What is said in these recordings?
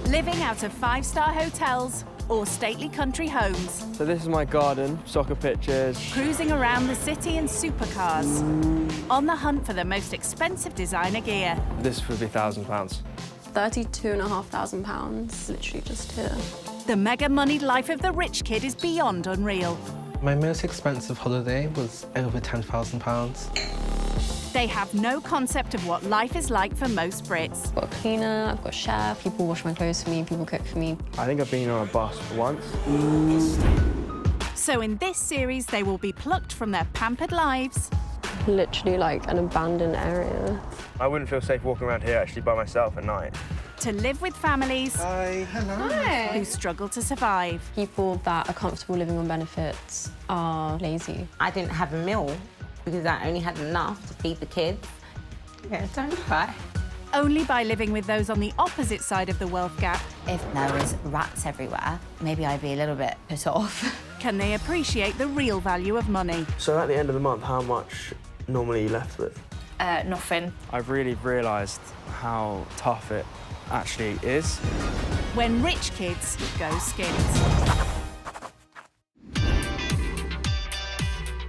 Living out of five-star hotels or stately country homes. So this is my garden, soccer pitches. Cruising around the city in supercars. On the hunt for the most expensive designer gear. This would be £1,000. £32,500, literally just here. The mega-moneyed life of the rich kid is beyond unreal. My most expensive holiday was over £10,000. They have no concept of what life is like for most Brits. I've got a cleaner, I've got a chef, people wash my clothes for me, people cook for me. I think I've been on a bus once. So in this series, they will be plucked from their pampered lives. Literally like an abandoned area. I wouldn't feel safe walking around here actually by myself at night. To live with families Hi, hello. who struggle to survive. People that are comfortable living on benefits are lazy. I didn't have a meal because I only had enough to feed the kids. Yeah, don't cry. Only by living with those on the opposite side of the wealth gap If there was rats everywhere, maybe I'd be a little bit put off. can they appreciate the real value of money. So at the end of the month, how much normally are you left with? Nothing. I've really realised how tough it actually is. When rich kids go skint.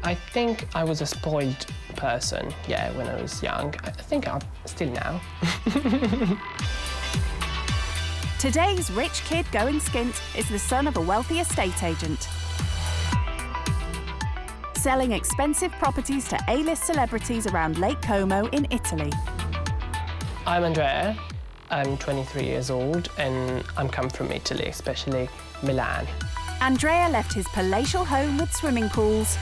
I think I was a spoiled person, yeah, when I was young. I think I'm still now. Today's rich kid going skint is the son of a wealthy estate agent. Selling expensive properties to A-list celebrities around Lake Como in Italy. I'm Andrea. I'm 23 years old and I'm come from Italy, especially Milan. Andrea left his palatial home with swimming pools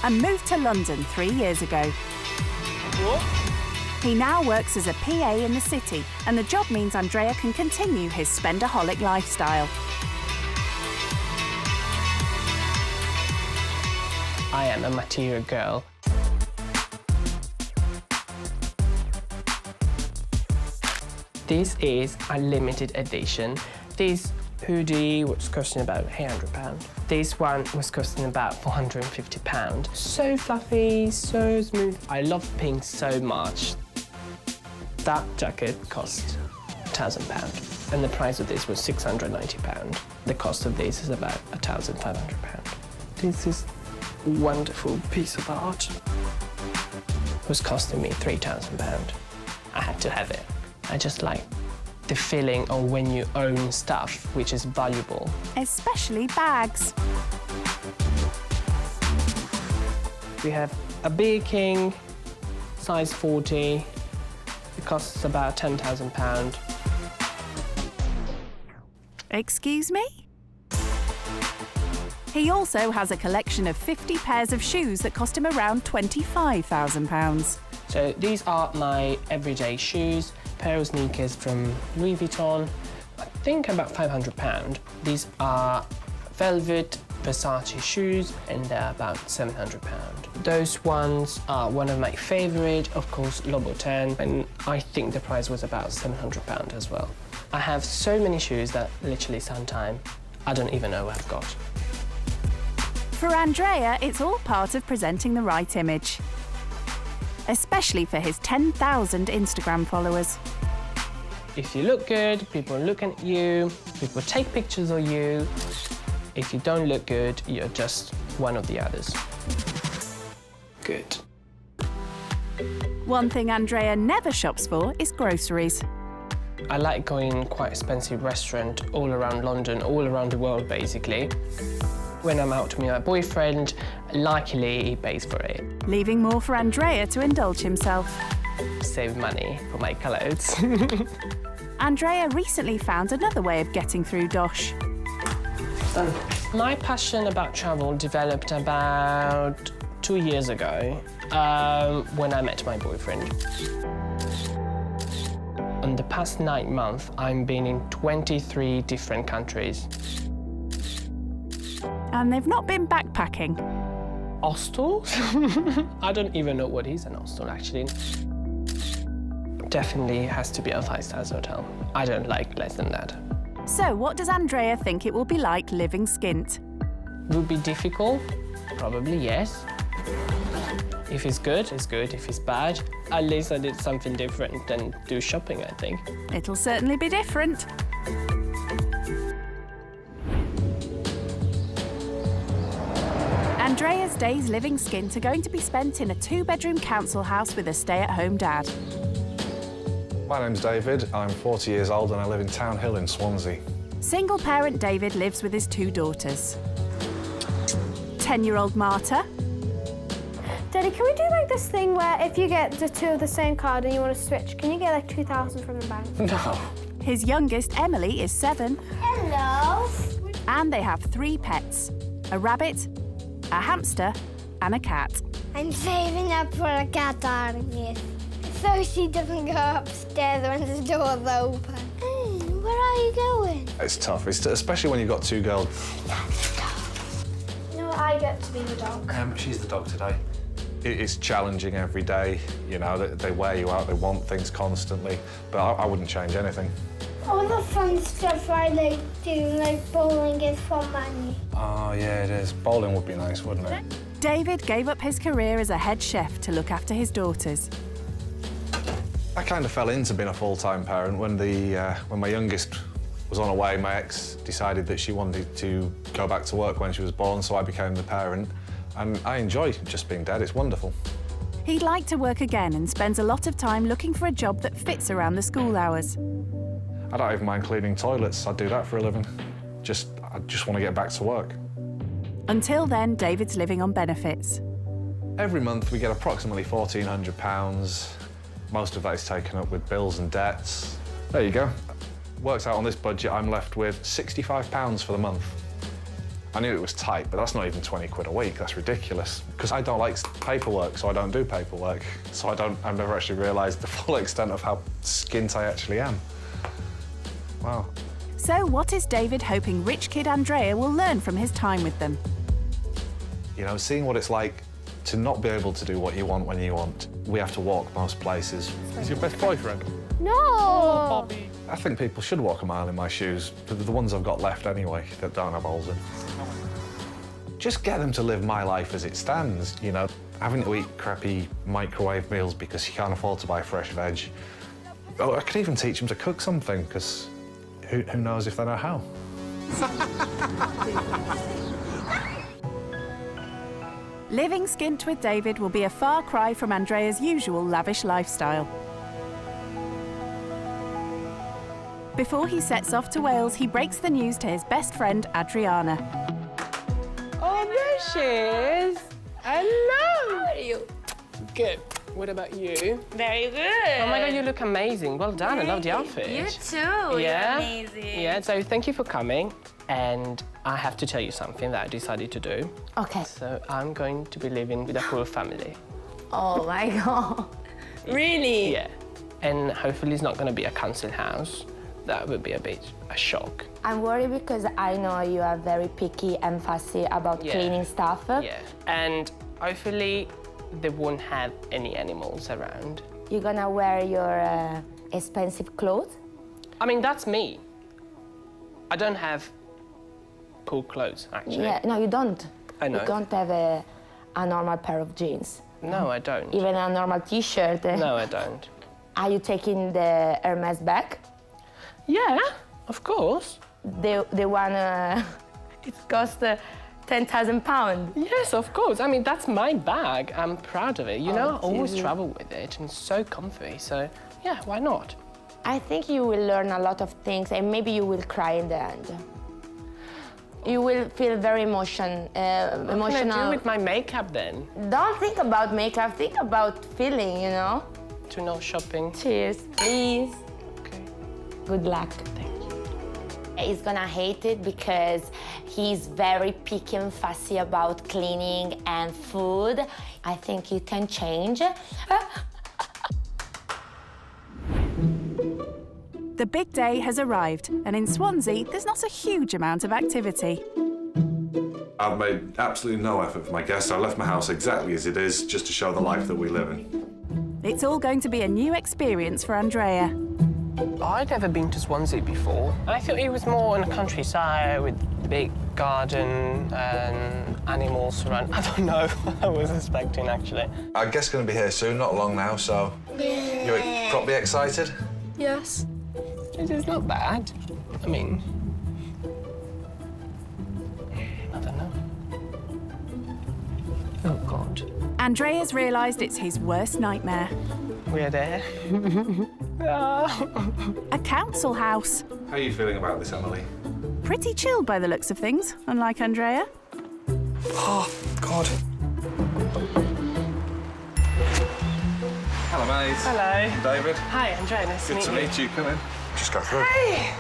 and moved to London 3 years ago. What? He now works as a PA in the city, and the job means Andrea can continue his spendaholic lifestyle. I am a material girl. This is a limited edition. This hoodie was costing about £800. This one was costing about £450. So fluffy, so smooth. I love pink so much. That jacket cost £1,000 and the price of this was £690. The cost of this is about £1,500. This is a wonderful piece of art. It was costing me £3,000. I had to have it. I just like the feeling of when you own stuff which is valuable. Especially bags. We have a Beer King, size 40. It costs about £10,000. Excuse me? He also has a collection of 50 pairs of shoes that cost him around £25,000. So these are my everyday shoes. Pair of sneakers from Louis Vuitton, I think about £500. These are velvet Versace shoes and they're about £700. Those ones are one of my favorite, of course, Louis Vuitton, and I think the price was about £700 as well. I have so many shoes that literally sometimes I don't even know what I've got. For Andrea, it's all part of presenting the right image. Especially for his 10,000 Instagram followers. If you look good, people look at you, people take pictures of you. If you don't look good, you're just one of the others. Good. One thing Andrea never shops for is groceries. I like going quite expensive restaurant all around London, all around the world, basically. When I'm out with my boyfriend, luckily he pays for it. Leaving more for Andrea to indulge himself. Save money for my clothes. Andrea recently found another way of getting through Dosh. Done. My passion about travel developed about 2 years ago when I met my boyfriend. In the past 9 months, I've been in 23 different countries. And they've not been backpacking. Hostels? I don't even know what is an hostel, actually. Definitely has to be a 5-star hotel. I don't like less than that. So what does Andrea think it will be like living skint? Would be difficult? Probably yes. If it's good, it's good. If it's bad, at least I did something different than do shopping, I think. It'll certainly be different. Andrea's days living skint are going to be spent in a 2-bedroom council house with a stay-at-home dad. My name's David, I'm 40 years old and I live in Town Hill in Swansea. Single parent David lives with his 2 daughters. 10-year-old Marta. Daddy, can we do like this thing where if you get the 2 of the same card and you want to switch, can you get like 2,000 from the bank? No. His youngest, Emily, is 7. Hello. And they have 3 pets, a rabbit, a hamster and a cat. I'm saving up for a cat, darling, so she doesn't go upstairs when the door's open. Where are you going? It's tough, especially when you've got 2 girls. No, I get to be the dog. She's the dog today. It's challenging every day, you know, they wear you out, they want things constantly, but I wouldn't change anything. All the fun stuff I like doing, like bowling, is for money. Oh, yeah, it is. Bowling would be nice, wouldn't it? David gave up his career as a head chef to look after his daughters. I kind of fell into being a full-time parent when my youngest was on her way. My ex decided that she wanted to go back to work when she was born, so I became the parent. And I enjoy just being dad, it's wonderful. He'd like to work again and spends a lot of time looking for a job that fits around the school hours. I don't even mind cleaning toilets, I'd do that for a living. I just want to get back to work. Until then, David's living on benefits. Every month we get approximately £1,400. Most of that is taken up with bills and debts. There you go. Works out on this budget, I'm left with £65 for the month. I knew it was tight, but that's not even 20 quid a week. That's ridiculous. Because I don't like paperwork, so I don't do paperwork. So I've never actually realised the full extent of how skint I actually am. Wow. So what is David hoping rich kid Andrea will learn from his time with them? You know, seeing what it's like to not be able to do what you want when you want. We have to walk most places. Is your best boyfriend? No! Oh, Bobby. I think people should walk a mile in my shoes. The ones I've got left anyway, that don't have holes in. Just get them to live my life as it stands, you know. Having to eat crappy microwave meals because you can't afford to buy fresh veg. Oh, I could even teach them to cook something, because who knows if they know how. Living skint with David will be a far cry from Andrea's usual lavish lifestyle. Before he sets off to Wales, he breaks the news to his best friend, Adriana. Oh, there she is. Hello. How are you? Good. What about you? Very good. Oh my God, you look amazing. Well done. I love the outfit. You too. Yeah. You're amazing. Yeah, so thank you for coming. And I have to tell you something that I decided to do. Okay. So I'm going to be living with a full family. Oh my God. Really? Yeah. And hopefully it's not going to be a council house. That would be a shock. I'm worried because I know you are very picky and fussy about cleaning stuff. Yeah. And hopefully they won't have any animals around. You're gonna wear your expensive clothes? I mean, that's me. I don't have cool clothes, actually. Yeah, no, you don't. I know. You don't have a normal pair of jeans. No, I don't. Even a normal T-shirt. No, I don't. Are you taking the Hermes bag? Yeah, of course. The one, it costs £10,000. Yes, of course. I mean, that's my bag. I'm proud of it. You know, I always Jesus. travel with it and it's so comfy. So, yeah, why not? I think you will learn a lot of things and maybe you will cry in the end. You will feel very emotional. What can I do with my makeup then? Don't think about makeup, think about feeling, you know? To no shopping. Cheers, please. Okay. Good luck. Thank you. He's gonna hate it because he's very picky and fussy about cleaning and food. I think you can change. The big day has arrived, and in Swansea, there's not a huge amount of activity. I've made absolutely no effort for my guests. I left my house exactly as it is, just to show the life that we live in. It's all going to be a new experience for Andrea. I'd never been to Swansea before. I thought it was more in the countryside with a big garden and animals around. I don't know. I was expecting, actually. Our guest's going to be here soon, not long now, so... You're probably excited? Yes. It is not bad. I mean... I don't know. Oh, God. Andrea's realised it's his worst nightmare. We're there. A council house. How are you feeling about this, Emily? Pretty chilled by the looks of things, unlike Andrea. Oh, God. Hello, mate. Hello. David. Hi, Andrea. Nice Good to meet you. Come in. Just go through. Hey.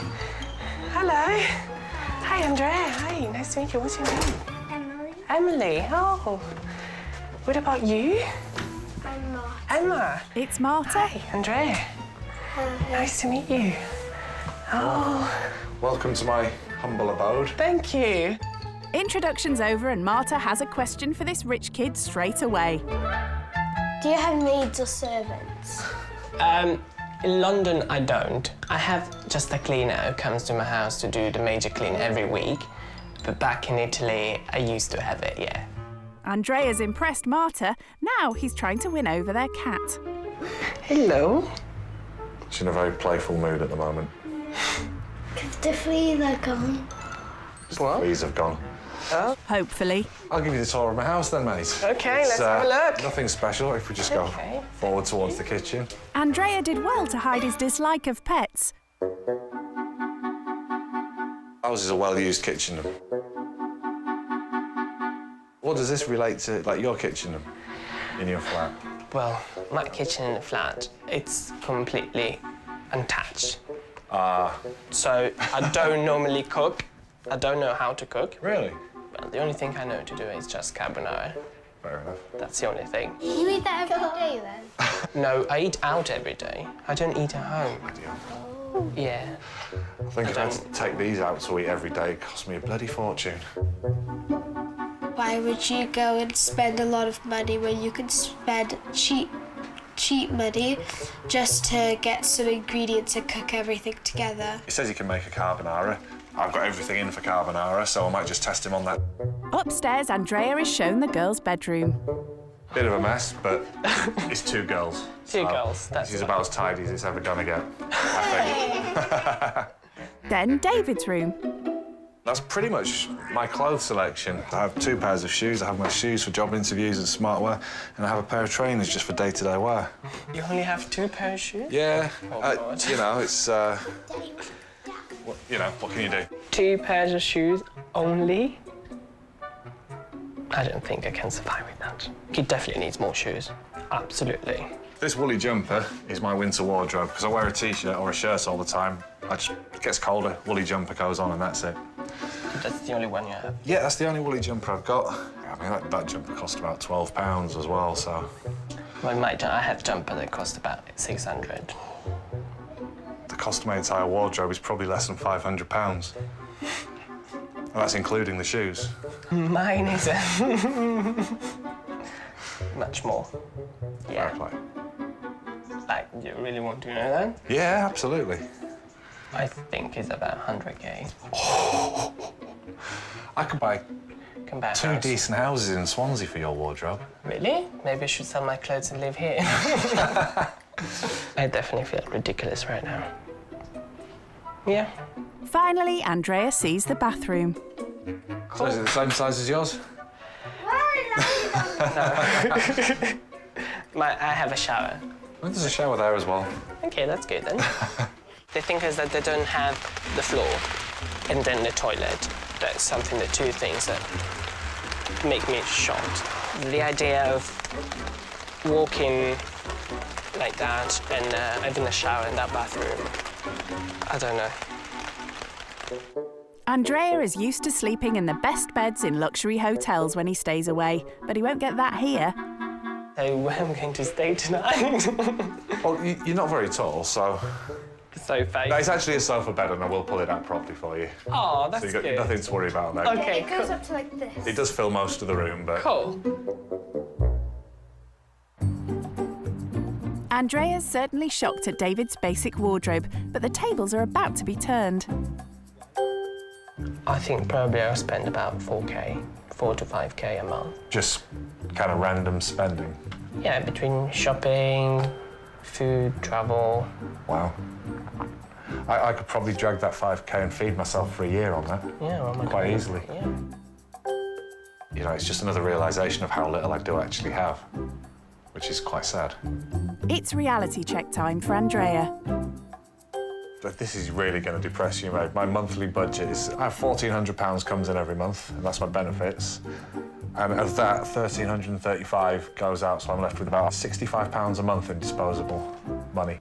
Hello. Hi, Andrea. Hi. Nice to meet you. What's your name? Emily. Emily. Oh. What about you? I'm not. Emma. It's Marta. Hi, Andrea. Nice to meet you. Oh. Welcome to my humble abode. Thank you. Introduction's over and Marta has a question for this rich kid straight away. Do you have maids or servants? In London, I don't. I have just a cleaner who comes to my house to do the major clean every week. But back in Italy, I used to have it, yeah. Andrea's impressed Marta. Now he's trying to win over their cat. Hello. She's in a very playful mood at the moment. Because the fleas are gone. What? Fleas have gone. Hopefully. I'll give you the tour of my house then, mate. OK, let's have a look. Nothing special if we just go forward towards the kitchen. Andrea did well to hide his dislike of pets. Ours is a well-used kitchen. What does this relate to, like, your kitchen in your flat? Well, my kitchen in the flat, it's completely untouched. So I don't normally cook. I don't know how to cook. Really? Well, the only thing I know to do is just carbonara. Fair enough. That's the only thing. You eat that every day then? No, I eat out every day. I don't eat at home. Yeah. I think if I had to take these out to eat every day, it cost me a bloody fortune. Why would you go and spend a lot of money when you can spend cheap money just to get some ingredients and cook everything together? He says he can make a carbonara. I've got everything in for carbonara, so I might just test him on that. Upstairs, Andrea is shown the girls' bedroom. Bit of a mess, but it's two girls. Two girls, that's This is about as tidy as it's ever gonna get, I think. Then David's room. That's pretty much my clothes selection. I have 2 pairs of shoes. I have my shoes for job interviews and smart wear, and I have a pair of trainers just for day-to-day wear. You only have 2 pairs of shoes? Yeah, God. you know, it's, what can you do? 2 pairs of shoes only? I don't think I can survive with that. He definitely needs more shoes. Absolutely. This woolly jumper is my winter wardrobe because I wear a T-shirt or a shirt all the time. It gets colder, woolly jumper goes on and that's it. That's the only one you have? Yeah, that's the only woolly jumper I've got. I mean, that jumper cost about £12 as well, so... Well, I have a jumper that cost about 600. The cost of my entire wardrobe is probably less than £500. And that's including the shoes. Mine isn't. Much more. Yeah. Fair play. Like, you really want to know that? Yeah, absolutely. I think it's about 100K. Oh, I could buy Compare 2 house. decent houses in Swansea for your wardrobe. Really? Maybe I should sell my clothes and live here. I definitely feel ridiculous right now. Yeah. Finally, Andrea sees the bathroom. So is it the same size as yours? I have a shower. Well, there's a shower there as well. Okay, that's good then. The thing is that they don't have the floor and then the toilet. That's something, the 2 things that make me shocked. The idea of walking like that and having a shower in that bathroom, I don't know. Andrea is used to sleeping in the best beds in luxury hotels when he stays away, but he won't get that here. So where am I going to stay tonight? Well, you're not very tall, so... The sofa. No, it's actually a sofa bed, and I will pull it out properly for you. Oh, that's so you've got good. nothing to worry about there. Okay, It goes up to like this. It does fill most of the room, but... Cool. Andrea's certainly shocked at David's basic wardrobe, but the tables are about to be turned. I think probably I'll spend about 4K, 4 to 5K a month. Just kind of random spending? Yeah, between shopping, food, travel. Wow. I could probably drag that 5K and feed myself for a year on that. Yeah, oh my God. Quite easily. Yeah. You know, it's just another realisation of how little I do actually have, which is quite sad. It's reality check time for Andrea. But this is really going to depress you, mate. My monthly budget is... I have £1,400 comes in every month, and that's my benefits. And of that, £1,335 goes out, so I'm left with about £65 a month in disposable money.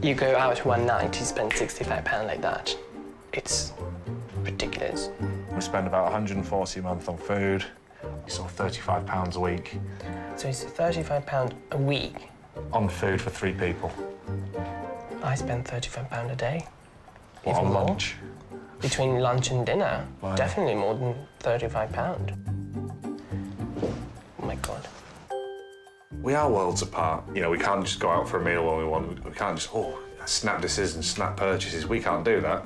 You go out one night, you spend £65 like that. It's ridiculous. We spend about 140 a month on food, sort of £35 a week. So it's £35 a week? On food for 3 people. I spend £35 a day. What, Even on more. lunch? Between lunch and dinner, Wow. definitely more than £35. Oh my God. We are worlds apart. You know, we can't just go out for a meal when we want. We can't just, snap decisions, snap purchases. We can't do that.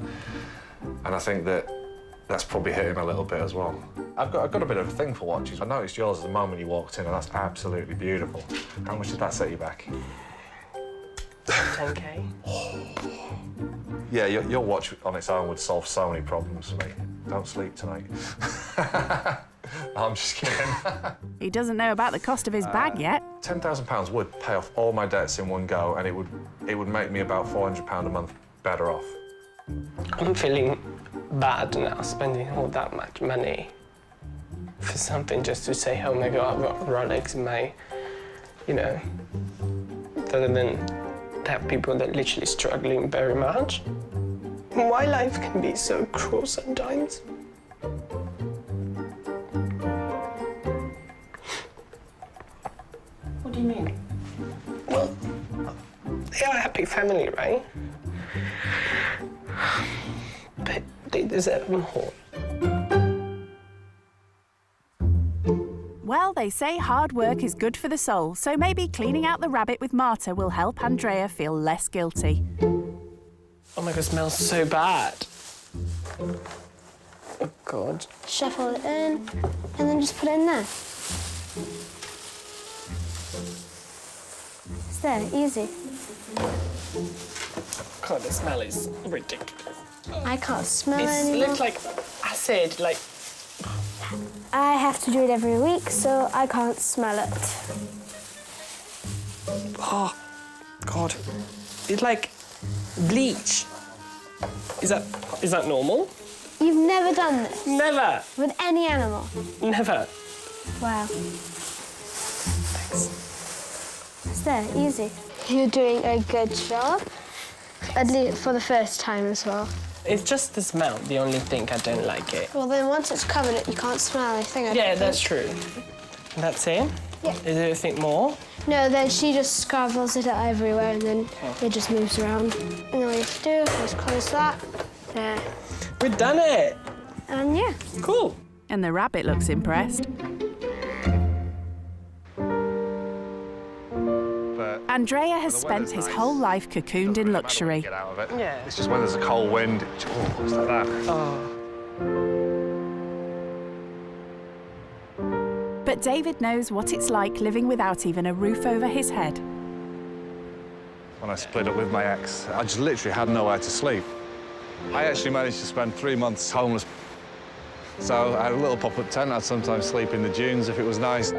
And I think that's probably hit him a little bit as well. I've got a bit of a thing for watches. I noticed yours the moment you walked in, and that's absolutely beautiful. How much did that set you back? 10K? Yeah, your watch on its own would solve so many problems for me. Don't sleep tonight. I'm just kidding. He doesn't know about the cost of his bag yet. £10,000 would pay off all my debts in one go, and it would make me about £400 a month better off. I'm feeling bad now, spending all that much money for something just to say, oh my God, I've got Rolex in my, you know, rather than have people that are literally struggling very much. Why life can be so cruel sometimes. What do you mean? Well, they are a happy family, right? But they deserve more. Well, they say hard work is good for the soul, so maybe cleaning out the rabbit with Marta will help Andrea feel less guilty. Oh my God, it smells so bad. Oh God. Shuffle it in, and then just put it in there. It's there, easy. God, the smell is ridiculous. I can't smell It it anymore. looks like acid, like... I have to do it every week, so I can't smell it. Oh, God. It's like bleach. Is that normal? You've never done this? Never. With any animal? Never. Wow. Thanks. It's there, easy. You're doing a good job, at least for the first time as well. It's just the smell, the only thing I don't like it. Well, then once it's covered, you can't smell anything. I Yeah, don't that's think. true. That's it? Yeah. Is there anything more? No, then she just scravels it everywhere and then it just moves around. And then what you have to do is close that. There. We've done it. And yeah. Cool. And the rabbit looks impressed. Andrea has spent his whole life cocooned in luxury. Get out of it. Yeah. It's just when there's a cold wind, it's like that. Oh. But David knows what it's like living without even a roof over his head. When I split up with my ex, I just literally had nowhere to sleep. I actually managed to spend 3 months homeless. So I had a little pop-up tent. I'd sometimes sleep in the dunes if it was nice.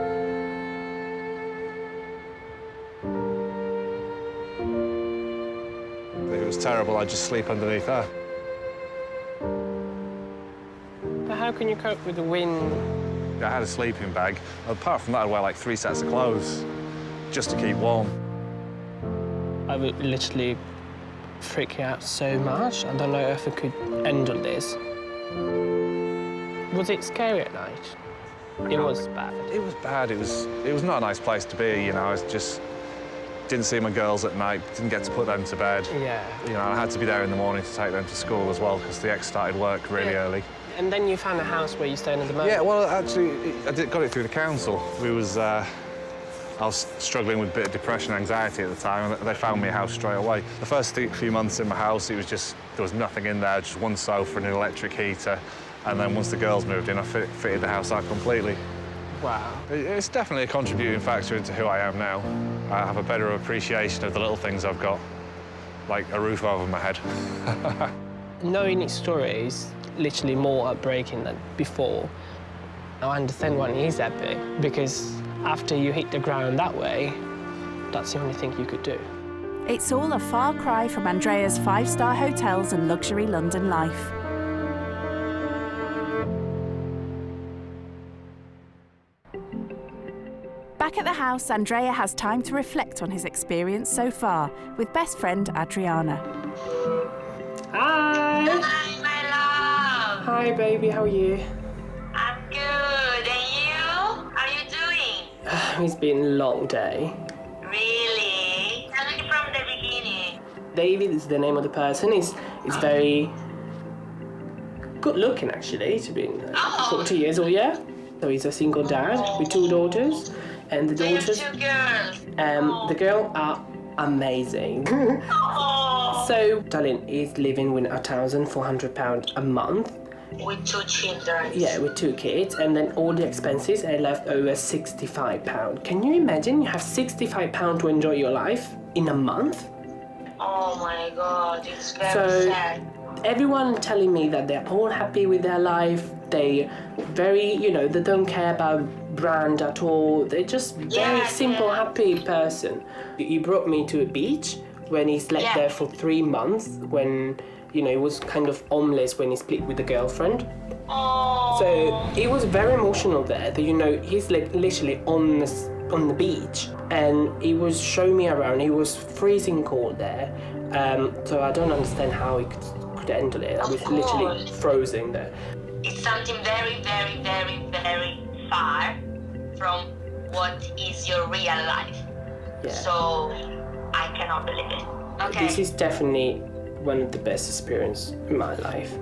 If it was terrible, I'd just sleep underneath there. But how can you cope with the wind? I had a sleeping bag. Apart from that, I'd wear like 3 sets of clothes just to keep warm. I would literally freak out so much. I don't know if I could handle this. Was it scary at night? It was bad. It was bad. It was not a nice place to be, you know. I was just didn't see my girls at night, didn't get to put them to bed. Yeah. You know, I had to be there in the morning to take them to school as well because the ex started work really early. And then you found a house where you stayed at the moment? Yeah, well, actually, got it through the council. We was I was struggling with a bit of depression and anxiety at the time, and they found me a house straight away. The first few months in my house, it was just, there was nothing in there, just one sofa and an electric heater. And then once the girls moved in, I fitted the house out completely. Wow. It's definitely a contributing factor into who I am now. I have a better appreciation of the little things I've got, like a roof over my head. Knowing his story is literally more heartbreaking than before. I understand why he's happy, because after you hit the ground that way, that's the only thing you could do. It's all a far cry from Andrea's 5-star hotels and luxury London life. Back at the house, Andrea has time to reflect on his experience so far with best friend Adriana. Hi! Hi, my love. Hi, baby, how are you? I'm good. And you? How are you doing? It's been a long day. Really? Tell me from the beginning. David is the name of the person. He's very good looking, actually, to be 40 years old, yeah? So he's a single dad with 2 daughters. And the daughters, So you have 2 girls. the girls are amazing. So, darling is living with £1,400 a month. With 2 children. Yeah, with 2 kids, and then all the expenses are left over £65. Can you imagine you have £65 to enjoy your life in a month? Oh my God, it's very So, sad. everyone telling me that they're all happy with their life. They very, they don't care about brand at all. They're just very simple, happy person. He brought me to a beach when he slept there for 3 months, when, he was kind of homeless when he split with the girlfriend. Oh. So it was very emotional there. That, he's like literally on the beach, and he was showing me around. He was freezing cold there, so I don't understand how he could handle it. I was literally frozen there. It's something very, very, very, very far from what is your real life. Yeah. So I cannot believe it. Okay. This is definitely one of the best experiences in my life.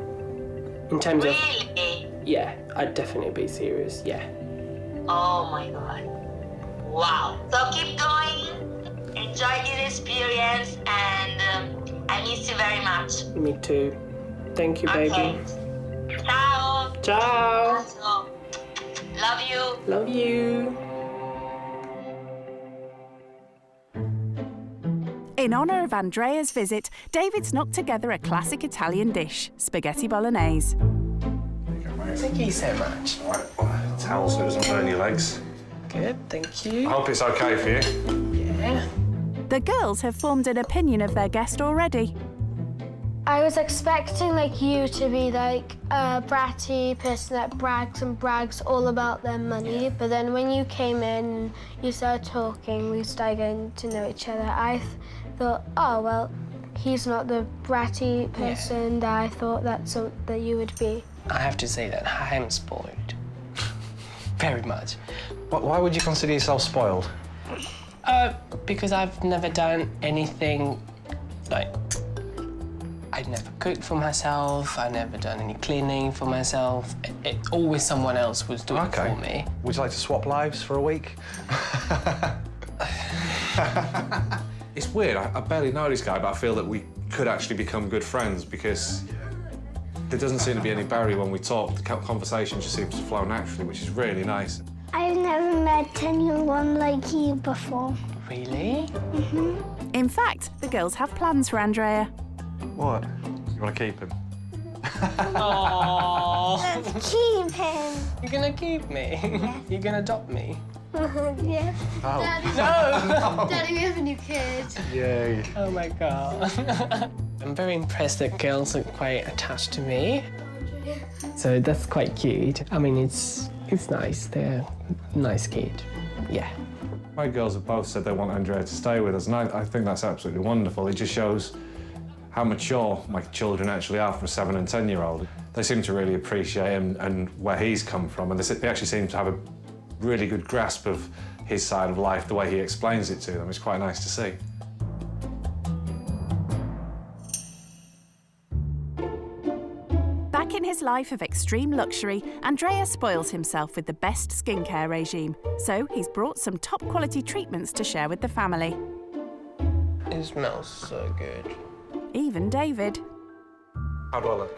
In terms of, Really? yeah, I'd definitely be serious, yeah. Oh my God. Wow. So keep going. Enjoy this experience, and I miss you very much. Me too. Thank you, Okay. baby. Ciao. Ciao. Love you. Love you. In honour of Andrea's visit, David's knocked together a classic Italian dish, spaghetti bolognese. Thank you so much. Towel so it doesn't burn your legs. Good, thank you. I hope it's okay for you. Yeah. The girls have formed an opinion of their guest already. I was expecting you to be a bratty person that brags all about their money, but then when you came in, you started talking, we started getting to know each other. I thought, oh well, he's not the bratty person that I thought that you would be. I have to say that I am spoiled. Very much. Why would you consider yourself spoiled? Because I've never done anything I've never cooked for myself, I've never done any cleaning for myself. Always someone else was doing it for me. Would you like to swap lives for a week? It's weird, I barely know this guy, but I feel that we could actually become good friends because there doesn't seem to be any barrier when we talk. The conversation just seems to flow naturally, which is really nice. I've never met anyone like you before. Really? Mm-hmm. In fact, the girls have plans for Andrea. What? You want to keep him? Aww. Let's keep him. You're gonna keep me? You're gonna adopt me? Yeah. Oh. No! Daddy, we have a new kid. Yay. Oh my God. I'm very impressed that girls are quite attached to me. So that's quite cute. I mean, it's nice. They're a nice kid. Yeah. My girls have both said they want Andrea to stay with us, and I think that's absolutely wonderful. It just shows how mature my children actually are for a 7- and 10-year-old. They seem to really appreciate him and where he's come from, and they actually seem to have a really good grasp of his side of life, the way he explains it to them. It's quite nice to see. Back in In his life of extreme luxury, Andrea spoils himself with the best skincare regime. So he's brought some top-quality treatments to share with the family. It smells so good. Even David. How do I look?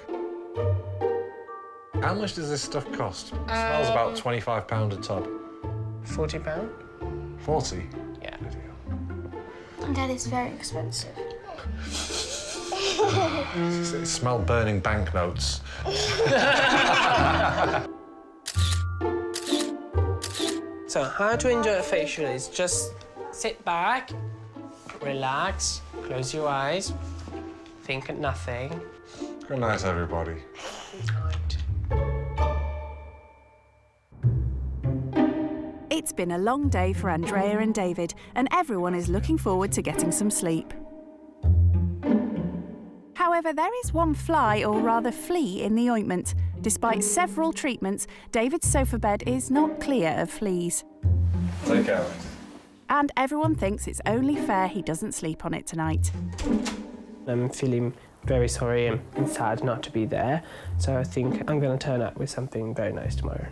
How much does this stuff cost? It smells about £25 a tub. £40? 40? Yeah. That is very expensive. It smelled burning banknotes. So how to enjoy a facial is just sit back, relax, close your eyes, think of nothing. Good night, everybody. It's been a long day for Andrea and David, and everyone is looking forward to getting some sleep. However, there is one fly, or rather flea, in the ointment. Despite several treatments, David's sofa bed is not clear of fleas. Take care. And everyone thinks it's only fair he doesn't sleep on it tonight. I'm feeling very sorry and sad not to be there, so I think I'm going to turn up with something very nice tomorrow.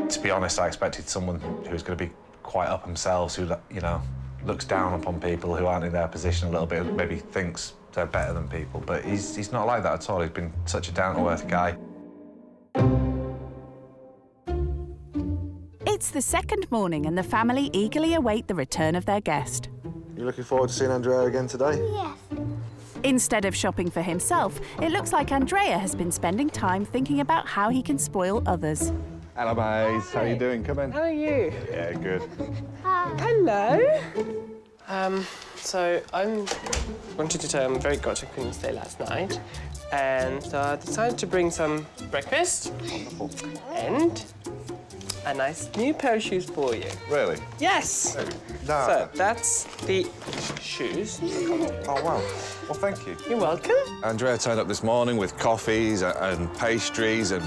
To be honest, I expected someone who's going to be quite up themselves, who, you know, looks down upon people who aren't in their position a little bit, maybe thinks they're better than people, but he's not like that at all. He's been such a down-to-earth guy. It's the second morning and the family eagerly await the return of their guest. You looking forward to seeing Andrea again today? Yes. Instead of shopping for himself, it looks like Andrea has been spending time thinking about how he can spoil others. Hello, mates. How you doing? Come in. How are you? Yeah, good. Hello. So I wanted to tell you I'm very glad I couldn't stay last night. And so I decided to bring some breakfast. Wonderful. And a nice new pair of shoes for you. Really? Yes. No. So that's the shoes. Oh, wow. Well, thank you. You're welcome. Andrea turned up this morning with coffees and pastries and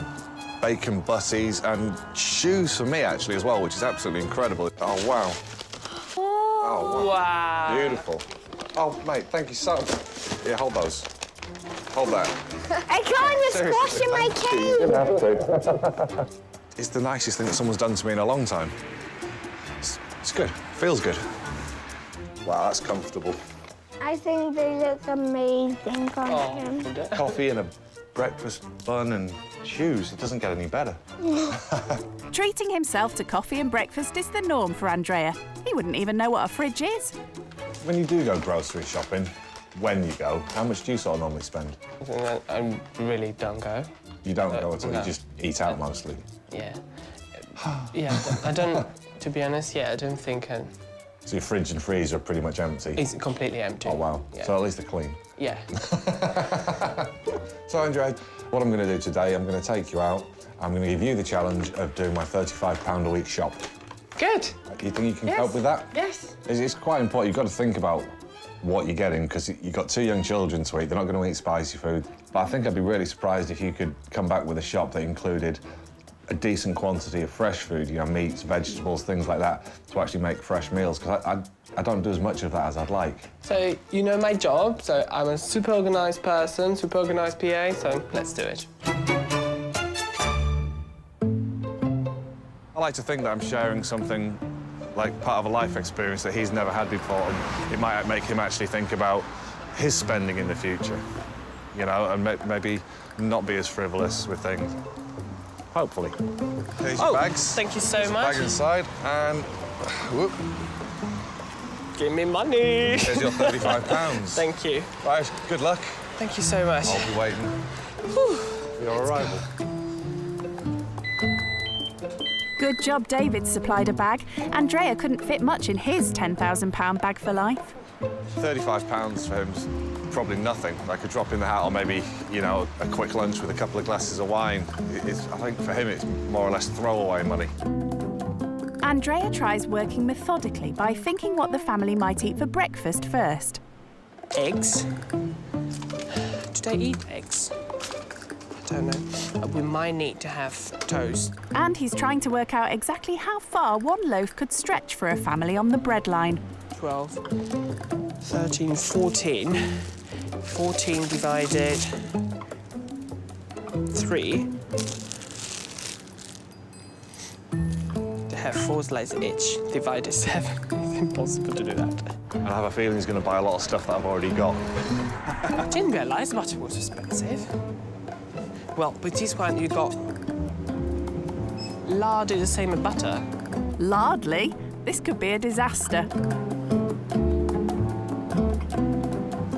bacon butties and shoes for me, actually, as well, which is absolutely incredible. Oh, wow. Oh, wow. Wow. Beautiful. Oh, mate, thank you so much. Yeah, hold those. Hold that. I can't just squash in my cave. You're gonna have to. It's the nicest thing that someone's done to me in a long time. It's good. Feels good. Wow, that's comfortable. I think they look amazing on him. Coffee and a breakfast bun and shoes. It doesn't get any better. Treating himself to coffee and breakfast is the norm for Andrea. He wouldn't even know what a fridge is. When you do go grocery shopping, when you go, how much do you sort of normally spend? I really don't go. You don't go at all, no. you just eat out mostly? Yeah. Yeah, I don't, to be honest, yeah, I don't think So your fridge and freezer are pretty much empty? it's completely empty. Oh, wow. Yeah. So at least they're clean. Yeah. So, Andrea, what I'm going to do today, I'm going to take you out. I'm going to give you the challenge of doing my £35 a week shop. Good. You think you can Yes. cope with that? Yes. It's quite important. You've got to think about what you're getting, because you've got 2 young children to eat. They're not going to eat spicy food. But I think I'd be really surprised if you could come back with a shop that included a decent quantity of fresh food, you know, meats, vegetables, things like that, to actually make fresh meals, because I don't do as much of that as I'd like. So, you know my job, so I'm a super organised person, super organised PA, so let's do it. I like to think that I'm sharing something like part of a life experience that he's never had before, and it might make him actually think about his spending in the future, you know, and maybe not be as frivolous with things. Hopefully. Here's your bags. Thank you so There's a much. bag inside, and whoop, Give me money. here's your £35. Thank you. Right, good luck. Thank you so much. I'll be waiting for your arrival. Good job David supplied a bag. Andrea couldn't fit much in his £10,000 bag for life. £35 for him's probably nothing. Like a drop in the hat, or maybe, you know, a quick lunch with a couple of glasses of wine. I think for him it's more or less throwaway money. Andrea tries working methodically by thinking what the family might eat for breakfast first. Eggs. Do they eat eggs? I don't know. We might need to have toast. And he's trying to work out exactly how far one loaf could stretch for a family on the breadline. 12, 13, 14. 14 divided 3. 3. They have 4 slices each, divided 7. It's impossible to do that. And I have a feeling he's going to buy a lot of stuff that I've already got. I didn't realise butter was expensive. Well, with this one, you got lard is the same as butter. Lardly? This could be a disaster.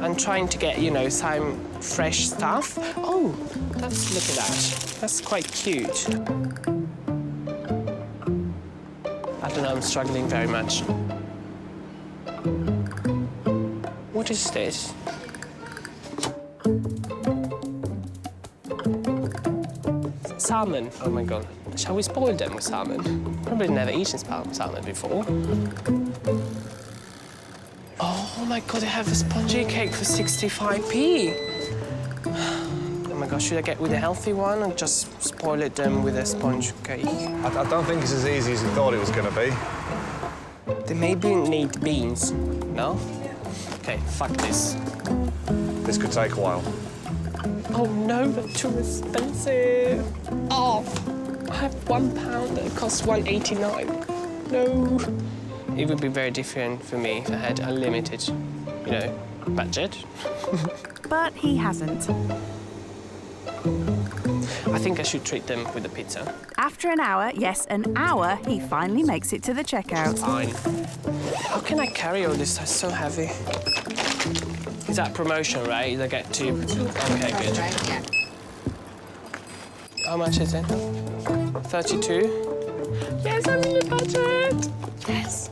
I'm trying to get, you know, some fresh stuff. Oh, look at that. That's quite cute. I don't know, I'm struggling very much. What is this? Salmon. Oh my God. Shall we spoil them with salmon? Probably never eaten salmon before. Oh my God, they have a spongy cake for 65p. Oh my gosh, should I get with a healthy one or just spoil it with a sponge cake? I don't think it's as easy as you thought it was going to be. They maybe need beans, no? Okay, fuck this. This could take a while. Oh no, they're too expensive. Oh, I have £1 that costs $1.89. No. It would be very different for me if I had unlimited, you know, budget. But he hasn't. I think I should treat them with a pizza. After an hour, yes, an hour, he finally makes it to the checkout. Fine. How can I carry all this? That's so heavy. Is that promotion, right? I get 2. Okay, good. Yeah. How much is it? 32? Yes, I'm in the budget! Yes.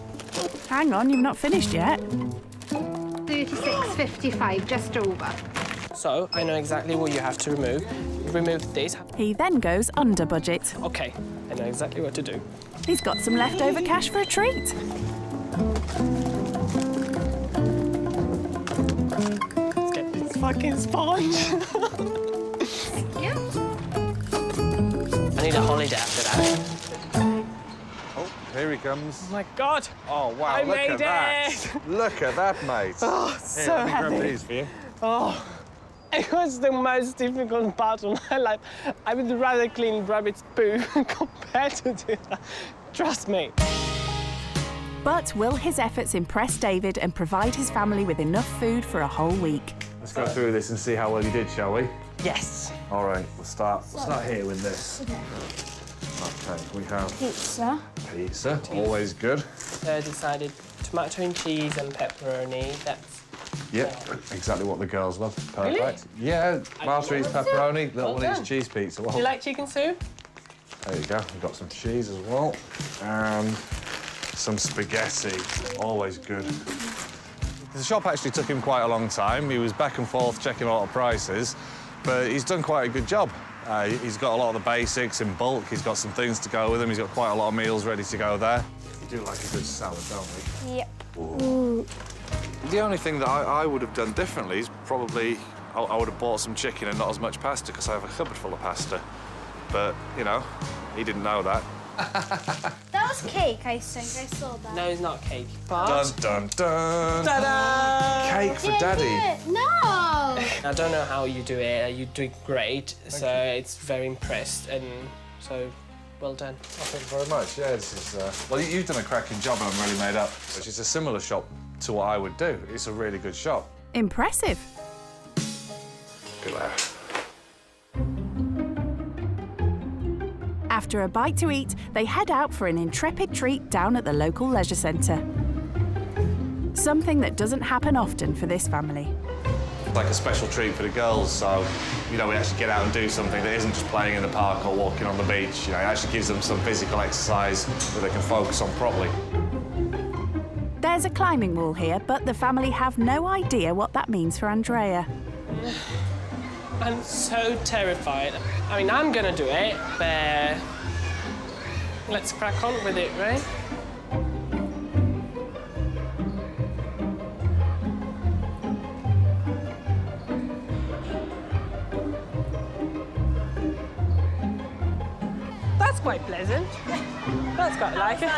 Hang on, you've not finished yet. 36.55, just over. So, I know exactly what you have to remove. Remove this. He then goes under budget. Okay, I know exactly what to do. He's got some leftover cash for a treat. Let's get this fucking sponge. Yeah. I need a holiday after that. Oh, here he comes. Oh my God! Oh, wow, I look made at that. Look at that, mate. Oh, Here, so let me grab heavy. these for you. Oh, it was the most difficult part of my life. I would rather clean rabbit's poo compared to do that. Trust me. But will his efforts impress David and provide his family with enough food for a whole week? Let's go through this and see how well you did, shall we? Yes. All right, we'll start here with this. Okay, we have Pizza. pizza, always good. So I decided tomato and cheese and pepperoni. That's Yep, exactly what the girls love. Perfect. Really? Yeah, Marty's pepperoni, little one done. eats cheese pizza. Do you like chicken soup? There you go. We've got some cheese as well. And some spaghetti. Always good. The shop actually took him quite a long time. He was back and forth checking a lot of prices, but he's done quite a good job. He's got a lot of the basics in bulk. He's got some things to go with him. He's got quite a lot of meals ready to go there. We do like a good salad, don't we? Yep. Ooh. The only thing that I would have done differently is probably I would have bought some chicken and not as much pasta because I have a cupboard full of pasta. But, you know, he didn't know that. That was cake, I think. I saw that. No, it's not cake. But... Dun, dun, dun. Ta-da! Cake for Daddy. No! I don't know how you do it. You do it great. So it's very impressed. And so, well done. Thank you very much. Yeah, this is... Well, you've done a cracking job and I'm really made up. Which is a similar shop to what I would do. It's a really good shop. Impressive. Good lad. After a bite to eat, they head out for an intrepid treat down at the local leisure centre. Something that doesn't happen often for this family. Like a special treat for the girls, so, you know, we actually get out and do something that isn't just playing in the park or walking on the beach. You know, it actually gives them some physical exercise that they can focus on properly. There's a climbing wall here, but the family have no idea what that means for Andrea. I'm so terrified. I mean, I'm gonna do it, but let's crack on with it, right? That's quite pleasant. That's quite like it.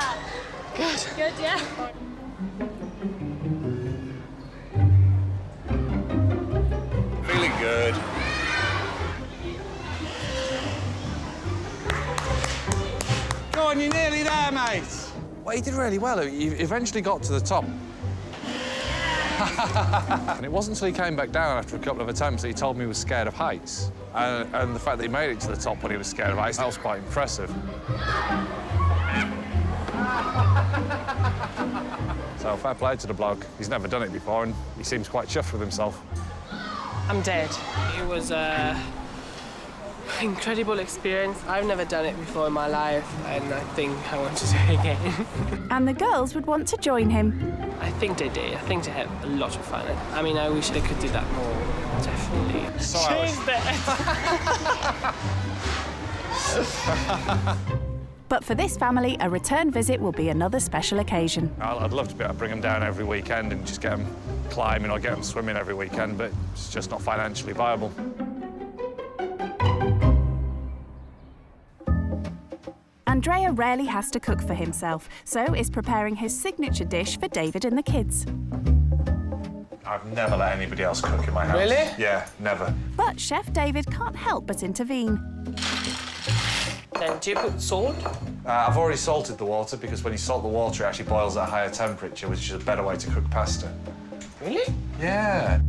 Good. Good, yeah. Feeling good. Well, he did really well. He eventually got to the top. And it wasn't until he came back down after a couple of attempts that he told me he was scared of heights. And the fact that he made it to the top when he was scared of heights, that was quite impressive. So fair play to the bloke. He's never done it before, and he seems quite chuffed with himself. I'm dead. It was an incredible experience. I've never done it before in my life, and I think I want to do it again. And the girls would want to join him. I think they did. I think they had a lot of fun. I mean, I wish they could do that more, definitely. But for this family, a return visit will be another special occasion. I'd love to be able to bring them down every weekend and just get them climbing or get them swimming every weekend, but it's just not financially viable. Andrea rarely has to cook for himself, so is preparing his signature dish for David and the kids. I've never let anybody else cook in my house. Really? Yeah, never. But Chef David can't help but intervene. Then do you put salt? I've already salted the water because when you salt the water, it actually boils at a higher temperature, which is a better way to cook pasta. Really? Yeah.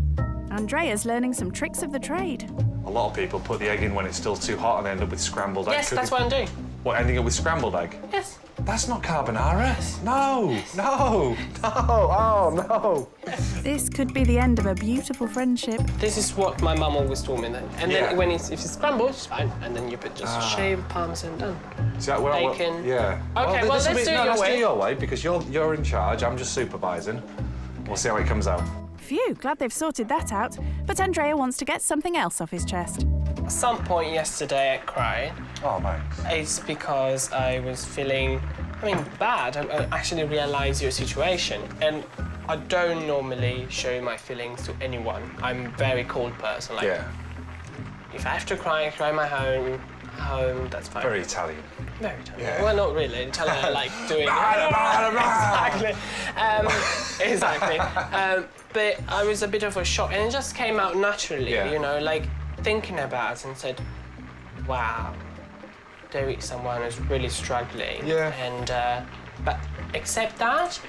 Andrea's learning some tricks of the trade. A lot of people put the egg in when it's still too hot and end up with scrambled egg. Yes, that's what I'm doing. What, ending up with scrambled egg? Yes. That's not carbonara. No, no, no, oh no. This could be the end of a beautiful friendship. This is what my mum always told me. And then when if it's scrambled, it's fine. And then you put just shaved parmesan done. See, bacon. Yeah. Okay, well, let's do it your let's way. do your way because you're in charge. I'm just supervising. We'll see how it comes out. Phew, glad they've sorted that out. But Andrea wants to get something else off his chest. At some point yesterday, I cried. Oh, mate. It's because I was feeling, bad. I actually realised your situation. And I don't normally show my feelings to anyone. I'm a very cold person. Like, if I have to cry, I cry my home, that's fine. Very Italian. Very Italian. Yeah. Well, not really. Italian, I like doing Exactly. Exactly. But I was a bit of a shock, and it just came out naturally, you know, like thinking about it and said, wow, there is someone who's really struggling. Yeah. And, but except that,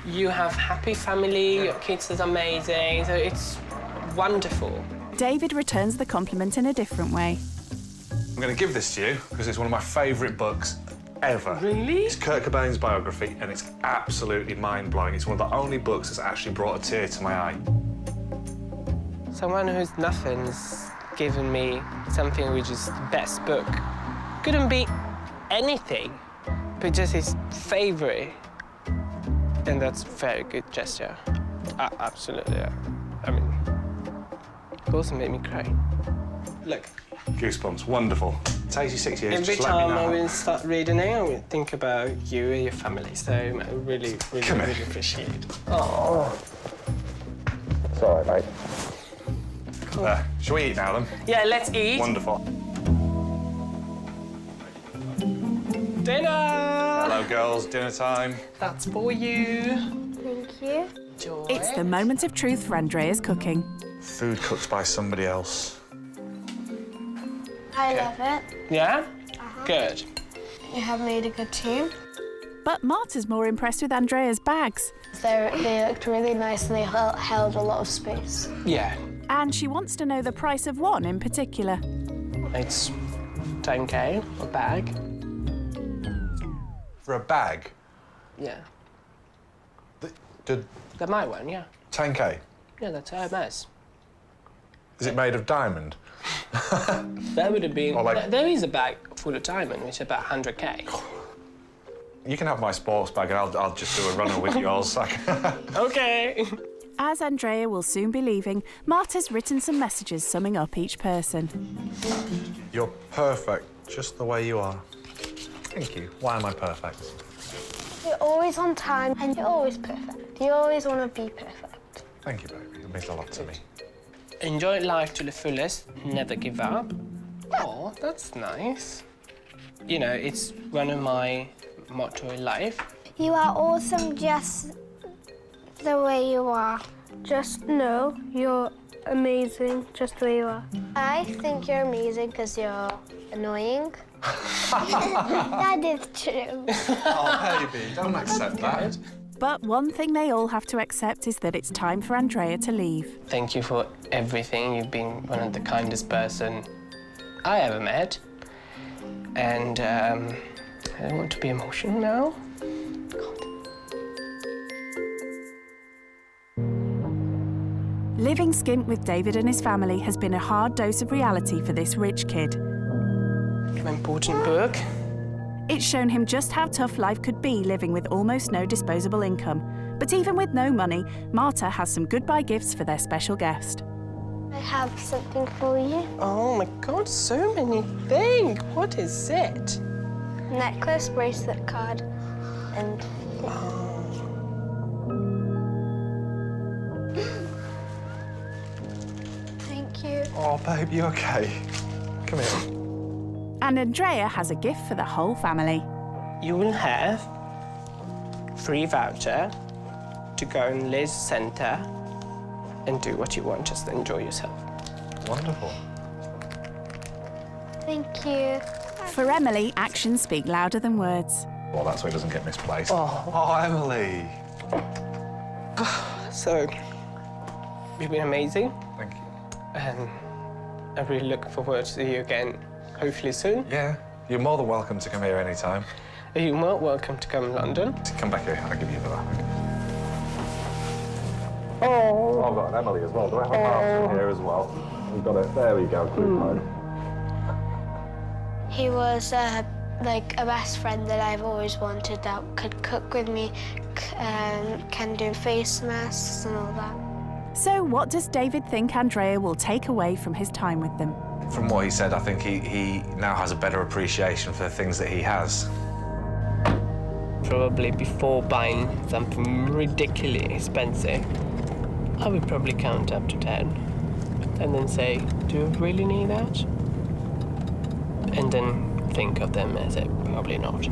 you have happy family, your kids is amazing, so it's wonderful. David returns the compliment in a different way. I'm going to give this to you because it's one of my favourite books ever. Really? It's Kurt Cobain's biography, and it's absolutely mind-blowing. It's one of the only books that's actually brought a tear to my eye. Someone who's nothing's given me something which is the best book. Couldn't be anything, but just his favourite. And that's a very good gesture. Absolutely. It also made me cry. Look. Goosebumps, wonderful. It takes you 6 years. Every time I will start reading it, I will think about you and your family. So I really appreciate it. Oh. It's all right, mate. Cool. Shall we eat now, then? Yeah, let's eat. Wonderful. Dinner! Hello, girls. Dinner time. That's for you. Thank you. Enjoy. It's the moment of truth for Andrea's cooking. Food cooked by somebody else. I love it. Yeah? Good. You have made a good team. But Marta's more impressed with Andrea's bags. They looked really nice and they held a lot of space. Yeah. And she wants to know the price of one in particular. It's 10K, a bag. For a bag? Yeah. Did That my one, yeah. 10K? Yeah, that's Hermes. Is it made of diamond? That would have been... Or like- There is a bag full of diamond, which is about 100K. You can have my sports bag and I'll just do a runner with yours. OK. As Andrea will soon be leaving, Marta's written some messages summing up each person. You're perfect, just the way you are. Thank you. Why am I perfect? You're always on time and you're always perfect. You always want to be perfect. Thank you, baby. It means a lot to me. Enjoy life to the fullest, never give up. Oh, that's nice. You know, it's one of my motto in life. You are awesome just the way you are. Just know you're amazing just the way you are. I think you're amazing because you're annoying. That is true. Oh, baby, don't accept that. But one thing they all have to accept is that it's time for Andrea to leave. Thank you for everything. You've been one of the kindest person I ever met. And I don't want to be emotional now. Living skint with David and his family has been a hard dose of reality for this rich kid. My important book. It's shown him just how tough life could be living with almost no disposable income. But even with no money, Marta has some goodbye gifts for their special guest. I have something for you. Oh my God, so many things. What is it? Necklace, bracelet, card, and... Thank you. Oh, babe, you okay? Come here. And Andrea has a gift for the whole family. You will have free voucher to go in Liz Centre and do what you want, just enjoy yourself. Wonderful. Thank you. For Emily, actions speak louder than words. Well, that's so it doesn't get misplaced. Oh, Emily. So, you've been amazing. Thank you. And I really look forward to see you again, hopefully soon. Yeah, you're more than welcome to come here anytime. Are you more welcome to come to London? Come back here, I'll give you another hug. Oh. I've got an Emily as well. Do I have a parcel here as well? We've got it. There we go. He was like a best friend that I've always wanted, that could cook with me, can do face masks and all that. So what does David think Andrea will take away from his time with them? From what he said, I think he now has a better appreciation for the things that he has. Probably before buying something ridiculously expensive, I would probably count up to 10 and then say, do you really need that? And then think of them as a probably not.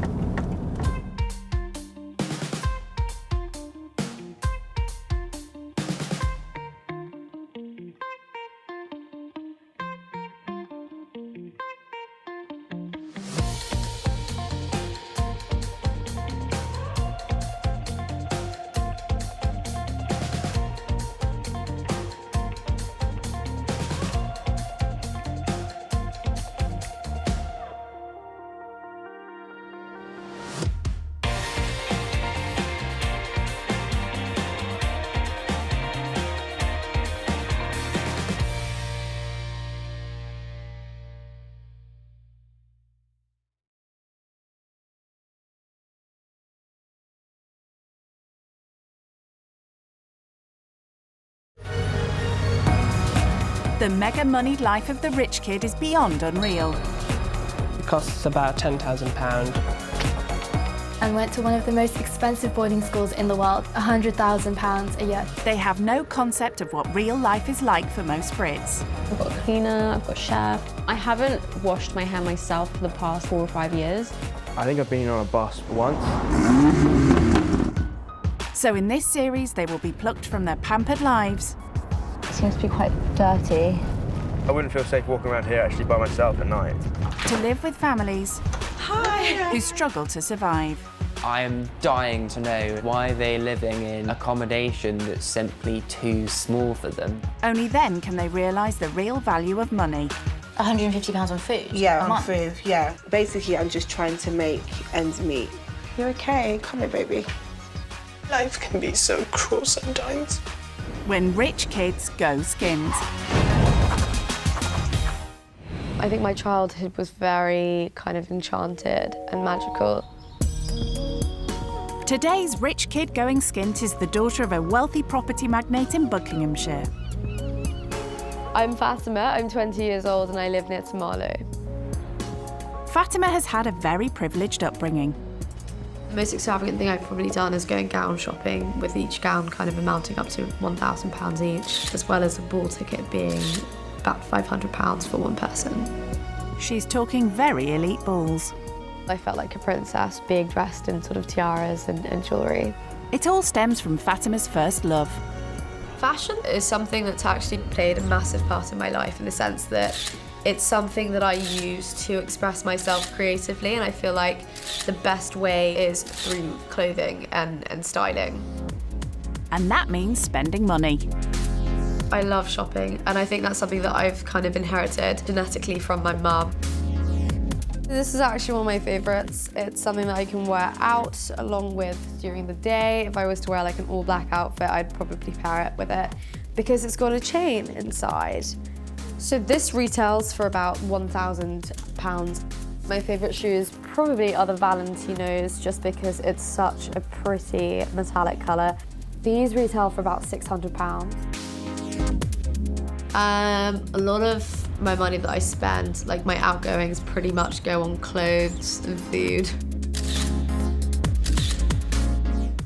The mega-moneyed life of the rich kid is beyond unreal. It costs about £10,000. And went to one of the most expensive boarding schools in the world, £100,000 a year. They have no concept of what real life is like for most Brits. I've got a cleaner, I've got a chef. I haven't washed my hair myself for the past 4 or 5 years. I think I've been on a bus once. So in this series, they will be plucked from their pampered lives. It seems to be quite dirty. I wouldn't feel safe walking around here actually by myself at night. To live with families who struggle to survive. I am dying to know why they're living in accommodation that's simply too small for them. Only then can they realise the real value of money. £150 on food? Yeah, on food, yeah. Basically, I'm just trying to make ends meet. You're okay, come here, baby. Life can be so cruel sometimes. When rich kids go skint. I think my childhood was very kind of enchanted and magical. Today's rich kid going skint is the daughter of a wealthy property magnate in Buckinghamshire. I'm Fatima, I'm 20 years old and I live near Marlow. Fatima has had a very privileged upbringing. The most extravagant thing I've probably done is going gown shopping, with each gown kind of amounting up to £1,000 each, as well as a ball ticket being about £500 for one person. She's talking very elite balls. I felt like a princess being dressed in sort of tiaras and jewellery. It all stems from Fatima's first love. Fashion is something that's actually played a massive part in my life, in the sense that It's something that I use to express myself creatively, and I feel like the best way is through clothing and styling. And that means spending money. I love shopping, and I think that's something that I've kind of inherited genetically from my mum. This is actually one of my favourites. It's something that I can wear out along with during the day. If I was to wear like an all black outfit, I'd probably pair it with it because it's got a chain inside. So this retails for about £1,000. My favourite shoes probably are the Valentinos, just because it's such a pretty metallic colour. These retail for about £600. A lot of my money that I spend, like my outgoings, pretty much go on clothes and food.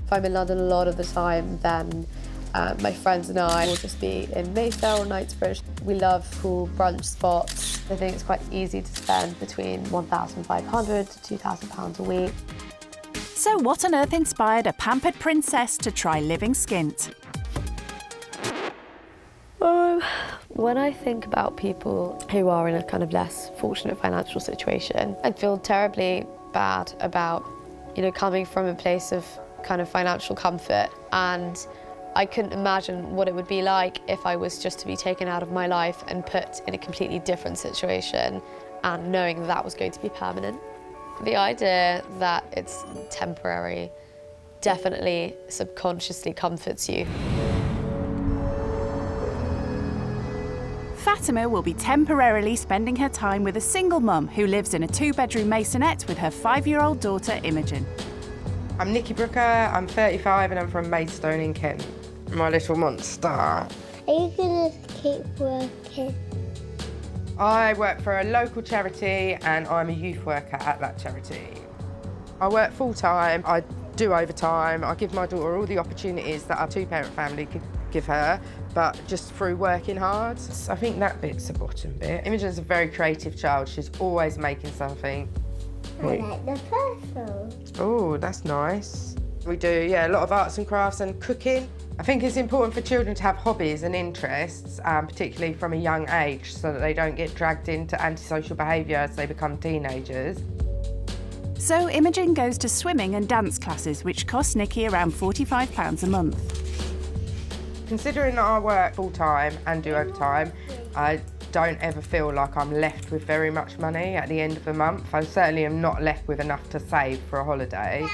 If I'm in London a lot of the time, then my friends and I will just be in Mayfair or Knightsbridge. We love cool brunch spots. I think it's quite easy to spend between £1,500 to £2,000 a week. So what on earth inspired a pampered princess to try living skint? When I think about people who are in a kind of less fortunate financial situation, I feel terribly bad about, coming from a place of kind of financial comfort, and I couldn't imagine what it would be like if I was just to be taken out of my life and put in a completely different situation, and knowing that was going to be permanent. The idea that it's temporary definitely subconsciously comforts you. Fatima will be temporarily spending her time with a single mum who lives in a 2-bedroom maisonette with her 5-year-old daughter, Imogen. I'm Nikki Brooker, I'm 35 and I'm from Maidstone in Kent. My little monster. Are you gonna keep working? I work for a local charity and I'm a youth worker at that charity. I work full-time, I do overtime, I give my daughter all the opportunities that a 2-parent family could give her, but just through working hard. I think that bit's the bottom bit. Imogen's a very creative child. She's always making something. I like the purple. Oh, that's nice. We do, a lot of arts and crafts and cooking. I think it's important for children to have hobbies and interests, particularly from a young age, so that they don't get dragged into antisocial behaviour as they become teenagers. So Imogen goes to swimming and dance classes, which cost Nikki around £45 a month. Considering that I work full-time and do overtime, I don't ever feel like I'm left with very much money at the end of the month. I certainly am not left with enough to save for a holiday.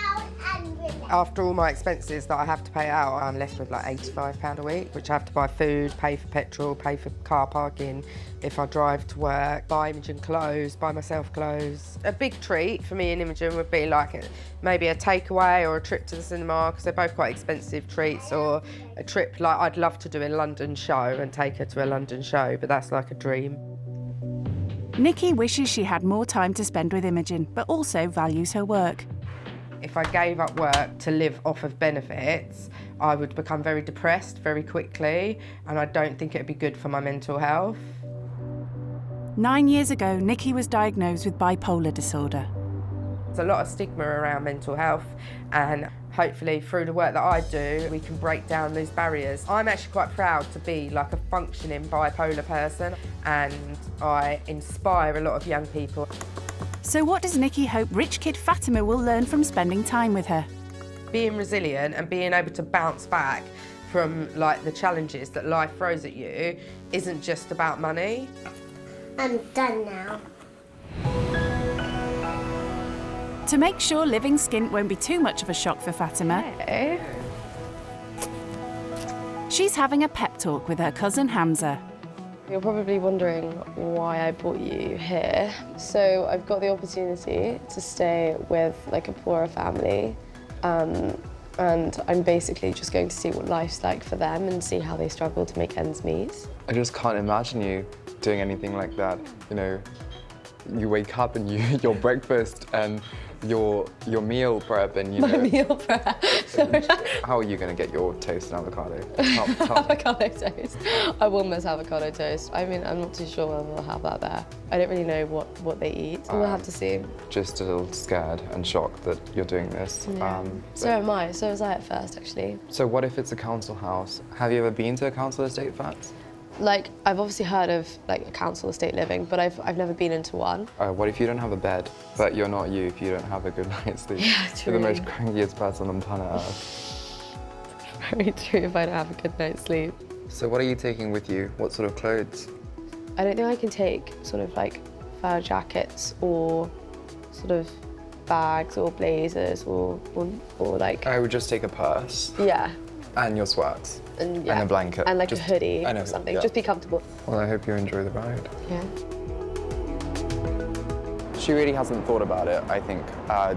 After all my expenses that I have to pay out, I'm left with like £85 a week, which I have to buy food, pay for petrol, pay for car parking, if I drive to work, buy Imogen clothes, buy myself clothes. A big treat for me and Imogen would be like maybe a takeaway or a trip to the cinema, because they're both quite expensive treats, or a trip like I'd love to do a London show and take her to a London show, but that's like a dream. Nikki wishes she had more time to spend with Imogen, but also values her work. If I gave up work to live off of benefits, I would become very depressed very quickly, and I don't think it'd be good for my mental health. 9 years ago, Nikki was diagnosed with bipolar disorder. There's a lot of stigma around mental health, and hopefully through the work that I do, we can break down these barriers. I'm actually quite proud to be like a functioning bipolar person, and I inspire a lot of young people. So what does Nikki hope rich kid Fatima will learn from spending time with her? Being resilient and being able to bounce back from like the challenges that life throws at you isn't just about money. I'm done now. To make sure living skint won't be too much of a shock for Fatima, she's having a pep talk with her cousin Hamza. You're probably wondering why I brought you here. So I've got the opportunity to stay with like a poorer family, and I'm basically just going to see what life's like for them and see how they struggle to make ends meet. I just can't imagine you doing anything like that. You know, you wake up and your breakfast and your meal prep and you know. My meal prep. How are you going to get your toast and avocado? Avocado toast. I will miss avocado toast. I mean, I'm not too sure whether I'll have that there. I don't really know what they eat. We'll have to see. Just a little scared and shocked that you're doing this. Yeah. So am I. So was I at first, actually. So what if it's a council house? Have you ever been to a council estate flats? Like, I've obviously heard of like a council estate living, but I've never been into one. What if you don't have a bed, but you're not you if you don't have a good night's sleep? Yeah, true. You're the most crankiest person on planet Earth. Very true if I don't have a good night's sleep. So what are you taking with you? What sort of clothes? I don't think I can take sort of like fur jackets or sort of bags or blazers or like... I would just take a purse. Yeah. And your sweats. And, yeah. And a blanket. And like just, a hoodie or something. Yeah. Just be comfortable. Well, I hope you enjoy the ride. Yeah. She really hasn't thought about it, I think,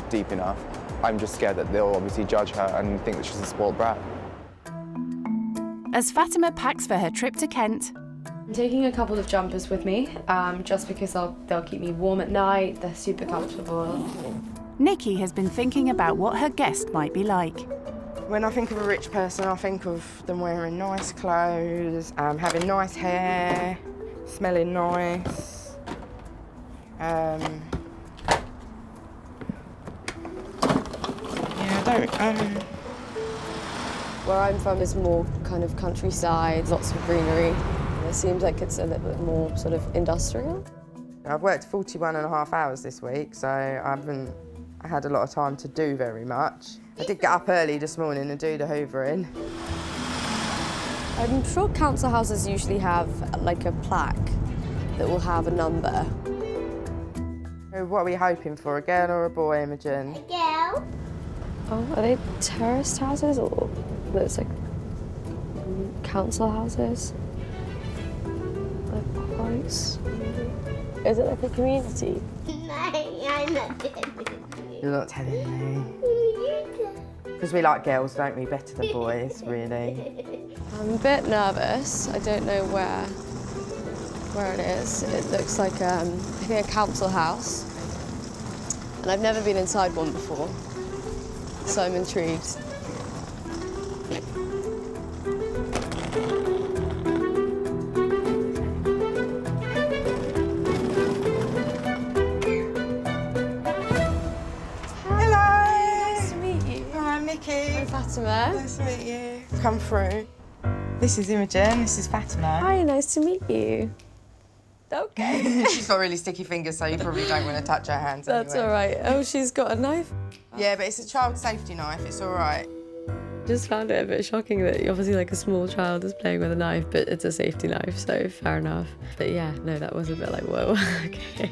deep enough. I'm just scared that they'll obviously judge her and think that she's a spoiled brat. As Fatima packs for her trip to Kent, I'm taking a couple of jumpers with me, just because they'll keep me warm at night. They're super comfortable. Nikki has been thinking about what her guest might be like. When I think of a rich person, I think of them wearing nice clothes, having nice hair, smelling nice. Yeah, I don't. Where I'm from is more kind of countryside, lots of greenery. It seems like it's a little bit more sort of industrial. I've worked 41.5 hours this week, so I haven't had a lot of time to do very much. I did get up early this morning and do the hoovering. I'm sure council houses usually have like a plaque that will have a number. What are we hoping for, a girl or a boy, Imogen? A girl. Oh, are they terraced houses or looks like council houses? Like quite small. Is it like a community? No, I'm not telling you. You're not telling me. Because we like girls, don't we? Better than boys, really. I'm a bit nervous. I don't know where it is. It looks like I think a council house. And I've never been inside one before, so I'm intrigued. Fatima. Nice to meet you. Come through. This is Imogen, this is Fatima. Hi, nice to meet you. Okay. She's got really sticky fingers, so you probably don't want to touch her hands. That's anyway. all right. Oh, she's got a knife? Yeah, but it's a child safety knife, it's all right. Just found it a bit shocking that obviously like a small child is playing with a knife, but it's a safety knife, so fair enough. But yeah, no, that was a bit like, whoa, okay.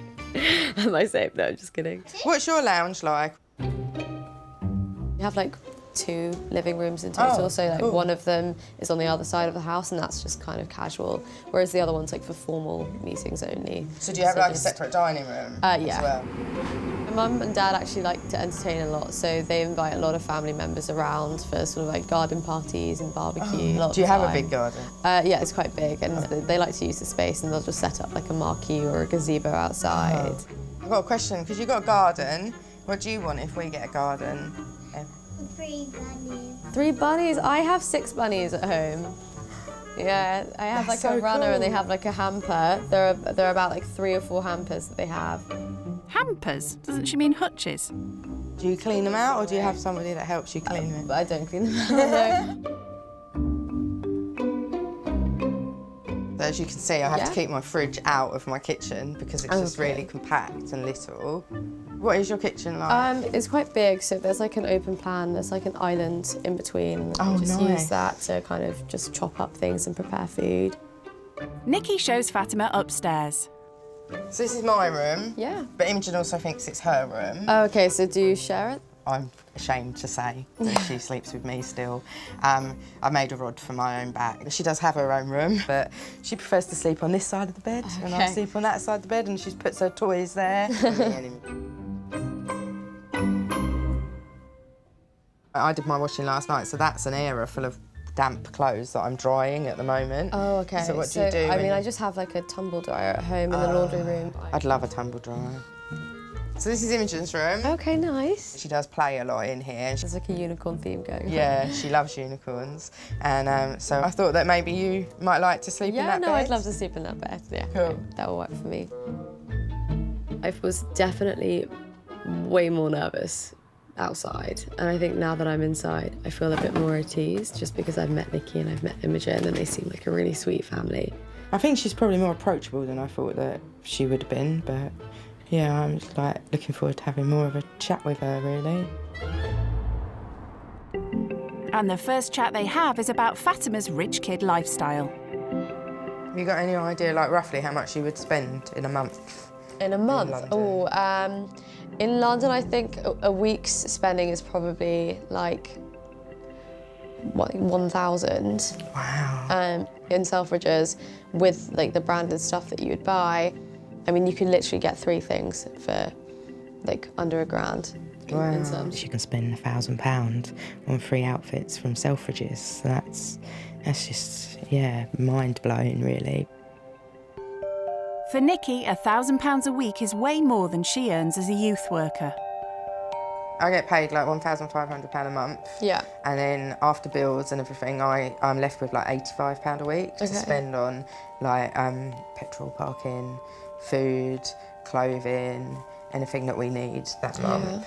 Am I safe? No, just kidding. What's your lounge like? We have like 2 living rooms in total, so like cool. one of them is on the other side of the house, and that's just kind of casual, whereas the other one's like for formal meetings only. So do you have like a separate dining room yeah. as well? My mum and dad actually like to entertain a lot, so they invite a lot of family members around for sort of like garden parties and barbecue. Do you have a big garden? Yeah, it's quite big, and they like to use the space, and they'll just set up like a marquee or a gazebo outside. I've got a question, because you've got a garden. What do you want if we get a garden? 3 bunnies. 3 bunnies? I have 6 bunnies at home. Yeah, I have That's like a so runner cool. and they have like a hamper. There are about like 3 or 4 hampers that they have. hampers? Doesn't she mean hutches? Do you clean them out, or do you have somebody that helps you clean them? I don't clean them out, no. So as you can see, I have to keep my fridge out of my kitchen because it's just really compact and little. What is your kitchen like? It's quite big, so there's like an open plan, there's like an island in between. Oh, just nice. use that to kind of just chop up things and prepare food. Nikki shows Fatima upstairs. So this is my room. Yeah. But Imogen also thinks it's her room. Oh, okay, so do you share it? I'm ashamed to say that she sleeps with me still. I made a rod for my own back. She does have her own room, but she prefers to sleep on this side of the bed, and I sleep on that side of the bed, and she puts her toys there. I did my washing last night, so that's an area full of damp clothes that I'm drying at the moment. Oh, okay. So what do you do? I mean, I just have like a tumble dryer at home in the laundry room. I'd love a tumble dryer. So this is Imogen's room. Okay, nice. She does play a lot in here. There's like a unicorn theme going on. Yeah, she loves unicorns. And so I thought that maybe you might like to sleep in that bed. Yeah, no, I'd love to sleep in that bed. Yeah, cool. That will work for me. I was definitely way more nervous outside, and I think now that I'm inside, I feel a bit more at ease, just because I've met Nikki and I've met Imogen, and they seem like a really sweet family. I think she's probably more approachable than I thought that she would have been, but yeah, I'm like looking forward to having more of a chat with her, really. And the first chat they have is about Fatima's rich kid lifestyle. Have you got any idea, like roughly how much you would spend in a month? In a month? In London, I think a week's spending is probably like, what, 1,000. Wow. In Selfridges, with like the branded stuff that you would buy, I mean, you can literally get 3 things for like under £1,000. Wow. In some. You can spend £1,000 on 3 outfits from Selfridges. So that's just, yeah, mind-blowing, really. For Nikki, £1,000 a week is way more than she earns as a youth worker. I get paid like £1,500 a month. Yeah. And then after bills and everything, I'm left with like £85 a week to spend on like petrol, parking, food, clothing, anything that we need that month.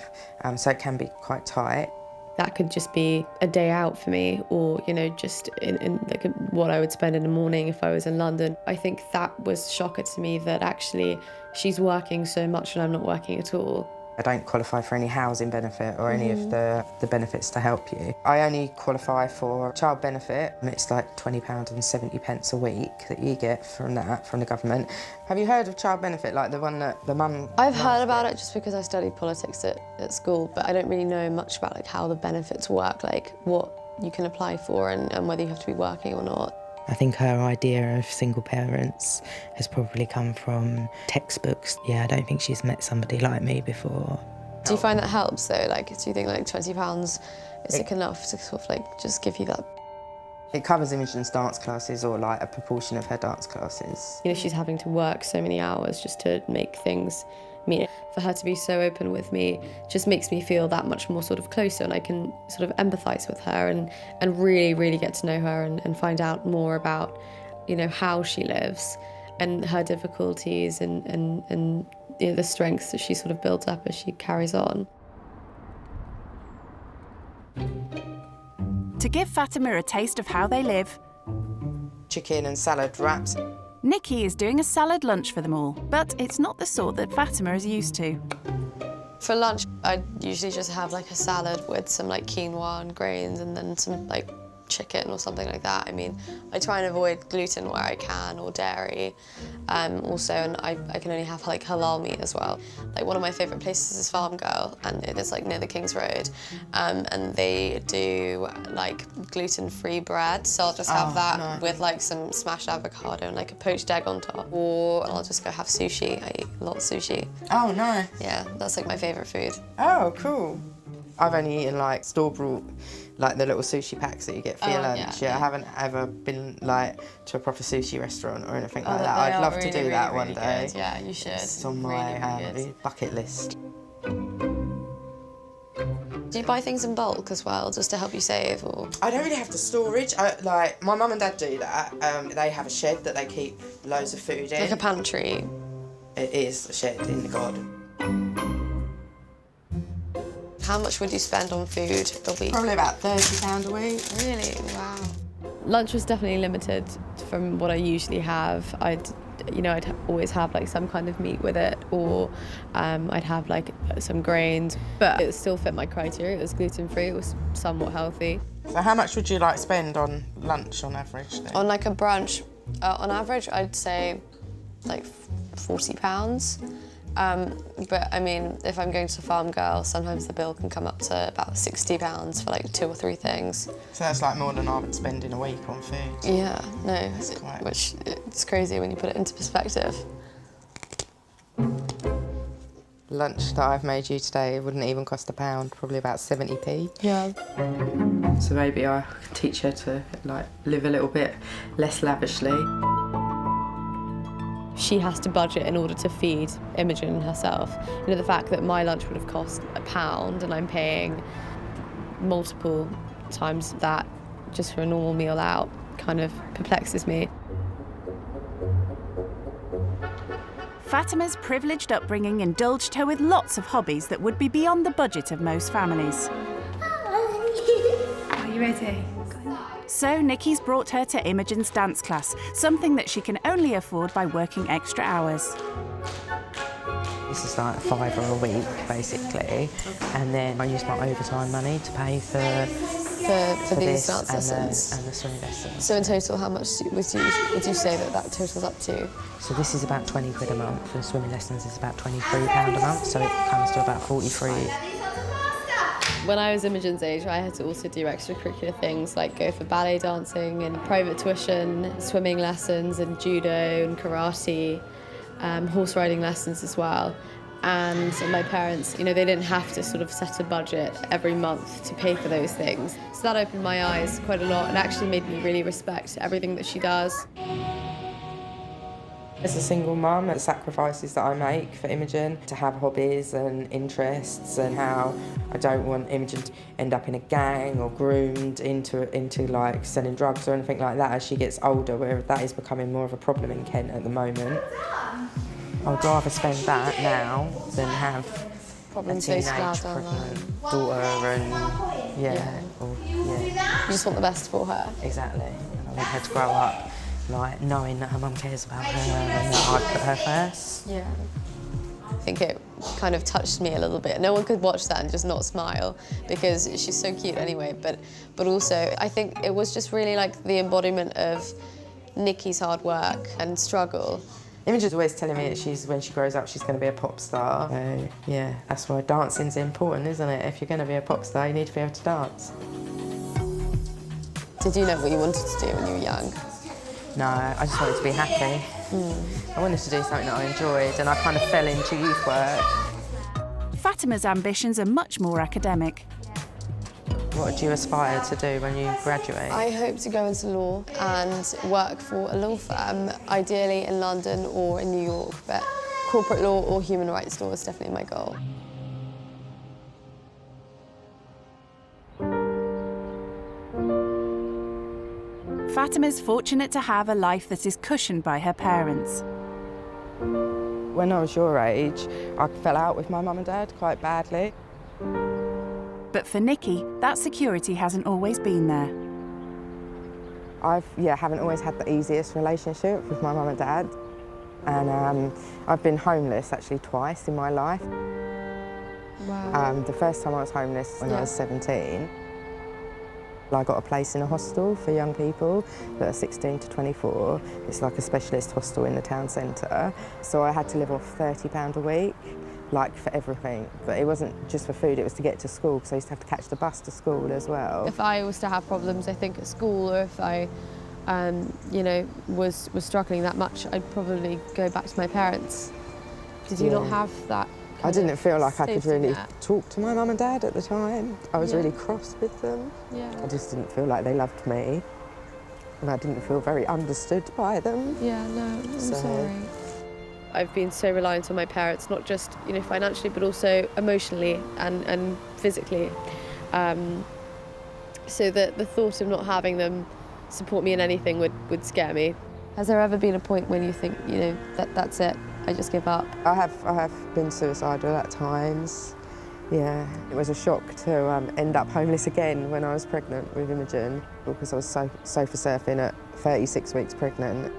So it can be quite tight. That could just be a day out for me, or, you know, just in like what I would spend in the morning if I was in London. I think that was a shocker to me, that actually she's working so much and I'm not working at all. I don't qualify for any housing benefit or any of the benefits to help you. I only qualify for child benefit. It's like £20.70 a week that you get from that, from the government. Have you heard of child benefit, like the one that the mum... I've heard about it just because I studied politics at school, but I don't really know much about like how the benefits work, like what you can apply for and whether you have to be working or not. I think her idea of single parents has probably come from textbooks. Yeah, I don't think she's met somebody like me before. Do you find that helps though? Like, do you think like £20 is enough to sort of like just give you that? It covers Imogen's dance classes, or like a proportion of her dance classes. You know, she's having to work so many hours just to make things meet. For her to be so open with me just makes me feel that much more sort of closer, and I can sort of empathise with her and really, really get to know her and find out more about, you know, how she lives and her difficulties and you know, the strengths that she sort of builds up as she carries on. To give Fatima a taste of how they live, Chicken and salad wraps. Nikki is doing a salad lunch for them all, but it's not the sort that Fatima is used to. For lunch, I usually just have like a salad with some like quinoa and grains and then some like chicken or something like that. I mean, I try and avoid gluten where I can, or dairy. Also, and I can only have like halal meat as well. Like, one of my favourite places is Farm Girl, and it is like near the King's Road. And they do like gluten-free bread, so I'll just have that with like some smashed avocado and like a poached egg on top. Or I'll just go have sushi. I eat a lot of sushi. Oh, nice. Yeah, that's like my favourite food. Oh, cool. I've only eaten like store-bought, like the little sushi packs that you get for your lunch. Yeah, I haven't ever been like to a proper sushi restaurant or anything like that. I'd love to do that one day. Good. Yeah, you should. It's on my bucket list. Do you buy things in bulk as well, just to help you save, or? I don't really have the storage. Like, my mum and dad do that. They have a shed that they keep loads of food in. Like a pantry? It is a shed in the garden. How much would you spend on food a week? Probably about £30 a week. Really? Wow. Lunch was definitely limited from what I usually have. I'd always have like some kind of meat with it, or I'd have like some grains, but it still fit my criteria. It was gluten-free, it was somewhat healthy. So how much would you like spend on lunch on average then? On like a brunch, on average, I'd say like £40. But I mean, if I'm going to Farm Girl, sometimes the bill can come up to about £60 for like 2 or 3 things. So that's like more than I would spend in a week on food. Yeah, no, which it's crazy when you put it into perspective. Lunch that I've made you today wouldn't even cost £1, probably about 70p. Yeah. So maybe I could teach her to like live a little bit less lavishly. She has to budget in order to feed Imogen herself. You know, the fact that my lunch would have cost £1 and I'm paying multiple times that just for a normal meal out kind of perplexes me. Fatima's privileged upbringing indulged her with lots of hobbies that would be beyond the budget of most families. Are you ready? So Nikki's brought her to Imogen's dance class, something that she can only afford by working extra hours. This is like £5 a week, basically, and then I use my overtime money to pay for these this dance lessons. and the swimming lessons. So in total, how much would you say that totals up to? So this is about 20 quid a month, and swimming lessons is about £23 a month, so it comes to about 43. When I was Imogen's age, I had to also do extracurricular things like go for ballet dancing and private tuition, swimming lessons and judo and karate, horse riding lessons as well. And my parents, they didn't have to sort of set a budget every month to pay for those things. So that opened my eyes quite a lot and actually made me really respect everything that she does. As a single mum, the sacrifices that I make for Imogen to have hobbies and interests, and how I don't want Imogen to end up in a gang or groomed into like selling drugs or anything like that as she gets older, where that is becoming more of a problem in Kent at the moment. I'd rather spend that now than have a teenage pregnant daughter and You just want the best for her. Exactly. I want her to grow up like knowing that her mum cares about her and that I put her first. Yeah. I think it kind of touched me a little bit. No one could watch that and just not smile because she's so cute anyway, but also I think it was just really like the embodiment of Nikki's hard work and struggle. Imogen's always telling me that when she grows up, she's going to be a pop star. So, yeah, that's why dancing's important, isn't it? If you're going to be a pop star, you need to be able to dance. Did you know what you wanted to do when you were young? No, I just wanted to be happy. I wanted to do something that I enjoyed, and I kind of fell into youth work. Fatima's ambitions are much more academic. What do you aspire to do when you graduate? I hope to go into law and work for a law firm, ideally in London or in New York, but corporate law or human rights law is definitely my goal. Fatima's fortunate to have a life that is cushioned by her parents. When I was your age, I fell out with my mum and dad quite badly. But for Nikki, that security hasn't always been there. Haven't always had the easiest relationship with my mum and dad. And I've been homeless actually twice in my life. Wow. The first time I was homeless when I was 17. I got a place in a hostel for young people that are 16 to 24. It's like a specialist hostel in the town centre. So I had to live off £30 a week, like for everything. But it wasn't just for food, it was to get to school, because I used to have to catch the bus to school as well. If I was to have problems, I think, at school, or if I, was struggling that much, I'd probably go back to my parents. Did you not have that? I didn't feel like I could really talk to my mum and dad at the time. I was really cross with them. Yeah. I just didn't feel like they loved me. And I didn't feel very understood by them. Yeah, no, I'm sorry. I've been so reliant on my parents, not just financially, but also emotionally and physically. So that the thought of not having them support me in anything would scare me. Has there ever been a point when you think, that's it, I just give up? I have been suicidal at times. Yeah, it was a shock to end up homeless again when I was pregnant with Imogen, because I was sofa surfing at 36 weeks pregnant.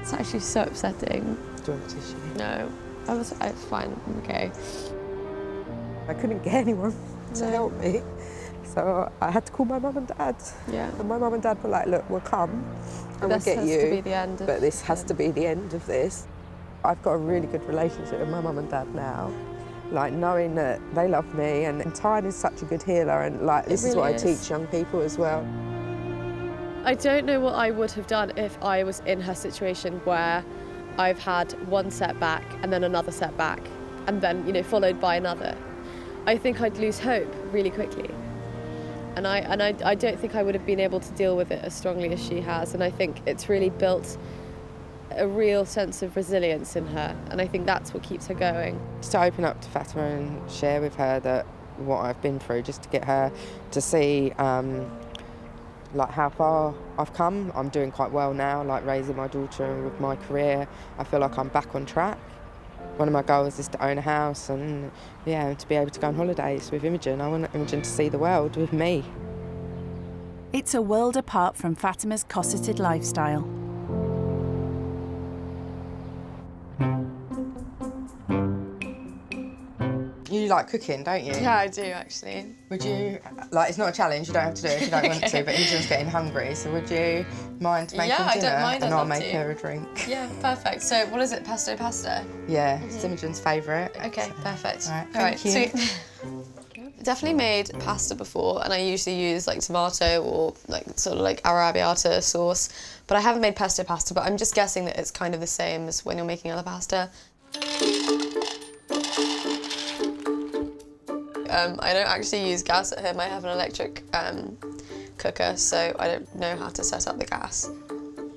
It's actually so upsetting. Do you want a tissue? No, it's fine, I'm okay. I couldn't get anyone to help me, so I had to call my mum and dad. Yeah. And my mum and dad were like, look, we'll come and we'll get you, this has to be the end but this has to be the end of this. I've got a really good relationship with my mum and dad now. Like, knowing that they love me, and time is such a good healer, and this is what I teach young people as well. I don't know what I would have done if I was in her situation, where I've had one setback and then another setback and then, followed by another. I think I'd lose hope really quickly. And I don't think I would have been able to deal with it as strongly as she has, and I think it's really built a real sense of resilience in her, and I think that's what keeps her going. Just to open up to Fatima and share with her that what I've been through, just to get her to see how far I've come. I'm doing quite well now, raising my daughter, and with my career I feel like I'm back on track. One of my goals is to own a house and to be able to go on holidays with Imogen. I want Imogen to see the world with me. It's a world apart from Fatima's cosseted lifestyle. You like cooking, don't you? Yeah, I do actually. Would you, like, it's not a challenge, you don't have to do it if you don't want to, but Imogen's getting hungry, so would you mind making dinner? Yeah, I don't mind, and I'd I'll love make to. her a drink. Yeah, perfect. So what is it, pesto pasta? Yeah, it's Imogen's favourite. Okay, perfect. All All right, thank you. sweet. Definitely made pasta before, and I usually use like tomato or like sort of like arrabbiata sauce, but I haven't made pesto pasta, but I'm just guessing that it's kind of the same as when you're making other pasta. I don't actually use gas at home. I have an electric cooker, so I don't know how to set up the gas.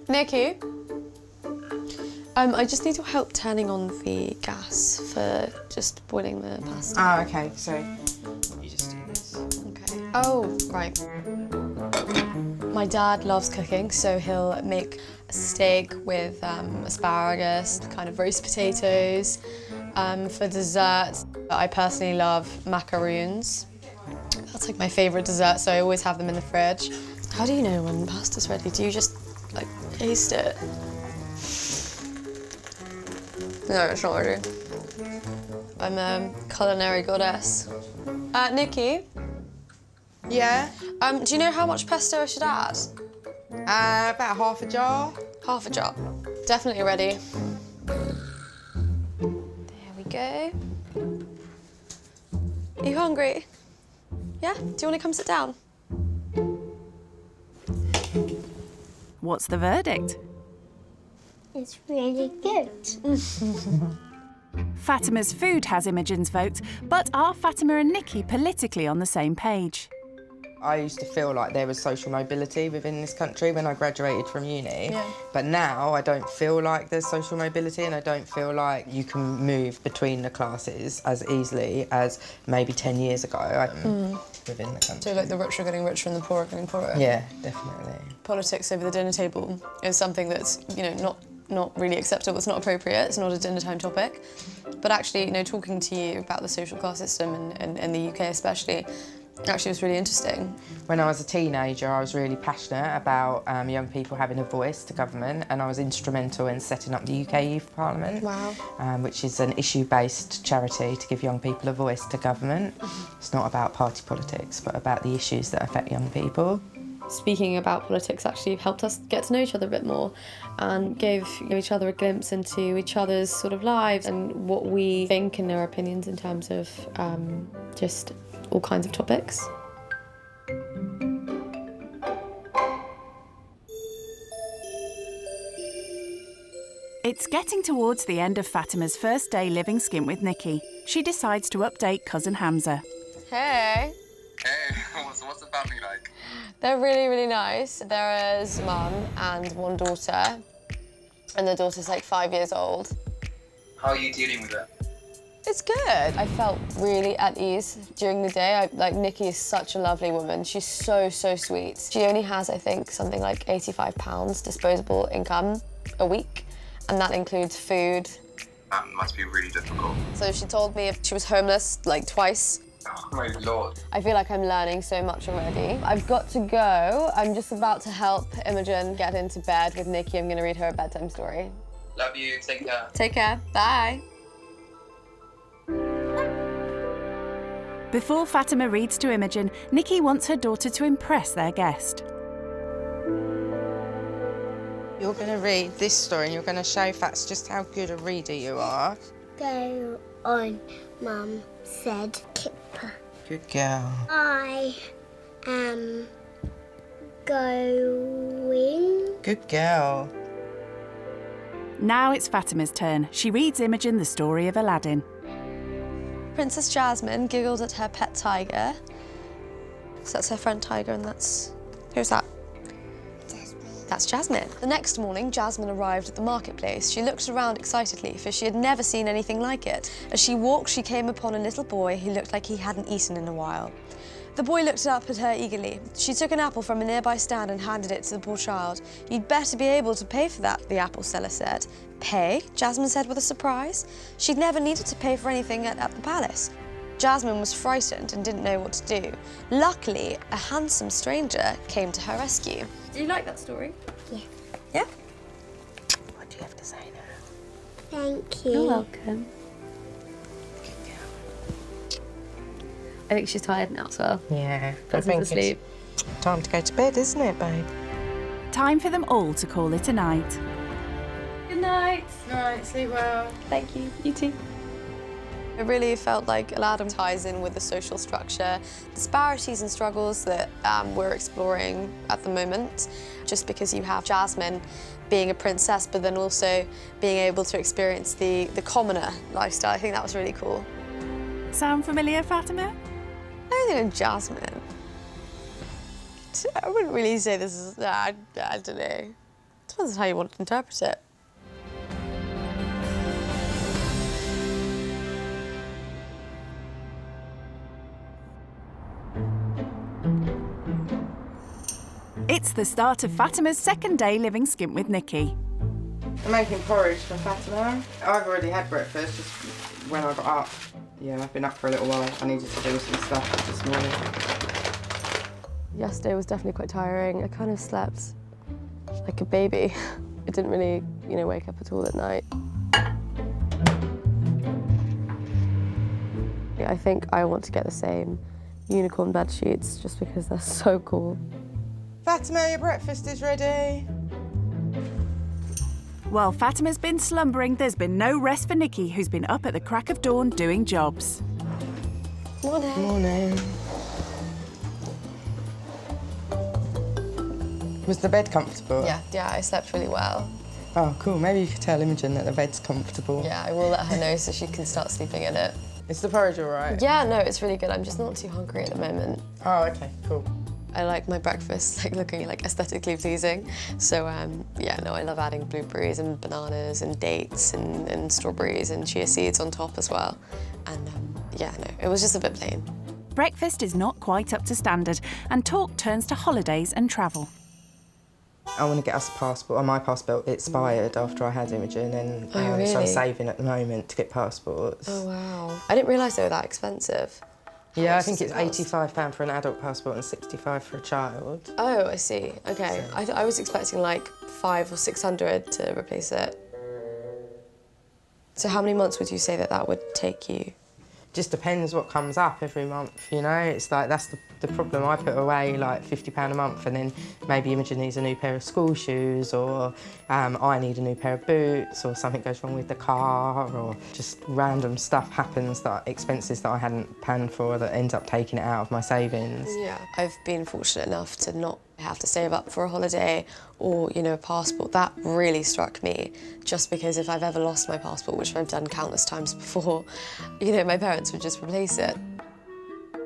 Nikki? I just need your help turning on the gas for just boiling the pasta. Oh, okay, so you just do this. Okay. Oh, right. My dad loves cooking, so he'll make a steak with asparagus, kind of roast potatoes. For dessert, I personally love macaroons. That's like my favourite dessert, so I always have them in the fridge. How do you know when pasta's ready? Do you just like taste it? No, it's not ready. I'm a culinary goddess. Nikki? Yeah? Do you know how much pesto I should add? About half a jar. Half a jar. Definitely ready. Go. Are you hungry? Yeah? Do you want to come sit down? What's the verdict? It's really good. Fatima's food has Imogen's vote, but are Fatima and Nikki politically on the same page? I used to feel like there was social mobility within this country when I graduated from uni. Yeah. But now I don't feel like there's social mobility, and I don't feel like you can move between the classes as easily as maybe 10 years ago within the country. So like the rich are getting richer and the poor are getting poorer? Yeah, definitely. Politics over the dinner table is something that's, you know, not really acceptable, it's not appropriate, it's not a dinner time topic. But actually, you know, talking to you about the social class system in the UK especially, actually was really interesting. When I was a teenager, I was really passionate about young people having a voice to government, and I was instrumental in setting up the UK Youth Parliament, Wow. Which is an issue-based charity to give young people a voice to government. It's not about party politics, but about the issues that affect young people. Speaking about politics actually helped us get to know each other a bit more and gave each other a glimpse into each other's sort of lives and what we think and our opinions in terms of just all kinds of topics. It's getting towards the end of Fatima's first day living skint with Nikki. She decides to update cousin Hamza. Hey. Hey, what's the family like? They're really, really nice. There is mum and one daughter, and the daughter's like 5 years old. How are you dealing with it? It's good. I felt really at ease during the day. Nikki is such a lovely woman. She's so, so sweet. She only has, I think, something like £85 disposable income a week, and that includes food. That must be really difficult. So she told me she was homeless like twice. Oh my Lord. I feel like I'm learning so much already. I've got to go. I'm just about to help Imogen get into bed with Nikki. I'm going to read her a bedtime story. Love you, take care. Take care, bye. Before Fatima reads to Imogen, Nikki wants her daughter to impress their guest. You're going to read this story and you're going to show Fats just how good a reader you are. Go on, Mum said Kipper. Good girl. I am going. Good girl. Now it's Fatima's turn. She reads Imogen the story of Aladdin. Princess Jasmine giggled at her pet tiger. So that's her friend Tiger, and that's... Who's that? That's Jasmine. The next morning, Jasmine arrived at the marketplace. She looked around excitedly, for she had never seen anything like it. As she walked, she came upon a little boy who looked like he hadn't eaten in a while. The boy looked up at her eagerly. She took an apple from a nearby stand and handed it to the poor child. You'd better be able to pay for that, the apple seller said. Pay? Jasmine said with a surprise. She'd never needed to pay for anything at the palace. Jasmine was frightened and didn't know what to do. Luckily, a handsome stranger came to her rescue. Do you like that story? Yeah. Yeah? What do you have to say now? Thank you. You're welcome. I think she's tired now as well. Yeah, Puts her to sleep. Time to go to bed, isn't it, babe? Time for them all to call it a night. Good night. Night, sleep well. Thank you. You too. It really felt like Aladdin ties in with the social structure, disparities and struggles that we're exploring at the moment. Just because you have Jasmine being a princess, but then also being able to experience the commoner lifestyle. I think that was really cool. Sound familiar, Fatima? I don't think I'm Jasmine. I wouldn't really say this is, I don't know. Depends on how you want to interpret it. It's the start of Fatima's second day living skint with Nikki. I'm making porridge for Fatima. I've already had breakfast just when I got up. Yeah, I've been up for a little while. I needed to do some stuff this morning. Yesterday was definitely quite tiring. I kind of slept like a baby. I didn't really, wake up at all at night. I think I want to get the same unicorn bed sheets just because they're so cool. Fatima, your breakfast is ready. While Fatima's been slumbering, there's been no rest for Nikki, who's been up at the crack of dawn doing jobs. Morning. Morning. Was the bed comfortable? Yeah, I slept really well. Oh, cool. Maybe you could tell Imogen that the bed's comfortable. Yeah, I will let her know so she can start sleeping in it. Is the porridge all right? Yeah, no, it's really good. I'm just not too hungry at the moment. Oh, okay, cool. I like my breakfast looking aesthetically pleasing. So yeah, no, I love adding blueberries and bananas and dates and strawberries and chia seeds on top as well. And yeah, no, it was just a bit plain. Breakfast is not quite up to standard, and talk turns to holidays and travel. I want to get us a passport. My passport expired after I had Imogen, and Oh, really? so I'm saving at the moment to get passports. Oh, wow. I didn't realise they were that expensive. Yeah, I think it's £85 for an adult passport and £65 for a child. Oh, I see. Okay. I was expecting like 500 or 600 to replace it. So how many months would you say that would take you? Just depends what comes up every month, It's like, that's the problem. I put away like £50 a month, and then maybe Imogen needs a new pair of school shoes, or I need a new pair of boots, or something goes wrong with the car, or just random stuff happens, expenses that I hadn't planned for that ends up taking it out of my savings. Yeah. I've been fortunate enough to not have to save up for a holiday or, a passport. That really struck me, just because if I've ever lost my passport, which I've done countless times before, my parents would just replace it.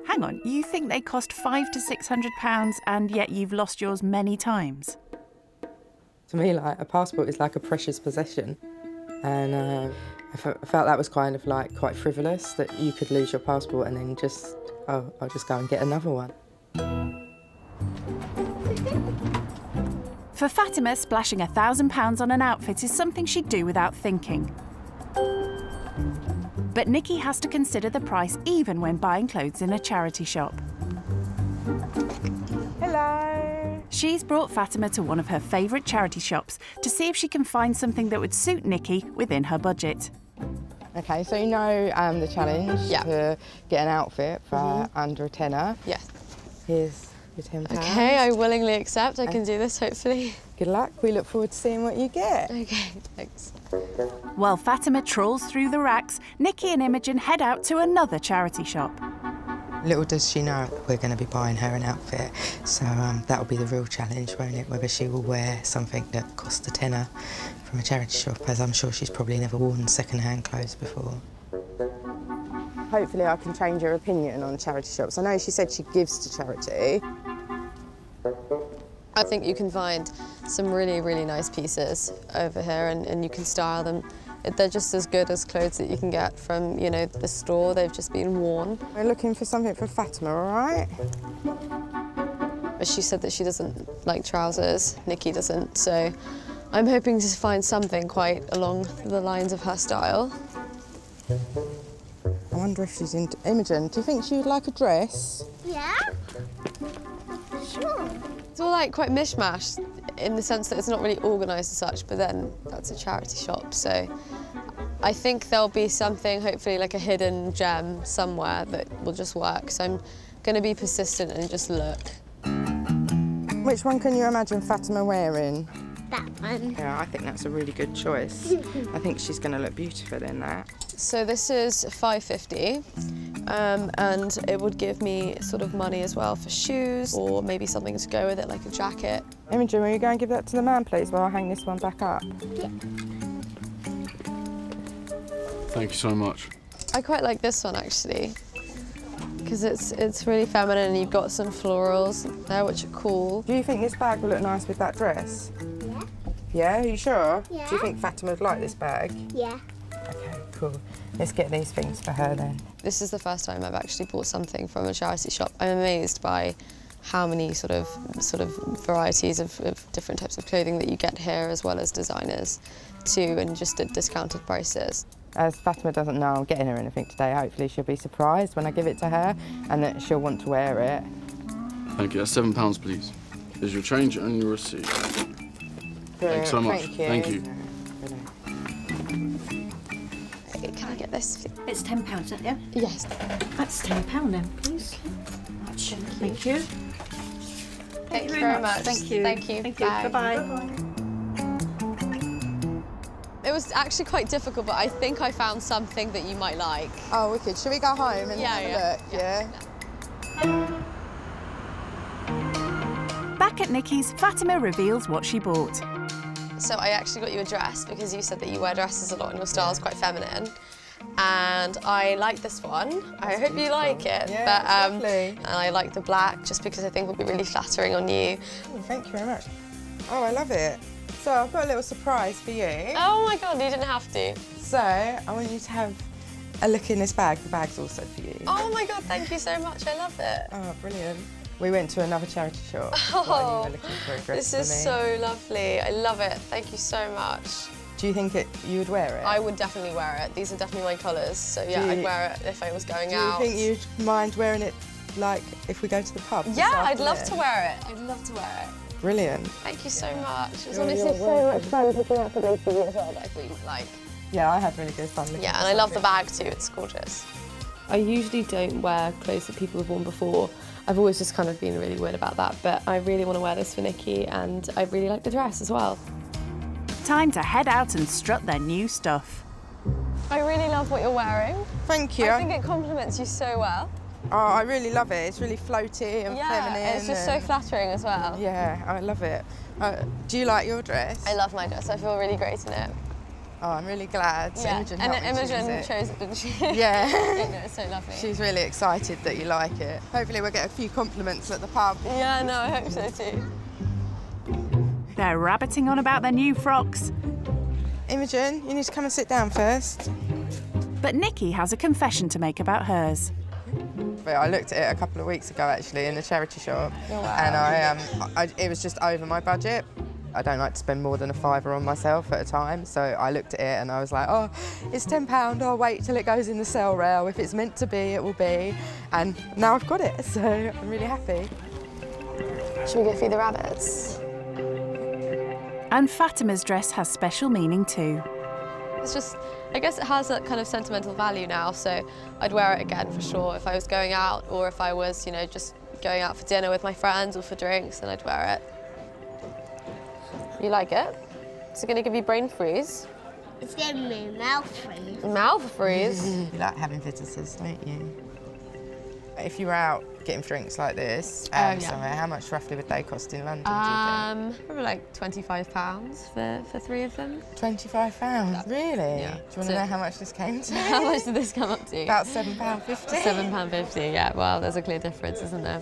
Hang on, you think they cost £500 to £600 and yet you've lost yours many times? To me, like, a passport is like a precious possession, and I felt that was kind of like quite frivolous, that you could lose your passport and then just, I'll just go and get another one. For Fatima, splashing £1,000 on an outfit is something she'd do without thinking. But Nikki has to consider the price even when buying clothes in a charity shop. Hello. She's brought Fatima to one of her favourite charity shops to see if she can find something that would suit Nikki within her budget. Okay, so the challenge to get an outfit for under a tenner. Yes. Here's your £10. Okay, I willingly accept. I can do this, hopefully. Good luck. We look forward to seeing what you get. Okay, thanks. While Fatima trawls through the racks, Nikki and Imogen head out to another charity shop. Little does she know we're going to be buying her an outfit, so that'll be the real challenge, won't it? Whether she will wear something that costs a tenner from a charity shop, as I'm sure she's probably never worn second-hand clothes before. Hopefully I can change her opinion on charity shops. I know she said she gives to charity. I think you can find some really, really nice pieces over here, and you can style them. They're just as good as clothes that you can get from, the store. They've just been worn. We're looking for something for Fatima, all right? But she said that she doesn't like trousers. Nikki doesn't, so I'm hoping to find something quite along the lines of her style. I wonder if she's into... Imogen, do you think she would like a dress? Yeah? Sure. It's all like quite mishmash in the sense that it's not really organised as such, but then that's a charity shop, so I think there'll be something, hopefully like a hidden gem somewhere that will just work. So I'm going to be persistent and just look. Which one can you imagine Fatima wearing? That one. Yeah, I think that's a really good choice. I think she's going to look beautiful in that. So this is $5.50, and it would give me sort of money as well for shoes or maybe something to go with it, like a jacket. Imogen, will you go and give that to the man, please, while I hang this one back up? Yeah. Thank you so much. I quite like this one, actually, because it's really feminine and you've got some florals there, which are cool. Do you think this bag will look nice with that dress? Yeah. Yeah, are you sure? Yeah. Do you think Fatima would like this bag? Yeah. Okay, cool. Let's get these things for her then. This is the first time I've actually bought something from a charity shop. I'm amazed by how many sort of varieties of different types of clothing that you get here, as well as designers too, and just at discounted prices. As Fatima doesn't know I'm getting her anything today, hopefully she'll be surprised when I give it to her and that she'll want to wear it. Thank you. That's £7, please. There's your change and your receipt. Thanks so much. Thank you. Can I get this? It's £10, isn't it? Yes. That's £10 then, please. Thank you. Thank you very much. Thank you. Thank you. Thank you. Bye-bye. It was actually quite difficult, but I think I found something that you might like. Oh, wicked. Should we go home and have a look? Yeah. Back at Nikki's, Fatima reveals what she bought. So I actually got you a dress because you said that you wear dresses a lot and your style's quite feminine. And I like this one. I hope you like it. Yeah, but, it's lovely. And I like the black just because I think it will be really flattering on you. Oh, thank you very much. Oh, I love it. So I've got a little surprise for you. Oh my God, you didn't have to. So I want you to have a look in this bag. The bag's also for you. Oh my God, thank you so much. I love it. Oh, brilliant. We went to another charity shop while you were looking for a dress This is for me. so lovely. I love it. Thank you so much. Do you think you would wear it? I would definitely wear it. These are definitely my colours. So yeah, I'd wear it if I was going out. Do you think you'd mind wearing it, like, if we go to the pub? Yeah, I'd love to wear it. I'd love to wear it. Brilliant. Thank you so much. It was You're honestly so much fun picking out something for you as well that I thought you would like. Yeah, I had really good fun looking Yeah, for and I love the something. bag too. It's gorgeous. I usually don't wear clothes that people have worn before. I've always just kind of been really weird about that, but I really want to wear this for Nikki, and I really like the dress as well. Time to head out and strut their new stuff. I really love what you're wearing. Thank you. I think it complements you so well. Oh, I really love it. It's really floaty and feminine. Yeah, it's just so flattering as well. Yeah, I love it. Do you like your dress? I love my dress. I feel really great in it. Oh, I'm really glad. Yeah, Imogen and helped me choose Imogen it. chose it, didn't she? Yeah. No, it's so lovely. She's really excited that you like it. Hopefully we'll get a few compliments at the pub. Yeah, no, I hope so too. They're rabbiting on about their new frocks. Imogen, you need to come and sit down first. But Nikki has a confession to make about hers. But I looked at it a couple of weeks ago, actually, in the charity shop, Oh, wow. and it was just over my budget. I don't like to spend more than a £5 on myself at a time, so I looked at it and I was like, oh, it's £10, I'll wait till it goes in the sale rail. If it's meant to be, it will be. And now I've got it, so I'm really happy. Should we go feed the rabbits? And Fatima's dress has special meaning too. It's just, I guess it has that kind of sentimental value now, so I'd wear it again for sure. If I was going out or if I was, you know, just going out for dinner with my friends or for drinks, then I'd wear it. You like it? Is it going to give you brain freeze? It's giving me mouth freeze. Mouth freeze? You like having visitors, don't you? If you were out getting drinks like this, somewhere, how much roughly would they cost in London, do you think? Probably like £25 for 3 of them. £25? Really? Yeah. Do you want to know how much this came to? How much did this come up to? About £7.50. £7.50, yeah. Well, there's a clear difference, isn't there?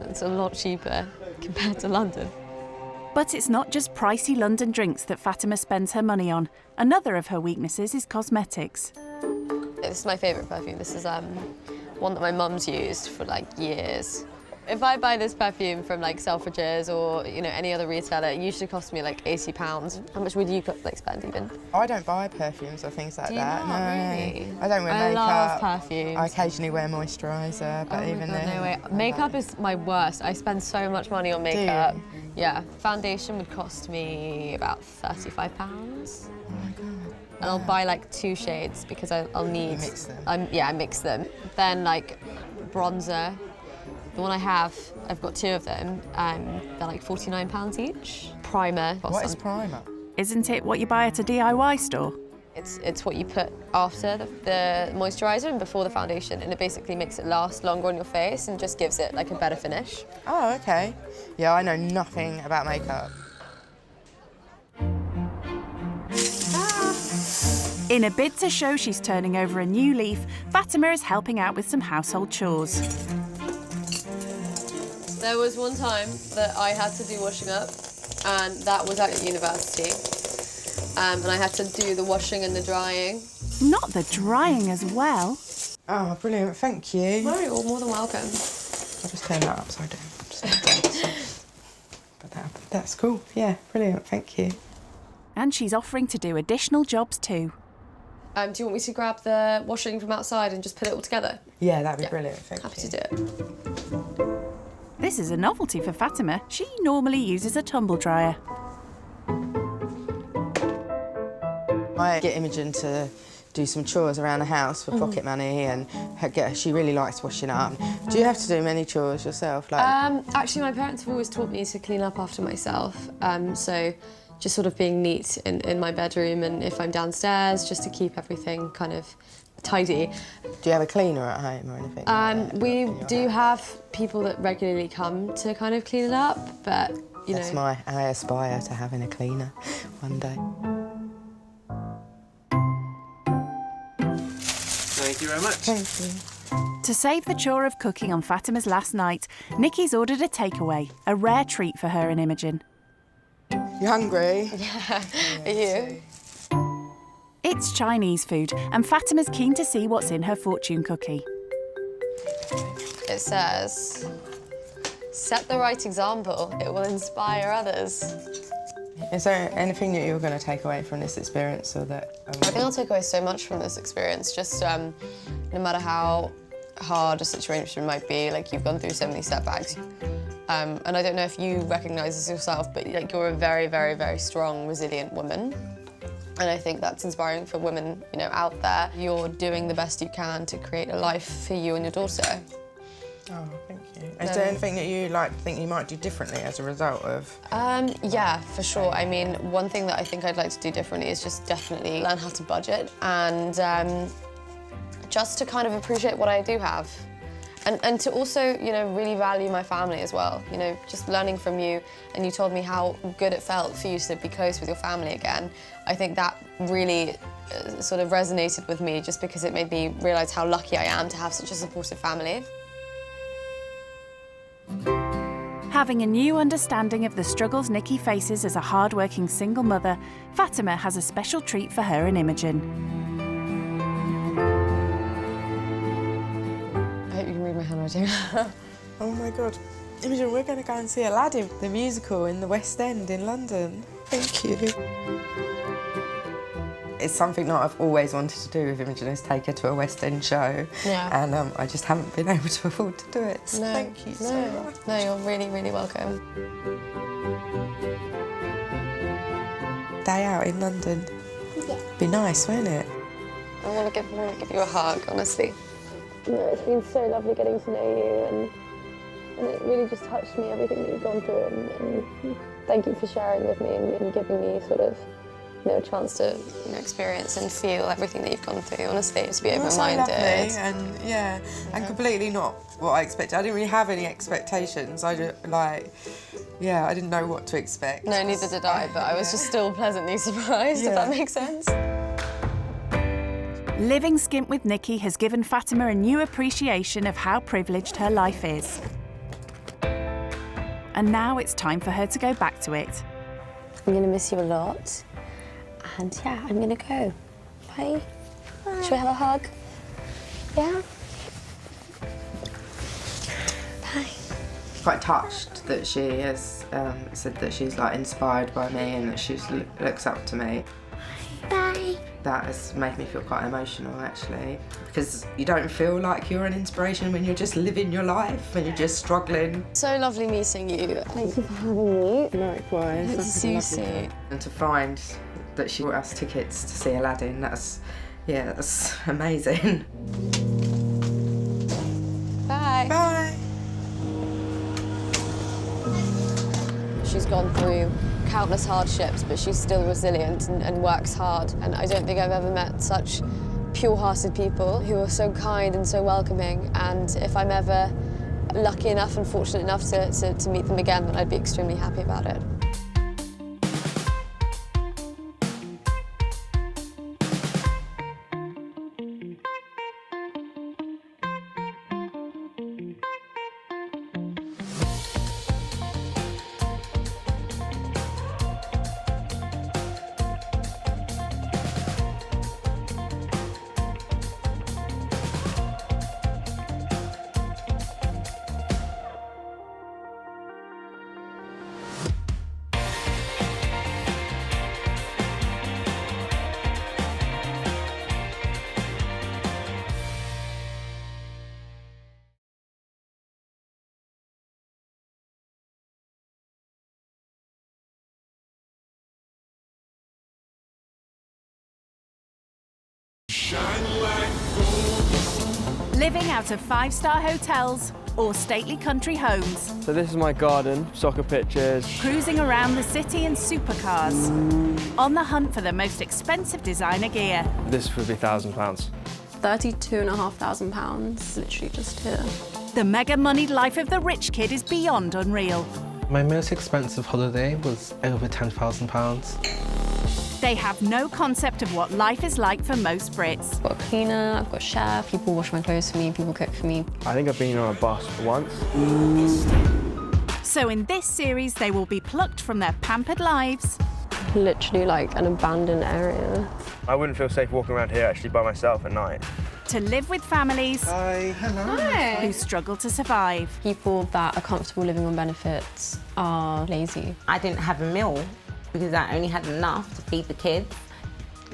It's a lot cheaper compared to London. But it's not just pricey London drinks that Fatima spends her money on. Another of her weaknesses is cosmetics. This is my favourite perfume. This is one that my mum's used for like years. If I buy this perfume from like Selfridges or any other retailer, it usually costs me like £80. How much would you spend even? I don't buy perfumes or things like that. Not, no, really? I don't wear I makeup. love perfumes. I occasionally wear moisturiser, but even then. No way. Makeup is my worst. I spend so much money on makeup. Yeah, foundation would cost me about £35. Oh my God. And I'll buy like 2 shades because I'll need. You mix them? I mix them. Then like bronzer. The one I have, I've got 2 of them. They're like £49 each. Primer. What is primer? Isn't it what you buy at a DIY store? It's what you put after the moisturiser and before the foundation, and it basically makes it last longer on your face and just gives it like a better finish. Oh, okay. Yeah, I know nothing about makeup. In a bid to show she's turning over a new leaf, Fatima is helping out with some household chores. There was one time that I had to do washing up, and that was at university. And I had to do the washing and the drying. Not the drying as well. Oh, brilliant, thank you. No, you're more than welcome. I'll just turn that upside down. But that's cool, yeah, brilliant, thank you. And she's offering to do additional jobs too. Do you want me to grab the washing from outside and just put it all together? Yeah, that'd be brilliant, thank you. Happy to do it. This is a novelty for Fatima. She normally uses a tumble dryer. I get Imogen to do some chores around the house for pocket money, and she really likes washing up. Do you have to do many chores yourself? Actually, my parents have always taught me to clean up after myself. So just sort of being neat in my bedroom, and if I'm downstairs, just to keep everything kind of tidy. Do you have a cleaner at home or anything? We do have people that regularly come to kind of clean it up, but That's I aspire to having a cleaner one day. Thank you very much. Thank you. To save the chore of cooking on Fatima's last night, Nikki's ordered a takeaway, a rare treat for her and Imogen. You hungry? Yeah. Are you? It's Chinese food, and Fatima's keen to see what's in her fortune cookie. It says, set the right example, it will inspire others. Is there anything that you're going to take away from this experience, or that? I think I'll take away so much from this experience. Just no matter how hard a situation might be, like you've gone through so many setbacks. And I don't know if you recognise this yourself, but like you're a very, very, very strong, resilient woman. And I think that's inspiring for women, out there. You're doing the best you can to create a life for you and your daughter. Oh, thank you. Is there anything that you think you might do differently as a result of? Yeah, for sure. I mean, one thing that I think I'd like to do differently is just definitely learn how to budget and just to kind of appreciate what I do have. And to also, really value my family as well. Just learning from you, and you told me how good it felt for you to be close with your family again. I think that really sort of resonated with me, just because it made me realise how lucky I am to have such a supportive family. Having a new understanding of the struggles Nikki faces as a hard-working single mother, Fatima has a special treat for her and Imogen. I hope you can read my handwriting. Oh my God. Imogen, we're going to go and see Aladdin, the musical in the West End in London. Thank you. It's something that I've always wanted to do with Imogen, is take her to a West End show. Yeah. And I just haven't been able to afford to do it. So thank you so much. No, you're really, really welcome. Day out in London. Yeah. Be nice, wouldn't it? I want to give you a hug, honestly. It's been so lovely getting to know you, and it really just touched me, everything that you've gone through, and thank you for sharing with me and giving me sort of a chance to experience and feel everything that you've gone through. Honestly, to be open-minded. So lovely, and completely not what I expected. I didn't really have any expectations. I just, I didn't know what to expect. No, neither did I, but I was just still pleasantly surprised, if that makes sense. Living skint with Nikki has given Fatima a new appreciation of how privileged her life is. And now it's time for her to go back to it. I'm going to miss you a lot. And yeah, I'm going to go. Bye. Should we have a hug? Yeah? Bye. quite touched that she has said that she's like inspired by me and that she looks up to me. Bye. That has made me feel quite emotional actually, because you don't feel like you're an inspiration when you're just living your life and you're just struggling. So lovely meeting you. Thank you for having me. Likewise. It's Susie. And to find that she brought us tickets to see Aladdin, that's amazing. Bye. Bye. She's gone through countless hardships, but she's still resilient and works hard. And I don't think I've ever met such pure-hearted people who are so kind and so welcoming. And if I'm ever lucky enough and fortunate enough to meet them again, then I'd be extremely happy about it. Living out of five-star hotels or stately country homes. So this is my garden, soccer pitches. Cruising around the city in supercars. On the hunt for the most expensive designer gear. This would be £1,000. £32,500, literally just here. The mega-moneyed life of the rich kid is beyond unreal. My most expensive holiday was over £10,000. They have no concept of what life is like for most Brits. I've got a cleaner, I've got a chef, people wash my clothes for me, people cook for me. I think I've been on a bus once. So in this series, they will be plucked from their pampered lives. Literally like an abandoned area. I wouldn't feel safe walking around here actually by myself at night. To live with families Hi. Hello. who struggle to survive. People that are comfortable living on benefits are lazy. I didn't have a meal because I only had enough to feed the kids.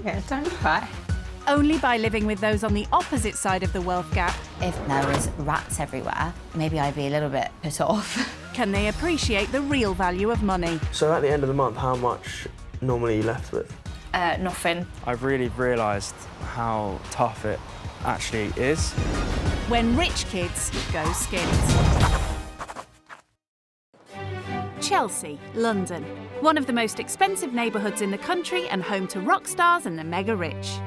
Yeah, don't cry. Only by living with those on the opposite side of the wealth gap. If there was rats everywhere, maybe I'd be a little bit put off. Can they appreciate the real value of money? So at the end of the month, how much normally are you left with? Nothing. I've really realised how tough it actually is. When rich kids go skint. Chelsea, London. One of the most expensive neighbourhoods in the country and home to rock stars and the mega rich.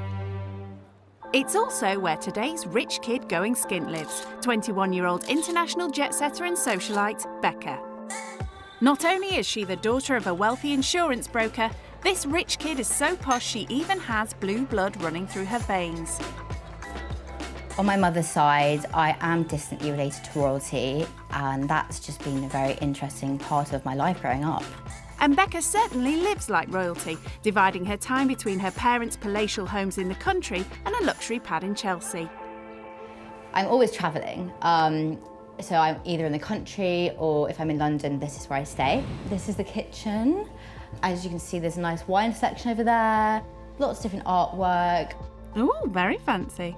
It's also where today's rich kid going skint lives, 21-year-old international jet-setter and socialite, Becca. Not only is she the daughter of a wealthy insurance broker, this rich kid is so posh she even has blue blood running through her veins. On my mother's side, I am distantly related to royalty, and that's just been a very interesting part of my life growing up. And Becca certainly lives like royalty, dividing her time between her parents' palatial homes in the country and a luxury pad in Chelsea. I'm always travelling, so I'm either in the country or if I'm in London, this is where I stay. This is the kitchen. As you can see, there's a nice wine section over there, lots of different artwork. Ooh, very fancy.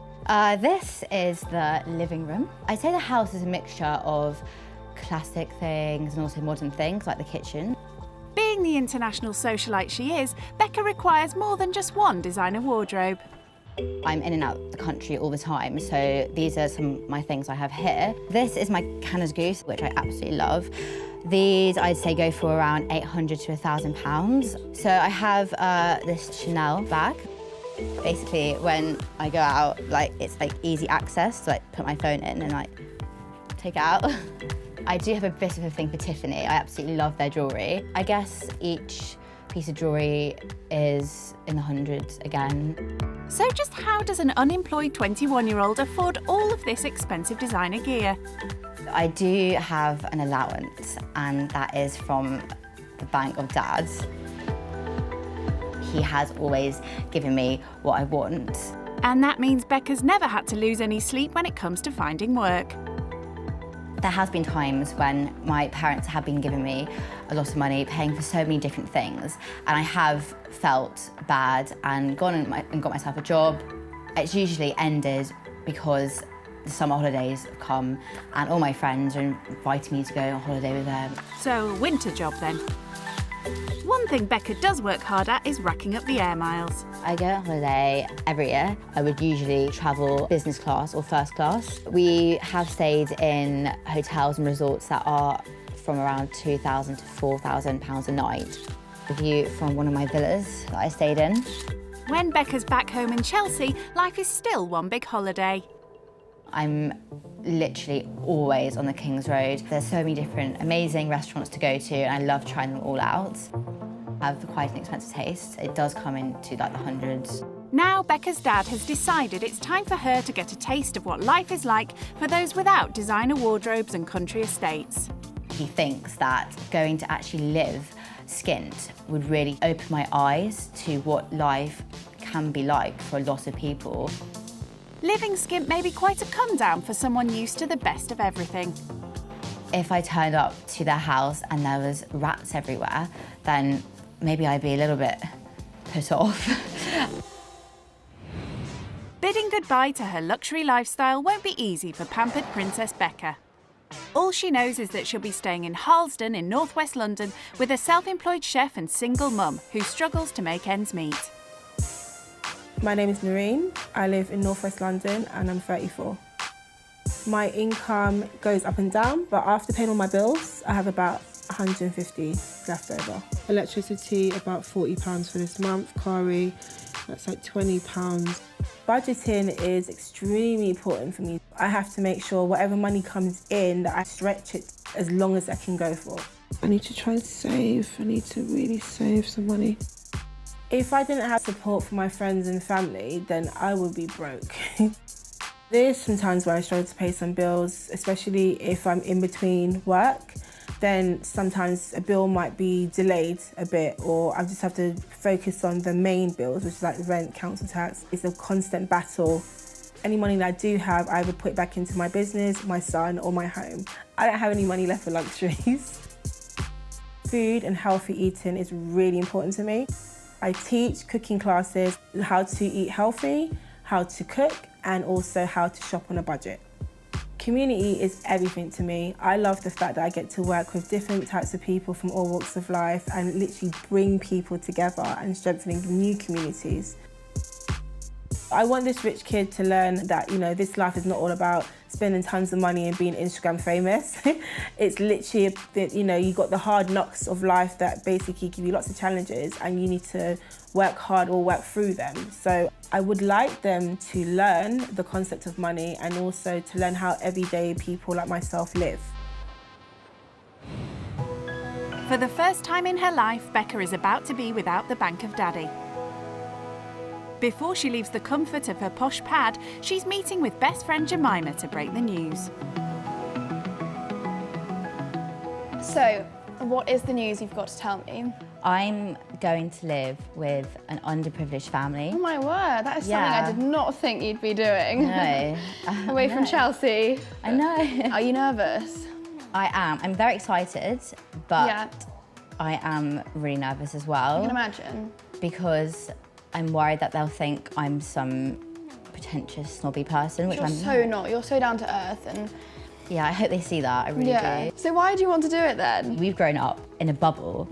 This is the living room. I'd say the house is a mixture of classic things and also modern things, like the kitchen. Being the international socialite she is, Becca requires more than just one designer wardrobe. I'm in and out the country all the time, so these are some of my things I have here. This is my Canada's Goose, which I absolutely love. These, I'd say, go for around £800 to £1,000. So I have this Chanel bag. Basically, when I go out, like, it's like easy access to like put my phone in and like take it out. I do have a bit of a thing for Tiffany. I absolutely love their jewellery. I guess each piece of jewellery is in the hundreds again. So just how does an unemployed 21-year-old afford all of this expensive designer gear? I do have an allowance, and that is from the bank of Dad's. He has always given me what I want. And that means Becca's never had to lose any sleep when it comes to finding work. There has been times when my parents have been giving me a lot of money, paying for so many different things, and I have felt bad and gone and got myself a job. It's usually ended because the summer holidays have come and all my friends are inviting me to go on holiday with them. So, a winter job then. One thing Becca does work hard at is racking up the air miles. I go on holiday every year. I would usually travel business class or first class. We have stayed in hotels and resorts that are from around £2,000 to £4,000 a night. The view from one of my villas that I stayed in. When Becca's back home in Chelsea, life is still one big holiday. I'm literally always on the King's Road. There's so many different amazing restaurants to go to and I love trying them all out. I have quite an expensive taste. It does come into like the hundreds. Now Becca's dad has decided it's time for her to get a taste of what life is like for those without designer wardrobes and country estates. He thinks that going to actually live skint would really open my eyes to what life can be like for a lot of people. Living skint may be quite a come down for someone used to the best of everything. If I turned up to their house and there was rats everywhere, then maybe I'd be a little bit put off. Bidding goodbye to her luxury lifestyle won't be easy for pampered Princess Becca. All she knows is that she'll be staying in Harlesden in northwest London with a self-employed chef and single mum who struggles to make ends meet. My name is Noreen. I live in northwest London and I'm 34. My income goes up and down, but after paying all my bills, I have about 150 left over. Electricity, about £40 for this month. Curry, that's like £20. Budgeting is extremely important for me. I have to make sure whatever money comes in, that I stretch it as long as I can go for. I need to try and save. I need to really save some money. If I didn't have support from my friends and family, then I would be broke. There's some times where I struggle to pay some bills, especially if I'm in between work. Then sometimes a bill might be delayed a bit, or I just have to focus on the main bills, which is like rent, council tax. It's a constant battle. Any money that I do have, I would put it back into my business, my son, or my home. I don't have any money left for luxuries. Food and healthy eating is really important to me. I teach cooking classes, how to eat healthy, how to cook, and also how to shop on a budget. Community is everything to me. I love the fact that I get to work with different types of people from all walks of life and literally bring people together and strengthening new communities. I want this rich kid to learn that, you know, this life is not all about spending tons of money and being Instagram famous. It's literally, you know, you got the hard knocks of life that basically give you lots of challenges and you need to work hard or work through them. So I would like them to learn the concept of money and also to learn how everyday people like myself live. For the first time in her life, Becca is about to be without the bank of daddy. Before she leaves the comfort of her posh pad, she's meeting with best friend Jemima to break the news. So, what is the news you've got to tell me? I'm going to live with an underprivileged family. Oh my word, that is something I did not think you'd be doing. No. Away from Chelsea. I know. Are you nervous? I am. I'm very excited, but I am really nervous as well. I can imagine. Because I'm worried that they'll think I'm some pretentious, snobby person, which You're I'm so not. You're so down to earth and... Yeah, I hope they see that, I really do. So why do you want to do it then? We've grown up in a bubble,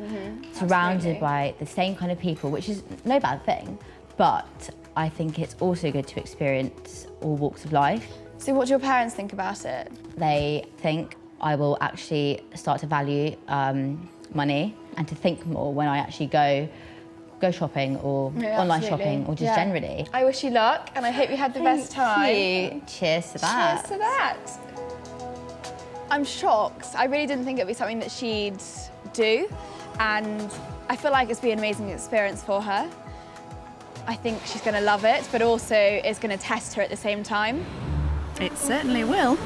surrounded by the same kind of people, which is no bad thing, but I think it's also good to experience all walks of life. So what do your parents think about it? They think I will actually start to value money and to think more when I actually go shopping or online shopping or just generally. I wish you luck and I hope you had the best time. Thank you. Cheers to that. Cheers to that. I'm shocked. I really didn't think it'd be something that she'd do, and I feel like it's been an amazing experience for her. I think she's going to love it, but also it's going to test her at the same time. It certainly will.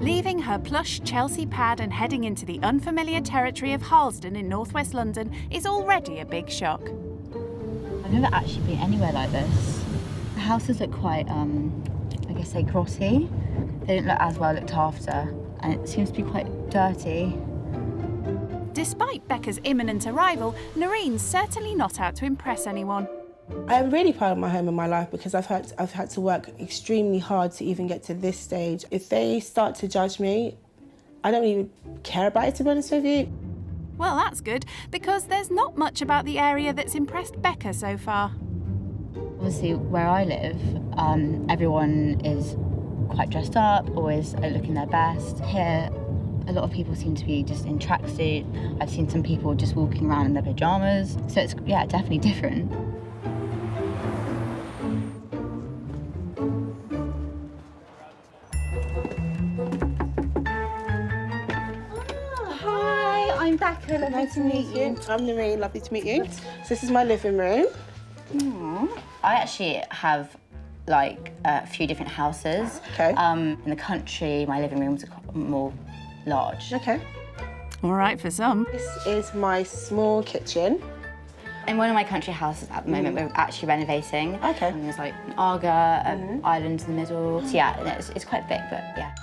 Leaving her plush Chelsea pad and heading into the unfamiliar territory of Harlesden in northwest London is already a big shock. I've never actually been anywhere like this. The houses look quite, I guess, grotty. They don't look as well looked after, and it seems to be quite dirty. Despite Becca's imminent arrival, Noreen's certainly not out to impress anyone. I am really proud of my home and my life because I've had to work extremely hard to even get to this stage. If they start to judge me, I don't even care about it, to be honest with you. Well, that's good, because there's not much about the area that's impressed Becca so far. Obviously, where I live, everyone is quite dressed up, always looking their best. Here, a lot of people seem to be just in tracksuit. I've seen some people just walking around in their pyjamas. So it's, yeah, definitely different. Hi, I'm Becca. Lovely to meet you. I'm Noreen. Lovely to meet you. So this is my living room. I actually have like a few different houses. Okay. In the country, my living room's more large. Okay. All right for some. This is my small kitchen. In one of my country houses at the moment, we're actually renovating. Okay. And there's like an Aga, an island in the middle. So yeah, it's quite big, but yeah.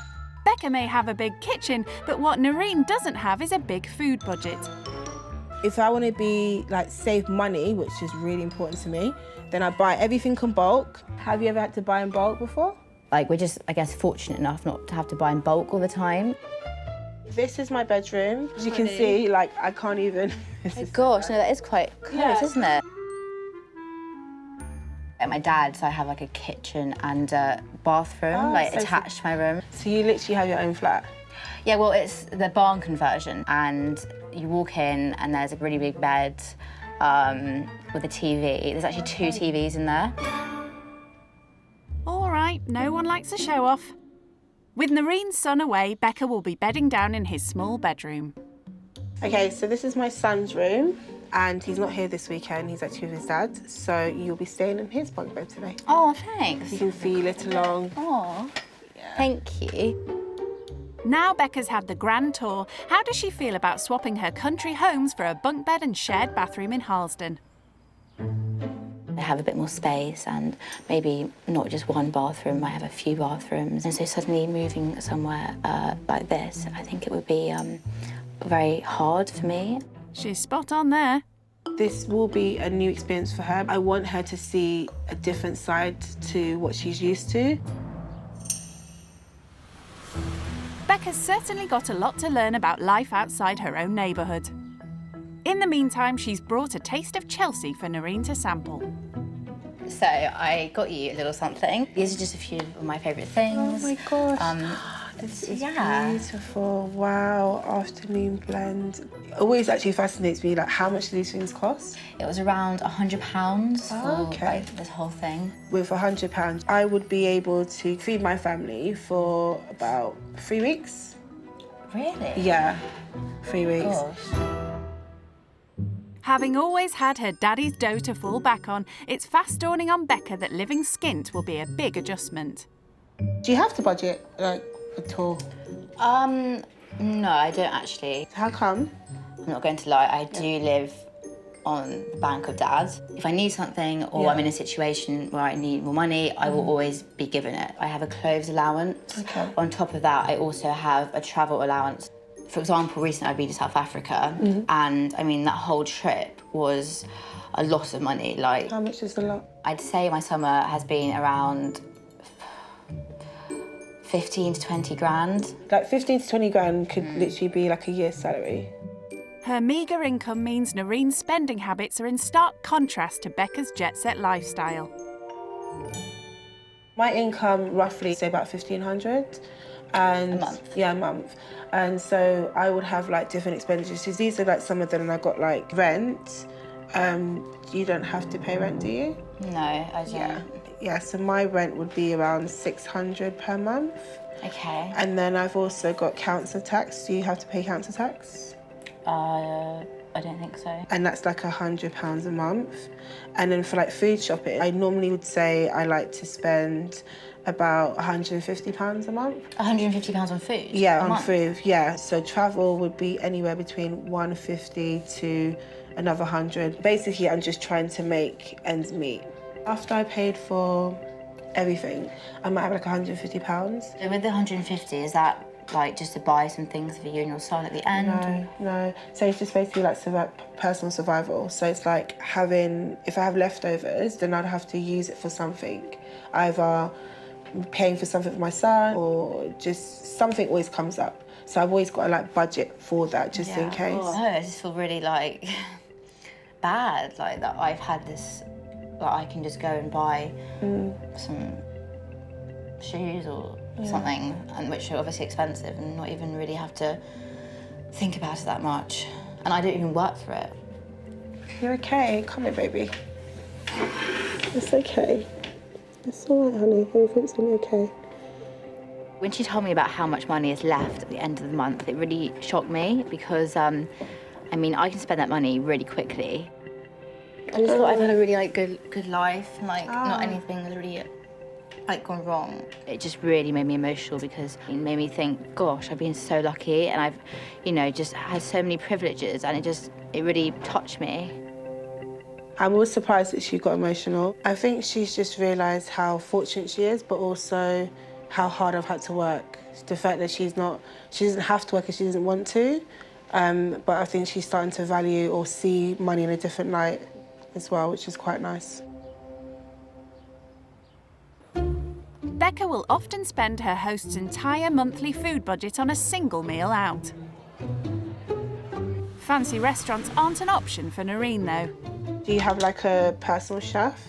Becca may have a big kitchen, but what Noreen doesn't have is a big food budget. If I want to be like save money, which is really important to me, then I buy everything in bulk. Have you ever had to buy in bulk before? Like we're just, I guess, fortunate enough not to have to buy in bulk all the time. This is my bedroom. As you can see, like I can't even. Oh my gosh, no, that is quite close, isn't it? At my dad's, I have like a kitchen and a bathroom, like so attached to my room. So you literally have your own flat? Yeah, well, it's the barn conversion, and you walk in and there's a really big bed with a TV. There's actually 2 TVs in there. All right, no one likes a show-off. With Noreen's son away, Becca will be bedding down in his small bedroom. Okay, so this is my son's room, and he's not here this weekend. He's actually with his dad, so you'll be staying in his bunk bed today. Oh, thanks. You can feel it along. Oh, thank you. Now Becca's had the grand tour, how does she feel about swapping her country homes for a bunk bed and shared bathroom in Harlesden? I have a bit more space and maybe not just one bathroom, I have a few bathrooms. And so suddenly moving somewhere like this, I think it would be very hard for me. She's spot on there. This will be a new experience for her. I want her to see a different side to what she's used to. Becca's certainly got a lot to learn about life outside her own neighbourhood. In the meantime, she's brought a taste of Chelsea for Noreen to sample. So I got you a little something. These are just a few of my favourite things. Oh my gosh. This is beautiful. Wow, afternoon blend. It always actually fascinates me, like how much do these things cost? It was around £100 for like, this whole thing. With £100, I would be able to feed my family for about 3 weeks. Really? Yeah, 3 weeks. Gosh. Having always had her daddy's dough to fall back on, it's fast dawning on Becca that living skint will be a big adjustment. Do you have to budget, like, at all? No, I don't actually. How come? I'm not going to lie, I do live on the bank of Dad. If I need something or I'm in a situation where I need more money, I will always be given it. I have a clothes allowance. Okay. On top of that, I also have a travel allowance. For example, recently I've been to South Africa, and I mean, that whole trip was a lot of money. Like, how much is a lot? I'd say my summer has been around 15 to 20 grand. Like 15 to 20 grand could literally be like a year's salary. Her meagre income means Noreen's spending habits are in stark contrast to Becca's jet-set lifestyle. My income roughly, say about 1,500. And, a month? Yeah, a month. And so I would have like different expenditures. So these are like some of them, and I got like rent. You don't have to pay rent, do you? No, I don't. Yeah, so my rent would be around 600 per month. Okay. And then I've also got council tax. Do you have to pay council tax? I don't think so. And that's like £100 a month. And then for like food shopping, I normally would say I like to spend about £150 a month. £150 on food? Yeah, on food, yeah. So travel would be anywhere between 150 to another 100. Basically, I'm just trying to make ends meet. After I paid for everything. I might have like £150. So with the 150, is that like just to buy some things for you and your son at the end? No. So it's just basically like personal survival. So it's like if I have leftovers, then I'd have to use it for something. Either paying for something for my son or just something always comes up. So I've always got to like budget for that just in case. Oh, I just feel really like bad, like that I've had this, that I can just go and buy some shoes or something, and which are obviously expensive, and not even really have to think about it that much. And I don't even work for it. You're okay. Come here, baby. It's okay. It's all right, honey. Everything's gonna be okay. When she told me about how much money is left at the end of the month, it really shocked me because, I mean, I can spend that money really quickly. I just thought I've had a really good life, and not anything has really gone wrong. It just really made me emotional because it made me think, gosh, I've been so lucky, and I've, just had so many privileges, and it really touched me. I was surprised that she got emotional. I think she's just realised how fortunate she is, but also how hard I've had to work. The fact that she doesn't have to work if she doesn't want to, but I think she's starting to value or see money in a different light as well, which is quite nice. Becca will often spend her host's entire monthly food budget on a single meal out. Fancy restaurants aren't an option for Noreen, though. Do you have like a personal chef?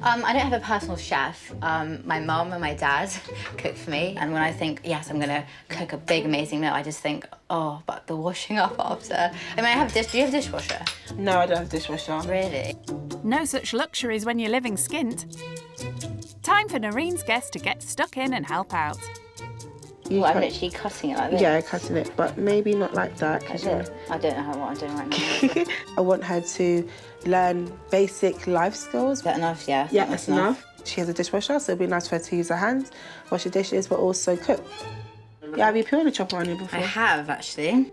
I don't have a personal chef. My mum and my dad cook for me, and when I think, yes, I'm gonna cook a big, amazing meal, I just think, oh, but the washing up after. I mean, do you have a dishwasher? No, I don't have a dishwasher. Really? No such luxuries when you're living skint. Time for Noreen's guest to get stuck in and help out. I'm literally cutting it like this? Yeah, cutting it, but maybe not like that. I don't know what I'm doing right now. I want her to learn basic life skills. Is that enough? Yeah. Yeah, that's enough. She has a dishwasher, so it'd be nice for her to use her hands, wash the dishes, but also cook. Yeah, have you put on a chopper on you before? I have, actually.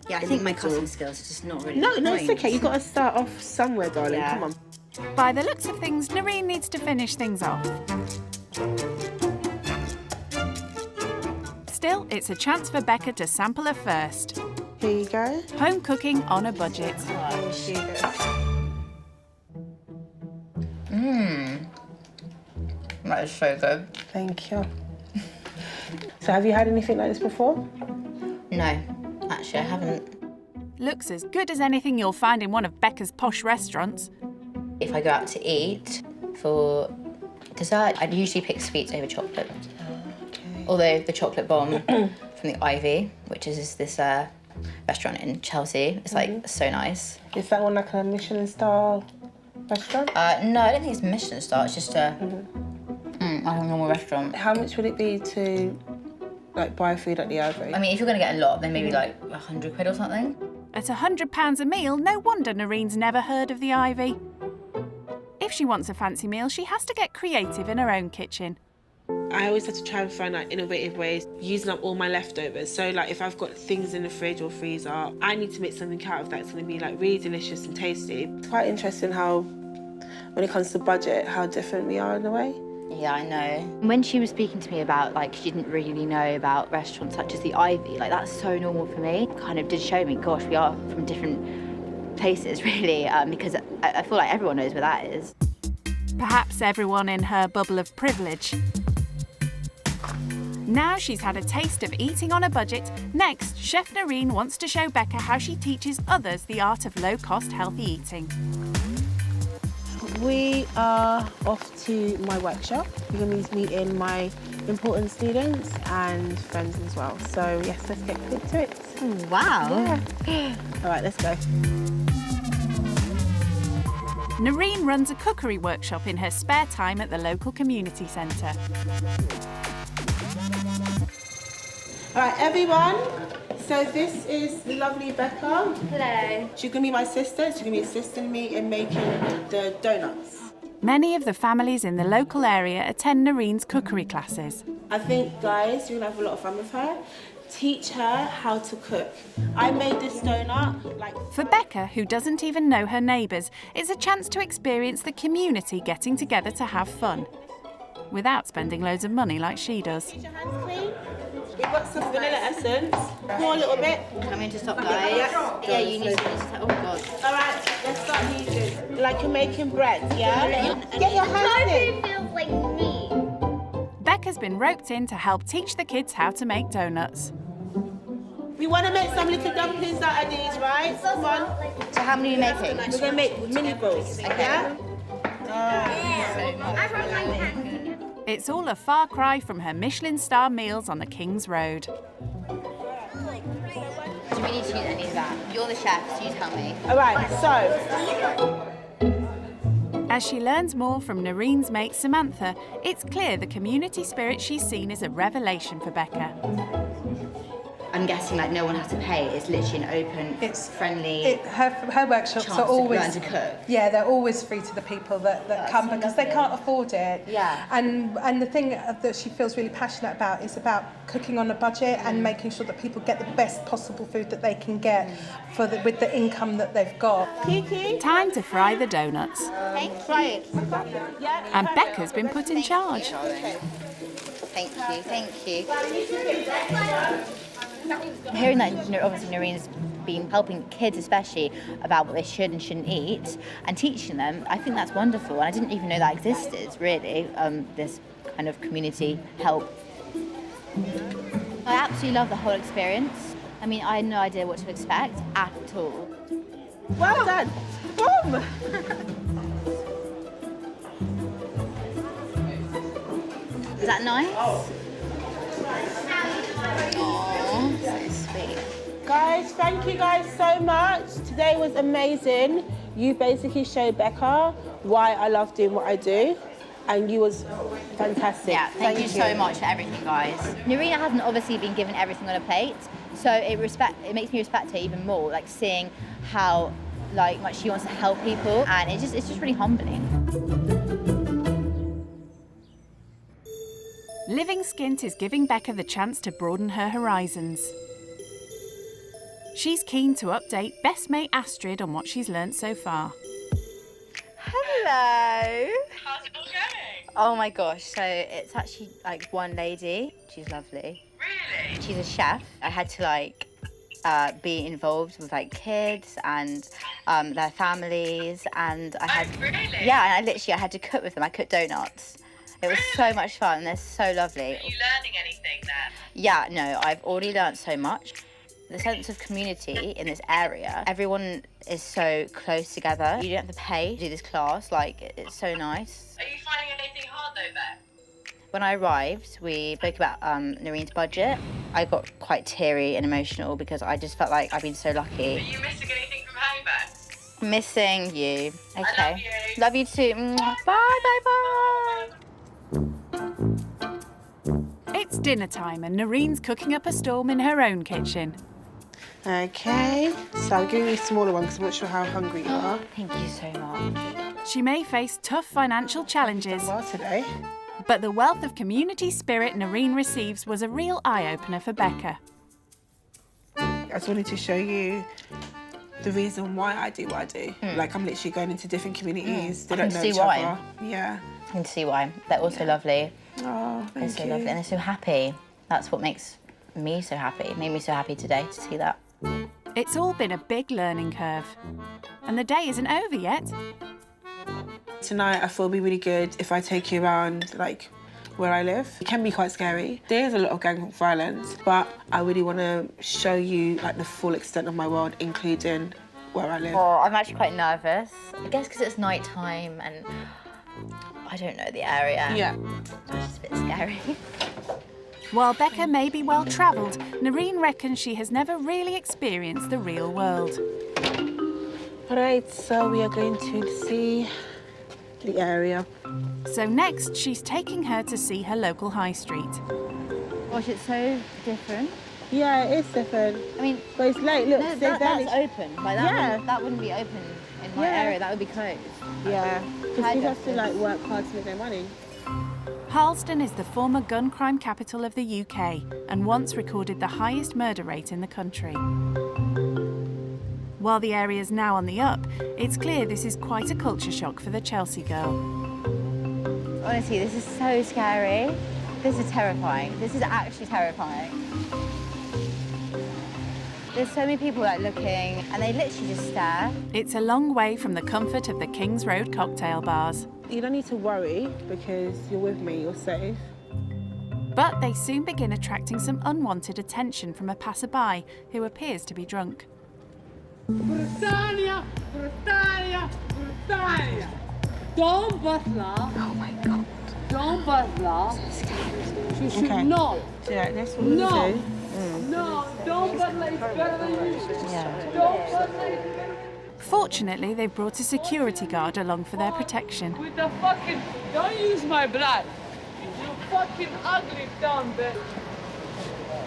Yeah, I think my cutting skills are just not really No, it's okay. You've got to start off somewhere, darling. Yeah. Come on. By the looks of things, Noreen needs to finish things off. Still, it's a chance for Becca to sample her first. Here you go. Home cooking on a budget. That is so good. Thank you. So have you had anything like this before? No, actually I haven't. Looks as good as anything you'll find in one of Becca's posh restaurants. If I go out to eat for dessert, I'd usually pick sweets over chocolate. Okay. Although the chocolate bomb from the Ivy, which is this restaurant in Chelsea, it's like so nice. Is that one like a Michelin star restaurant? No, I don't think it's Michelin star. It's just a normal restaurant. How much would it be to buy food at the Ivy? I mean, if you're gonna get a lot, then maybe like £100 or something. At £100 a meal, no wonder Noreen's never heard of the Ivy. If she wants a fancy meal, she has to get creative in her own kitchen. I always have to try and find innovative ways, using up all my leftovers. So if I've got things in the fridge or freezer, I need to make something out of that. It's going to be really delicious and tasty. It's quite interesting how, when it comes to budget, how different we are in a way. Yeah, I know. When she was speaking to me about she didn't really know about restaurants such as the Ivy, that's so normal for me. Kind of did show me, gosh, we are from different places really, because I feel like everyone knows where that is. Perhaps everyone in her bubble of privilege. Now she's had a taste of eating on a budget, next, Chef Noreen wants to show Becca how she teaches others the art of low-cost healthy eating. We are off to my workshop. We're going to be meeting my important students and friends as well. So yes, let's get quick to it. Oh, wow. Yeah. All right, let's go. Noreen runs a cookery workshop in her spare time at the local community centre. All right, everyone. So this is the lovely Becca. Hello. She's going to be my sister. She's going to be assisting me in making the donuts. Many of the families in the local area attend Noreen's cookery classes. I think, guys, you're going to have a lot of fun with her. teach her how to cook. I made this donut. For Becca, who doesn't even know her neighbours, it's a chance to experience the community getting together to have fun, without spending loads of money like she does. We've got some vanilla essence. Pour a little bit. I'm going to stop, guys. Yeah, you need to. Oh God. All right, let's start using. Like you're making bread, yeah? Get your hands in. Feels like me. Becca's been roped in to help teach the kids how to make donuts. We want to make some little dumplings out of these, right? Come on. So how many are you making? We're going to make mini balls, yeah? It's all a far cry from her Michelin star meals on the King's Road. Do we need to use any of that? You're the chef, so you tell me. All right, so. As she learns more from Noreen's mate Samantha, it's clear the community spirit she's seen is a revelation for Becca. I'm guessing like no one has to pay. It's literally an open, friendly. Her workshops are always chance to learn to cook. Yeah, they're always free to the people that come because they can't afford it. Yeah. And the thing that she feels really passionate about is about cooking on a budget and making sure that people get the best possible food that they can get with the income that they've got. Time to fry the donuts. Fry it. And Becca's been put in charge. Thank you. Hearing that, obviously Noreen's been helping kids especially about what they should and shouldn't eat and teaching them, I think that's wonderful. And I didn't even know that existed, really, this kind of community help. I absolutely love the whole experience. I mean, I had no idea what to expect at all. Well done. Boom. Is that nice? Oh, so sweet. Guys, thank you guys so much. Today was amazing. You basically showed Becca why I love doing what I do, and you was fantastic. Yeah, thank you so much for everything, guys. Noreen hasn't obviously been given everything on a plate, so it makes me respect her even more, like seeing how much she wants to help people, and it's just really humbling. Living Skint is giving Becca the chance to broaden her horizons. She's keen to update best mate Astrid on what she's learnt so far. Hello. How's it all going? Oh my gosh, so it's actually like one lady. She's lovely. Really? She's a chef. I had to be involved with kids and their families, and I had yeah, and I had to cook with them. I cooked donuts. It was so much fun. They're so lovely. Are you learning anything there? Yeah, no, I've already learnt so much. The sense of community in this area, everyone is so close together. You don't have to pay to do this class, it's so nice. Are you finding anything hard though there? When I arrived, we spoke about Noreen's budget. I got quite teary and emotional because I just felt like I've been so lucky. Are you missing anything from home then? Missing you. Okay. I love you too. Bye, bye, bye. It's dinner time and Noreen's cooking up a storm in her own kitchen. Okay, so I'm giving you a smaller one because I'm not sure how hungry you are. Thank you so much. She may face tough financial challenges, today, but the wealth of community spirit Noreen receives was a real eye-opener for Becca. I just wanted to show you the reason why I do what I do. I'm literally going into different communities. They don't know each other. Yeah. I can see why. They're also lovely. Oh, they're so lovely and they're so happy. That's what makes me so happy. It made me so happy today to see that. It's all been a big learning curve. And the day isn't over yet. Tonight I thought it'd be really good if I take you around where I live. It can be quite scary. There is a lot of gang violence, but I really want to show you the full extent of my world, including where I live. Oh, I'm actually quite nervous. I guess because it's night time and I don't know the area. Yeah. It's just a bit scary. While Becca may be well-travelled, Noreen reckons she has never really experienced the real world. All right, so we are going to see the area. So next, she's taking her to see her local high street. Gosh, it's so different. Yeah, it is different. I mean, but it's late. Look, no, that's open. That wouldn't be open in my area. That would be closed. Yeah, because you have to work hard to make their money. Harlesden is the former gun crime capital of the UK and once recorded the highest murder rate in the country. While the area is now on the up, it's clear this is quite a culture shock for the Chelsea girl. Honestly, this is so scary. This is terrifying. This is actually terrifying. There's so many people like looking and they literally just stare. It's a long way from the comfort of the King's Road cocktail bars. You don't need to worry because you're with me, you're safe. But they soon begin attracting some unwanted attention from a passerby who appears to be drunk. Britannia! Britannia! Britannia! Don't butler! Oh my God. Don't butler! She should Okay. not. Yeah, that's what we're No! gonna do. No! Don't butler is better than you! Yeah. Don't butler is better. Fortunately, they've brought a security guard along for their protection. With the fucking... Don't use my blood! You fucking ugly dumb bitch!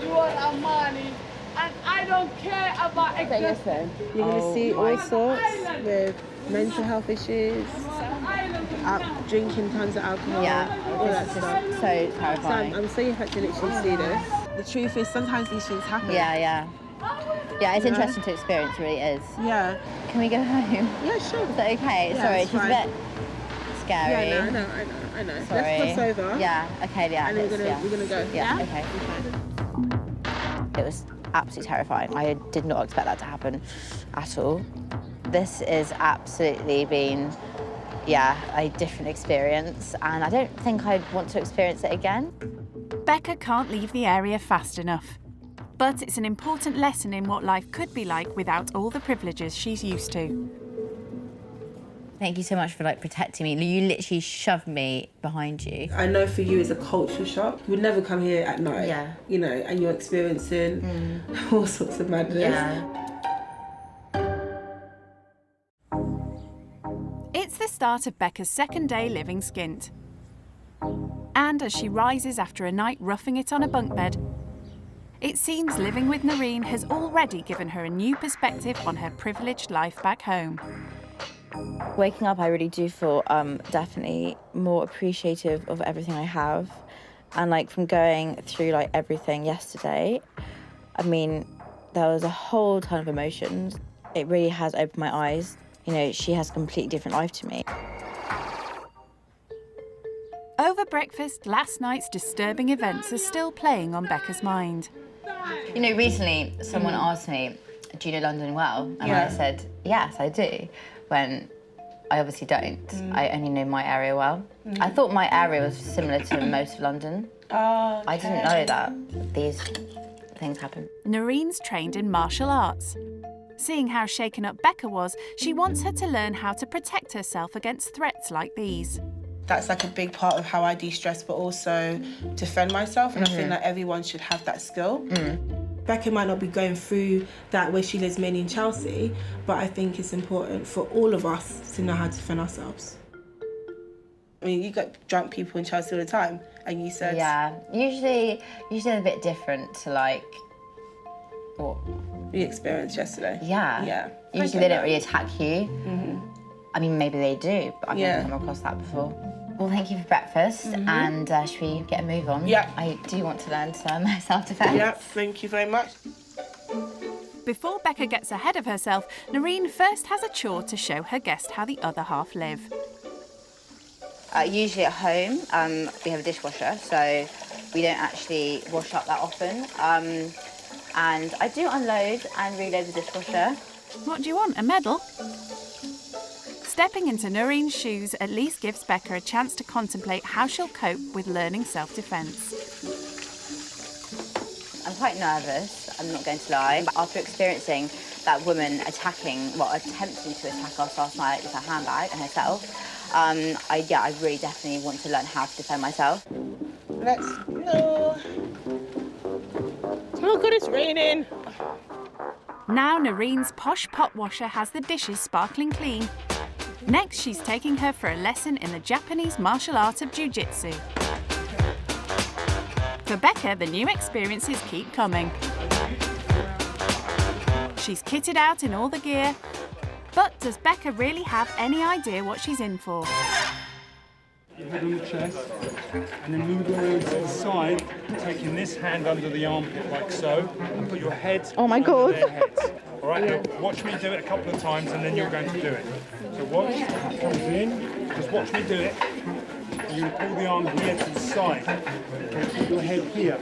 You are Armani, and I don't care about existence. You're going to see all sorts with mental health issues, drinking tons of alcohol, all that stuff. So terrifying. So I'm so happy to literally see this. The truth is, sometimes these things happen. Yeah, it's interesting to experience, it really is. Yeah. Can we go home? Yeah, sure. Is that okay? Yeah, Sorry, it's she's fine. a bit scary. Yeah, I know. Sorry. Let's cross over. Yeah, okay, yeah. And then we're gonna go. Yeah, okay. It was absolutely terrifying. I did not expect that to happen at all. This has absolutely been, a different experience, and I don't think I'd want to experience it again. Becca can't leave the area fast enough. But it's an important lesson in what life could be like without all the privileges she's used to. Thank you so much for protecting me. You literally shoved me behind you. I know for you it's a culture shock. You would never come here at night, and you're experiencing all sorts of madness. Yeah. It's the start of Becca's second day living skint. And as she rises after a night roughing it on a bunk bed, it seems living with Noreen has already given her a new perspective on her privileged life back home. Waking up, I really do feel definitely more appreciative of everything I have. And from going through everything yesterday, I mean, there was a whole ton of emotions. It really has opened my eyes. You know, she has a completely different life to me. Over breakfast, last night's disturbing events are still playing on Becca's mind. You know, recently someone asked me, do you know London well? And I said, yes, I do. When I obviously don't. I only know my area well. I thought my area was similar to most of London. Oh, I didn't know that these things happen. Noreen's trained in martial arts. Seeing how shaken up Becca was, she wants her to learn how to protect herself against threats like these. That's a big part of how I de-stress, but also defend myself, and I think that everyone should have that skill. Becca might not be going through that where she lives mainly in Chelsea, but I think it's important for all of us to know how to defend ourselves. I mean, you got drunk people in Chelsea all the time, and you said... Yeah, usually they're a bit different to what you experienced yesterday. Yeah. Usually they don't really attack you. I mean, maybe they do, but I've never come across that before. Well, thank you for breakfast, and should we get a move on? Yeah. I do want to learn some self-defense. Yeah, thank you very much. Before Becca gets ahead of herself, Noreen first has a chore to show her guest how the other half live. Usually at home, we have a dishwasher, so we don't actually wash up that often. And I do unload and reload the dishwasher. What do you want, a medal? Stepping into Noreen's shoes at least gives Becca a chance to contemplate how she'll cope with learning self-defense. I'm quite nervous, I'm not going to lie. But after experiencing that woman attempting to attack us last night with her handbag and herself, I really definitely want to learn how to defend myself. Let's go. Oh God, it's raining. Now Noreen's posh pot washer has the dishes sparkling clean. Next, she's taking her for a lesson in the Japanese martial art of jiu-jitsu. For Becca, the new experiences keep coming. She's kitted out in all the gear. But does Becca really have any idea what she's in for? head on the chest, and then move around to the side, taking this hand under the armpit like so, and put your head under their heads. All right, now watch me do it a couple of times, and then you're going to do it. So watch, it comes in, just watch me do it. You pull the arm here to the side. Okay, put your head here,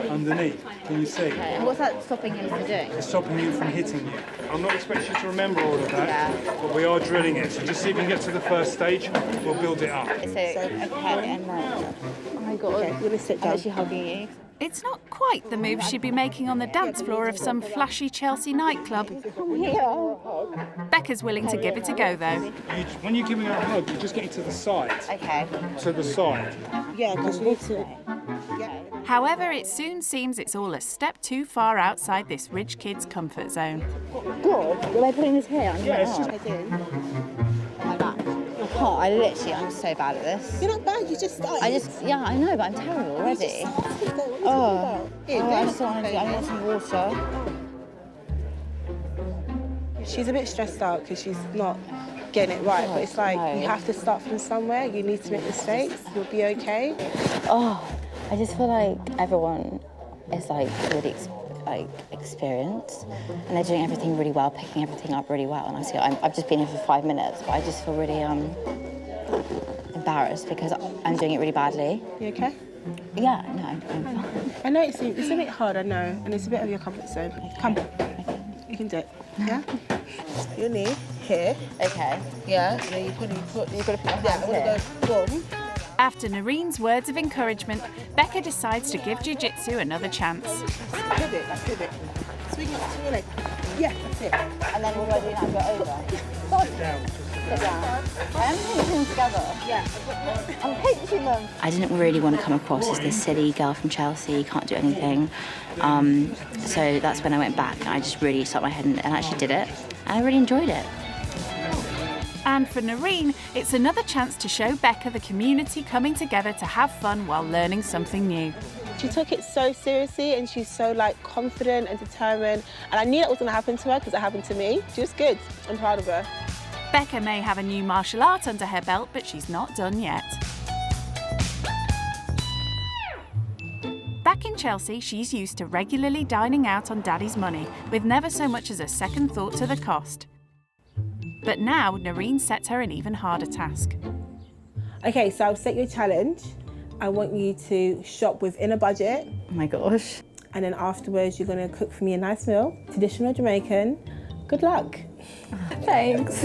underneath. Can you see? Okay, and what's that stopping him from doing? It's stopping you from hitting you. I'm not expecting you to remember all of that, but we are drilling it. So just see if we can get to the first stage, we'll build it up. So okay, and then... Oh my God, I'm going to sit down. I'm actually hugging you. It's not quite the move she'd be making on the dance floor of some flashy Chelsea nightclub. Becca's willing to give it a go, though. When you're giving her a hug, you're just getting to the side. Okay. To the side. Yeah, because you need to. However, it soon seems it's all a step too far outside this rich kid's comfort zone. Good. Were they putting this here? Yes. I did. On my back. I'm so bad at this. You're not bad, you just started. Yeah, I know, but I'm terrible already. I just don't want to do it. I need some water. She's a bit stressed out because she's not getting it right, but it's like you have to start from somewhere. You need to make mistakes. You'll be okay. I just feel like everyone is really experienced, and they're doing everything really well, picking everything up really well. And I've just been here for 5 minutes, but I just feel really embarrassed because I'm doing it really badly. You okay? Yeah, no, I'm fine. I know it's a bit hard, I know, and it's a bit of your comfort zone. Come, you can do it. Yeah. Your knee here. Okay. Yeah. And then you've got to put your hands here. Boom. After Noreen's words of encouragement, Becca decides to give jiu-jitsu another chance. Pivot. Swing up to your leg. Yeah, that's it. And then what do I do now? Go over? Sit down. I am pinching them together. Yeah. I'm pinching them. I didn't really want to come across as this silly girl from Chelsea, can't do anything. So that's when I went back and I just really stuck my head in and actually did it. And I really enjoyed it. And for Noreen, it's another chance to show Becca the community coming together to have fun while learning something new. She took it so seriously and she's so confident and determined. And I knew that was going to happen to her because it happened to me. She was good. I'm proud of her. Becca may have a new martial art under her belt, but she's not done yet. Back in Chelsea, she's used to regularly dining out on Daddy's money, with never so much as a second thought to the cost. But now, Noreen sets her an even harder task. Okay, so I'll set you a challenge. I want you to shop within a budget. Oh my gosh. And then afterwards, you're going to cook for me a nice meal, traditional Jamaican. Good luck. Thanks.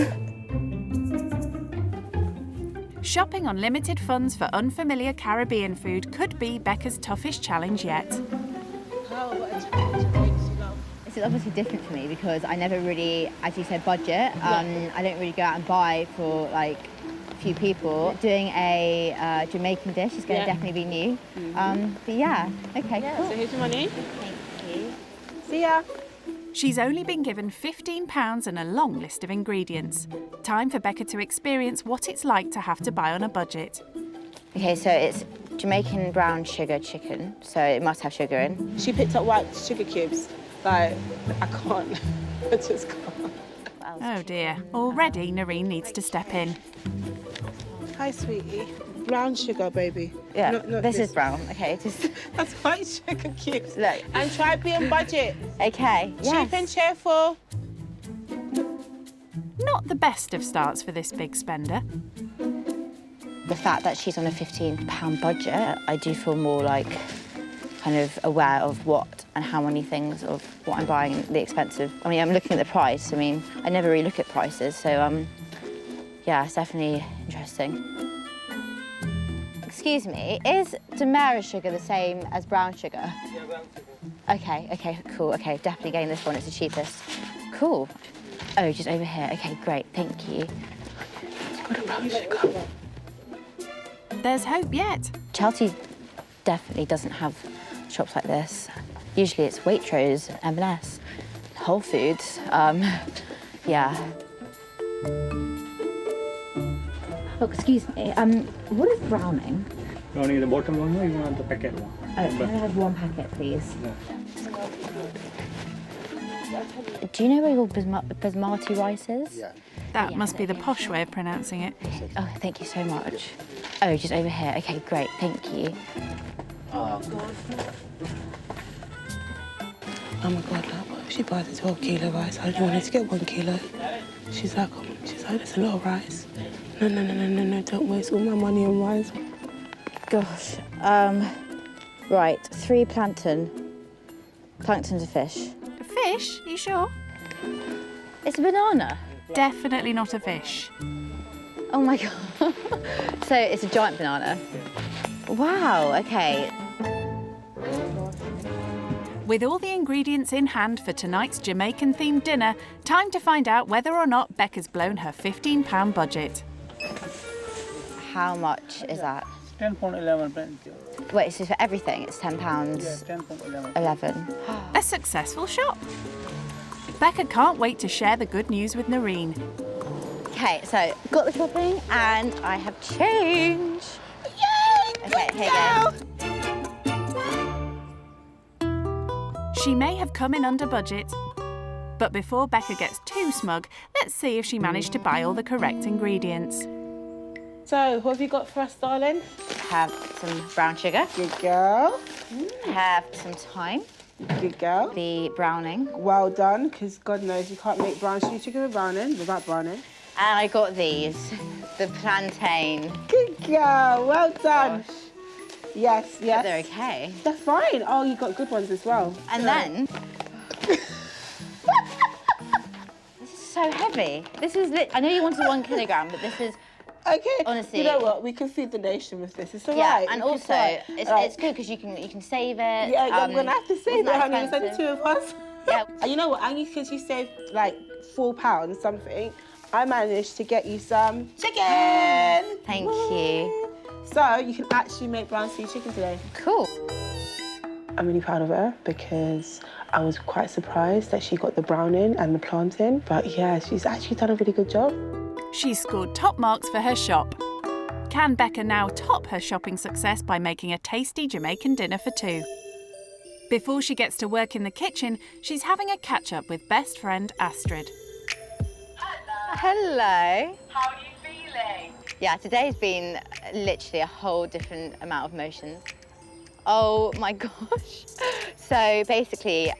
Shopping on limited funds for unfamiliar Caribbean food could be Becca's toughest challenge yet. This is obviously different for me because I never really, as you said, budget. I don't really go out and buy for a few people. Doing a Jamaican dish is going to definitely be new. But yeah, okay, cool. So here's your money. Thank you. See ya. She's only been given £15 and a long list of ingredients. Time for Becca to experience what it's like to have to buy on a budget. Okay, so it's Jamaican brown sugar chicken, so it must have sugar in. She picked up white sugar cubes. I can't. I just can't. Oh dear, already Noreen needs to step in. Hi, sweetie. Brown sugar, baby. Yeah, not this is brown. Okay, just... That's white sugar cubes. Look. And try being budget. Okay, Cheap and cheerful. Not the best of starts for this big spender. The fact that she's on a £15 budget, I do feel more kind of aware of what and how many things of what I'm buying, the expensive. I mean, I'm looking at the price. I mean, I never really look at prices, so yeah, it's definitely interesting. Excuse me, is Demerara sugar the same as brown sugar? Yeah, brown sugar. Okay, cool. Okay, definitely getting this one. It's the cheapest. Cool. Oh, just over here. Okay, great. Thank you. Got a brown sugar. There's hope yet. Chelsea definitely doesn't have shops like this. Usually it's Waitrose, M&S, Whole Foods. Yeah. Oh, excuse me. What is browning? Browning is the bottom one, or you want the packet one? Oh, can I have one packet, please? Yeah. Do you know where your basmati rice is? Yeah. That must be the posh way of pronouncing it. Oh, thank you so much. Oh, just over here. Okay, great, thank you. Oh, God. Oh, my God, like, what if she buys a 12 kilo rice? I only wanted to get 1 kilo. She's like, that's a lot of rice. No, don't waste all my money on rice. Gosh, right, 3 plankton. Plankton's a fish. A fish? Are you sure? It's a banana. Definitely not a fish. Oh my God. So it's a giant banana. Wow, okay. With all the ingredients in hand for tonight's Jamaican-themed dinner, time to find out whether or not Becca's blown her £15 budget. How much is that? £10.11. Wait, so for everything it's £10? Yeah, £10.11. 11. A successful shop. Becca can't wait to share the good news with Noreen. Okay, so got the shopping and I have change. Yay! Okay, here you go. She may have come in under budget, but before Becca gets too smug, let's see if she managed to buy all the correct ingredients. So, what have you got for us, darling? Have some brown sugar. Good girl. Have some thyme. Good girl. The browning. Well done, because God knows you can't make brown stew chicken with browning without browning. And I got these, the plantain. Good girl, well done. Gosh. Yes. But they're okay. They're fine. Oh, you got good ones as well. And then... This is so heavy. This is I know you wanted 1 kilogram, but this is... Okay. Honestly, you know what? We can feed the nation with this. It's all yeah, right. and also it's good because you can save it. Yeah, I'm gonna have to save it, honey. It's only 2 of us. Yeah. And you know what? And because you saved like £4 something, I managed to get you some chicken. Thank you. So you can actually make brown stew chicken today. Cool. I'm really proud of her because I was quite surprised that she got the browning and the plantain. But yeah, she's actually done a really good job. She scored top marks for her shop. Can Becca now top her shopping success by making a tasty Jamaican dinner for 2? Before she gets to work in the kitchen, she's having a catch-up with best friend Astrid. Hello. How are you feeling? Yeah, today's been literally a whole different amount of emotions. Oh my gosh. So basically,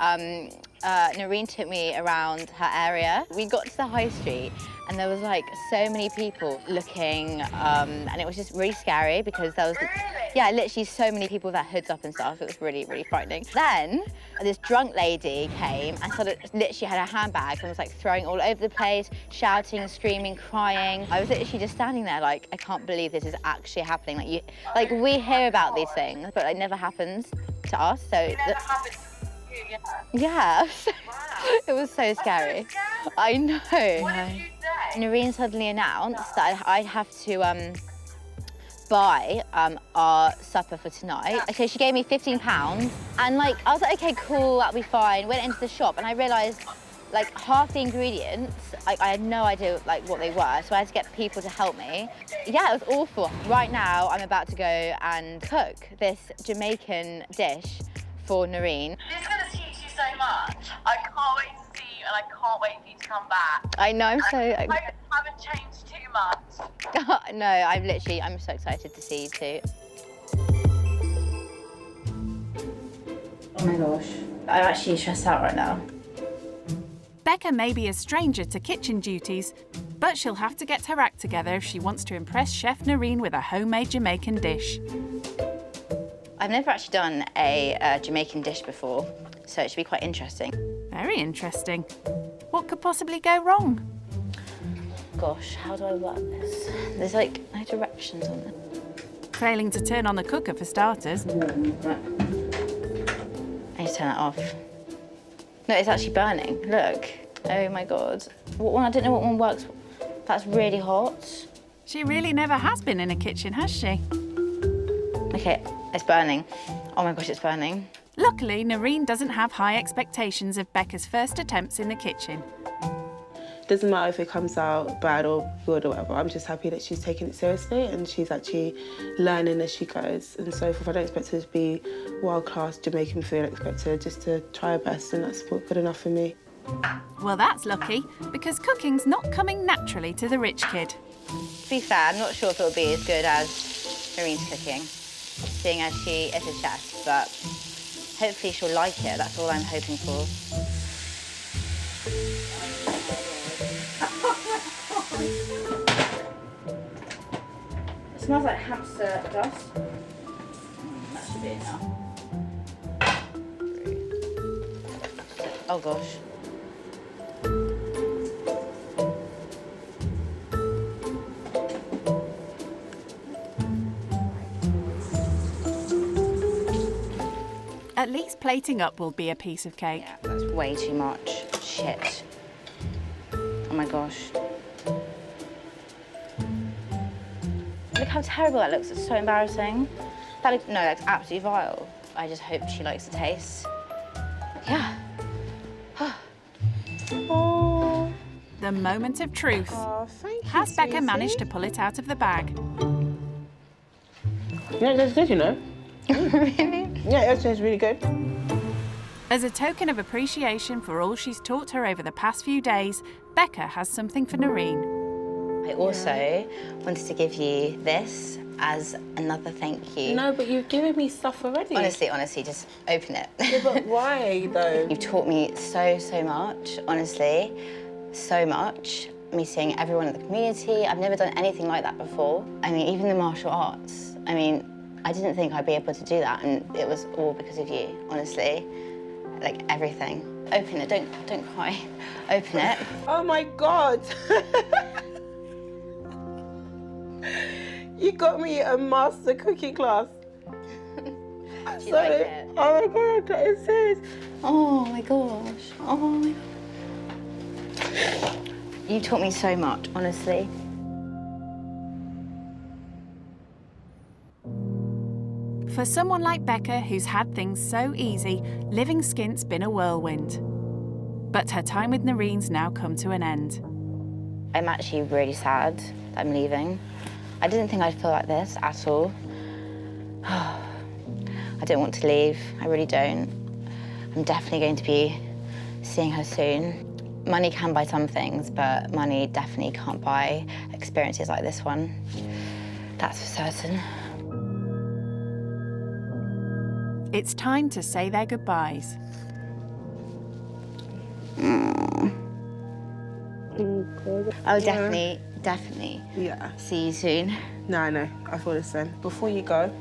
Noreen took me around her area. We got to the high street and there was like so many people looking and it was just really scary because there was, yeah, literally so many people with their hoods up and stuff. It was really, really frightening. Then this drunk lady came and sort of literally had her handbag and was like throwing all over the place, shouting, screaming, crying. I was literally just standing there like, I can't believe this is actually happening. Like we hear about these things, but it never happens to us. So it never happened to you, yeah. Wow. It was so scary. So scary. I know. What did you say? Noreen suddenly announced that I'd have to buy our supper for tonight. Okay, she gave me £15 and like, I was like, okay, cool, that'll be fine. Went into the shop and I realised like half the ingredients, I had no idea like what they were, so I had to get people to help me. Yeah, it was awful. Right now, I'm about to go and cook this Jamaican dish for Noreen. This is going to teach you so much. I can't wait to see you and I can't wait for you to come back. I know, I'm so... I hope you haven't changed too much. No, I'm so excited to see you too. Oh my gosh. I'm actually stressed out right now. Becca may be a stranger to kitchen duties, but she'll have to get her act together if she wants to impress Chef Noreen with a homemade Jamaican dish. I've never actually done a Jamaican dish before, so it should be quite interesting. Very interesting. What could possibly go wrong? Gosh, how do I work this? There's like no directions on it. Failing to turn on the cooker for starters. I need to turn it off. No, it's actually burning. Look. Oh my God. What one? I don't know what one works. That's really hot. She really never has been in a kitchen, has she? Okay, it's burning. Oh my gosh, it's burning. Luckily, Noreen doesn't have high expectations of Becca's first attempts in the kitchen. Doesn't matter if it comes out bad or good or whatever. I'm just happy that she's taking it seriously and she's actually learning as she goes and so forth. I don't expect her to be world-class Jamaican food. I expect her just to try her best and that's good enough for me. Well, that's lucky, because cooking's not coming naturally to the rich kid. To be fair, I'm not sure if it'll be as good as Noreen's cooking, seeing as she is a chef, but hopefully she'll like it. That's all I'm hoping for. It smells like hamster dust. That should be enough. Oh gosh. At least plating up will be a piece of cake. Yeah, that's way too much. Shit. Oh my gosh. Look how terrible that looks. It's so embarrassing. That looks, no, that's absolutely vile. I just hope she likes the taste. Yeah. Oh. The moment of truth. Oh, thank you, Has Becca Susie. managed to pull it out of the bag? Yeah, that's good, you know. Really? Yeah, it tastes really good. As a token of appreciation for all she's taught her over the past few days, Becca has something for Noreen. I also wanted to give you this as another thank you. No, but you've given me stuff already. Honestly, just open it. Yeah, but why, though? You've taught me so much, honestly, so much. Me seeing everyone in the community. I've never done anything like that before. I mean, even the martial arts. I mean, I didn't think I'd be able to do that, and it was all because of you, honestly. Like, everything. Open it, don't cry. Open it. Oh my God. You got me a master cooking class. Do you like it? Oh my God, that is it. Oh my gosh. Oh my God. You taught me so much, honestly. For someone like Becca, who's had things so easy, living skint's been a whirlwind. But her time with Noreen's now come to an end. I'm actually really sad that I'm leaving. I didn't think I'd feel like this at all. I don't want to leave, I really don't. I'm definitely going to be seeing her soon. Money can buy some things, but money definitely can't buy experiences like this one. That's for certain. It's time to say their goodbyes. I'll definitely see you soon. No, I thought the same. Before you go,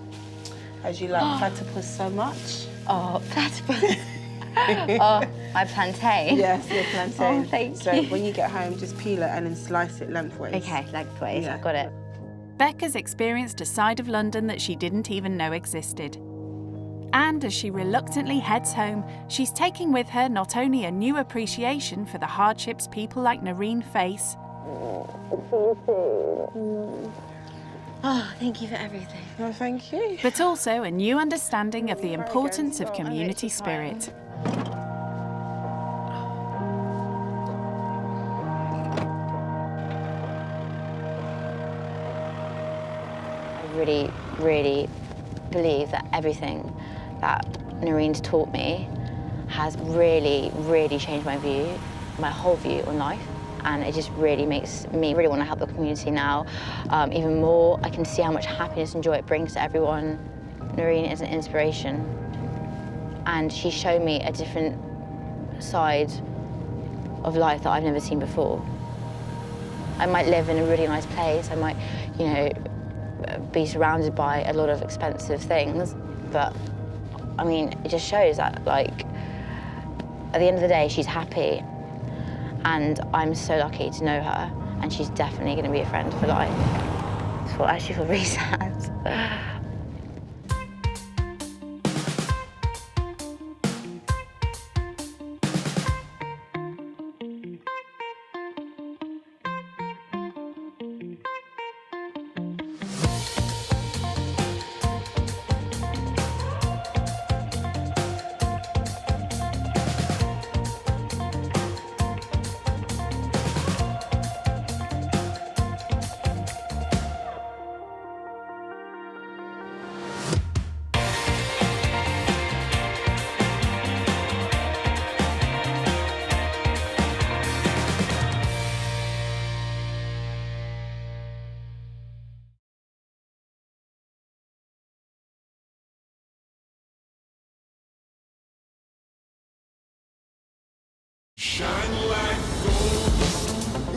as you like platypus so much. Oh, platypus. Oh, my plantain. Yes, your plantain. Oh, thank so you. when you get home, just peel it and then slice it lengthways. Okay, lengthways, Yeah. I've got it. Becca's experienced a side of London that she didn't even know existed. And as she reluctantly heads home, she's taking with her not only a new appreciation for the hardships people like Noreen face. Oh, thank you for everything. Oh, thank you. But also a new understanding of the importance of community spirit. I really, really believe that everything that Noreen's taught me has really, really changed my view, my whole view on life. And it just really makes me really want to help the community now even more. I can see how much happiness and joy it brings to everyone. Noreen is an inspiration. And she showed me a different side of life that I've never seen before. I might live in a really nice place. I might, you know, be surrounded by a lot of expensive things. But, I mean, it just shows that, like, at the end of the day, she's happy. And I'm so lucky to know her, and she's definitely going to be a friend for life. So I actually feel really sad.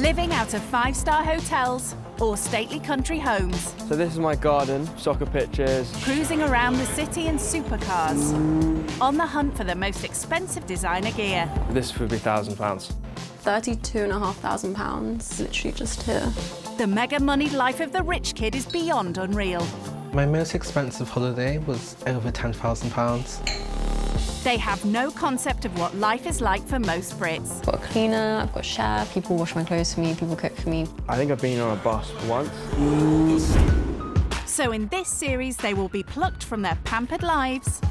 living out of 5-star hotels or stately country homes. So this is my garden, soccer pitches. Cruising around the city in supercars. On the hunt for the most expensive designer gear. This would be £1,000. £32,500, literally just here. The mega-moneyed life of the rich kid is beyond unreal. My most expensive holiday was over £10,000. They have no concept of what life is like for most Brits. I've got a cleaner, I've got a chef, people wash my clothes for me, people cook for me. I think I've been on a bus once. So in this series, they will be plucked from their pampered lives.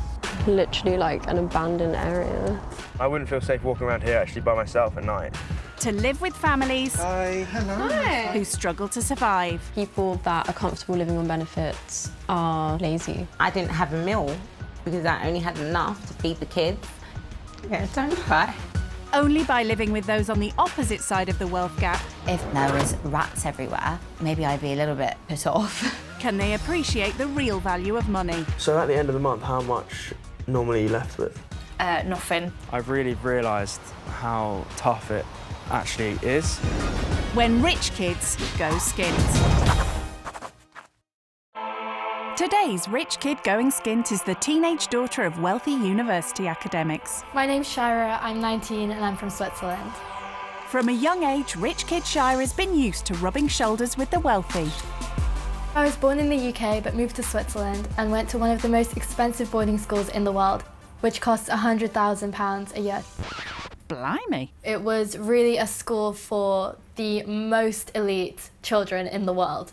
Literally like an abandoned area. I wouldn't feel safe walking around here actually by myself at night. To live with families Hi. who struggle to survive. People that are comfortable living on benefits are lazy. I didn't have a meal because I only had enough to feed the kids. Yeah, don't cry. Only by living with those on the opposite side of the wealth gap. If there was rats everywhere, maybe I'd be a little bit put off. Can they appreciate the real value of money? So at the end of the month, how much normally are you left with? Nothing. I've really realised how tough it actually is. When rich kids go skint. Today's rich kid going skint is the teenage daughter of wealthy university academics. My name's Shira, I'm 19 and I'm from Switzerland. From a young age, rich kid Shira's been used to rubbing shoulders with the wealthy. I was born in the UK but moved to Switzerland and went to one of the most expensive boarding schools in the world, which costs £100,000 a year. Blimey. It was really a school for the most elite children in the world.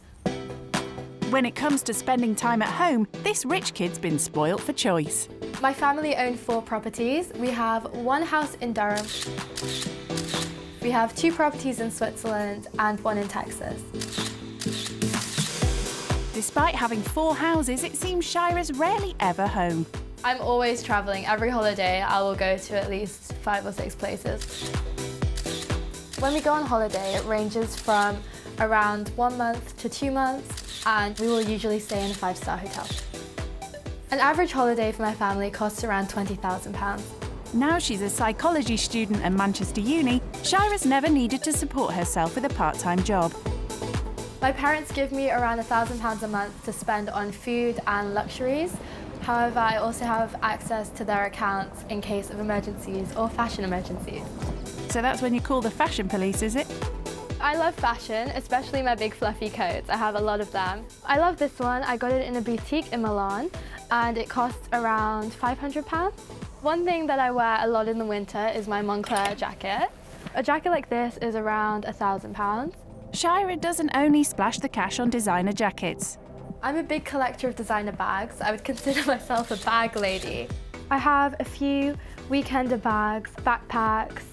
When it comes to spending time at home, this rich kid's been spoilt for choice. My family own 4 properties. We have 1 house in Durham. We have 2 properties in Switzerland and 1 in Texas. Despite having 4 houses, it seems Shira's rarely ever home. I'm always traveling. Every holiday, I will go to at least 5 or 6 places. When we go on holiday, it ranges from around 1 month to 2 months, and we will usually stay in a 5-star hotel. An average holiday for my family costs around £20,000. Now she's a psychology student at Manchester Uni, Shira's never needed to support herself with a part-time job. My parents give me around £1,000 a month to spend on food and luxuries. However, I also have access to their accounts in case of emergencies or fashion emergencies. So that's when you call the fashion police, is it? I love fashion, especially my big fluffy coats. I have a lot of them. I love this one. I got it in a boutique in Milan and it costs around £500. One thing that I wear a lot in the winter is my Moncler jacket. A jacket like this is around £1,000. Shira doesn't only splash the cash on designer jackets. I'm a big collector of designer bags. I would consider myself a bag lady. I have a few weekender bags, backpacks,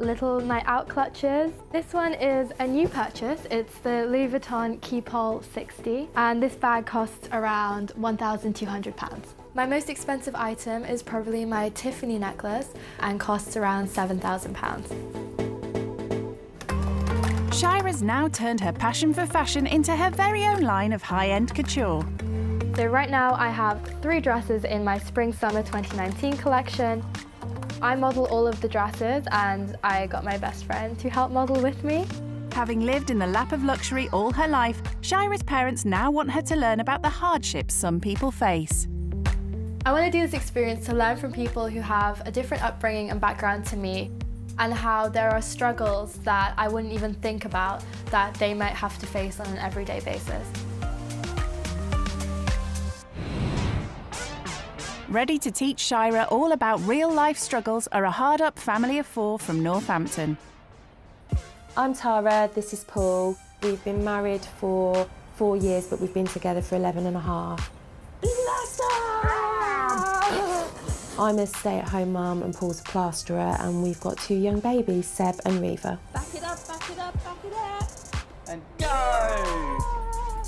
little night out clutches. This one is a new purchase. It's the Louis Vuitton Keepall 60 and this bag costs around £1,200. My most expensive item is probably my Tiffany necklace and costs around £7,000. Shira's now turned her passion for fashion into her very own line of high-end couture. So right now I have 3 dresses in my Spring-Summer 2019 collection. I model all of the dresses and I got my best friend to help model with me. Having lived in the lap of luxury all her life, Shira's parents now want her to learn about the hardships some people face. I want to do this experience to learn from people who have a different upbringing and background to me, and how there are struggles that I wouldn't even think about that they might have to face on an everyday basis. Ready to teach Shira all about real-life struggles are a hard-up family of 4 from Northampton. I'm Tara, this is Paul. We've been married for 4 years, but we've been together for 11 and a half. I'm a stay-at-home mum and Paul's a plasterer, and we've got 2 young babies, Seb and Reva. Back it up, back it up, back it up. And go!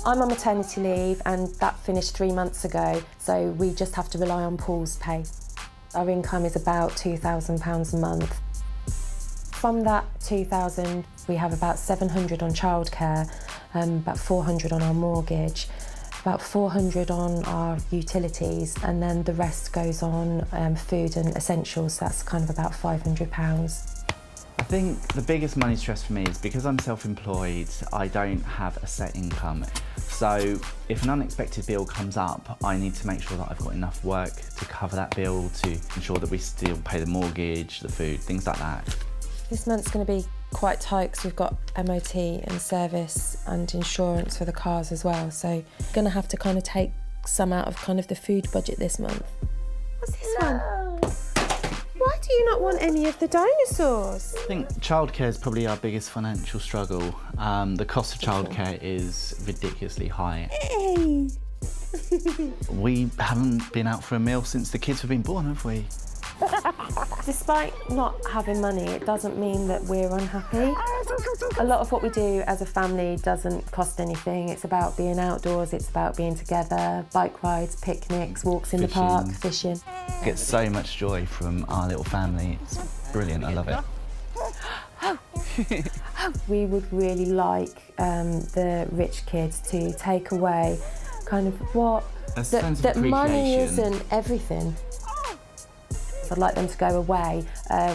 I'm on maternity leave and that finished 3 months ago, so we just have to rely on Paul's pay. Our income is about £2,000 a month. From that £2,000, we have about £700 on childcare, about £400 on our mortgage, about £400 on our utilities, and then the rest goes on food and essentials, so that's kind of about £500. I think the biggest money stress for me is because I'm self-employed, I don't have a set income. So if an unexpected bill comes up, I need to make sure that I've got enough work to cover that bill, to ensure that we still pay the mortgage, the food, things like that. This month's going to be quite tight because we've got MOT and service and insurance for the cars as well. So going to have to kind of take some out of kind of the food budget this month. What's this one? Why do you not want any of the dinosaurs? I think childcare is probably our biggest financial struggle. The cost of childcare is ridiculously high. Hey! We haven't been out for a meal since the kids have been born, have we? Despite not having money, it doesn't mean that we're unhappy. A lot of what we do as a family doesn't cost anything. It's about being outdoors, it's about being together, bike rides, picnics, walks in the park, fishing. I get so much joy from our little family. It's brilliant, I love it. We would really like the rich kids to take away kind of what... that money isn't everything. I'd like them to go away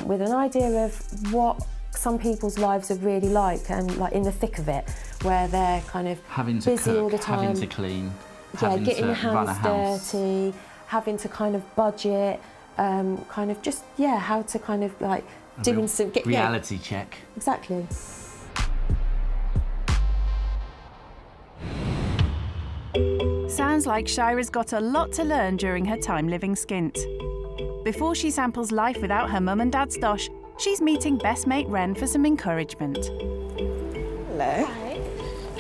with an idea of what some people's lives are really like, and like in the thick of it, where they're kind of having to busy cook, all the time, having to clean, getting your run a hands house. dirty, having to kind of budget, kind of just how to kind of like doing some reality check. Exactly. Sounds like Shira's got a lot to learn during her time living skint. Before she samples life without her mum and dad's dosh, she's meeting best mate Ren for some encouragement. Hello. Hi.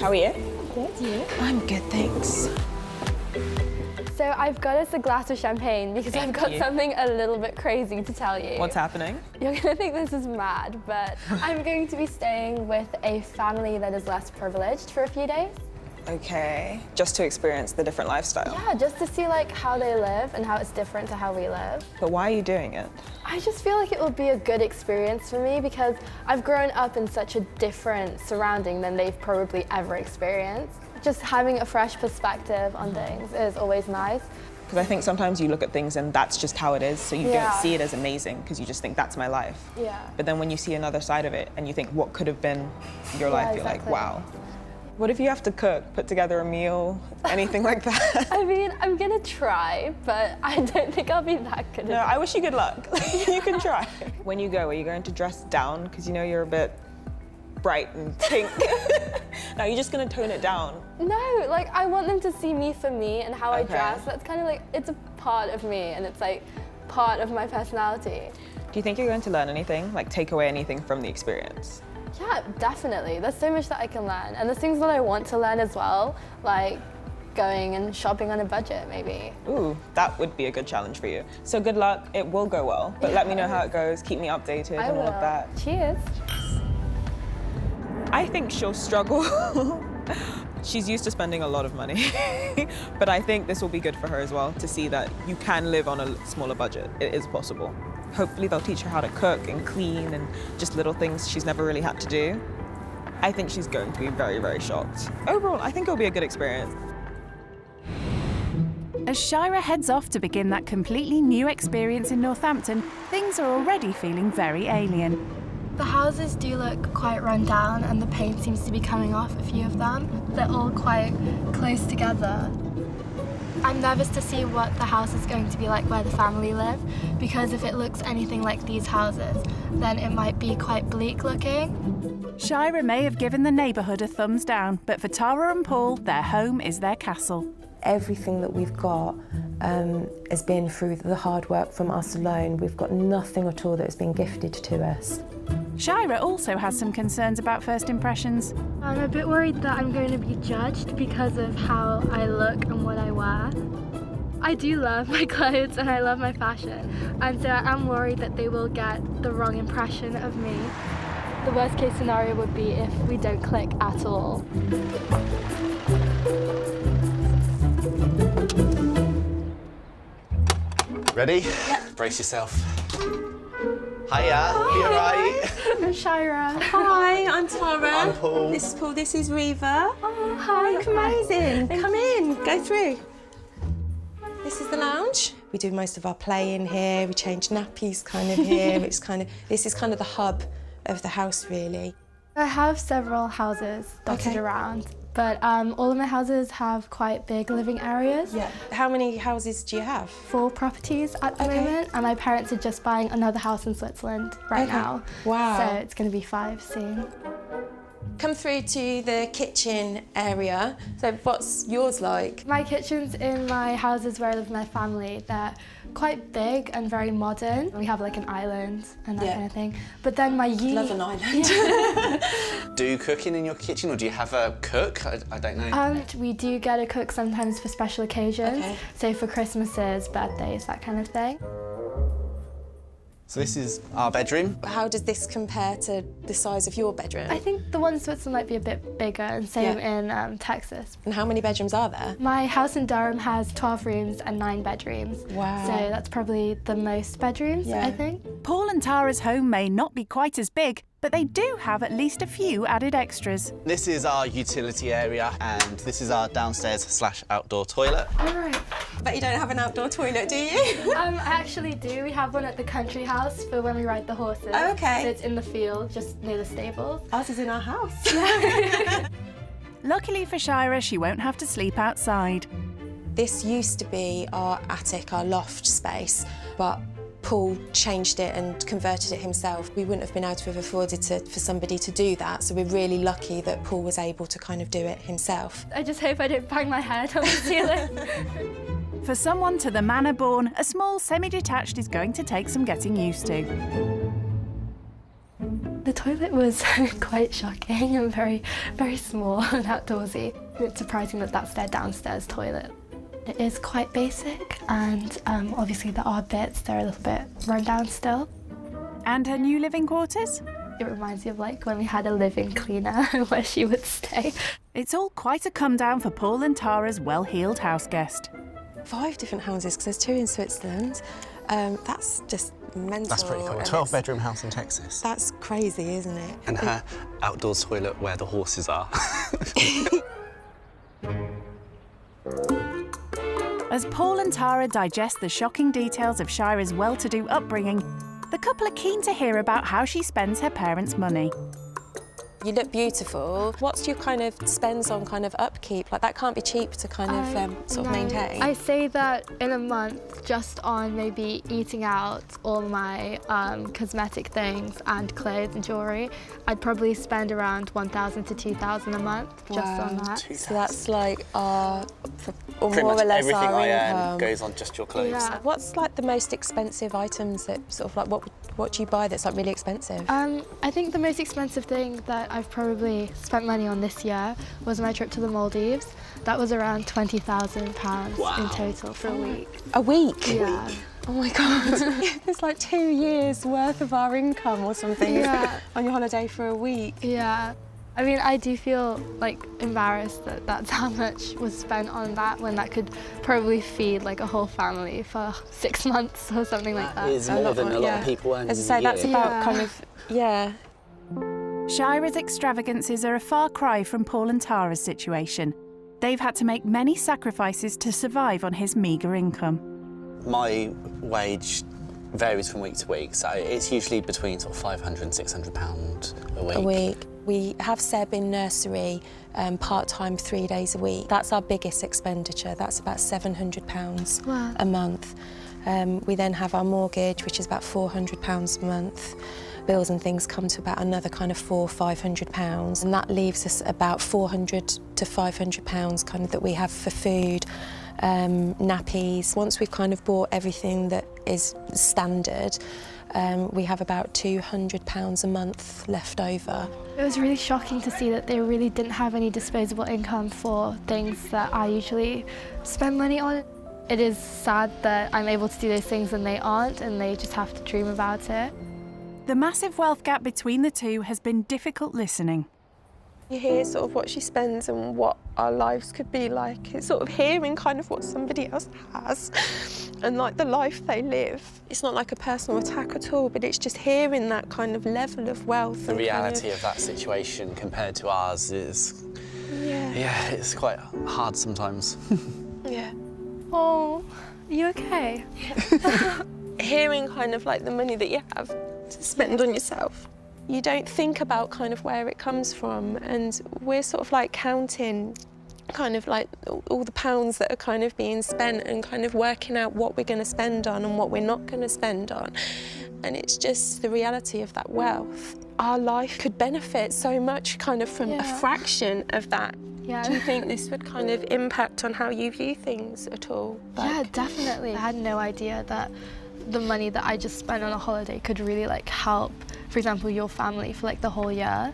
How are you? Good, you? I'm good, thanks. So I've got us a glass of champagne because I've got something a little bit crazy to tell you. What's happening? You're gonna think this is mad, but I'm going to be staying with a family that is less privileged for a few days. Okay, just to experience the different lifestyle. Yeah, just to see like how they live and how it's different to how we live. But why are you doing it? I just feel like it will be a good experience for me because I've grown up in such a different surrounding than they've probably ever experienced. Just having a fresh perspective on things is always nice. Because I think sometimes you look at things and that's just how it is, so you don't see it as amazing because you just think that's my life. Yeah. But then when you see another side of it and you think what could have been your life, you're like, wow. What if you have to cook, put together a meal, anything like that? I mean, I'm gonna try, but I don't think I'll be that good at it. No, I wish you good luck. You can try. When you go, are you going to dress down? Because you know you're a bit bright and pink. No, you're just gonna tone it down. No, like I want them to see me for me and how I dress. That's kind of like, it's a part of me and it's like part of my personality. Do you think you're going to learn anything? Like take away anything from the experience? Yeah, definitely. There's so much that I can learn. And there's things that I want to learn as well, like going and shopping on a budget, maybe. Ooh, that would be a good challenge for you. So good luck, it will go well. But let me know how it goes, keep me updated and all of that. Cheers. I think she'll struggle. She's used to spending a lot of money. But I think this will be good for her as well, to see that you can live on a smaller budget. It is possible. Hopefully they'll teach her how to cook and clean and just little things she's never really had to do. I think she's going to be very, very shocked. Overall, I think it'll be a good experience. As Shira heads off to begin that completely new experience in Northampton, things are already feeling very alien. The houses do look quite run down and the paint seems to be coming off a few of them. They're all quite close together. I'm nervous to see what the house is going to be like where the family live, because if it looks anything like these houses, then it might be quite bleak looking. Shira may have given the neighbourhood a thumbs down, but for Tara and Paul, their home is their castle. Everything that we've got has been through the hard work from us alone. We've got nothing at all that has been gifted to us. Shira also has some concerns about first impressions. I'm a bit worried that I'm going to be judged because of how I look and what I wear. I do love my clothes and I love my fashion, and so I am worried that they will get the wrong impression of me. The worst case scenario would be if we don't click at all. Ready? Yep. Brace yourself. Hiya, you alright? I'm Shira. Hi, I'm Tara. I'm Paul. This is Paul, this is Reva. Oh, hi. Amazing. Come in, go through. This is the lounge. We do most of our play in here. We change nappies kind of here. This is kind of the hub of the house, really. I have several houses dotted around, but all of my houses have quite big living areas. Yeah. How many houses do you have? 4 properties at the moment, and my parents are just buying another house in Switzerland right now. Wow. So it's going to be 5 soon. Come through to the kitchen area. So what's yours like? My kitchens in my houses where I live with my family, they're quite big and very modern. We have like an island and that kind of thing. But then my Love an island. Do you cooking in your kitchen, or do you have a cook? I don't know. We do get a cook sometimes for special occasions. So for Christmases, birthdays, that kind of thing. So this is our bedroom. How does this compare to the size of your bedroom? I think the one in Switzerland might be a bit bigger, and same in Texas. And how many bedrooms are there? My house in Durham has 12 rooms and 9 bedrooms. Wow. So that's probably the most bedrooms, I think. Paul and Tara's home may not be quite as big, but they do have at least a few added extras. This is our utility area, and this is our downstairs/outdoor toilet. All right. But you don't have an outdoor toilet, do you? I actually do. We have one at the country house for when we ride the horses. Oh, okay. So it's in the field, just near the stables. Ours is in our house. Luckily for Shira, she won't have to sleep outside. This used to be our attic, our loft space, but Paul changed it and converted it himself. We wouldn't have been able to have afforded for somebody to do that, so we're really lucky that Paul was able to kind of do it himself. I just hope I didn't bang my head on the ceiling. For someone to the manor born, a small semi-detached is going to take some getting used to. The toilet was quite shocking and very, very small and outdoorsy. It's surprising that that's their downstairs toilet. It is quite basic, and obviously there are bits that are a little bit run down still. And her new living quarters? It reminds me of like when we had a live-in cleaner where she would stay. It's all quite a come down for Paul and Tara's well-heeled house guest. 5 different houses, because there's 2 in Switzerland. That's just mental. That's pretty cool. 12-bedroom house in Texas. That's crazy, isn't it? And her outdoor toilet where the horses are. As Paul and Tara digest the shocking details of Shira's well-to-do upbringing, the couple are keen to hear about how she spends her parents' money. You look beautiful. What's your kind of spends on kind of upkeep? Like that can't be cheap to kind of sort of maintain. I say that in a month, just on maybe eating out, all my cosmetic things and clothes and jewellery, I'd probably spend around 1,000 to 2,000 a month just on that. So that's like our, or Pretty more much or less everything our I income. earn goes on just your clothes. Yeah. What's like the most expensive items that sort of like what do you buy that's like really expensive? I think the most expensive thing that I've probably spent money on this year was my trip to the Maldives. That was around £20,000 in total for a week. A week? Yeah. Oh my God. It's like 2 years worth of our income or something on your holiday for a week. Yeah. I mean, I do feel like embarrassed that that's how much was spent on that when that could probably feed like a whole family for 6 months or something like that. It is more than a lot of people earn. As I say, that's about kind of, Shira's extravagances are a far cry from Paul and Tara's situation. They've had to make many sacrifices to survive on his meagre income. My wage varies from week to week, so it's usually between sort of £500 and £600 a week. We have Seb in nursery part-time 3 days a week. That's our biggest expenditure. That's about £700 a month. We then have our mortgage, which is about £400 a month. Bills and things come to about another kind of £400 or £500, and that leaves us about £400 to £500 kind of that we have for food, nappies. Once we've kind of bought everything that is standard, we have about £200 a month left over. It was really shocking to see that they really didn't have any disposable income for things that I usually spend money on. It is sad that I'm able to do those things and they aren't, and they just have to dream about it. The massive wealth gap between the two has been difficult listening. You hear sort of what she spends and what our lives could be like. It's sort of hearing kind of what somebody else has and like the life they live. It's not like a personal attack at all, but it's just hearing that kind of level of wealth. The reality of that situation compared to ours is, yeah, it's quite hard sometimes. Yeah. Oh, are you okay? Hearing kind of like the money that you have to spend on yourself. you don't think about kind of where it comes from, and we're sort of like counting kind of like all the pounds that are kind of being spent and kind of working out what we're going to spend on and what we're not going to spend on. And it's just the reality of that wealth. Our life could benefit so much kind of from a fraction of that. Yeah. Do you think this would kind of impact on how you view things at all? Yeah, definitely. I had no idea that the money that I just spent on a holiday could really like help, for example, your family for like the whole year.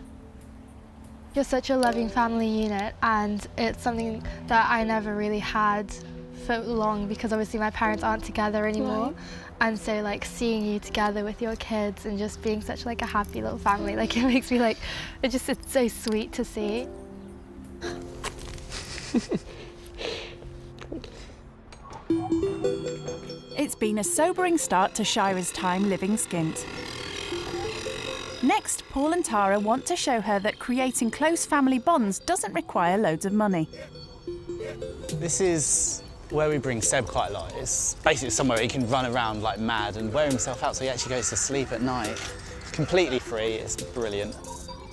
You're such a loving family unit, and it's something that I never really had for long because obviously my parents aren't together anymore. Right. And so like seeing you together with your kids and just being such like a happy little family, like it makes me like, it's so sweet to see. It's been a sobering start to Shira's time living skint. Next, Paul and Tara want to show her that creating close family bonds doesn't require loads of money. This is where we bring Seb quite a lot. It's basically somewhere he can run around like mad and wear himself out so he actually goes to sleep at night. Completely free, it's brilliant.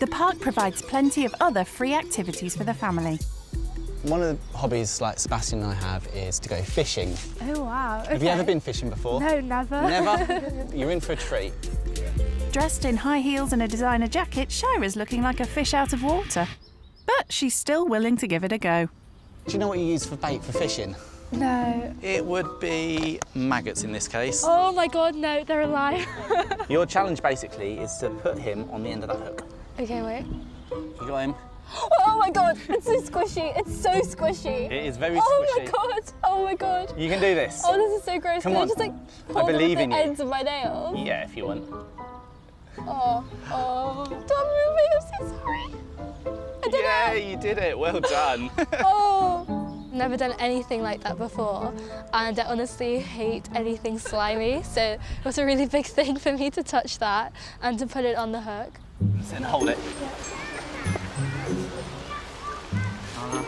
The park provides plenty of other free activities for the family. One of the hobbies like Sebastian and I have is to go fishing. Oh wow, okay. Have you ever been fishing before? No, never. Never? You're in for a treat. Dressed in high heels and a designer jacket, Shira's looking like a fish out of water. But she's still willing to give it a go. Do you know what you use for bait for fishing? No. It would be maggots in this case. Oh my God, no, they're alive. Your challenge basically is to put him on the end of that hook. Okay, wait. You got him? Oh my God, it's so squishy. It's so squishy. It is very Oh squishy. my God, oh my God. You can do this. Oh, this is so gross. Come Can on. I just like I hold believe them in with the you. ends of my nails? Yeah, if you want. Oh, stop moving, I'm so sorry. I did it. You did it. Well done. Oh. Never done anything like that before, and I honestly hate anything slimy, so it was a really big thing for me to touch that and to put it on the hook. Then hold it.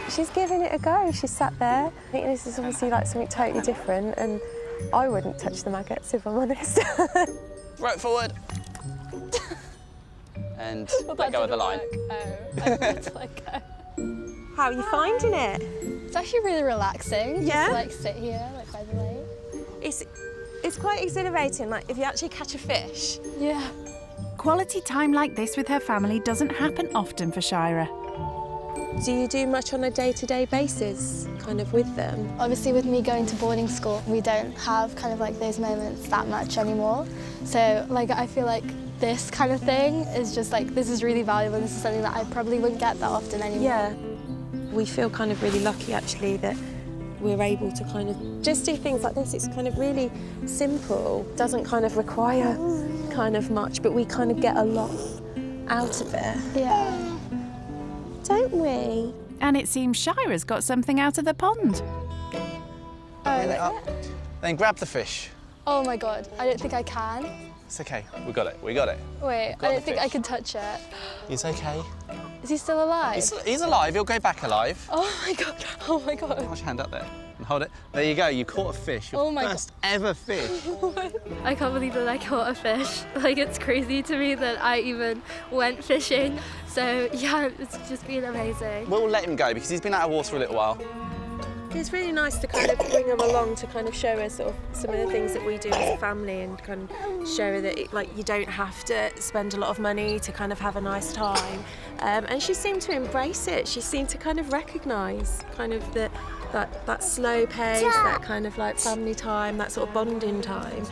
She's giving it a go. She's sat there. I think this is obviously like something totally different, and I wouldn't touch the maggots if I'm honest. Right forward. And let go of the line. Oh, I need to let go. How are you finding it? It's actually really relaxing. Yeah? Just to, like sit here, like by the lake. It's quite exhilarating, like if you actually catch a fish. Yeah. Quality time like this with her family doesn't happen often for Shira. Do you do much on a day-to-day basis, kind of with them? Obviously with me going to boarding school, we don't have kind of like those moments that much anymore. So like I feel like this kind of thing is just like, this is really valuable. This is something that I probably wouldn't get that often anymore. Yeah. We feel kind of really lucky actually that we're able to kind of just do things like this. It's kind of really simple, doesn't kind of require kind of much, but we kind of get a lot out of it. Yeah. Don't we? And it seems Shira's got something out of the pond. Then grab the fish. Oh my God, I don't think I can. It's okay. We got it. We got it. Wait, I don't think I can touch it. It's okay. Is he still alive? He's alive. He'll go back alive. Oh my God, oh my God. Put your hand up there and hold it. There you go. You caught a fish. Your first ever fish. I can't believe that I caught a fish. Like, it's crazy to me that I even went fishing. So yeah, it's just been amazing. We'll let him go because he's been out of water a little while. It's really nice to kind of bring them along to kind of show her sort of some of the things that we do as a family and kind of show her that like you don't have to spend a lot of money to kind of have a nice time. And she seemed to embrace it. She seemed to kind of recognise kind of that slow pace, that kind of like family time, that sort of bonding time.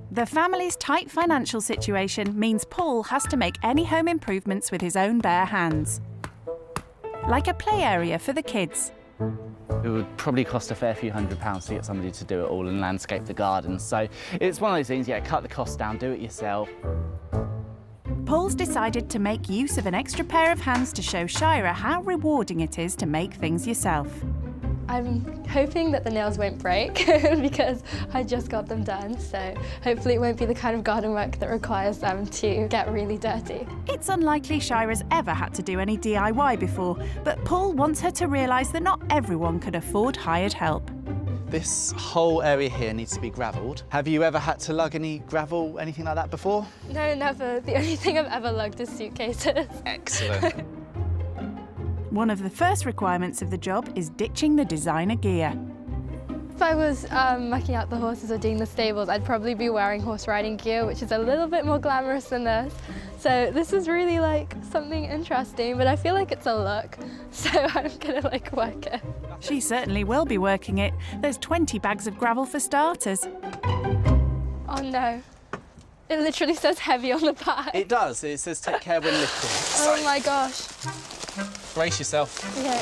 The family's tight financial situation means Paul has to make any home improvements with his own bare hands. Like a play area for the kids. It would probably cost a fair few £100s to get somebody to do it all and landscape the garden. So it's one of those things, cut the costs down, do it yourself. Paul's decided to make use of an extra pair of hands to show Shira how rewarding it is to make things yourself. I'm hoping that the nails won't break because I just got them done, so hopefully it won't be the kind of garden work that requires them to get really dirty. It's unlikely Shira's ever had to do any DIY before, but Paul wants her to realise that not everyone could afford hired help. This whole area here needs to be gravelled. Have you ever had to lug any gravel, anything like that before? No, never. The only thing I've ever lugged is suitcases. Excellent. One of the first requirements of the job is ditching the designer gear. If I was mucking out the horses or doing the stables, I'd probably be wearing horse riding gear, which is a little bit more glamorous than this. So this is really like something interesting, but I feel like it's a look, so I'm gonna like work it. She certainly will be working it. There's 20 bags of gravel for starters. Oh no. It literally says heavy on the bag. It does. It says take care when lifting. Oh my gosh. Brace yourself. Okay.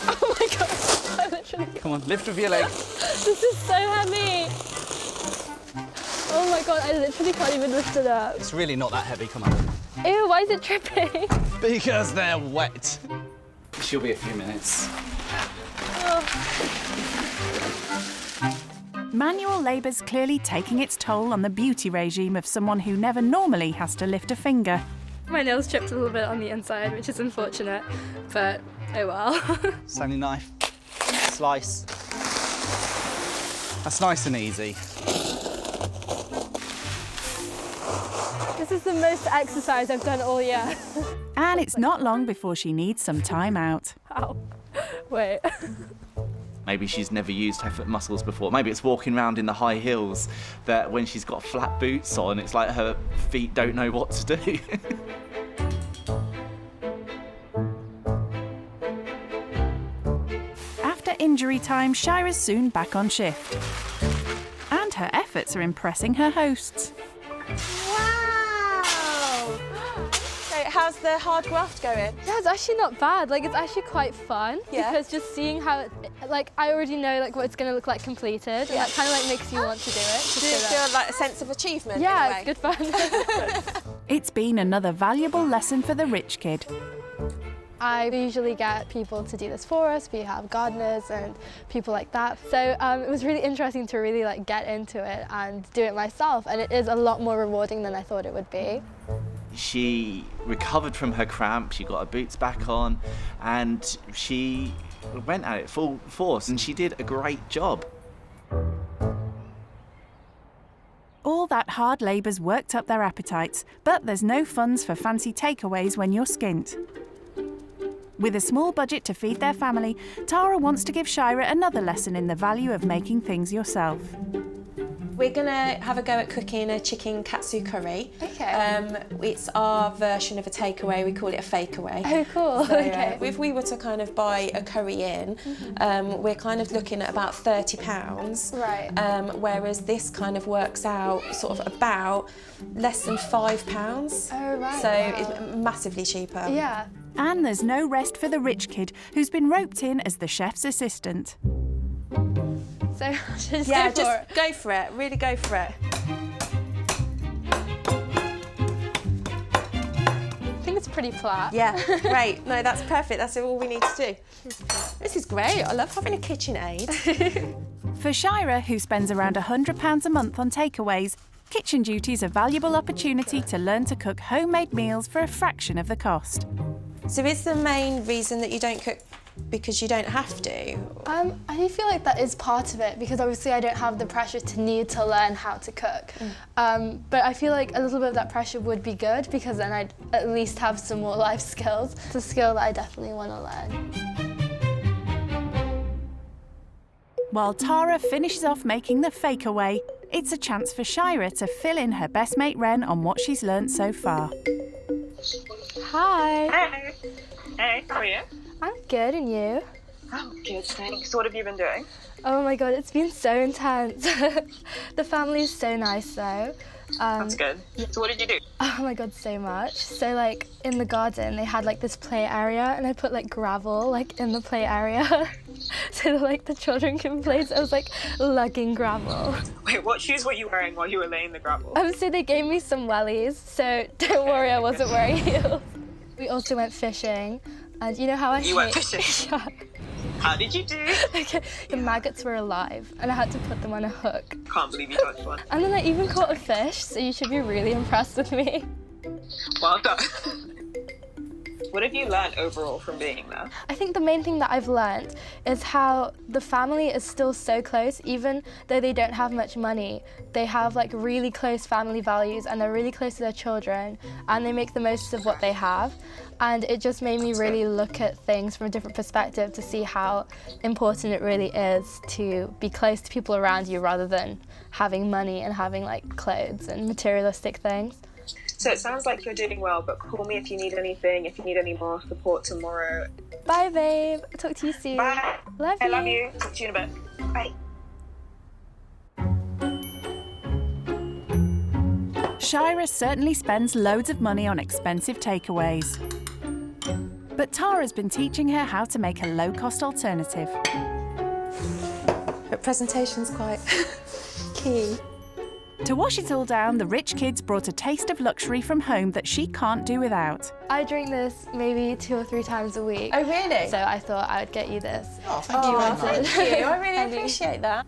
Oh my gosh. I literally... Come on, lift with your leg. This is so heavy. Oh my god, I literally can't even lift it up. It's really not that heavy, come on. Ew, why is it dripping? Because they're wet. She'll be a few minutes. Manual labour's clearly taking its toll on the beauty regime of someone who never normally has to lift a finger. My nails chipped a little bit on the inside, which is unfortunate, but oh well. Stanley knife, slice. That's nice and easy. This is the most exercise I've done all year. And it's not long before she needs some time out. Ow. Wait. Maybe she's never used her foot muscles before. Maybe it's walking around in the high heels that when she's got flat boots on, it's like her feet don't know what to do. After injury time, Shira's soon back on shift. And her efforts are impressing her hosts. How's the hard graft going? Yeah, it's actually not bad. Like, it's actually quite fun. Yeah. Because just seeing how, like, I already know like what it's going to look like completed. Yeah. And that kind of like makes you want to do it. Do you feel like a sense of achievement? Yeah, in a way? it's good fun. It's been another valuable lesson for the rich kid. I usually get people to do this for us. We have gardeners and people like that. So it was really interesting to really like get into it and do it myself. And it is a lot more rewarding than I thought it would be. She recovered from her cramp, she got her boots back on, and she went at it full force, and she did a great job. All that hard labour's worked up their appetites, but there's no funds for fancy takeaways when you're skint. With a small budget to feed their family, Tara wants to give Shira another lesson in the value of making things yourself. We're gonna have a go at cooking a chicken katsu curry. Okay. It's our version of a takeaway. We call it a fakeaway. Oh, cool. So, okay. If we were to kind of buy a curry in, we're kind of looking at about £30. Right. Whereas this kind of works out sort of about less than £5. Oh, right. So it's massively cheaper. Yeah. And there's no rest for the rich kid who's been roped in as the chef's assistant. So just yeah, go for it. Go for it. Really go for it. I think it's pretty flat. Yeah, great. No, that's perfect. That's all we need to do. This is great. I love having a KitchenAid. For Shira, who spends around £100 a month on takeaways, kitchen duty's a valuable opportunity to learn to cook homemade meals for a fraction of the cost. So is the main reason that you don't cook because you don't have to? I do feel like that is part of it, because obviously I don't have the pressure to need to learn how to cook. But I feel like a little bit of that pressure would be good, because then I'd at least have some more life skills. It's a skill that I definitely want to learn. While Tara finishes off making the fakeaway, it's a chance for Shira to fill in her best mate Ren on what she's learnt so far. Hi. Hey. Hey, how are you? I'm good, and you? Oh, good, thanks. What have you been doing? Oh my god, it's been so intense. The family is so nice though. That's good. So what did you do? Oh my god, so much. So like in the garden they had like this play area, and I put like gravel like in the play area so that like the children can play. So I was like lugging gravel. Wait, what shoes were you wearing while you were laying the gravel? So they gave me some wellies, so don't worry, I wasn't wearing heels. We also went fishing, and you know how I You went fishing? Yeah. How did you do? Okay, the maggots were alive, and I had to put them on a hook. Can't believe you touched one. And then I even caught a fish, so you should be really impressed with me. Well done. What have you learned overall from being there? I think the main thing that I've learned is how the family is still so close, even though they don't have much money. They have like really close family values and they're really close to their children and they make the most of what they have. And it just made me really look at things from a different perspective to see how important it really is to be close to people around you rather than having money and having like clothes and materialistic things. So it sounds like you're doing well, but call me if you need anything, if you need any more support tomorrow. Bye, babe. I'll talk to you soon. Bye. Love I you. love you. Talk to you in a bit. Bye. Shira certainly spends loads of money on expensive takeaways. But Tara's been teaching her how to make a low-cost alternative. But presentation's quite key. To wash it all down, the rich kids brought a taste of luxury from home that she can't do without. I drink this maybe 2 or 3 times a week. Oh, really? So I thought I would get you this. Oh, thank you very much. Thank you. I really appreciate that.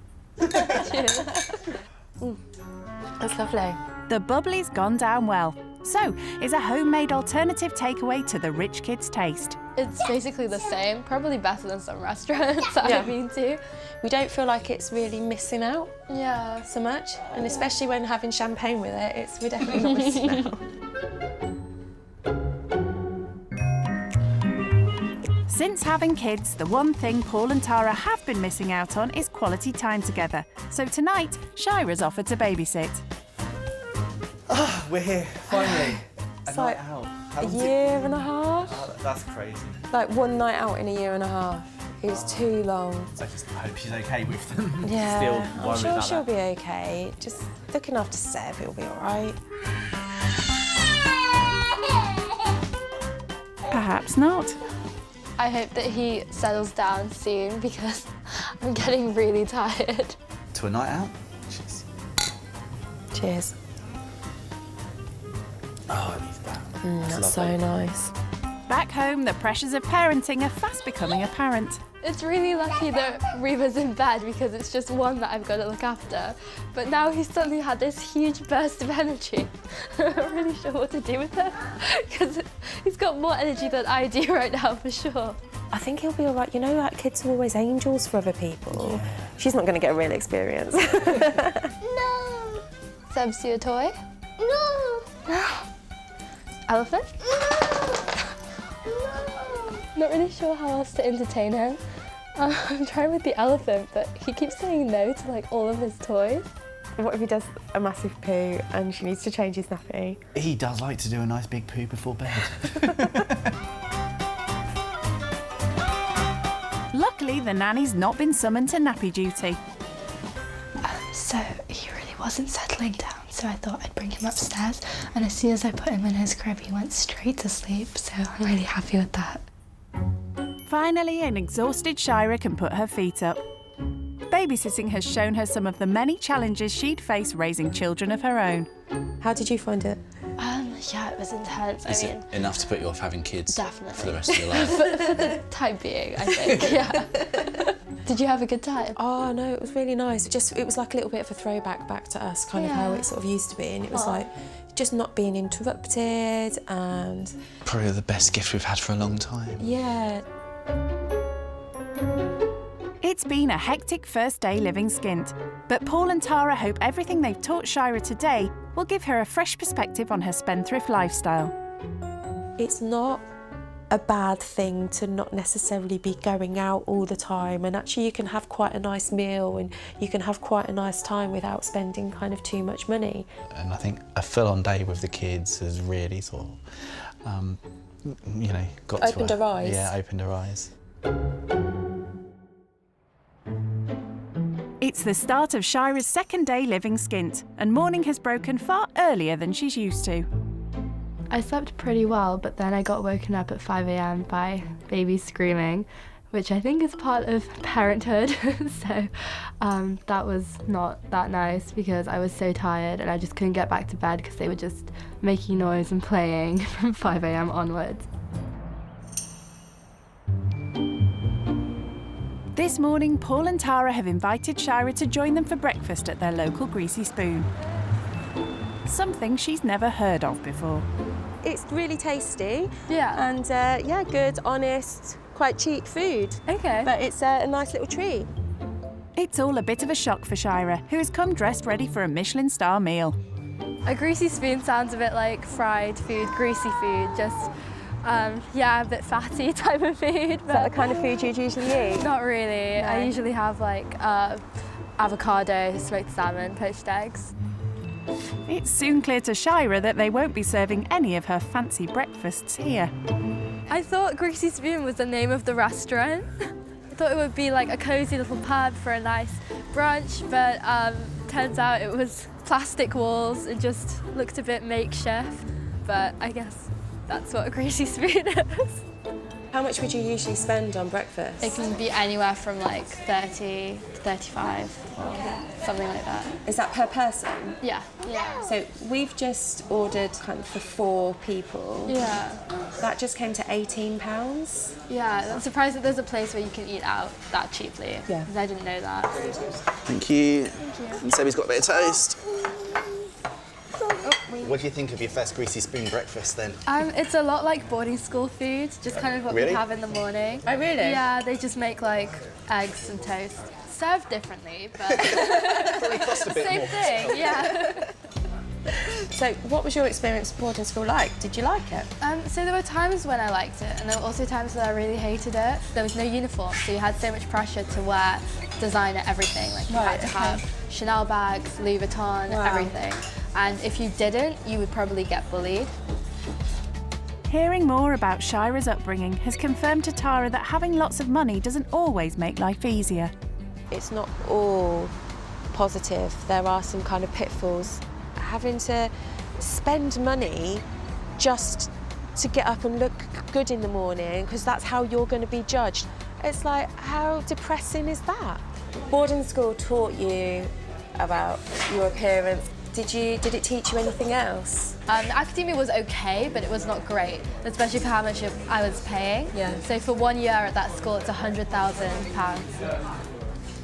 That's lovely. The bubbly's gone down well. So, is a homemade alternative takeaway to the rich kids' taste. It's basically the same, probably better than some restaurants that I've been to. We don't feel like it's really missing out so much. And especially when having champagne with it, we're definitely not missing out. Since having kids, the one thing Paul and Tara have been missing out on is quality time together. So tonight, Shira's offered to babysit. Oh, we're here, finally. It's like a year and a half. Oh, that's crazy. Like one night out in a year and a half. It was too long. I just hope she's okay with them. Yeah, Still I'm worried sure about she'll that. be okay. Just looking after Seb, it'll be all right. Perhaps not. I hope that he settles down soon because I'm getting really tired. To a night out? Cheers. Cheers. Oh, I need that. That's so nice. Back home, the pressures of parenting are fast becoming apparent. It's really lucky that Reba's in bed because it's just one that I've got to look after. But now he's suddenly had this huge burst of energy. I'm not really sure what to do with it because he's got more energy than I do right now for sure. I think he'll be all right. You know, like kids are always angels for other people. Yeah. She's not going to get a real experience. No! Seb's your toy? No! Elephant? No! Not really sure how else to entertain him. I'm trying with the elephant, but he keeps saying no to like all of his toys. What if he does a massive poo and she needs to change his nappy? He does like to do a nice big poo before bed. Luckily, the nanny's not been summoned to nappy duty. So he really wasn't settling down, so I thought I'd bring him upstairs, and as soon as I put him in his crib, he went straight to sleep, so I'm really happy with that. Finally, an exhausted Shira can put her feet up. Babysitting has shown her some of the many challenges she'd face raising children of her own. How did you find it? Yeah, it was intense. Is it enough to put you off having kids Definitely. for the rest of your life? for the time being, I think, yeah. Did you have a good time? Oh, no, it was really nice. It was like a little bit of a throwback back to us, kind of how it sort of used to be. And it was like just not being interrupted and... Probably the best gift we've had for a long time. Yeah. It's been a hectic first day living skint, but Paul and Tara hope everything they've taught Shira today will give her a fresh perspective on her spendthrift lifestyle. It's not a bad thing to not necessarily be going out all the time, and actually you can have quite a nice meal and you can have quite a nice time without spending kind of too much money. And I think a full-on day with the kids has really sort of, you know, got Opened to her eyes. Yeah, opened her eyes. It's the start of Shira's second day living skint, and morning has broken far earlier than she's used to. I slept pretty well, but then I got woken up at 5 a.m. by baby screaming, which I think is part of parenthood. So that was not that nice because I was so tired and I just couldn't get back to bed because they were just making noise and playing from 5 a.m. onwards. This morning, Paul and Tara have invited Shira to join them for breakfast at their local Greasy Spoon. Something she's never heard of before. it's really tasty. Yeah. And yeah, good, honest, quite cheap food. Okay. But it's a nice little treat. It's all a bit of a shock for Shira, who has come dressed ready for a Michelin star meal. A greasy spoon sounds a bit like fried food, greasy food, just, yeah, a bit fatty type of food. Is that the kind of food you'd usually eat? Not really. No. I usually have like avocado, smoked salmon, poached eggs. It's soon clear to Shira that they won't be serving any of her fancy breakfasts here. I thought Greasy Spoon was the name of the restaurant. I thought it would be like a cosy little pub for a nice brunch, but turns out it was plastic walls. It just looked a bit makeshift, but I guess that's what a Greasy Spoon is. How much would you usually spend on breakfast? It can be anywhere from like 30 to 35, something like that. Is that per person? Yeah. Yeah. So we've just ordered kind of for 4 people. Yeah. That just came to £18. Yeah, I'm surprised that there's a place where you can eat out that cheaply. Yeah. Because I didn't know that. Thank you. Thank you. And Sebby's got a bit of toast. Oh, What do you think of your first Greasy Spoon breakfast then? It's a lot like boarding school food, just kind of what Really? we have in the morning. Oh, really? Yeah, they just make like eggs and toast. Served differently, but Probably cost a bit same more. thing, yeah. So what was your experience of boarding school like? Did you like it? So there were times when I liked it, and there were also times when I really hated it. There was no uniform, so you had so much pressure to wear designer everything. Like you had to have Chanel bags, Louis Vuitton, everything. And if you didn't, you would probably get bullied. Hearing more about Shira's upbringing has confirmed to Tara that having lots of money doesn't always make life easier. It's not all positive. There are some kind of pitfalls. Having to spend money just to get up and look good in the morning, because that's how you're going to be judged. It's like, how depressing is that? Boarding school taught you about your appearance. Did it teach you anything else? The academia was okay, but it was not great, especially for how much I was paying. Yeah. So for 1 year at that school, it's £100,000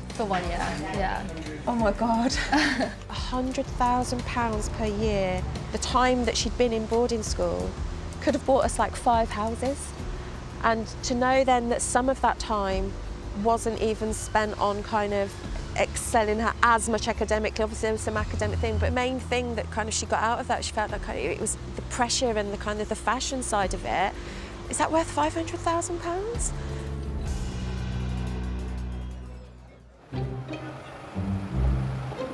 for 1 year. Yeah. Oh my God. £100,000 per year. The time that she'd been in boarding school could have bought us like 5 houses. And to know then that some of that time wasn't even spent on kind of excelling her as much academically. Obviously there was some academic thing, but main thing that kind of she got out of that, she felt like it was the pressure and the kind of the fashion side of it. Is that worth £500,000?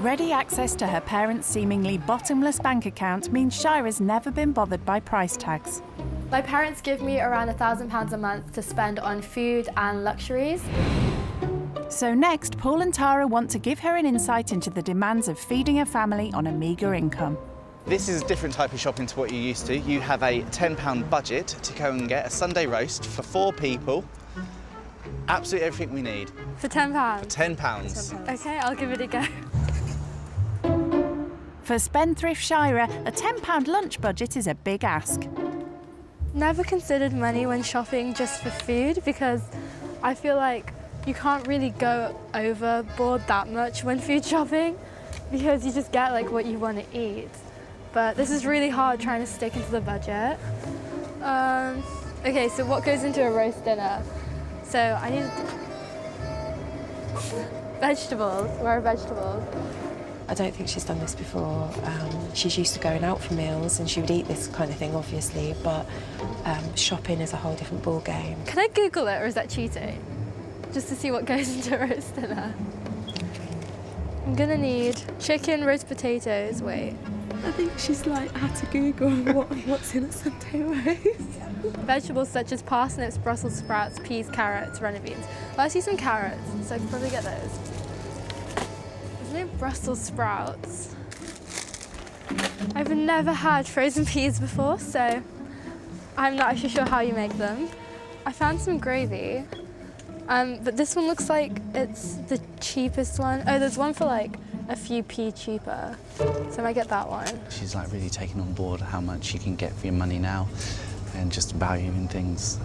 Ready access to her parents' seemingly bottomless bank account means Shira's never been bothered by price tags. My parents give me around £1,000 a month to spend on food and luxuries. So next, Paul and Tara want to give her an insight into the demands of feeding a family on a meagre income. This is a different type of shopping to what you're used to. You have a £10 budget to go and get a Sunday roast for 4 people. Absolutely everything we need. For £10? For £10. Okay, I'll give it a go. For spendthrift Shira, a £10 lunch budget is a big ask. Never considered money when shopping just for food, because I feel like you can't really go overboard that much when food shopping, because you just get like what you want to eat. But this is really hard trying to stick into the budget. Okay, so what goes into a roast dinner? So I need vegetables. Where are vegetables? I don't think she's done this before. She's used to going out for meals and she would eat this kind of thing, obviously, but shopping is a whole different ball game. Can I Google it, or is that cheating? Just to see what goes into a roast dinner. I'm gonna need chicken, roast potatoes, wait. I think she's like had to Google what's in a Sunday roast. Vegetables such as parsnips, Brussels sprouts, peas, carrots, runner beans. Well, I see some carrots, so I can probably get those. There's no Brussels sprouts. I've never had frozen peas before, so I'm not actually sure how you make them. I found some gravy, but this one looks like it's the cheapest one. Oh, there's one for like a few p cheaper, so I might get that one. She's like really taking on board how much you can get for your money now and just valuing things.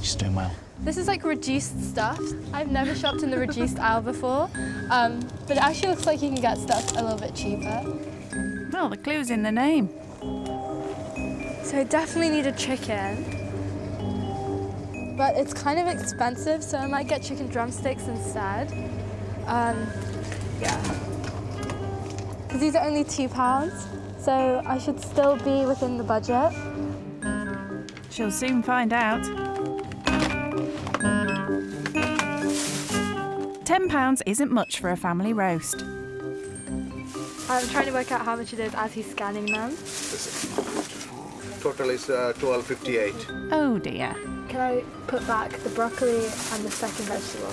She's doing well. This is like reduced stuff. I've never shopped in the reduced aisle before, but it actually looks like you can get stuff a little bit cheaper. Well, the clue's in the name. So I definitely need a chicken. But it's kind of expensive, so I might get chicken drumsticks instead. Yeah. Because these are only £2, so I should still be within the budget. She'll soon find out. £10 isn't much for a family roast. I'm trying to work out how much it is as he's scanning them. Total is $12.58. Oh dear. Can I put back the broccoli and the second vegetable?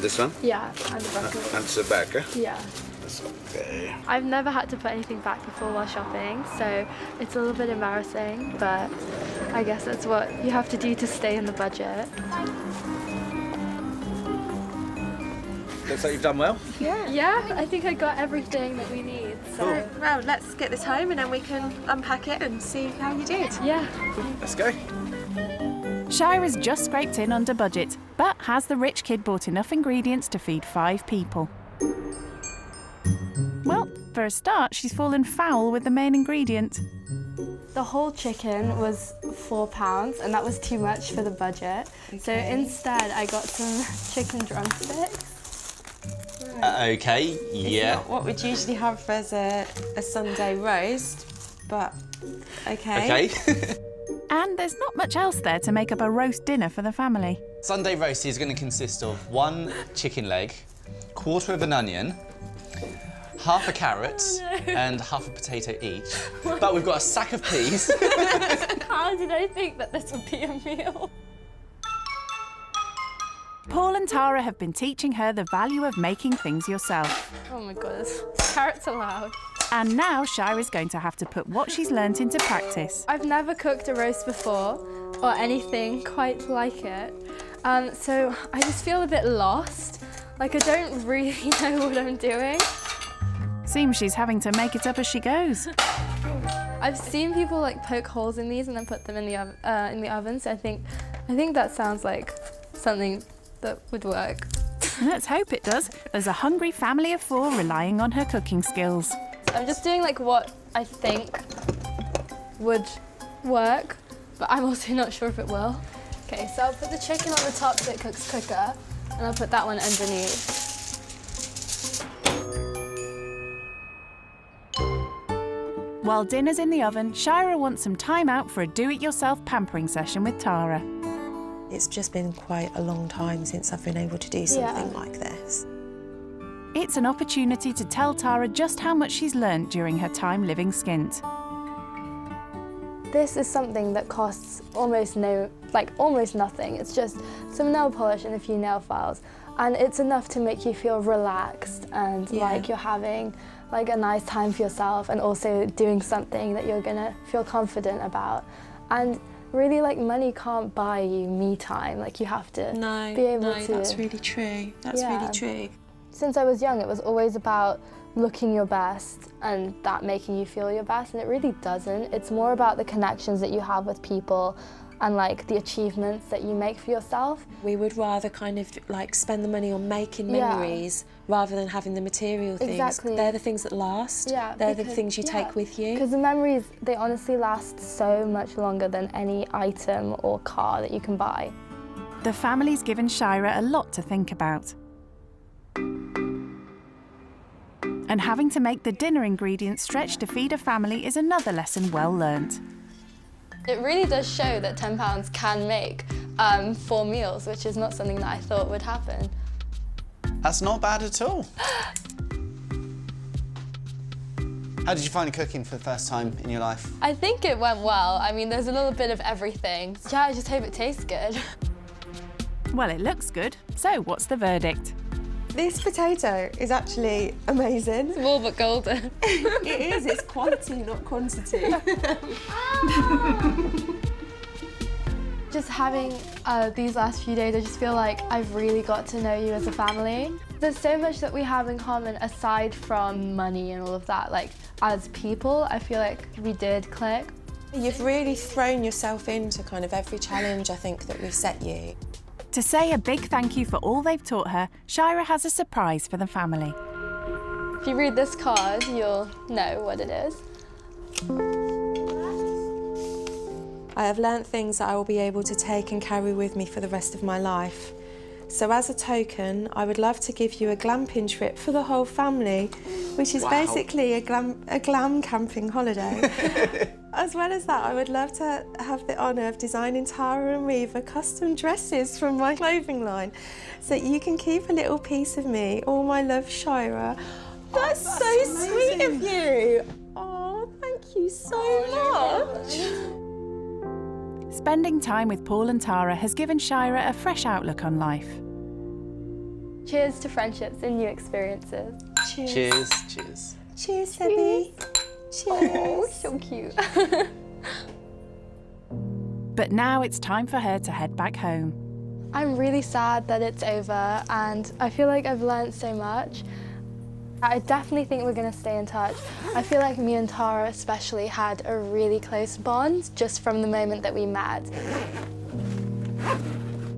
This one? Yeah, and the broccoli. And it's back, eh? Yeah. That's okay. I've never had to put anything back before while shopping, so it's a little bit embarrassing, but I guess that's what you have to do to stay in the budget. Looks like you've done well. Yeah, I think I got everything that we need. So. Cool. Well, let's get this home and then we can unpack it and see how you did. Yeah. Let's go. Shira's just scraped in under budget, but has the rich kid bought enough ingredients to feed 5 people? Well, for a start, she's fallen foul with the main ingredient. The whole chicken was £4 and that was too much for the budget. Okay. So instead I got some chicken drumsticks. Okay, yeah. It's not what we'd usually have as a Sunday roast, but okay. Okay. And there's not much else there to make up a roast dinner for the family. Sunday roast is going to consist of 1 chicken leg, 1/4 of an onion, half a carrot, and half a potato each. But we've got a sack of peas. How did I think that this would be a meal? Paul and Tara have been teaching her the value of making things yourself. Oh my goodness, carrots allowed. And now Shira's going to have to put what she's learnt into practice. I've never cooked a roast before, or anything quite like it. So I just feel a bit lost. Like I don't really know what I'm doing. Seems she's having to make it up as she goes. I've seen people like poke holes in these and then put them in the oven. So I think that sounds like something that would work. Let's hope it does. There's a hungry family of 4 relying on her cooking skills. I'm just doing like what I think would work, but I'm also not sure if it will. Okay, so I'll put the chicken on the top so it cooks quicker, and I'll put that one underneath. While dinner's in the oven, Shira wants some time out for a do-it-yourself pampering session with Tara. It's just been quite a long time since I've been able to do something like this. It's an opportunity to tell Tara just how much she's learnt during her time living skint. This is something that costs almost nothing. It's just some nail polish and a few nail files. And it's enough to make you feel relaxed and like you're having like a nice time for yourself and also doing something that you're gonna feel confident about. And really, like, money can't buy you me time. Like, you have to be able to... No, that's really true. That's really true. Since I was young, it was always about looking your best and that making you feel your best, and it really doesn't. It's more about the connections that you have with people and like the achievements that you make for yourself. We would rather kind of like spend the money on making memories rather than having the material things. Exactly. They're the things that last. Yeah, They're the things you take with you. Because the memories, they honestly last so much longer than any item or car that you can buy. The family's given Shira a lot to think about. And having to make the dinner ingredients stretch to feed a family is another lesson well learnt. It really does show that £10 can make 4 meals, which is not something that I thought would happen. That's not bad at all. How did you find cooking for the first time in your life? I think it went well. I mean, there's a little bit of everything. Yeah, I just hope it tastes good. Well, it looks good. So, what's the verdict? This potato is actually amazing. Small but golden. It is, it's quality, not quantity. Just having these last few days, I just feel like I've really got to know you as a family. There's so much that we have in common aside from money and all of that. Like, as people, I feel like we did click. You've really thrown yourself into kind of every challenge, I think, that we've set you. To say a big thank you for all they've taught her, Shira has a surprise for the family. If you read this card, you'll know what it is. I have learnt things that I will be able to take and carry with me for the rest of my life. So as a token, I would love to give you a glamping trip for the whole family, which is basically a glam camping holiday. As well as that, I would love to have the honour of designing Tara and Reva custom dresses from my clothing line, so that you can keep a little piece of me. All my love, Shira. That's so sweet of you. Oh, thank you so much. Spending time with Paul and Tara has given Shira a fresh outlook on life. Cheers to friendships and new experiences. Cheers. Cheers. Cheers. Cheers, Sebby. Cheers. Oh, so cute. But now it's time for her to head back home. I'm really sad that it's over, and I feel like I've learned so much. I definitely think we're going to stay in touch. I feel like me and Tara especially had a really close bond just from the moment that we met.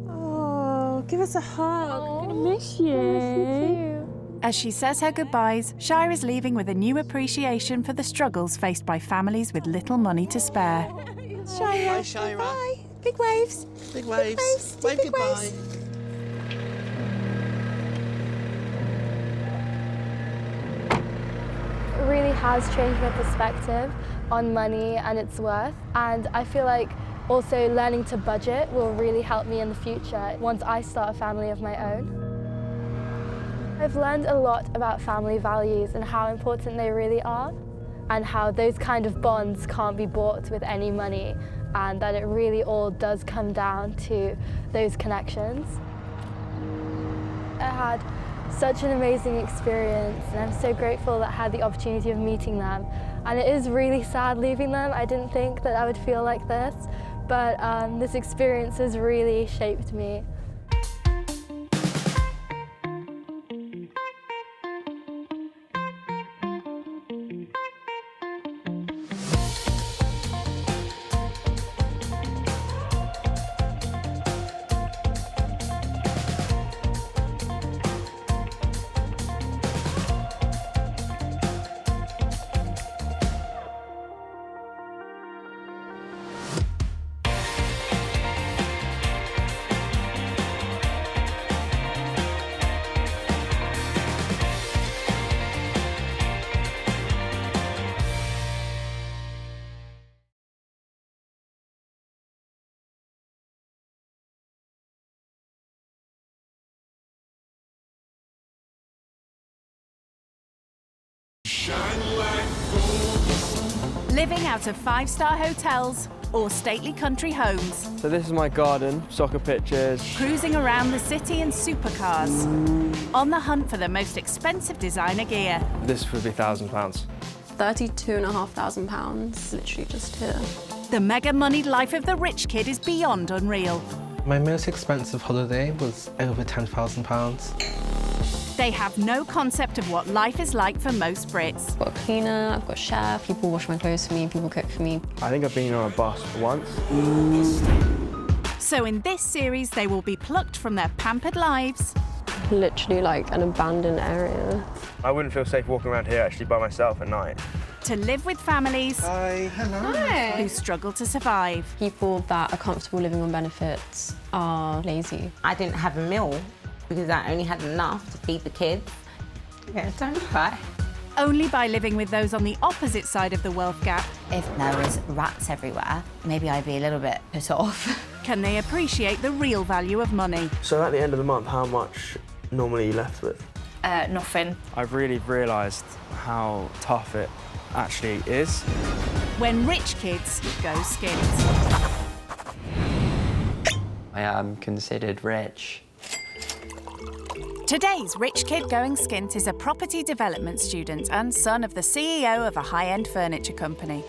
Oh, give us a hug. I'm going to miss you. I miss you too. As she says her goodbyes, Shira's leaving with a new appreciation for the struggles faced by families with little money to spare. Shira. Bye, Shira. Bye. Big waves. Big waves. Big Wave goodbye. It really has changed my perspective on money and its worth, and I feel like also learning to budget will really help me in the future once I start a family of my own. I've learned a lot about family values and how important they really are, and how those kind of bonds can't be bought with any money, and that it really all does come down to those connections. I had such an amazing experience, and I'm so grateful that I had the opportunity of meeting them. And it is really sad leaving them. I didn't think that I would feel like this, but this experience has really shaped me. Living out of five-star hotels or stately country homes. So this is my garden, soccer pitches. Cruising around the city in supercars. On the hunt for the most expensive designer gear. This would be £1,000. £32,500, literally just here. The mega-moneyed life of the rich kid is beyond unreal. My most expensive holiday was over £10,000. They have no concept of what life is like for most Brits. I've got a cleaner, I've got a chef, people wash my clothes for me, people cook for me. I think I've been on a bus once. So in this series, they will be plucked from their pampered lives. Literally like an abandoned area. I wouldn't feel safe walking around here actually by myself at night. To live with families who struggle to survive. People that are comfortable living on benefits are lazy. I didn't have a meal because I only had enough to feed the kids. Yeah, don't cry. Only by living with those on the opposite side of the wealth gap. If there was rats everywhere, maybe I'd be a little bit put off. Can they appreciate the real value of money? So at the end of the month, how much normally are you left with? Nothing. I've really realised how tough it actually is. When rich kids go skint. I am considered rich. Today's rich kid going skint is a property development student and son of the CEO of a high-end furniture company.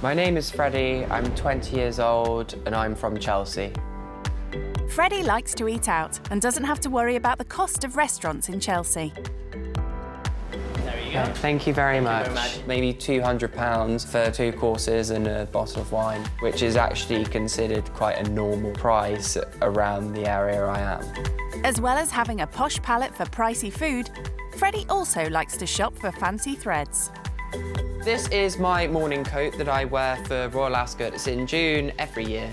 My name is Freddie, I'm 20 years old and I'm from Chelsea. Freddie likes to eat out and doesn't have to worry about the cost of restaurants in Chelsea. There you go. Thank you very much. Maybe £200 for 2 courses and a bottle of wine, which is actually considered quite a normal price around the area I am. As well as having a posh palate for pricey food, Freddie also likes to shop for fancy threads. This is my morning coat that I wear for Royal Ascot. It's in June every year.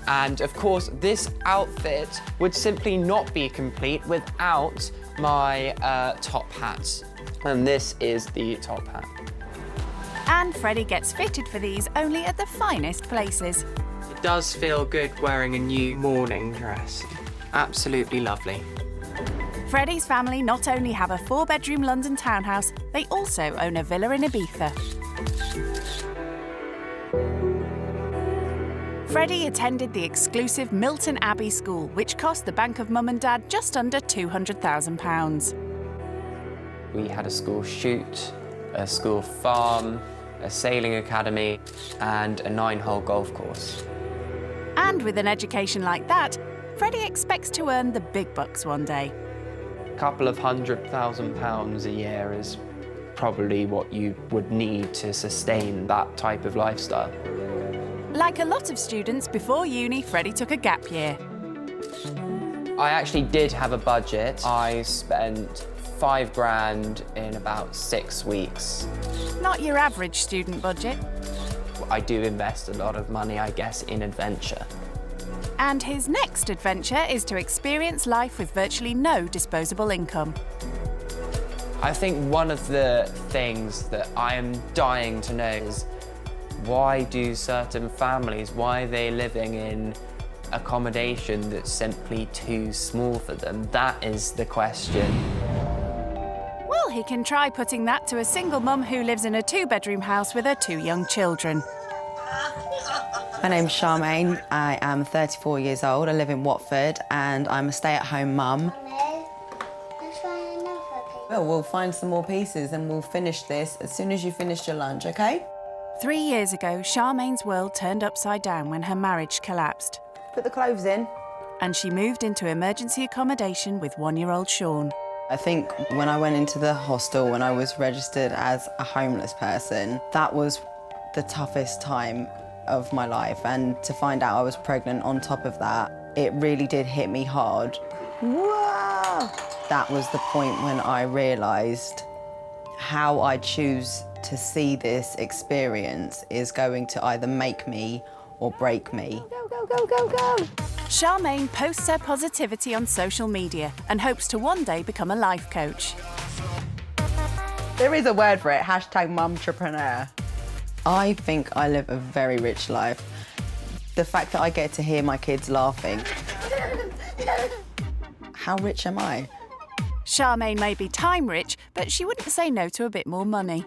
And of course, this outfit would simply not be complete without my top hat. And this is the top hat. And Freddie gets fitted for these only at the finest places. It does feel good wearing a new morning dress. Absolutely lovely. Freddie's family not only have a 4-bedroom London townhouse, they also own a villa in Ibiza. Freddie attended the exclusive Milton Abbey School, which cost the Bank of Mum and Dad just under £200,000. We had a school shoot, a school farm, a sailing academy, and a 9-hole golf course. And with an education like that, Freddie expects to earn the big bucks one day. A couple of £100,000 a year is probably what you would need to sustain that type of lifestyle. Like a lot of students before uni, Freddie took a gap year. I actually did have a budget. I spent £5,000 in about 6 weeks. Not your average student budget. I do invest a lot of money, I guess, in adventure. And his next adventure is to experience life with virtually no disposable income. I think one of the things that I am dying to know is why do certain families, why are they living in accommodation that's simply too small for them? That is the question. Well, he can try putting that to a single mum who lives in a 2-bedroom house with her 2 young children. My name's Charmaine. I am 34 years old. I live in Watford and I'm a stay-at-home mum. Well, we'll find some more pieces and we'll finish this as soon as you finish your lunch, OK? 3 years ago, Charmaine's world turned upside down when her marriage collapsed. Put the clothes in. And she moved into emergency accommodation with 1-year-old Sean. I think when I went into the hostel, when I was registered as a homeless person, that was the toughest time of my life. And to find out I was pregnant on top of that, it really did hit me hard. Whoa! That was the point when I realised how I choose to see this experience is going to either make me or break me. Go, go, go, go, go! Charmaine posts her positivity on social media and hopes to one day become a life coach. There is a word for it, #mumtrepreneur. I think I live a very rich life. The fact that I get to hear my kids laughing. How rich am I? Charmaine may be time rich, but she wouldn't say no to a bit more money.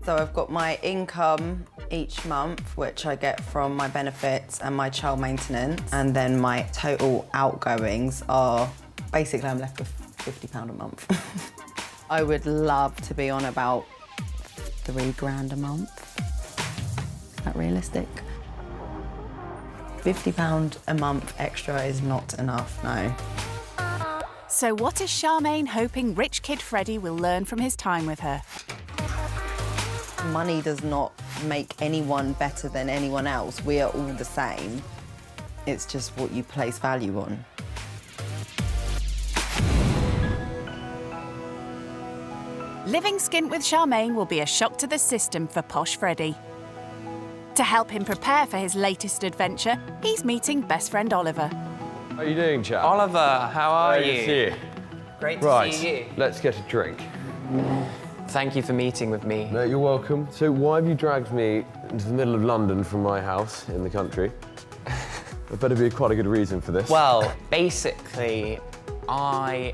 So I've got my income each month, which I get from my benefits and my child maintenance. And then my total outgoings are, basically I'm left with £50 a month. I would love to be on about £3,000 a month. Is that realistic? £50 a month extra is not enough, no. So what is Charmaine hoping rich kid Freddie will learn from his time with her? Money does not make anyone better than anyone else. We are all the same. It's just what you place value on. Living skint with Charmaine will be a shock to the system for posh Freddie. To help him prepare for his latest adventure, he's meeting best friend Oliver. How are you doing, chap? Oliver, how are you? Great to see you. Great to see you. Let's get a drink. Thank you for meeting with me. No, you're welcome. So why have you dragged me into the middle of London from my house in the country? There better be quite a good reason for this. Well, basically, I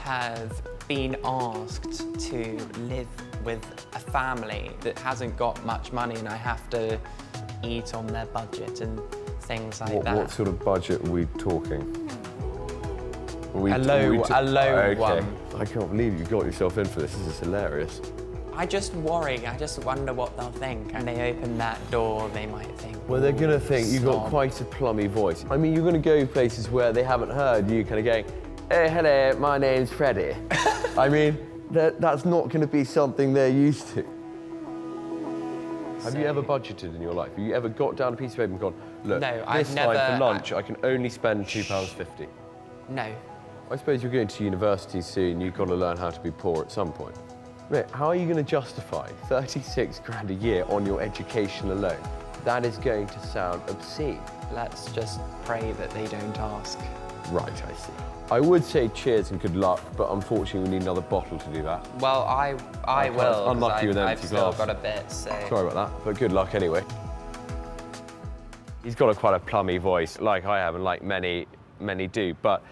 have been asked to live with a family that hasn't got much money and I have to eat on their budget and things like that. What sort of budget are we talking? A low one. I can't believe you got yourself in for this. This is hilarious. I just worry. I just wonder what they'll think. And they open that door, they might think. Well, they're going to think you've got quite a plummy voice. I mean, you're going to go places where they haven't heard you kind of going, hey, hello, my name's Freddie. I mean, that's not going to be something they're used to. Have you ever budgeted in your life? Have you ever got down a piece of paper and gone, look, no, this time for lunch, I can only spend £2.50? No. I suppose you're going to university soon, you've got to learn how to be poor at some point. Rick, how are you going to justify 36 grand a year on your education alone? That is going to sound obscene. Let's just pray that they don't ask. Right, I see. I would say cheers and good luck, but unfortunately we need another bottle to do that. Well, I will. It's unlucky with empty I've still glass. got a bit, so... Sorry about that, but good luck anyway. He's got quite a plummy voice, like I have and like many do, but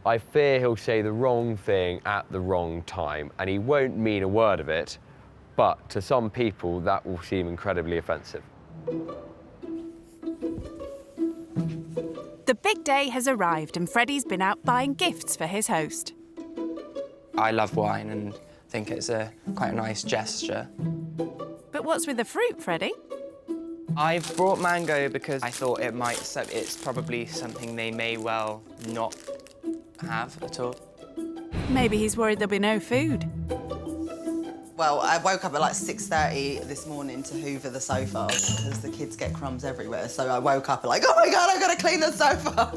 I fear he'll say the wrong thing at the wrong time, and he won't mean a word of it, but to some people that will seem incredibly offensive. The big day has arrived and Freddie's been out buying gifts for his host. I love wine and think it's quite a nice gesture. But what's with the fruit, Freddie? I've brought mango because I thought it's probably something they may well not have at all. Maybe he's worried there'll be no food. Well, I woke up at like 6:30 this morning to hoover the sofa because the kids get crumbs everywhere. So I woke up like, oh my God, I've got to clean the sofa.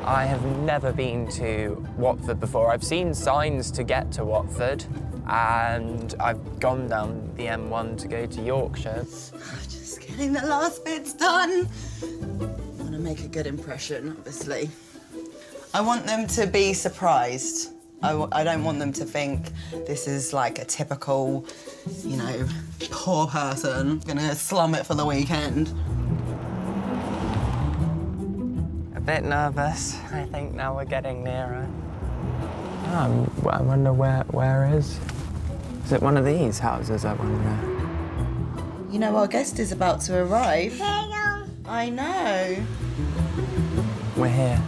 I have never been to Watford before. I've seen signs to get to Watford and I've gone down the M1 to go to Yorkshire. Just getting the last bits done. I want to make a good impression, obviously. I want them to be surprised. I don't want them to think this is like a typical, you know, poor person gonna slum it for the weekend. A bit nervous. I think now we're getting nearer. Oh, I wonder where is it one of these houses, I wonder? You know, our guest is about to arrive. Hello. I know. We're here.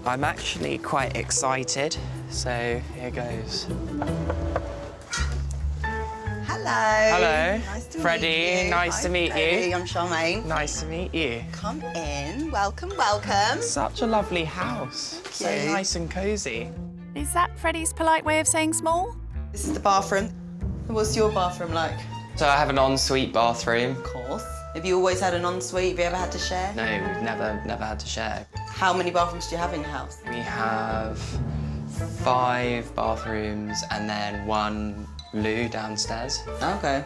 I'm actually quite excited, so here goes. Hello. Hello. Nice to Freddie, meet you. nice to meet Freddie. you. I'm Charmaine. Nice to meet you. Come in. Welcome, welcome. Such a lovely house. So nice and cosy. Is that Freddie's polite way of saying small? This is the bathroom. What's your bathroom like? So I have an ensuite bathroom. Of course. Have you always had an ensuite? Have you ever had to share? No, we've never had to share. How many bathrooms do you have in your house? We have 5 bathrooms and then 1 loo downstairs. Okay.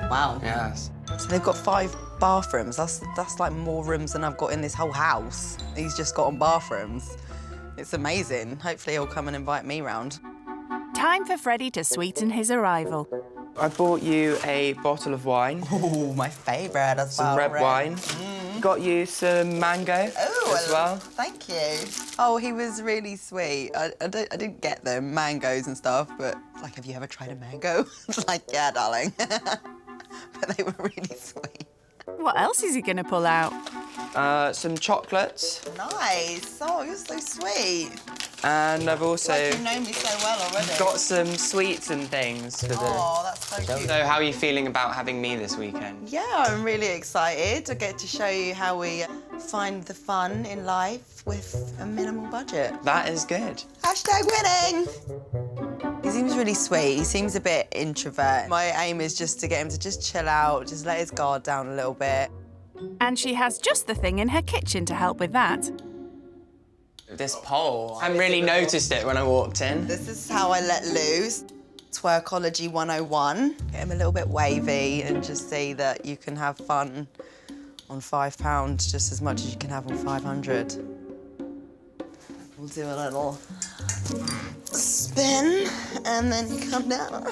Wow. Yes. So they've got 5 bathrooms. That's like more rooms than I've got in this whole house. He's just got on bathrooms. It's amazing. Hopefully he'll come and invite me round. Time for Freddie to sweeten his arrival. I bought you a bottle of wine. Oh, my favourite as well. Some red wine. Got you some mango as well. Thank you. Oh, he was really sweet. I didn't get them, mangoes and stuff, but like, have you ever tried a mango? Like, yeah, darling. But they were really sweet. What else is he going to pull out? Some chocolates. Nice. Oh, you're so sweet. And I've also Like, you know me so well already. got some sweets and things for the... Oh, that's so cute. So how are you feeling about having me this weekend? Yeah, I'm really excited to get to show you how we find the fun in life with a minimal budget. That is good. Hashtag winning! He seems really sweet. He seems a bit introvert. My aim is just to get him to just chill out, just let his guard down a little bit. And she has just the thing in her kitchen to help with that. This pole, I hadn't really noticed it when I walked in. This is how I let loose. Twerkology 101. Get him a little bit wavy and just see that you can have fun on £5 just as much as you can have on 500. We'll do a little spin and then come down.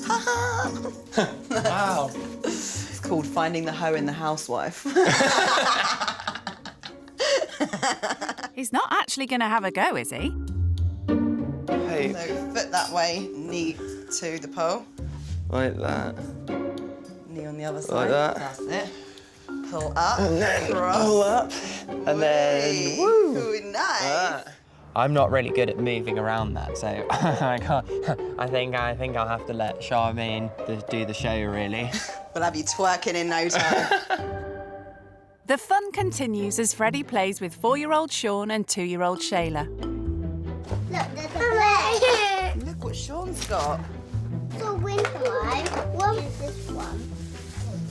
Ha-ha! Wow. It's called finding the hoe in the housewife. He's not actually going to have a go, is he? Hey. So foot that way, knee to the pole. Like that. Knee on the other side. Like that. That's it. Pull up. And then cross. pull up. And then, woo! Ooh, nice. I'm not really good at moving around that, so I can't. I think I'll have to let Charmaine do the show, really. We'll have you twerking in no time. The fun continues as Freddie plays with 4-year-old Sean and 2-year-old Shayla. Look, there's a plane. Look what Sean's got. So windmill. What is this one?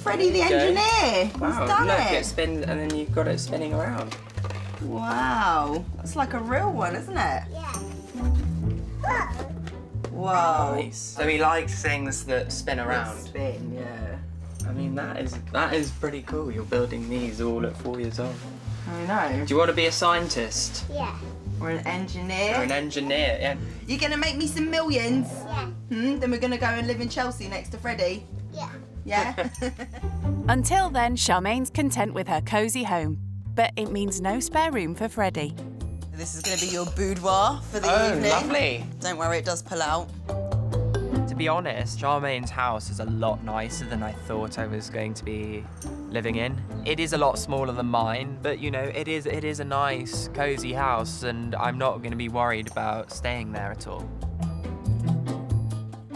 Freddie the engineer. Wow, He's done look, it. it spins, and then you've got it spinning around. Wow, that's like a real one, isn't it? Yeah. Whoa. Nice. So he likes things that spin around. Spin, yeah. I mean, that is pretty cool. You're building these all at 4 years old. I know. Do you want to be a scientist? Yeah. Or an engineer? Or an engineer, yeah. You're gonna make me some millions? Yeah. Then we're gonna go and live in Chelsea next to Freddie? Yeah. Yeah? Until then, Charmaine's content with her cosy home. But it means no spare room for Freddie. This is gonna be your boudoir for the evening. Lovely. Don't worry, it does pull out. To be honest, Charmaine's house is a lot nicer than I thought I was going to be living in. It is a lot smaller than mine, but you know, it is a nice, cozy house, and I'm not going to be worried about staying there at all.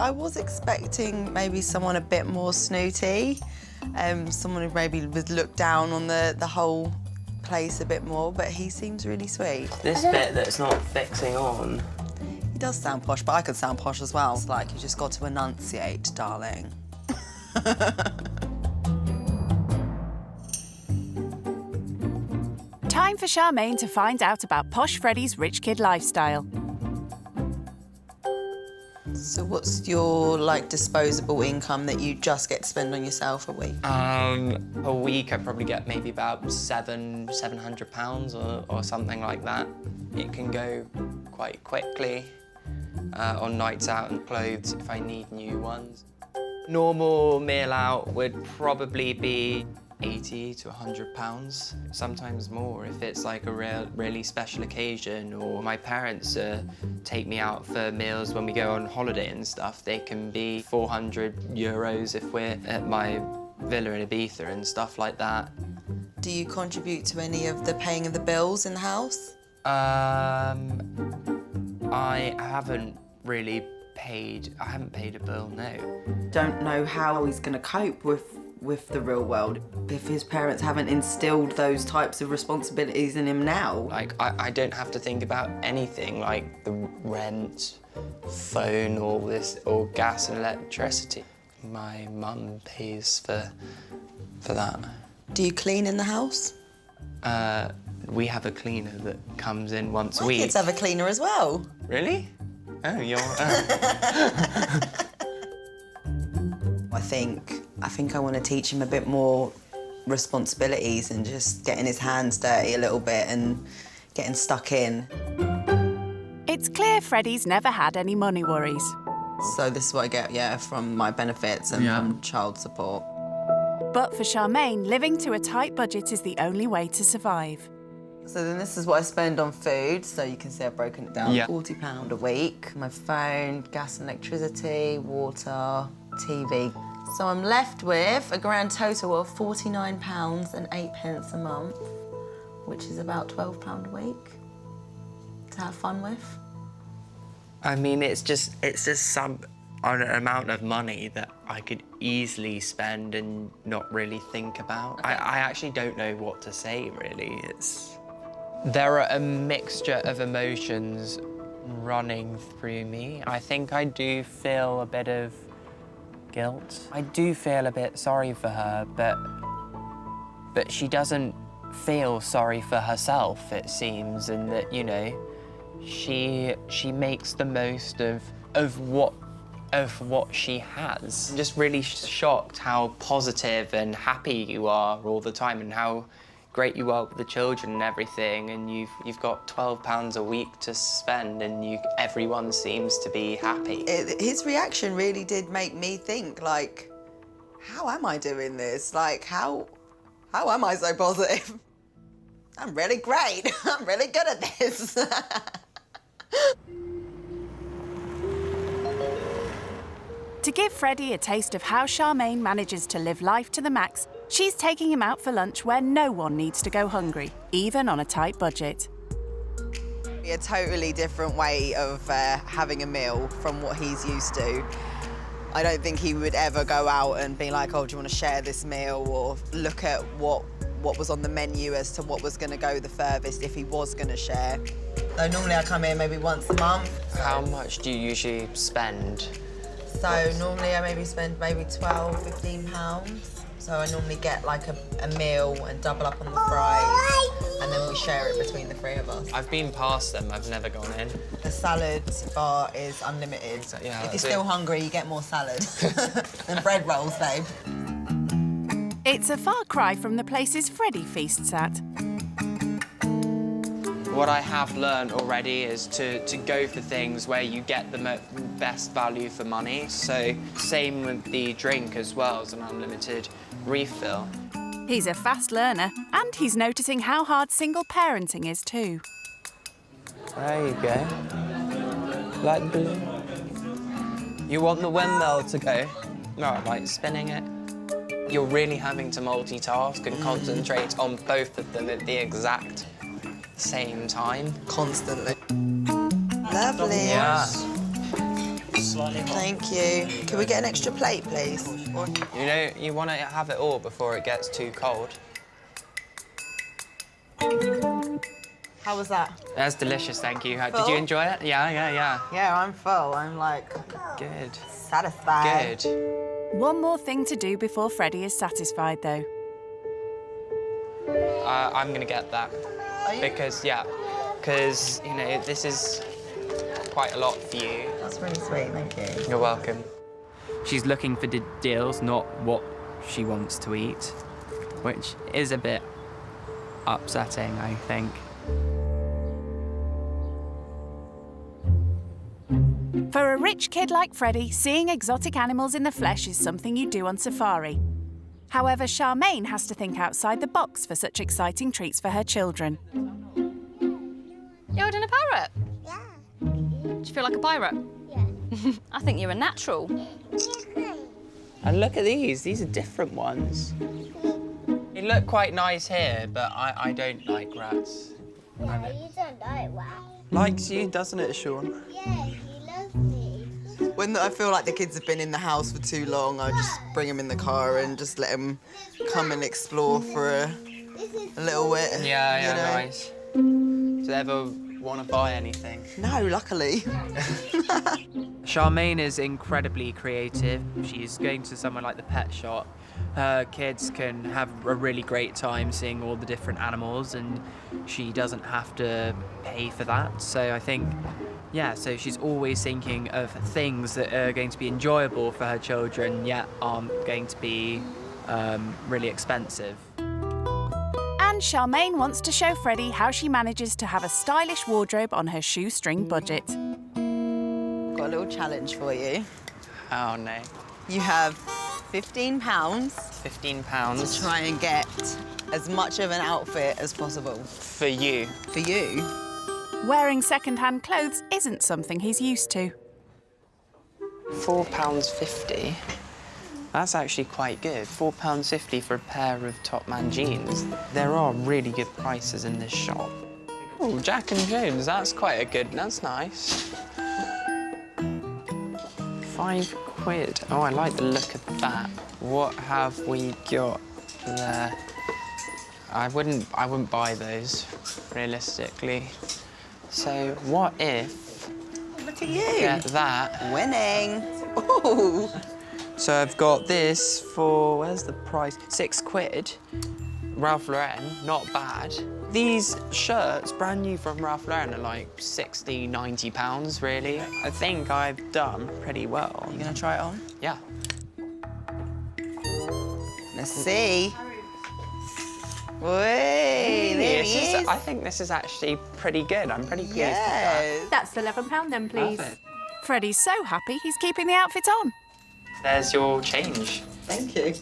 I was expecting maybe someone a bit more snooty, someone who maybe would look down on the whole place a bit more, but he seems really sweet. This bit that's not fixing on. He does sound posh, but I could sound posh as well. It's like you just got to enunciate, darling. Time for Charmaine to find out about Posh Freddie's rich kid lifestyle. So what's your, like, disposable income that you just get to spend on yourself a week? A week I probably get maybe about £700 or something like that. It can go quite quickly on nights out and clothes if I need new ones. Normal meal out would probably be £80 to £100, sometimes more if it's like a really special occasion, or my parents take me out for meals when we go on holiday and stuff. They can be €400 if we're at my villa in Ibiza and stuff like that. Do you contribute to any of the paying of the bills in the house? I haven't really paid a bill, no. Don't know how he's going to cope with the real world if his parents haven't instilled those types of responsibilities in him now. Like, I don't have to think about anything like the rent, phone, or gas and electricity. My mum pays for that. Do you clean in the house? We have a cleaner that comes in once a My week. kids have a cleaner as well. Really? Oh, you're... I think I want to teach him a bit more responsibilities and just getting his hands dirty a little bit and getting stuck in. It's clear Freddie's never had any money worries. So this is what I get, yeah, from my benefits and from child support. But for Charmaine, living to a tight budget is the only way to survive. So then this is what I spend on food. So you can see I've broken it down. Yeah. £40 a week. My phone, gas and electricity, water, TV. So I'm left with a grand total of £49.08 a month, which is about £12 a week to have fun with. I mean, it's just some an amount of money that I could easily spend and not really think about. Okay. I actually don't know what to say, really. There are a mixture of emotions running through me. I think I do feel a bit of guilt. I do feel a bit sorry for her, but she doesn't feel sorry for herself, it seems, and that, you know, she makes the most of what she has. I'm just really shocked how positive and happy you are all the time, and how great you are with the children and everything, and you've got £12 a week to spend, and everyone seems to be happy. His reaction really did make me think, like, how am I doing this? Like, how am I so positive? I'm really great. I'm really good at this. To give Freddie a taste of how Charmaine manages to live life to the max, she's taking him out for lunch where no one needs to go hungry, even on a tight budget. A totally different way of having a meal from what he's used to. I don't think he would ever go out and be like, oh, do you want to share this meal, or look at what was on the menu as to what was going to go the furthest if he was going to share. So normally I come here maybe once a month. How much do you usually spend? So normally I maybe spend maybe £12, £15. So I normally get like a meal and double up on the fries. and then we share it between the 3 of us. I've been past them, I've never gone in. The salad bar is unlimited. Yeah, if you're still hungry, you get more salad. And bread rolls, babe. It's a far cry from the places Freddie feasts at. What I have learned already is to go for things where you get the best value for money. So same with the drink as well as an unlimited refill. He's a fast learner, and he's noticing how hard single parenting is too. There you go. Like the balloon. You want the windmill to go? No, like spinning it. You're really having to multitask and concentrate on both of them at the exact same time. Constantly. Lovely. Yeah. Thank you. Can we get an extra plate, please? You know, you want to have it all before it gets too cold. How was that? That's delicious, thank you. Did Full? you enjoy it? Yeah. Yeah, I'm full. I'm like... Good. Satisfied. Good. One more thing to do before Freddie is satisfied, though. I'm going to get that. Are you? Because, you know, this is quite a lot for you. That's really sweet, thank you. You're welcome. She's looking for deals, not what she wants to eat, which is a bit upsetting, I think. For a rich kid like Freddie, seeing exotic animals in the flesh is something you do on safari. However, Charmaine has to think outside the box for such exciting treats for her children. You're holding a parrot? Yeah. Do you feel like a pirate? Yeah. I think you're a natural. And look at these are different ones. They look quite nice here, but I don't like rats. Yeah, you don't like rats. Likes you, doesn't it, Sean? Yeah, he loves me. When I feel like the kids have been in the house for too long, I just bring them in the car and just let them come and explore for a little bit. Yeah, you know? nice. Do they ever want to buy anything? No, luckily. Charmaine is incredibly creative. She's going to somewhere like the pet shop. Her kids can have a really great time seeing all the different animals, and she doesn't have to pay for that. So I think, yeah, so she's always thinking of things that are going to be enjoyable for her children, yet aren't going to be really expensive. And Charmaine wants to show Freddie how she manages to have a stylish wardrobe on her shoestring budget. Got a little challenge for you. Oh, no. You have £15 £15 to try and get as much of an outfit as possible. For you. For you. Wearing second-hand clothes isn't something he's used to. £4.50. That's actually quite good. £4.50 for a pair of Topman jeans. There are really good prices in this shop. Oh, Jack and Jones, that's quite a good, that's nice. £5. Oh, I like the look of that. What have we got there? I wouldn't buy those, realistically. So what if... Look at you. Get that. Winning. Ooh. So I've got this for, where's the price? £6. Ralph Lauren, not bad. These shirts, brand new from Ralph Lauren, are like £60, £90, really. I think I've done pretty well. You gonna try it on? Yeah. Let's see. Wait, there he is. I think this is actually pretty good. I'm pretty pleased with Yes. That's £11 then, please. Perfect. Freddie's so happy he's keeping the outfit on. that. There's your change. Thank you.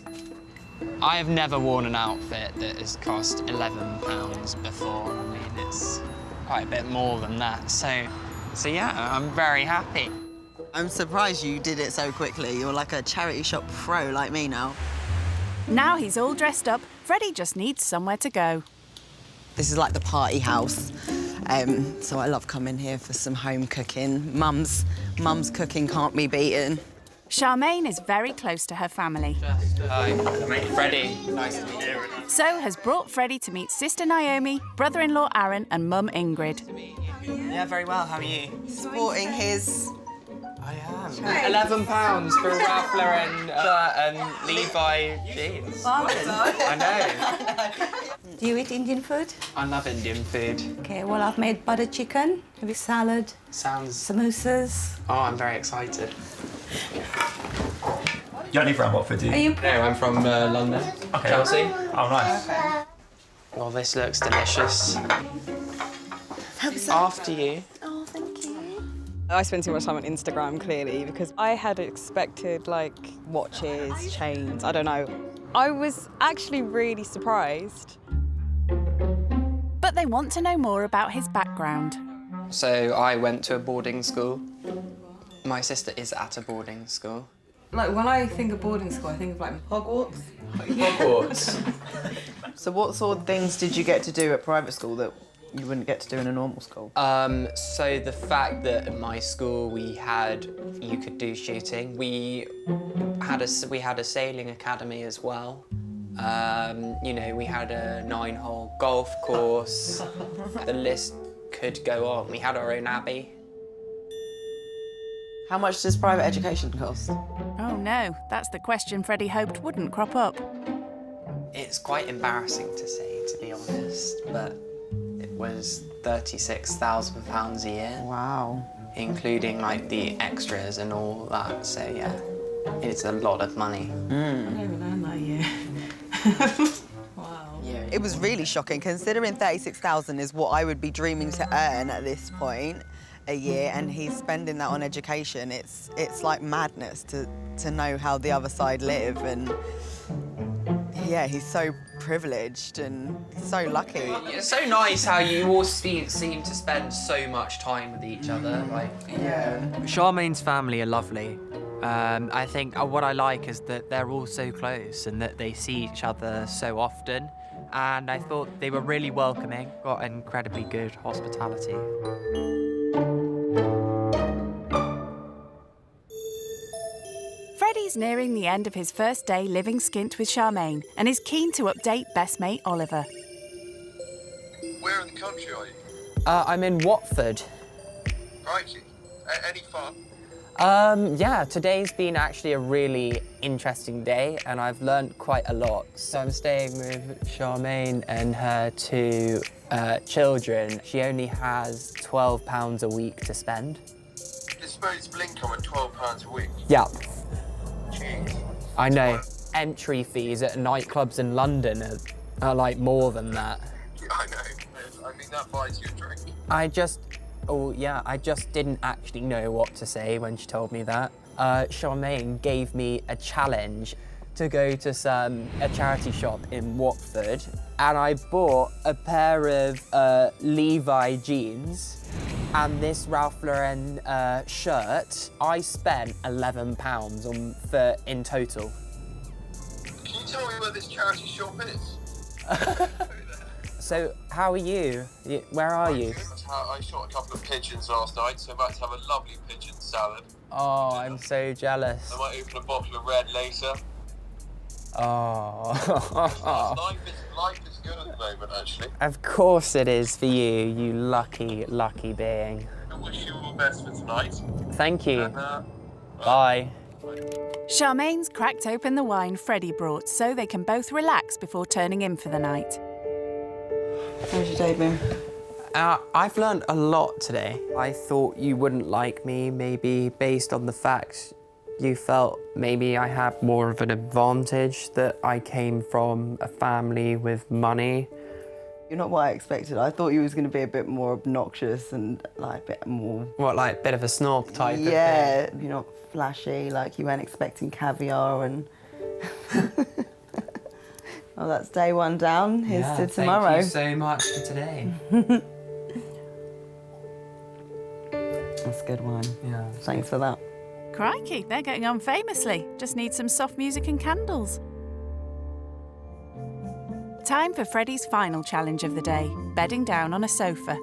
I have never worn an outfit that has cost £11 before. I mean, it's quite a bit more than that. So yeah, I'm very happy. I'm surprised you did it so quickly. You're like a charity shop pro like me now. Now he's all dressed up, Freddie just needs somewhere to go. This is like the party house. So I love coming here for some home cooking. Mum's cooking can't be beaten. Charmaine is very close to her family. Hi, Freddie. Nice to meet you. So has brought Freddie to meet sister Naomi, brother-in-law Aaron and mum Ingrid. Yeah, very well. How are you? Supporting his... I am. £11 for a Ralph Lauren shirt and Levi jeans. Well I know. Do you eat Indian food? I love Indian food. Okay, well, I've made butter chicken with salad. Sounds... Samosas. Oh, I'm very excited. You're only from Watford, do you? Are you? No, I'm from London. Okay. Chelsea. Oh, nice. Okay. Well, this looks delicious. After you. Oh, thank you. I spend too much time on Instagram, clearly, because I had expected, like, watches, chains, I don't know. I was actually really surprised. But they want to know more about his background. So I went to a boarding school. My sister is at a boarding school. Like, when I think of boarding school, I think of, like, Hogwarts. Hogwarts. So what sort of things did you get to do at private school that you wouldn't get to do in a normal school? So the fact that at my school you could do shooting. We had a sailing academy as well. You know, we had a 9-hole golf course. The list could go on. We had our own abbey. How much does private education cost? Oh no, that's the question Freddie hoped wouldn't crop up. It's quite embarrassing to say, to be honest, but it was £36,000 a year. Wow. Including like the extras and all that, so yeah, it's a lot of money. I don't even earn that year. Wow. Yeah. It was really shocking, considering 36,000 is what I would be dreaming to earn at this point a year, and he's spending that on education. It's like madness to know how the other side live, and yeah, he's so privileged and so lucky. It's so nice how you all seem to spend so much time with each other. Like, yeah. Charmaine's family are lovely. I think what I like is that they're all so close and that they see each other so often. And I thought they were really welcoming, got incredibly good hospitality. Freddie's nearing the end of his first day living skint with Charmaine and is keen to update best mate Oliver. Where in the country are you? I'm in Watford. Crikey. Any fun? Yeah, today's been actually a really interesting day and I've learned quite a lot. So I'm staying with Charmaine and her 2 children. She only has £12 a week to spend. Disposable income at £12 a week? Yep. Jeez. I know. Entry fees at nightclubs in London are like more than that. Yeah, I know. I mean, that buys you a drink. I just didn't actually know what to say when she told me that. Charmaine gave me a challenge to go to a charity shop in Watford, and I bought a pair of Levi jeans and this Ralph Lauren shirt. I spent £11 in total. Can you tell me where this charity shop is? So, how are you? Where are you? I shot a couple of pigeons last night, so I'm about to have a lovely pigeon salad. Oh, I'm so jealous. I might open a bottle of red later. Oh. Life is good at the moment, actually. Of course it is for you, you lucky, lucky being. I wish you all the best for tonight. Thank you. And, bye. Charmaine's cracked open the wine Freddie brought so they can both relax before turning in for the night. How's your day been? I've learned a lot today. I thought you wouldn't like me, maybe based on the fact you felt maybe I had more of an advantage, that I came from a family with money. You're not what I expected. I thought you was going to be a bit more obnoxious and like a bit more... What, like a bit of a snob type of thing? Yeah, you're not flashy, like you weren't expecting caviar and... Oh, that's day 1 down. Here's to tomorrow. Thank you so much for today. That's a good one. Yeah. Thanks for that. Crikey, they're getting on famously. Just need some soft music and candles. Time for Freddie's final challenge of the day, bedding down on a sofa.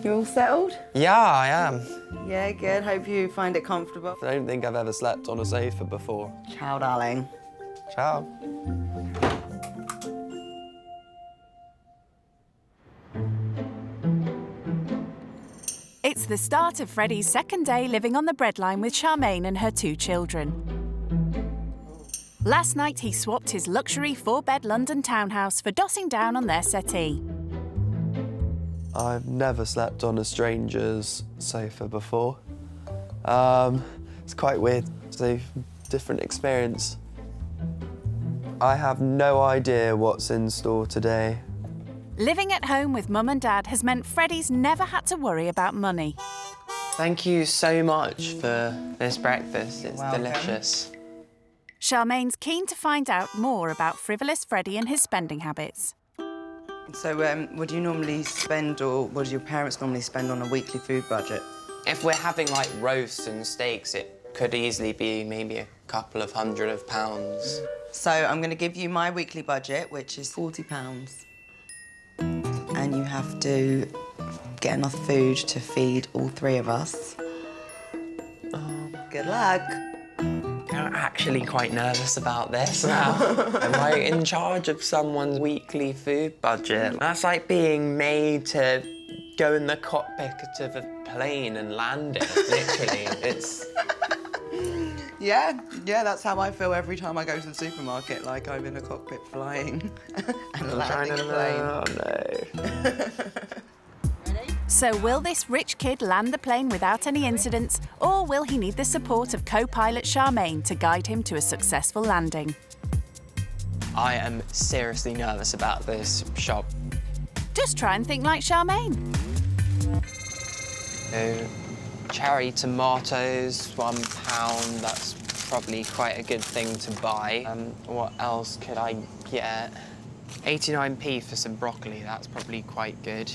You all settled? Yeah, I am. Yeah, good. Hope you find it comfortable. I don't think I've ever slept on a sofa before. Ciao, darling. Ciao. It's the start of Freddie's second day living on the breadline with Charmaine and her 2 children. Last night he swapped his luxury 4-bed London townhouse for dossing down on their settee. I've never slept on a stranger's sofa before. It's quite weird. It's a different experience. I have no idea what's in store today. Living at home with Mum and Dad has meant Freddie's never had to worry about money. Thank you so much for this breakfast. It's Welcome. delicious. Charmaine's keen to find out more about frivolous Freddie and his spending habits. So, what do you normally spend, or what do your parents normally spend on a weekly food budget? If we're having like roasts and steaks, it could easily be maybe a couple of £100. So I'm going to give you my weekly budget, which is £40. And you have to get enough food to feed all 3 of us. Good luck. I'm actually quite nervous about this now. Am I in charge of someone's weekly food budget? That's like being made to go in the cockpit of a plane and land it, literally. It's... Yeah, that's how I feel every time I go to the supermarket, like I'm in a cockpit flying and landing a plane. Oh, no. So will this rich kid land the plane without any incidents, or will he need the support of co-pilot Charmaine to guide him to a successful landing? I am seriously nervous about this shop. Just try and think like Charmaine. So, cherry tomatoes, £1. That's probably quite a good thing to buy. What else could I get? 89p for some broccoli. That's probably quite good.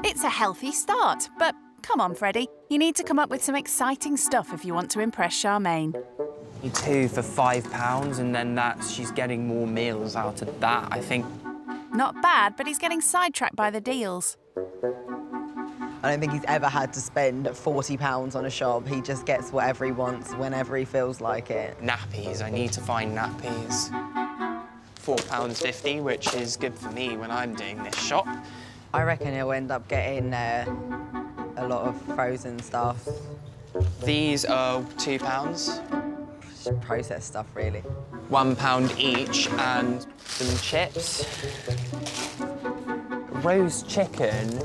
It's a healthy start, but come on, Freddie. You need to come up with some exciting stuff if you want to impress Charmaine. 2 for £5, and then she's getting more meals out of that, I think. Not bad, but he's getting sidetracked by the deals. I don't think he's ever had to spend £40 on a shop. He just gets whatever he wants whenever he feels like it. Nappies, I need to find nappies. £4.50, which is good for me when I'm doing this shop. I reckon he'll end up getting a lot of frozen stuff. These are £2. Processed stuff, really. £1 each, and some chips. Roast chicken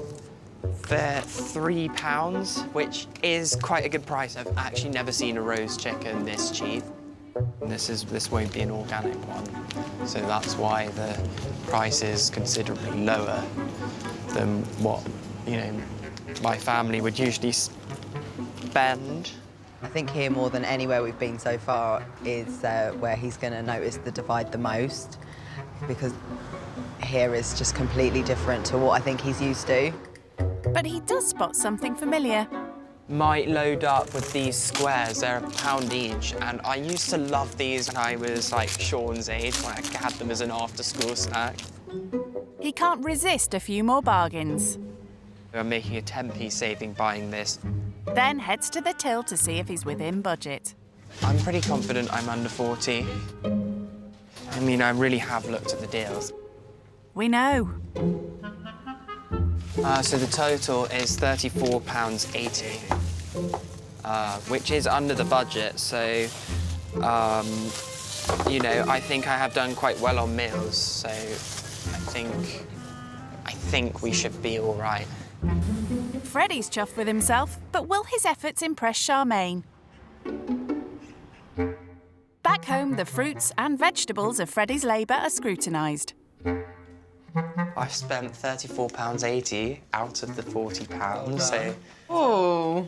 for £3, which is quite a good price. I've actually never seen a roast chicken this cheap. This won't be an organic one, so that's why the price is considerably lower than what, my family would usually spend. I think here, more than anywhere we've been so far, is where he's going to notice the divide the most, because here is just completely different to what I think he's used to. But he does spot something familiar. Might load up with these squares. They're £1 each, and I used to love these when I was like Sean's age, when I had them as an after-school snack. He can't resist a few more bargains. I'm making a 10p saving buying this. Then heads to the till to see if he's within budget. I'm pretty confident I'm under 40. I mean, I really have looked at the deals. We know. So the total is £34.80, which is under the budget, so, I think I have done quite well on meals, so I think we should be all right. Freddie's chuffed with himself, but will his efforts impress Charmaine? Back home, the fruits and vegetables of Freddie's labour are scrutinised. I've spent £34.80 out of the £40, so... Oh.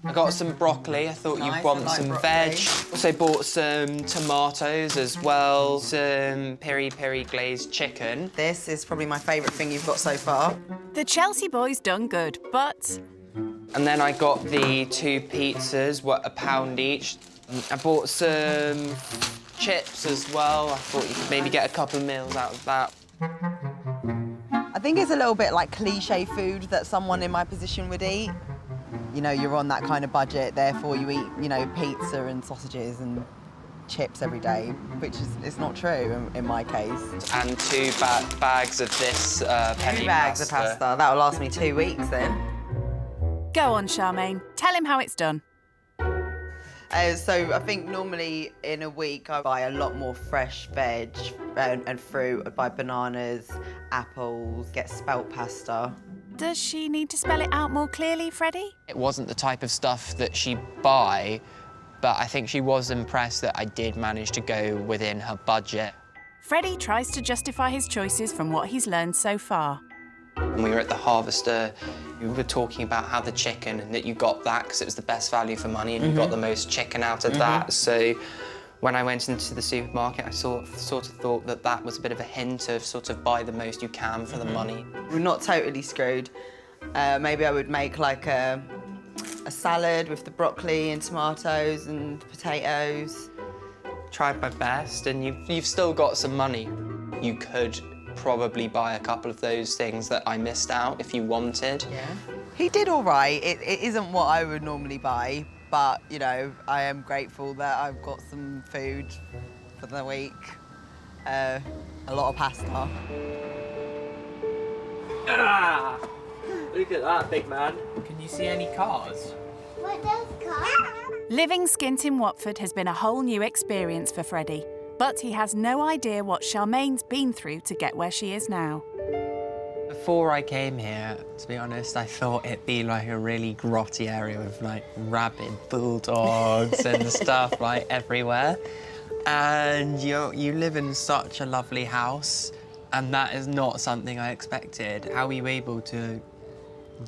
I got some broccoli. I thought Nice, you'd want I like some broccoli. veg. Also bought some tomatoes as well, some peri-peri glazed chicken. This is probably my favourite thing you've got so far. The Chelsea boys done good, but... And then I got the 2 pizzas, £1 each. I bought some chips as well. I thought you could maybe get a couple of meals out of that. I think it's a little bit like cliche food that someone in my position would eat. You're on that kind of budget, therefore you eat, pizza and sausages and chips every day, which is not true in my case. And 2 bags of this penny 2 bags of pasta. That'll last me 2 weeks then. Go on, Charmaine. Tell him how it's done. So I think normally in a week I buy a lot more fresh veg and fruit. I buy bananas, apples, get spelt pasta. Does she need to spell it out more clearly, Freddie? It wasn't the type of stuff that she'd buy, but I think she was impressed that I did manage to go within her budget. Freddie tries to justify his choices from what he's learned so far. When we were at the harvester, we were talking about how the chicken, and that you got that because it was the best value for money and you got the most chicken out of that. So when I went into the supermarket, I sort of thought that that was a bit of a hint of sort of buy the most you can for the money. We're not totally screwed. Maybe I would make like a salad with the broccoli and tomatoes and potatoes. Tried my best, and you've still got some money. You could probably buy a couple of those things that I missed out if you wanted. Yeah. He did all right. It isn't what I would normally buy, but, you know, I am grateful that I've got some food for the week. A lot of pasta. Ah! Look at that, big man. Can you see any cars? What does car? Living skint in Watford has been a whole new experience for Freddie, but he has no idea what Charmaine's been through to get where she is now. Before I came here, to be honest, I thought it'd be like a really grotty area with like rabid bulldogs and stuff like everywhere. And you live in such a lovely house, and that is not something I expected. How were you able to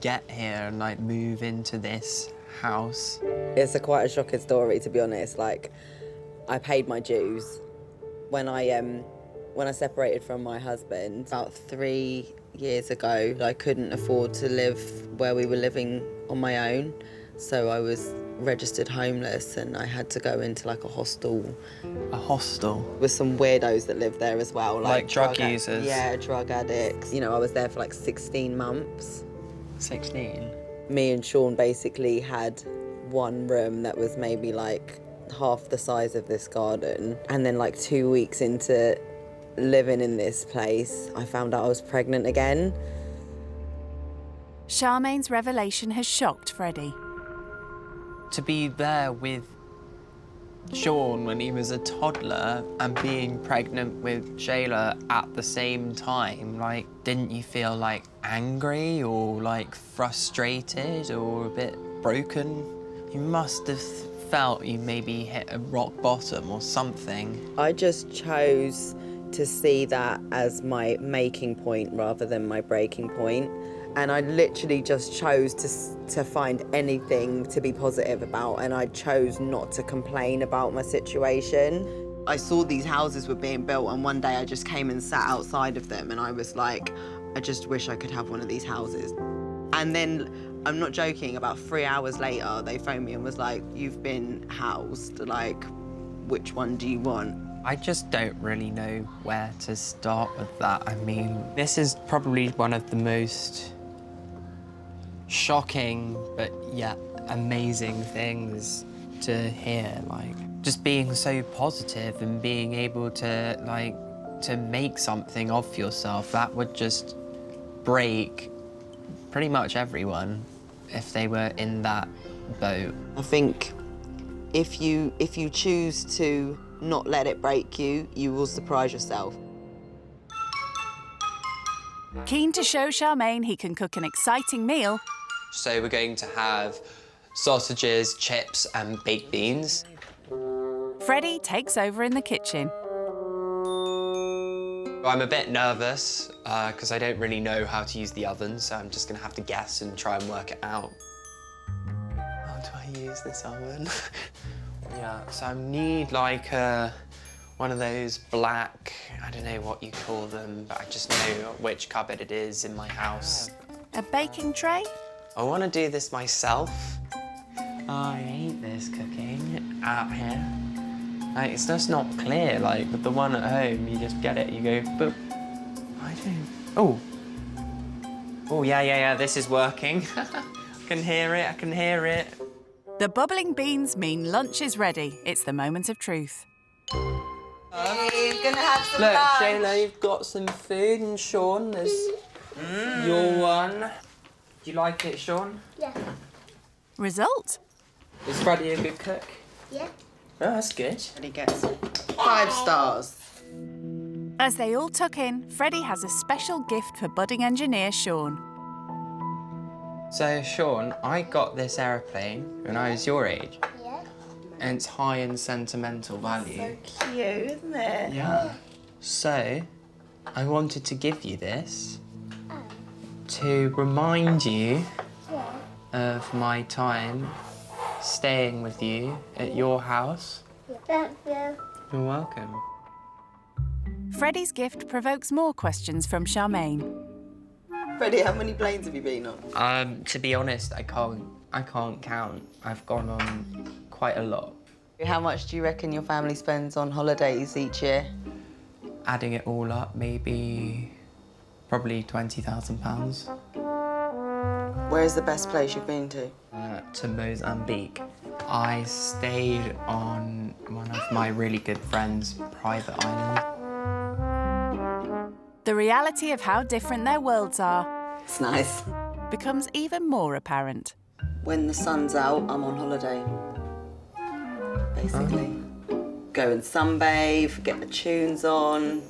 get here and like move into this house? It's quite a shocking story, to be honest. Like, I paid my dues. When I separated from my husband about 3 years ago, I couldn't afford to live where we were living on my own. So I was registered homeless and I had to go into like a hostel. A hostel? With some weirdos that lived there as well. Like drug users? Yeah, drug addicts. You know, I was there for like 16 months. 16? Me and Sean basically had one room that was maybe like half the size of this garden. And then like 2 weeks into living in this place, I found out I was pregnant again. Charmaine's revelation has shocked Freddie. To be there with Sean when he was a toddler and being pregnant with Shayla at the same time, like, didn't you feel like angry or like frustrated or a bit broken? You must have felt you maybe hit a rock bottom or something. I just chose to see that as my making point rather than my breaking point. And I literally just chose to find anything to be positive about, and I chose not to complain about my situation. I saw these houses were being built, and one day I just came and sat outside of them and I was like, I just wish I could have one of these houses. And then, I'm not joking, about 3 hours later, they phoned me and was like, you've been housed, like, which one do you want? I just don't really know where to start with that. I mean, this is probably one of the most shocking but yet amazing things to hear. Like, just being so positive and being able to, like, to make something of yourself, that would just break pretty much everyone if they were in that boat. I think if you choose to not let it break you, you will surprise yourself. Keen to show Charmaine he can cook an exciting meal, So we're going to have sausages, chips and baked beans. Freddie takes over in the kitchen. I'm a bit nervous because I don't really know how to use the oven, so I'm just gonna have to guess and try and work it out. How do I use this oven? Yeah, so I need like one of those black, I don't know what you call them, but I just know which cupboard it is in my house. A baking tray? I want to do this myself. I hate this cooking out here. Like, it's just not clear. Like, with the one at home, you just get it, you go, boop. I don't... Oh. Oh, yeah, this is working. I can hear it. The bubbling beans mean lunch is ready. It's the moment of truth. He's gonna have some Look, lunch. Shayla, you've got some food, and Sean, there's your one. Do you like it, Sean? Yeah. Result? Is Freddie a good cook? Yeah. Oh, that's good. And he gets 5 stars. As they all tuck in, Freddie has a special gift for budding engineer Sean. So, Sean, I got this aeroplane when I was your age. Yeah. And it's high in sentimental value. So cute, isn't it? Yeah. So, I wanted to give you this to remind you of my time staying with you at your house. Thank you. You're welcome. Freddie's gift provokes more questions from Charmaine. Freddie, how many planes have you been on? To be honest, I can't count. I've gone on quite a lot. How much do you reckon your family spends on holidays each year? Adding it all up, probably £20,000. Where's the best place you've been to? To Mozambique. I stayed on one of my really good friends' private island. The reality of how different their worlds are It's nice. becomes even more apparent. When the sun's out, I'm on holiday. Basically. Go and sunbathe, get the tunes on.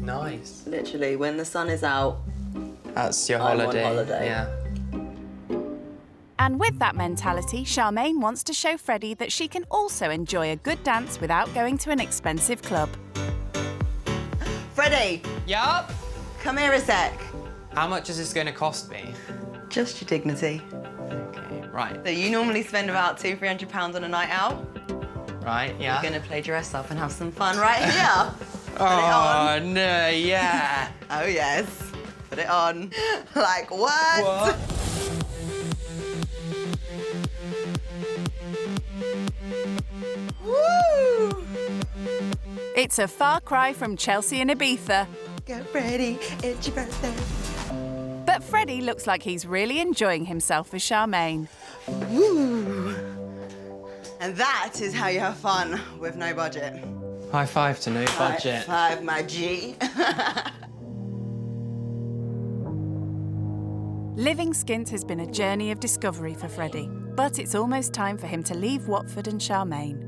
Nice. Literally, when the sun is out, That's your I'm holiday. on holiday. Yeah. And with that mentality, Charmaine wants to show Freddie that she can also enjoy a good dance without going to an expensive club. Freddie! Yup? Come here a sec. How much is this going to cost me? Just your dignity. Okay, right. So you normally spend about £200-300 on a night out. Right, yeah. We're gonna play dress up and have some fun right here. Oh, no, yeah. Oh, yes. Put it on. Like, what? Woo! It's a far cry from Chelsea and Ibiza. Get ready, it's your birthday. But Freddie looks like he's really enjoying himself with Charmaine. Woo! And that is how you have fun with no budget. High five to no budget. High five, my G. Living skint has been a journey of discovery for Freddie, but it's almost time for him to leave Watford and Charmaine.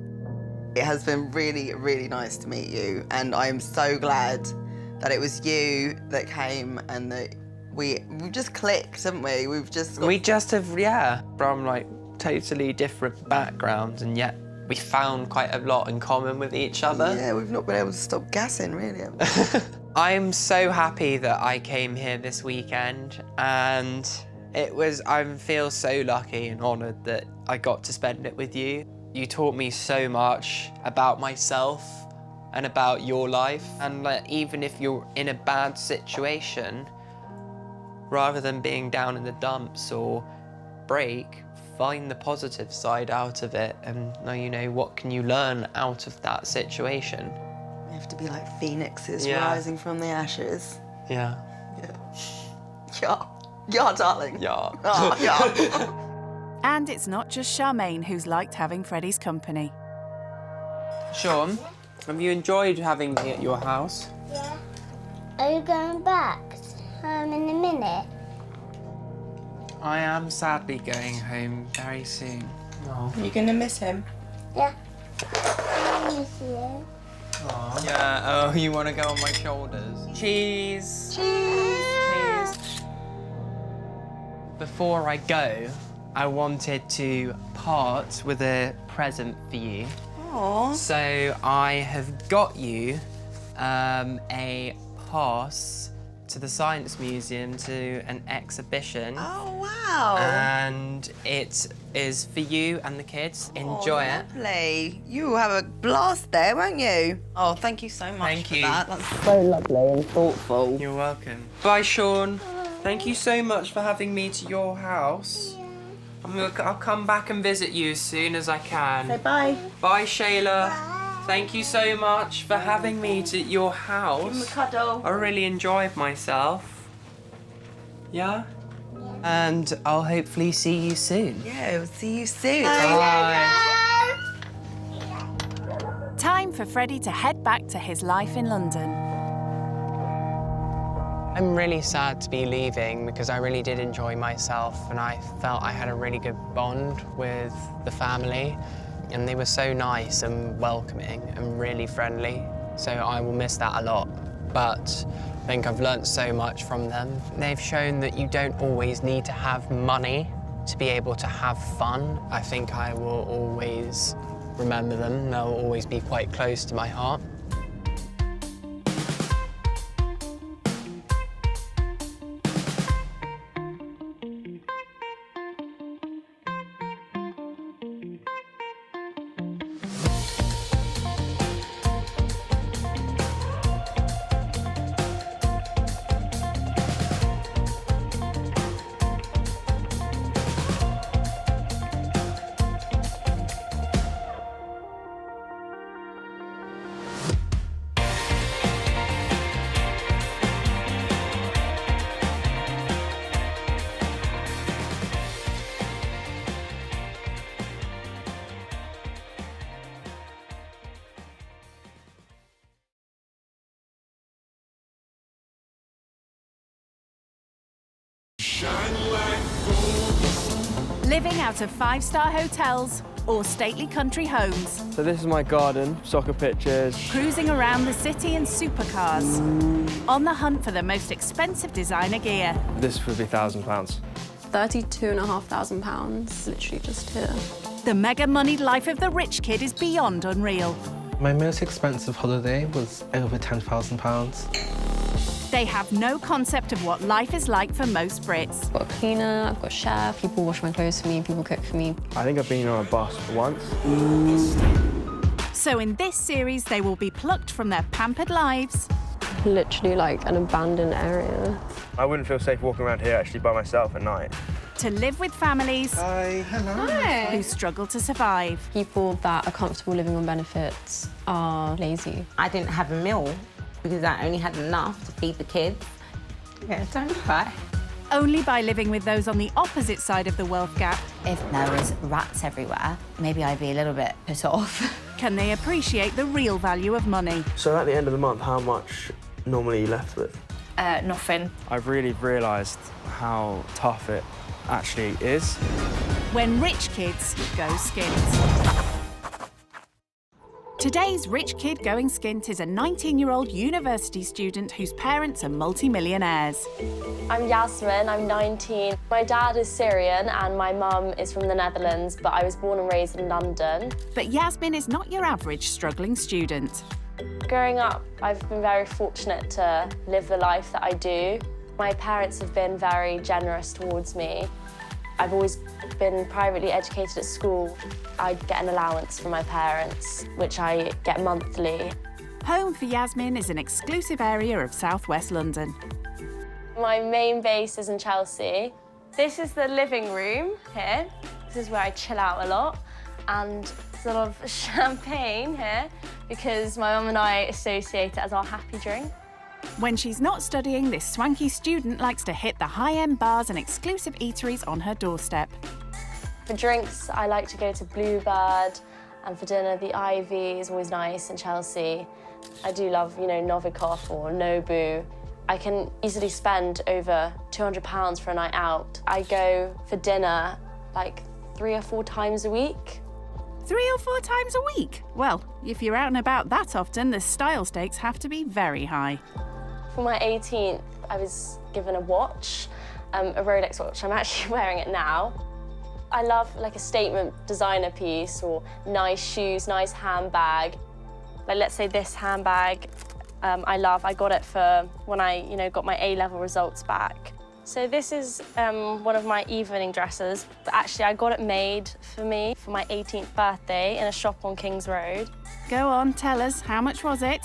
It has been really, really nice to meet you, and I am so glad that it was you that came and that we've just clicked, haven't we? We just have, yeah, from like totally different backgrounds, and yet we found quite a lot in common with each other. Yeah, we've not been able to stop gassing, really, have we? I'm so happy that I came here this weekend, and I feel so lucky and honoured that I got to spend it with you. You taught me so much about myself and about your life, and even if you're in a bad situation, rather than being down in the dumps or break, find the positive side out of it, and what can you learn out of that situation? We have to be like phoenixes rising from the ashes. Yeah. Yeah. Yeah, darling. Yeah. Oh, yeah. And it's not just Charmaine who's liked having Freddie's company. Sean, have you enjoyed having me at your house? Yeah. Are you going back home in a minute? I am sadly going home very soon. Oh. Are you going to miss him? Yeah. I miss you. Oh. Yeah, oh, you want to go on my shoulders? Cheese! Cheese! Cheese! Before I go, I wanted to part with a present for you. Aww. So I have got you a pass to the Science Museum to an exhibition. Oh, wow. And it is for you and the kids. Enjoy it. Lovely. You will have a blast there, won't you? Oh, thank you so much for that. That's so lovely and thoughtful. You're welcome. Bye, Sean. Thank you so much for having me to your house. I'll come back and visit you as soon as I can. Say bye. Bye, Shayla. Thank you so much for having me to your house. Give him a cuddle. I really enjoyed myself. Yeah? And I'll hopefully see you soon. Yeah, we'll see you soon. Bye. Time for Freddie to head back to his life in London. I'm really sad to be leaving because I really did enjoy myself and I felt I had a really good bond with the family. and they were so nice and welcoming and really friendly, so I will miss that a lot. But I think I've learnt so much from them. They've shown that you don't always need to have money to be able to have fun. I think I will always remember them. They'll always be quite close to my heart. Living out of five-star hotels or stately country homes. So this is my garden, soccer pitches. Cruising around the city in supercars. On the hunt for the most expensive designer gear. This would be £1,000. £32,500, literally just here. The mega-moneyed life of the rich kid is beyond unreal. My most expensive holiday was over £10,000. They have no concept of what life is like for most Brits. I've got a cleaner, I've got a chef, people wash my clothes for me, people cook for me. I think I've been on a bus once. So in this series, they will be plucked from their pampered lives. Literally like an abandoned area. I wouldn't feel safe walking around here actually by myself at night. To live with families who struggle to survive. People that are comfortable living on benefits are lazy. I didn't have a meal because I only had enough to feed the kids. Yeah, don't cry. Only by living with those on the opposite side of the wealth gap. If there was rats everywhere, maybe I'd be a little bit put off. Can they appreciate the real value of money? So at the end of the month, how much normally are you left with? Nothing. I've really realised how tough it actually is. When rich kids go skint. Today's rich kid going skint is a 19-year-old university student whose parents are multi-millionaires. I'm Yasmin, I'm 19. My dad is Syrian and my mum is from the Netherlands, but I was born and raised in London. But Yasmin is not your average struggling student. Growing up, I've been very fortunate to live the life that I do. My parents have been very generous towards me. I've always been privately educated at school. I get an allowance from my parents, which I get monthly. Home for Yasmin is an exclusive area of southwest London. My main base is in Chelsea. This is the living room here. This is where I chill out a lot. And sort of champagne here because my mum and I associate it as our happy drink. When she's not studying, this swanky student likes to hit the high-end bars and exclusive eateries on her doorstep. For drinks, I like to go to Bluebird, and for dinner, the Ivy is always nice in Chelsea. I do love, Novikov or Nobu. I can easily spend over £200 for a night out. I go for dinner like 3 or 4 times a week. 3 or 4 times a week? Well, if you're out and about that often, the style stakes have to be very high. For my 18th, I was given a watch, a Rolex watch. I'm actually wearing it now. I love like a statement designer piece or nice shoes, nice handbag. Like let's say this handbag, I got it for when I got my A-level results back. So this is one of my evening dresses, but actually I got it made for me for my 18th birthday in a shop on King's Road. Go on, tell us, how much was it?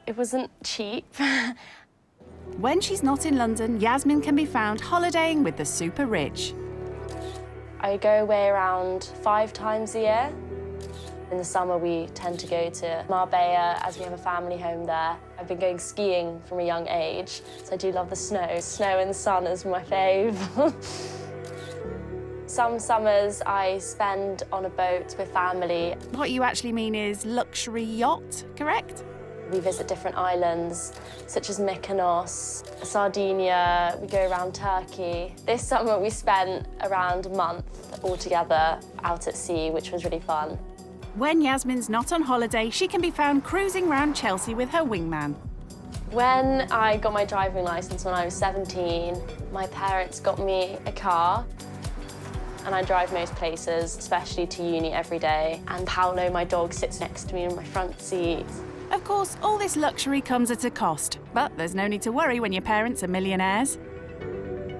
It wasn't cheap. When she's not in London, Yasmin can be found holidaying with the super rich. I go away around 5 times a year. In the summer, we tend to go to Marbella, as we have a family home there. I've been going skiing from a young age, so I do love the snow. Snow and sun is my fave. Some summers I spend on a boat with family. What you actually mean is luxury yacht, correct? We visit different islands, such as Mykonos, Sardinia, we go around Turkey. This summer we spent around a month all together out at sea, which was really fun. When Yasmin's not on holiday, she can be found cruising around Chelsea with her wingman. When I got my driving licence when I was 17, my parents got me a car and I drive most places, especially to uni every day. And Paolo, my dog, sits next to me in my front seat. Of course, all this luxury comes at a cost, but there's no need to worry when your parents are millionaires.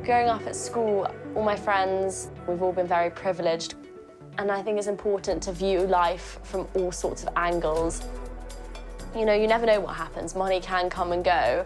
Growing up at school, all my friends, we've all been very privileged. And I think it's important to view life from all sorts of angles. You know, you never know what happens. Money can come and go.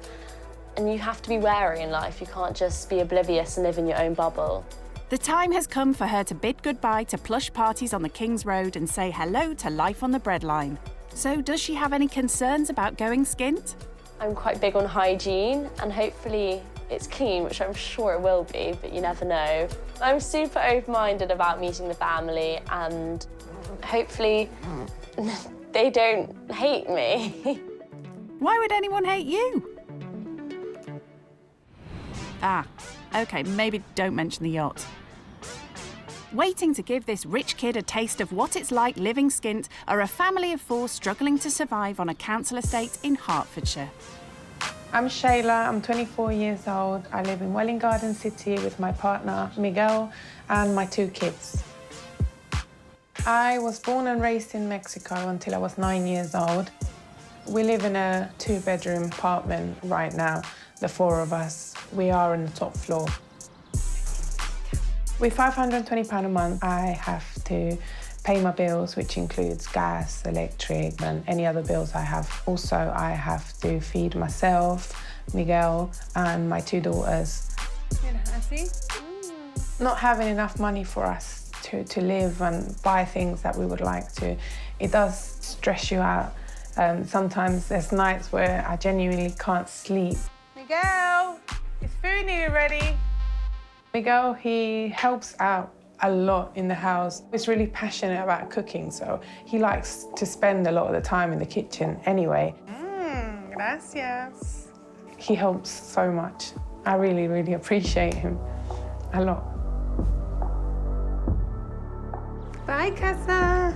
And you have to be wary in life. You can't just be oblivious and live in your own bubble. The time has come for her to bid goodbye to plush parties on the King's Road and say hello to life on the breadline. So does she have any concerns about going skint? I'm quite big on hygiene, and hopefully it's clean, which I'm sure it will be, but you never know. I'm super open-minded about meeting the family, and hopefully they don't hate me. Why would anyone hate you? Ah, OK, maybe don't mention the yacht. Waiting to give this rich kid a taste of what it's like living skint are a family of 4 struggling to survive on a council estate in Hertfordshire. I'm Shayla, I'm 24 years old. I live in Welling Garden City with my partner, Miguel, and my 2 kids. I was born and raised in Mexico until I was 9 years old. We live in a 2-bedroom apartment right now, the 4 of us. We are on the top floor. With £520 a month, I have to pay my bills, which includes gas, electric, and any other bills I have. Also, I have to feed myself, Miguel, and my 2 daughters. Not having enough money for us to live and buy things that we would like to, it does stress you out. Sometimes there's nights where I genuinely can't sleep. Miguel, is food nearly ready? Miguel, he helps out a lot in the house. He's really passionate about cooking, so he likes to spend a lot of the time in the kitchen anyway. Gracias. He helps so much. I really, really appreciate him a lot. Bye, Casa.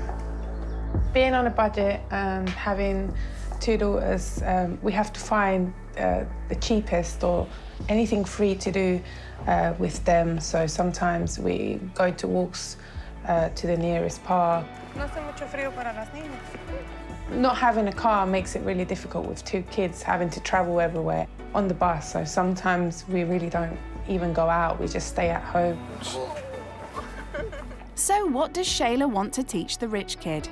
Being on a budget and having 2 daughters, we have to find the cheapest or anything free to do with them. So sometimes we go to walks to the nearest park. Not having a car makes it really difficult with 2 kids having to travel everywhere on the bus. So sometimes we really don't even go out, we just stay at home. So what does Shayla want to teach the rich kid?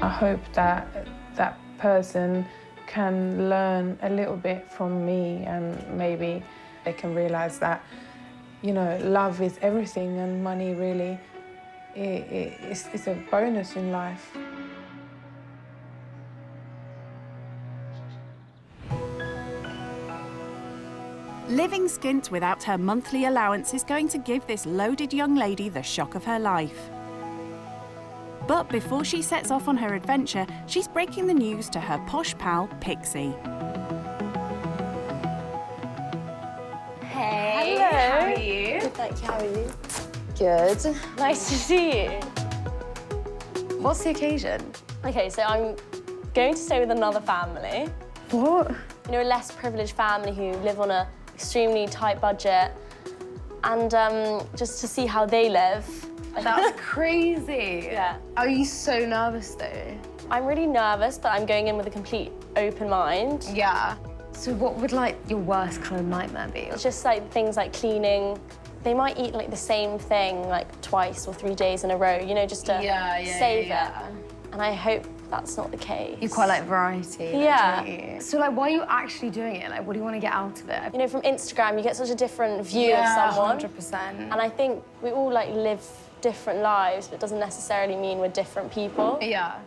I hope that that person can learn a little bit from me, and maybe they can realise that, you know, love is everything and money really it's a bonus in life. Living skint without her monthly allowance is going to give this loaded young lady the shock of her life. But before she sets off on her adventure, she's breaking the news to her posh pal, Pixie. Hey. Hello. How are you? Good, thank you. How are you? Good. Nice to see you. What's the occasion? Okay, so I'm going to stay with another family. What? You know, a less privileged family who live on an extremely tight budget, and just to see how they live. That's crazy. Yeah. Are you so nervous though? I'm really nervous, but I'm going in with a complete open mind. Yeah. So what would like your worst kind of nightmare be? It's just like things like cleaning. They might eat like the same thing like twice or 3 days in a row, you know, just to save it. And I hope that's not the case. You quite like variety. Yeah. Don't you? So like, why are you actually doing it? Like, what do you want to get out of it? You know, from Instagram, you get such a different view of someone. 100%. And I think we all like live different lives, but it doesn't necessarily mean we're different people. Yeah.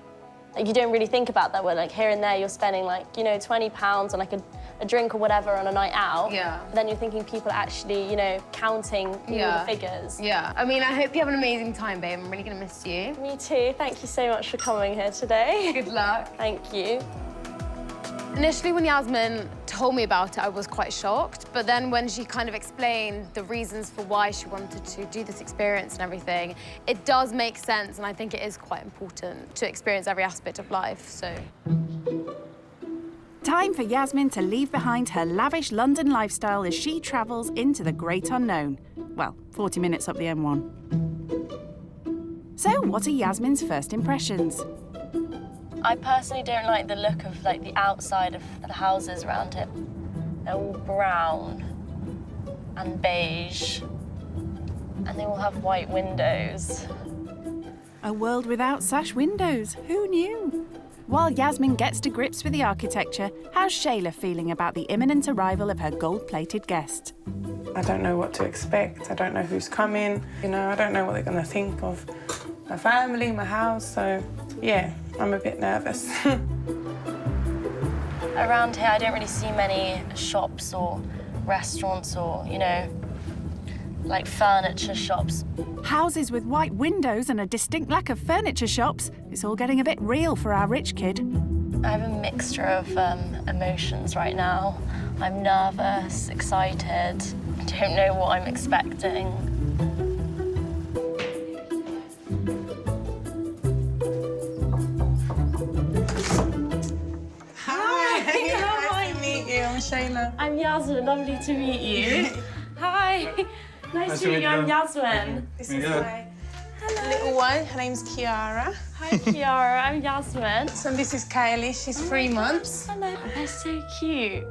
Like, you don't really think about that. Where like here and there, you're spending like, you know, £20 on like a drink or whatever on a night out. Yeah. Then you're thinking people actually, you know, counting all the figures. Yeah. I mean, I hope you have an amazing time, babe. I'm really gonna miss you. Me too. Thank you so much for coming here today. Good luck. Thank you. Initially, when Yasmin told me about it, I was quite shocked. But then when she kind of explained the reasons for why she wanted to do this experience and everything, it does make sense, and I think it is quite important to experience every aspect of life, so. Time for Yasmin to leave behind her lavish London lifestyle as she travels into the great unknown. Well, 40 minutes up the M1. So, what are Yasmin's first impressions? I personally don't like the look of the outside of the houses around here. They're all brown and beige, and they all have white windows. A world without sash windows, who knew? While Yasmin gets to grips with the architecture, how's Shayla feeling about the imminent arrival of her gold-plated guest? I don't know what to expect. I don't know who's coming. You know, I don't know what they're going to think of my family, my house, so yeah, I'm a bit nervous. Around here, I don't really see many shops or restaurants or, you know, like furniture shops. Houses with white windows and a distinct lack of furniture shops. It's all getting a bit real for our rich kid. I have a mixture of emotions right now. I'm nervous, excited. I don't know what I'm expecting. Nice to meet you. I'm Shayla. I'm Yasmin. Lovely to meet you. Hi. Nice to meet you. I'm Yasmin. This is my little one. Her name's Kiara. Hi, Kiara. I'm Yasmin. So this is Kylie. She's 3 months. Hello. They're so cute.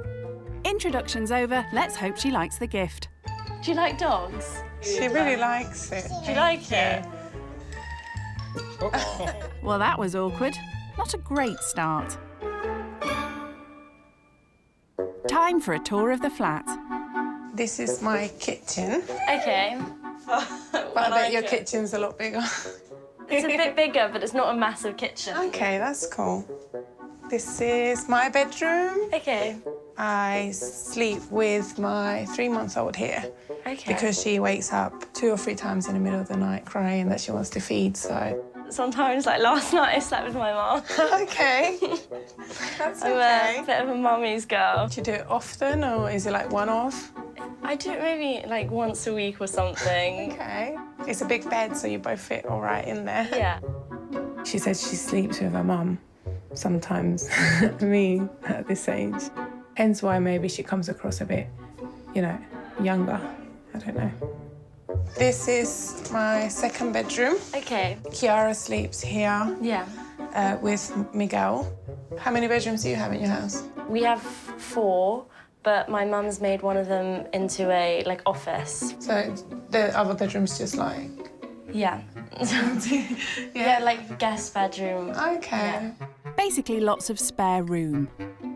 Introduction's over. Let's hope she likes the gift. Do you like dogs? She really likes it. Do you like it? Well, that was awkward. Not a great start. Time for a tour of the flat. This is my kitchen. Okay. But I bet your kitchen's a lot bigger. It's a bit bigger, but it's not a massive kitchen. Okay, that's cool. This is my bedroom. Okay. I sleep with my 3-month-old here. Okay. Because she wakes up 2 or 3 times in the middle of the night crying that she wants to feed, so. Sometimes, like last night, I slept with my mum. Okay. That's I'm okay. a bit of a mummy's girl. Do you do it often, or is it like one-off? I do it maybe like once a week or something. Okay. It's a big bed, so you both fit all right in there. Yeah. She says she sleeps with her mum sometimes, me at this age. Hence why maybe she comes across a bit, you know, younger. I don't know. This is my 2nd bedroom. Okay. Kiara sleeps here. Yeah. With Miguel. How many bedrooms do you have in your house? We have 4, but my mum's made one of them into a office. So the other bedroom's just like. Yeah. Yeah, like guest bedroom. Okay. Yeah. Basically, lots of spare room.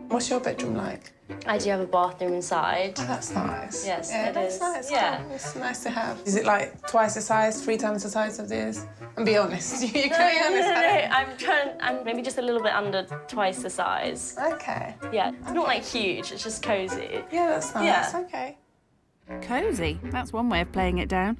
What's your bedroom like? I do have a bathroom inside. Oh, that's nice. Yes, yeah, it is. Nice. Yeah. Cool. It's nice to have. Is it like twice the size, 3 times the size of this? And be honest. You can be honest. No. I'm maybe just a little bit under twice the size. Okay. Yeah, it's not like huge, it's just cozy. Yeah, that's nice. Yeah. Okay. Cosy, that's one way of playing it down.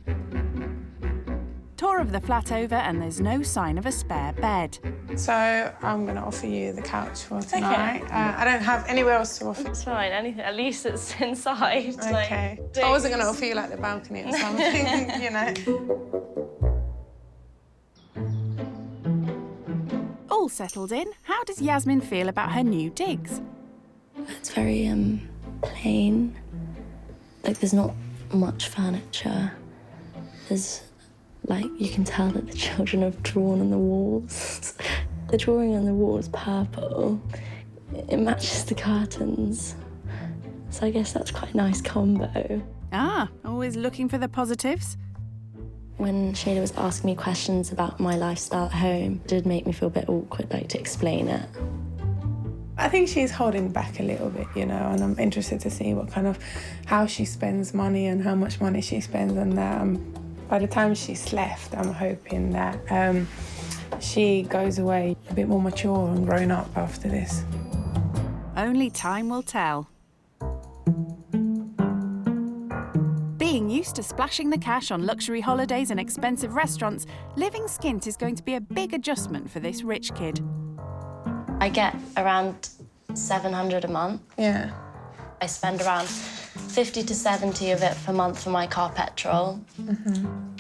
Tour of the flat over, and there's no sign of a spare bed. So I'm going to offer you the couch for tonight. Okay. I don't have anywhere else to offer. It's fine, anything. At least it's inside. Okay. I wasn't going to offer you like the balcony or something, you know. All settled in, how does Yasmin feel about her new digs? It's very plain. Like there's not much furniture. There's you can tell that the children have drawn on the walls. The drawing on the wall is purple. It matches the curtains. So I guess that's quite a nice combo. Ah, always looking for the positives. When Shayla was asking me questions about my lifestyle at home, it did make me feel a bit awkward, to explain it. I think she's holding back a little bit, you know, and I'm interested to see how she spends money and how much money she spends on that. By the time she's left, I'm hoping that she goes away a bit more mature and grown up after this. Only time will tell. Being used to splashing the cash on luxury holidays and expensive restaurants, living skint is going to be a big adjustment for this rich kid. I get around £700 a month. Yeah. I spend around 50 to 70 of it per month for my car petrol.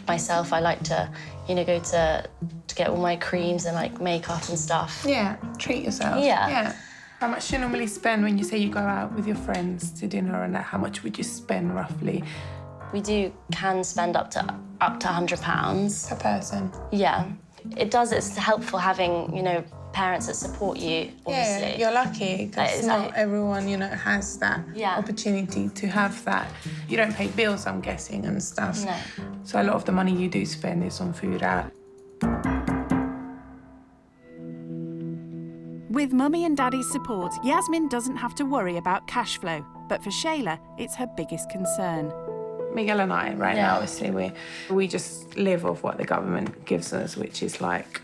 Myself, I like to, go to get all my creams and like makeup and stuff. Yeah, treat yourself. Yeah. How much do you normally spend when you say you go out with your friends to dinner and that? How much would you spend roughly? We can spend up to £100. Per person? Yeah. It's helpful having, parents that support you, obviously. Yeah, you're lucky because not everyone, has that opportunity to have that. You don't pay bills, I'm guessing, and stuff. No. So a lot of the money you do spend is on food out. With Mummy and Daddy's support, Yasmin doesn't have to worry about cash flow. But for Shayla, it's her biggest concern. Miguel and I, now, obviously, we just live off what the government gives us, which is like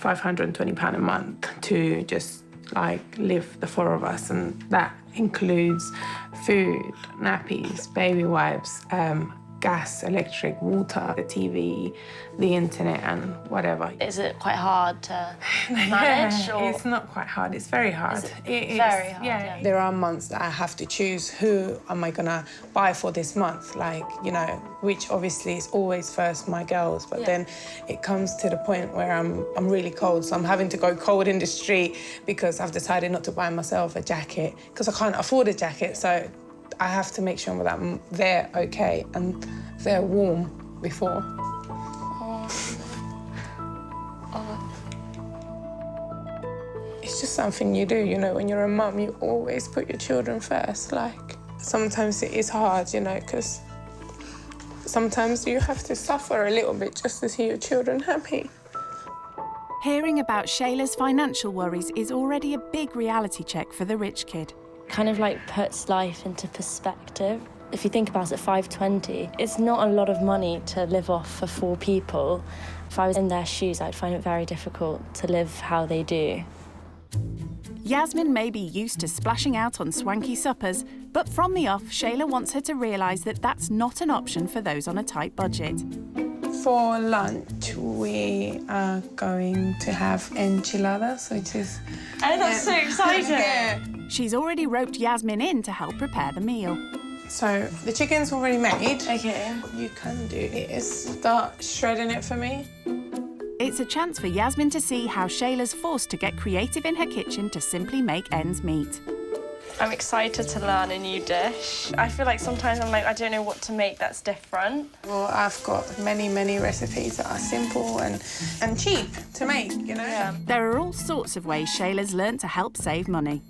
£520 a month to just live the four of us, and that includes food, nappies, baby wipes, gas, electric, water, the TV, the internet, and whatever. Is it quite hard to manage? Yeah, it's not quite hard. It's very hard. It's very hard. Yeah. There are months that I have to choose who am I gonna buy for this month, which obviously is always first my girls, but then it comes to the point where I'm really cold, so I'm having to go cold in the street because I've decided not to buy myself a jacket because I can't afford a jacket, so I have to make sure that they're okay and they're warm before. It's just something you do, when you're a mum, you always put your children first. Sometimes it is hard, because sometimes you have to suffer a little bit just to see your children happy. Hearing about Shayla's financial worries is already a big reality check for the rich kid. Kind of puts life into perspective. If you think about it, $520, it's not a lot of money to live off for 4 people. If I was in their shoes, I'd find it very difficult to live how they do. Yasmin may be used to splashing out on swanky suppers, but from the off, Shayla wants her to realise that that's not an option for those on a tight budget. For lunch, we are going to have enchiladas, which is... Oh, that's so exciting! Yeah. She's already roped Yasmin in to help prepare the meal. So the chicken's already made. Okay. What you can do is start shredding it for me. It's a chance for Yasmin to see how Shayla's forced to get creative in her kitchen to simply make ends meet. I'm excited to learn a new dish. I feel like sometimes I'm I don't know what to make that's different. Well, I've got many, many recipes that are simple and cheap to make, Yeah. There are all sorts of ways Shayla's learnt to help save money.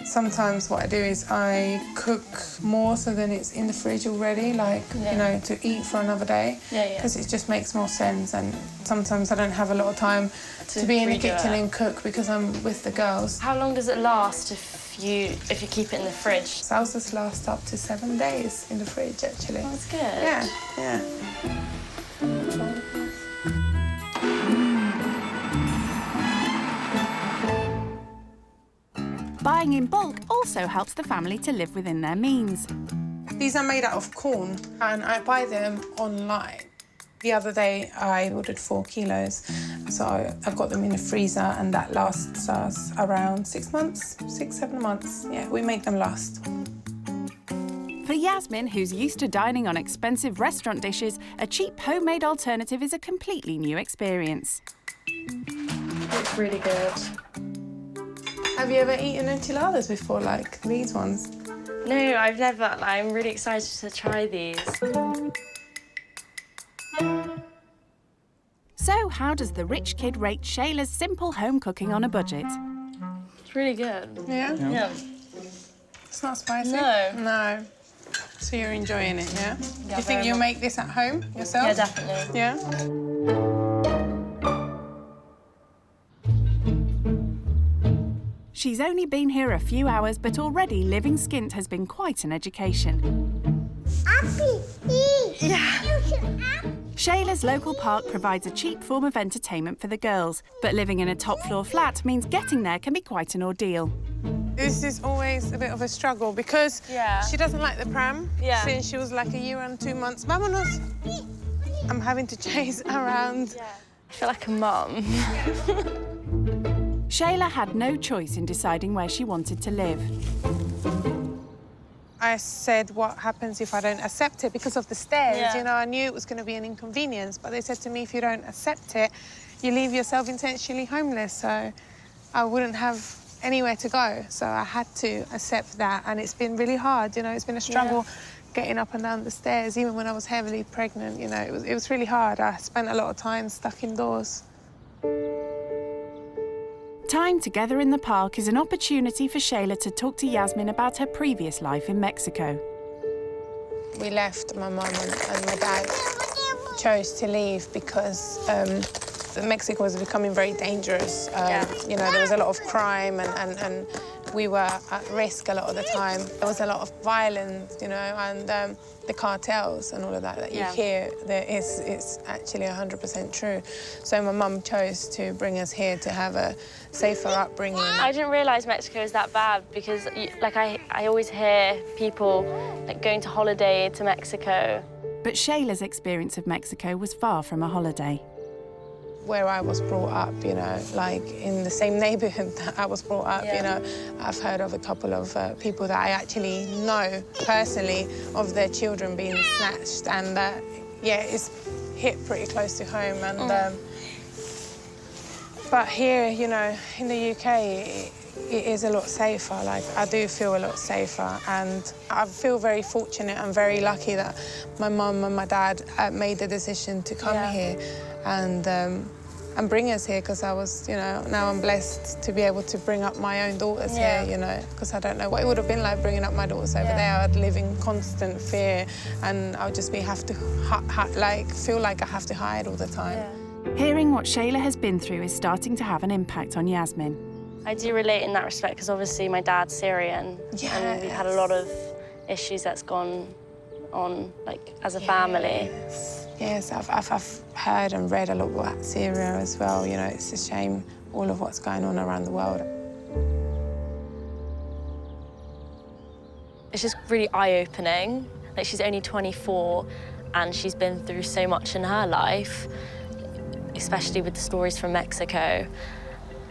Sometimes what I do is I cook more so then it's in the fridge already, to eat for another day. Yeah. Because it just makes more sense, and sometimes I don't have a lot of time to be in the kitchen and cook because I'm with the girls. How long does it last if you keep it in the fridge? Salsas last up to 7 days in the fridge, actually. Oh, that's good. Yeah. Buying in bulk also helps the family to live within their means. These are made out of corn, and I buy them online. The other day, I ordered 4 kilos, so I got them in the freezer, and that lasts us around 6 months, 6-7 months. Yeah, we make them last. For Yasmin, who's used to dining on expensive restaurant dishes, a cheap homemade alternative is a completely new experience. It's really good. Have you ever eaten enchiladas before, like these ones? No, I've never. I'm really excited to try these. So, how does the rich kid rate Shayla's simple home cooking on a budget? It's really good. Yeah? Yeah. It's not spicy? No. No. So you're enjoying it, yeah? Yeah, you think you'll make this at home yourself? Yeah, definitely. Yeah? She's only been here a few hours, but already living skint has been quite an education. Yeah. Shayla's local park provides a cheap form of entertainment for the girls, but living in a top-floor flat means getting there can be quite an ordeal. This is always a bit of a struggle because she doesn't like the pram since she was like 1 year and 2 months. Vámonos! I'm having to chase around. I feel like a mum. Shayla had no choice in deciding where she wanted to live. I said, what happens if I don't accept it because of the stairs? Yeah. You know, I knew it was going to be an inconvenience, but they said to me, if you don't accept it, you leave yourself intentionally homeless. So I wouldn't have anywhere to go. So I had to accept that, and it's been really hard. You know, it's been a struggle getting up and down the stairs, even when I was heavily pregnant. You know, it was really hard. I spent a lot of time stuck indoors. Time together in the park is an opportunity for Shayla to talk to Yasmin about her previous life in Mexico. We left, my mum and my dad chose to leave because Mexico was becoming very dangerous. You know, there was a lot of crime and we were at risk a lot of the time. There was a lot of violence, you know, and the cartels and all of that you hear, it's actually 100% true. So my mum chose to bring us here to have a safer upbringing. I didn't realise Mexico was that bad because, like, I always hear people, like, going to holiday to Mexico. But Shayla's experience of Mexico was far from a holiday. Where I was brought up, you know, like in the same neighbourhood that I was brought up, you know, I've heard of a couple of people that I actually know personally of their children being snatched, and yeah, it's hit pretty close to home. And but here, you know, in the UK, it is a lot safer. Like, I do feel a lot safer, and I feel very fortunate and very lucky that my mum and my dad made the decision to come here and bring us here, because I was, you know, now I'm blessed to be able to bring up my own daughters here, you know, because I don't know what it would have been like bringing up my daughters over there. I'd live in constant fear, and I would just feel like I have to hide all the time. Hearing what Shayla has been through is starting to have an impact on Yasmin. I do relate in that respect because obviously my dad's Syrian and we've had a lot of issues that's gone on, like, as a family. Yes, I've heard and read a lot about Syria as well. You know, it's a shame, all of what's going on around the world. It's just really eye-opening. Like, she's only 24 and she's been through so much in her life, especially with the stories from Mexico.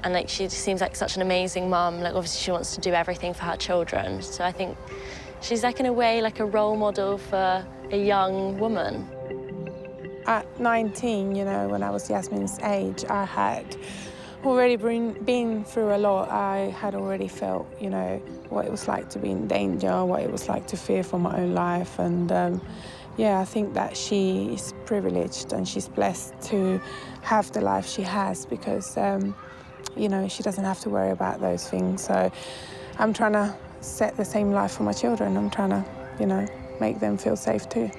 And, like, she seems like such an amazing mum. Like, obviously she wants to do everything for her children. So I think she's, like, in a way, like a role model for a young woman. At 19, you know, when I was Yasmin's age, I had already been through a lot. I had already felt, you know, what it was like to be in danger, what it was like to fear for my own life. And yeah, I think that she's privileged and she's blessed to have the life she has because, you know, she doesn't have to worry about those things. So I'm trying to set the same life for my children. I'm trying to, you know, make them feel safe too.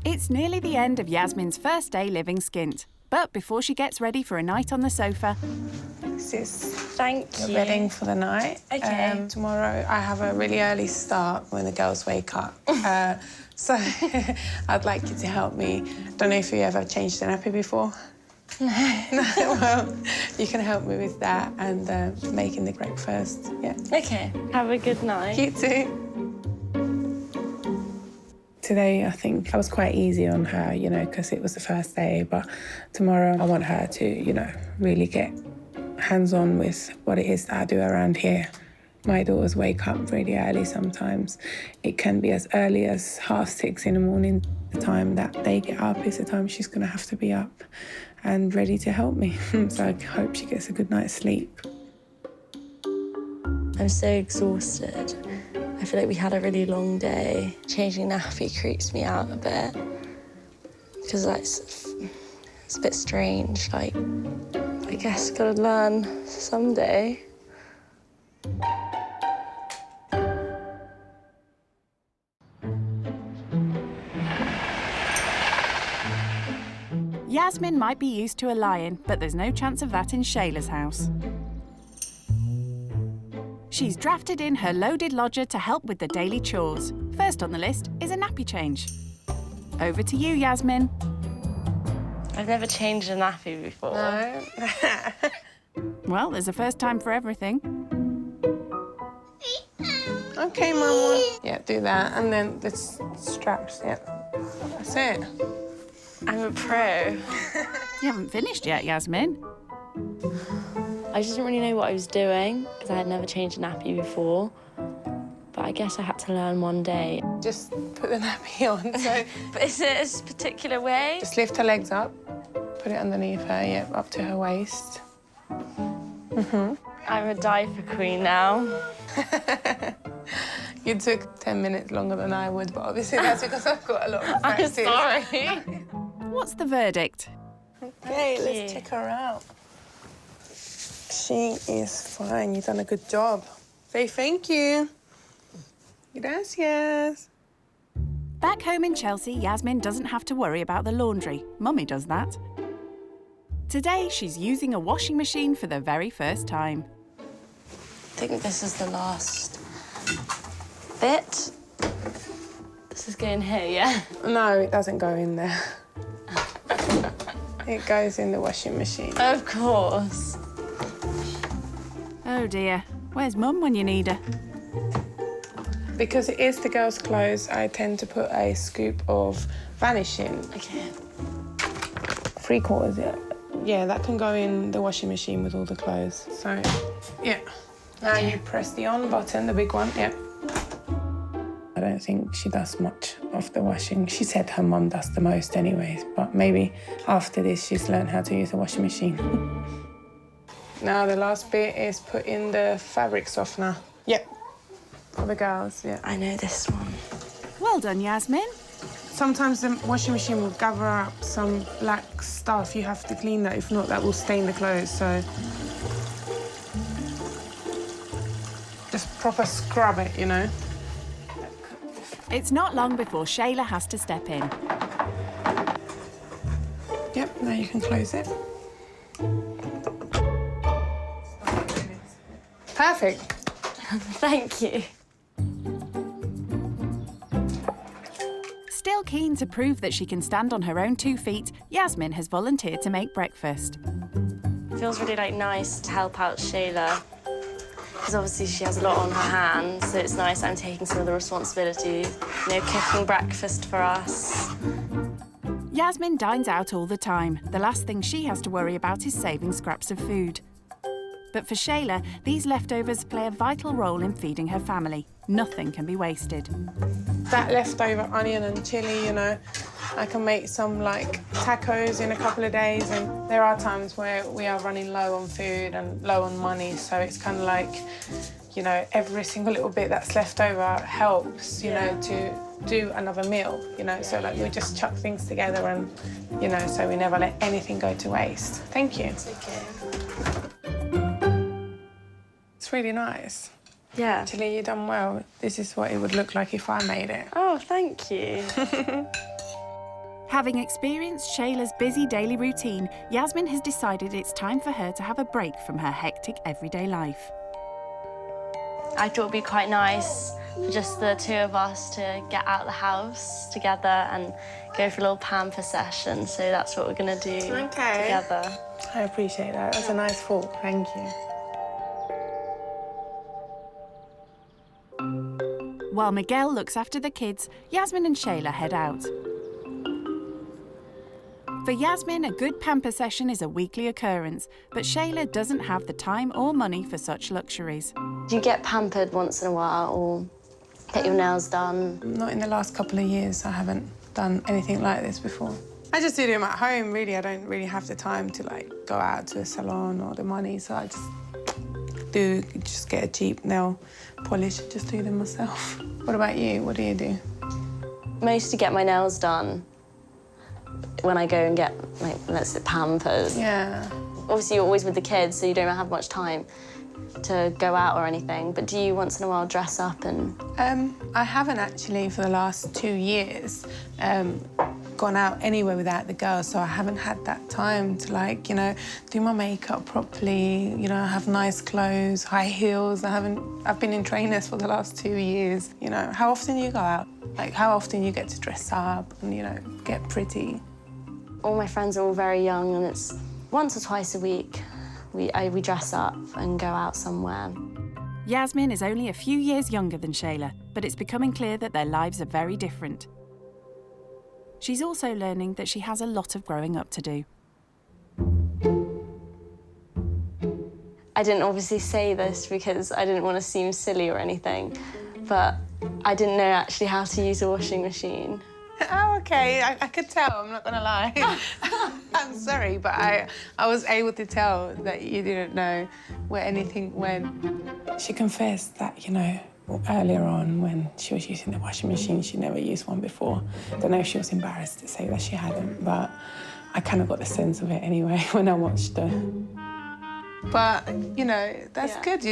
It's nearly the end of Yasmin's first day living skint. But before she gets ready for a night on the sofa... This is Thank the you. bedding for the night. Okay. Tomorrow I have a really early start when the girls wake up. So I'd like you to help me. Don't know if you ever changed the nappy before? No. Well, you can help me with that and making the breakfast. Yeah. Okay. Have a good night. You too. Today, I think I was quite easy on her, you know, because it was the first day. But tomorrow, I want her to, you know, really get hands-on with what it is that I do around here. My daughters wake up really early sometimes. It can be as early as 6:30 in the morning. The time that they get up is the time she's going to have to be up and ready to help me. So I hope she gets a good night's sleep. I'm so exhausted. I feel like we had a really long day. Changing nappy creeps me out a bit because it's a bit strange. Like, I guess gotta learn someday. Yasmin might be used to a lion, but there's no chance of that in Shayla's house. She's drafted in her loaded lodger to help with the daily chores. First on the list is a nappy change. Over to you, Yasmin. I've never changed a nappy before. No. Well, there's a first time for everything. Okay, Mama. Yeah, do that. And then the straps, yeah. That's it. I'm a pro. You haven't finished yet, Yasmin. I just didn't really know what I was doing because I had never changed a nappy before. But I guess I had to learn one day. Just put the nappy on. So But is it a particular way? just lift her legs up, put it underneath her, yeah, up to her waist. I'm a diaper queen now. You took 10 minutes longer than I would, but obviously that's because I've got a lot of I'm practice. sorry. What's the verdict? Okay, let's check her out. She is fine. You've done a good job. Say thank you. Gracias. Back home in Chelsea, Yasmin doesn't have to worry about the laundry. Mummy does that. Today, she's using a washing machine for the very first time. I think this is the last bit. This is going here, yeah? No, it doesn't go in there. It goes in the washing machine. Of course. Oh dear, where's Mum when you need her? Because it is the girls' clothes, I tend to put a scoop of Vanish in. Okay. 3/4, yeah. Yeah, that can go in the washing machine with all the clothes. So, yeah. Now you press the on button, the big one, yeah. I don't think she does much of the washing. She said her mum does the most anyways, but maybe after this she's learned how to use the washing machine. Now the last bit is put in the fabric softener. Yep, for the girls, yeah. I know this one. Well done, Yasmin. Sometimes the washing machine will gather up some black stuff. You have to clean that, if not that will stain the clothes, so. Just proper scrub it, you know. It's not long before Shayla has to step in. Yep, now you can close it. Perfect. Thank you. Still keen to prove that she can stand on her own 2 feet, Yasmin has volunteered to make breakfast. It feels really nice to help out Shayla. Because obviously she has a lot on her hands, so it's nice I'm taking some of the responsibilities. You know, cooking breakfast for us. Yasmin dines out all the time. The last thing she has to worry about is saving scraps of food. But for Shayla, these leftovers play a vital role in feeding her family. Nothing can be wasted. That leftover onion and chilli, you know, I can make some tacos in a couple of days, and there are times where we are running low on food and low on money, so it's kind of you know, every single little bit that's left over helps, you know, to do another meal, you know, so we just chuck things together and, you know, so we never let anything go to waste. Thank you. It's okay. It's really nice. Yeah. Actually, you've done well. This is what it would look like if I made it. Oh, thank you. Having experienced Shayla's busy daily routine, Yasmin has decided it's time for her to have a break from her hectic everyday life. I thought it'd be quite nice for just the 2 of us to get out of the house together and go for a little pamper session. So that's what we're gonna do together. I appreciate that. That's a nice thought. Thank you. While Miguel looks after the kids, Yasmin and Shayla head out. For Yasmin, a good pamper session is a weekly occurrence, but Shayla doesn't have the time or money for such luxuries. Do you get pampered once in a while or get your nails done? Not in the last couple of years. I haven't done anything like this before. I just do them at home, really. I don't really have the time to go out to a salon or the money, so I just get a cheap nail polish and just do them myself. What about you? What do you do? Mostly get my nails done when I go and get, let's say, pampered. Yeah. Obviously, you're always with the kids, so you don't have much time to go out or anything, but do you once in a while dress up and... I haven't actually for the last 2 years gone out anywhere without the girls, so I haven't had that time to you know, do my makeup properly, you know, have nice clothes, high heels. I've been in trainers for the last 2 years. You know, how often do you go out? How often you get to dress up and, you know, get pretty? All my friends are all very young, and it's once or twice a week we dress up and go out somewhere. Yasmin is only a few years younger than Shayla, but it's becoming clear that their lives are very different. She's also learning that she has a lot of growing up to do. I didn't obviously say this because I didn't want to seem silly or anything, but I didn't know actually how to use a washing machine. Oh, OK. I could tell, I'm not going to lie. I'm sorry, but I was able to tell that you didn't know where anything went. She confessed that, you know, earlier on when she was using the washing machine, she'd never used one before. I don't know if she was embarrassed to say that she hadn't, but I kind of got the sense of it anyway when I watched her. But, you know, that's good.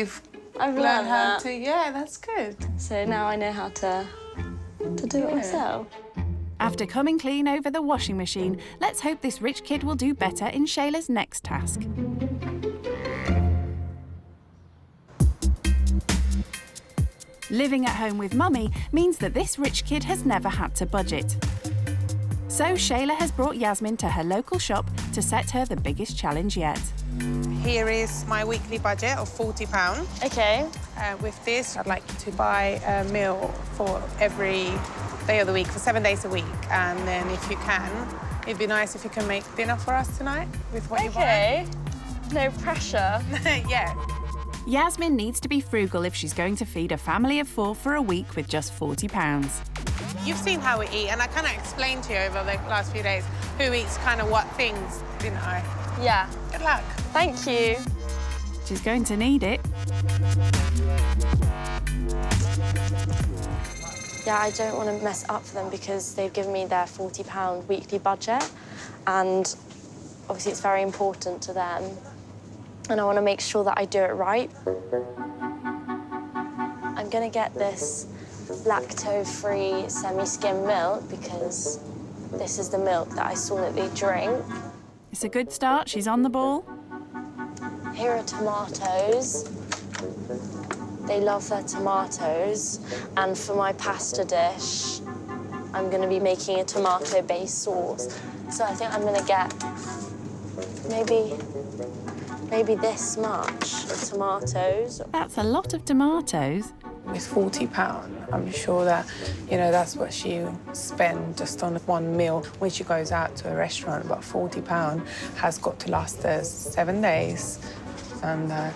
I've learned how to, yeah, that's good. So now I know how to do it myself. After coming clean over the washing machine, let's hope this rich kid will do better in Shayla's next task. Living at home with Mummy means that this rich kid has never had to budget. So Shayla has brought Yasmin to her local shop to set her the biggest challenge yet. Here is my weekly budget of £40. OK. With this, I'd like you to buy a meal for every day of the week, for 7 days a week. And then if you can, it'd be nice if you can make dinner for us tonight with what you buy. No pressure. Yeah. Yasmin needs to be frugal if she's going to feed a family of 4 for a week with just £40. You've seen how we eat, and I kind of explained to you over the last few days who eats kind of what things, didn't I? Yeah. Good luck. Thank you. She's going to need it. Yeah, I don't want to mess up for them because they've given me their £40 weekly budget, and obviously it's very important to them, and I want to make sure that I do it right. I'm going to get this lactose-free semi-skim milk because this is the milk that I saw that they drink. It's a good start. She's on the ball. Here are tomatoes. They love their tomatoes. And for my pasta dish, I'm going to be making a tomato-based sauce. So I think I'm going to get maybe this much of tomatoes. That's a lot of tomatoes. With £40, I'm sure that, you know, that's what she'll spend just on one meal when she goes out to a restaurant. But £40 has got to last us 7 days. And I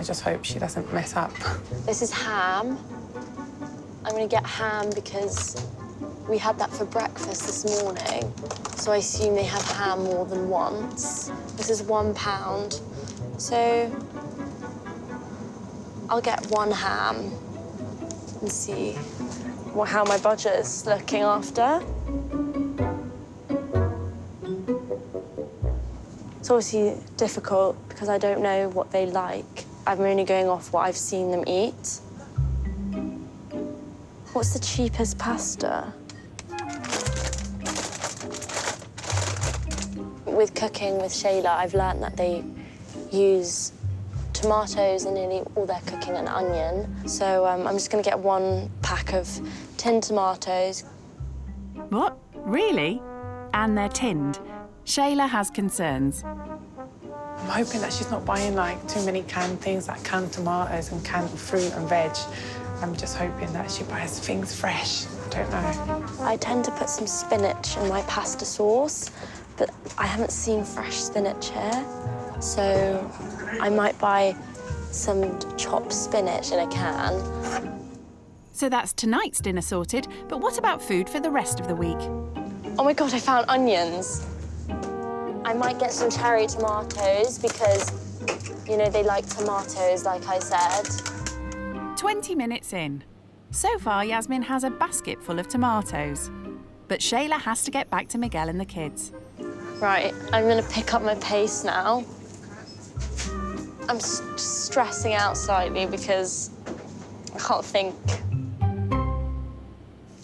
just hope she doesn't mess up. This is ham. I'm going to get ham because we had that for breakfast this morning. So I assume they have ham more than once. This is £1. So I'll get 1 ham and see how my budget is looking after. It's obviously difficult because I don't know what they like. I'm only going off what I've seen them eat. What's the cheapest pasta? With cooking with Shayla, I've learnt that they use tomatoes in nearly all their cooking and onion. So I'm just going to get 1 pack of tinned tomatoes. What? Really? And they're tinned. Shayla has concerns. I'm hoping that she's not buying, like, too many canned things, like canned tomatoes and canned fruit and veg. I'm just hoping that she buys things fresh. I don't know. I tend to put some spinach in my pasta sauce, but I haven't seen fresh spinach here. So I might buy some chopped spinach in a can. So that's tonight's dinner sorted, but what about food for the rest of the week? Oh my God, I found onions. I might get some cherry tomatoes because, you know, they like tomatoes, like I said. 20 minutes in. So far, Yasmin has a basket full of tomatoes. But Shayla has to get back to Miguel and the kids. Right, I'm going to pick up my pace now. I'm stressing out slightly because I can't think.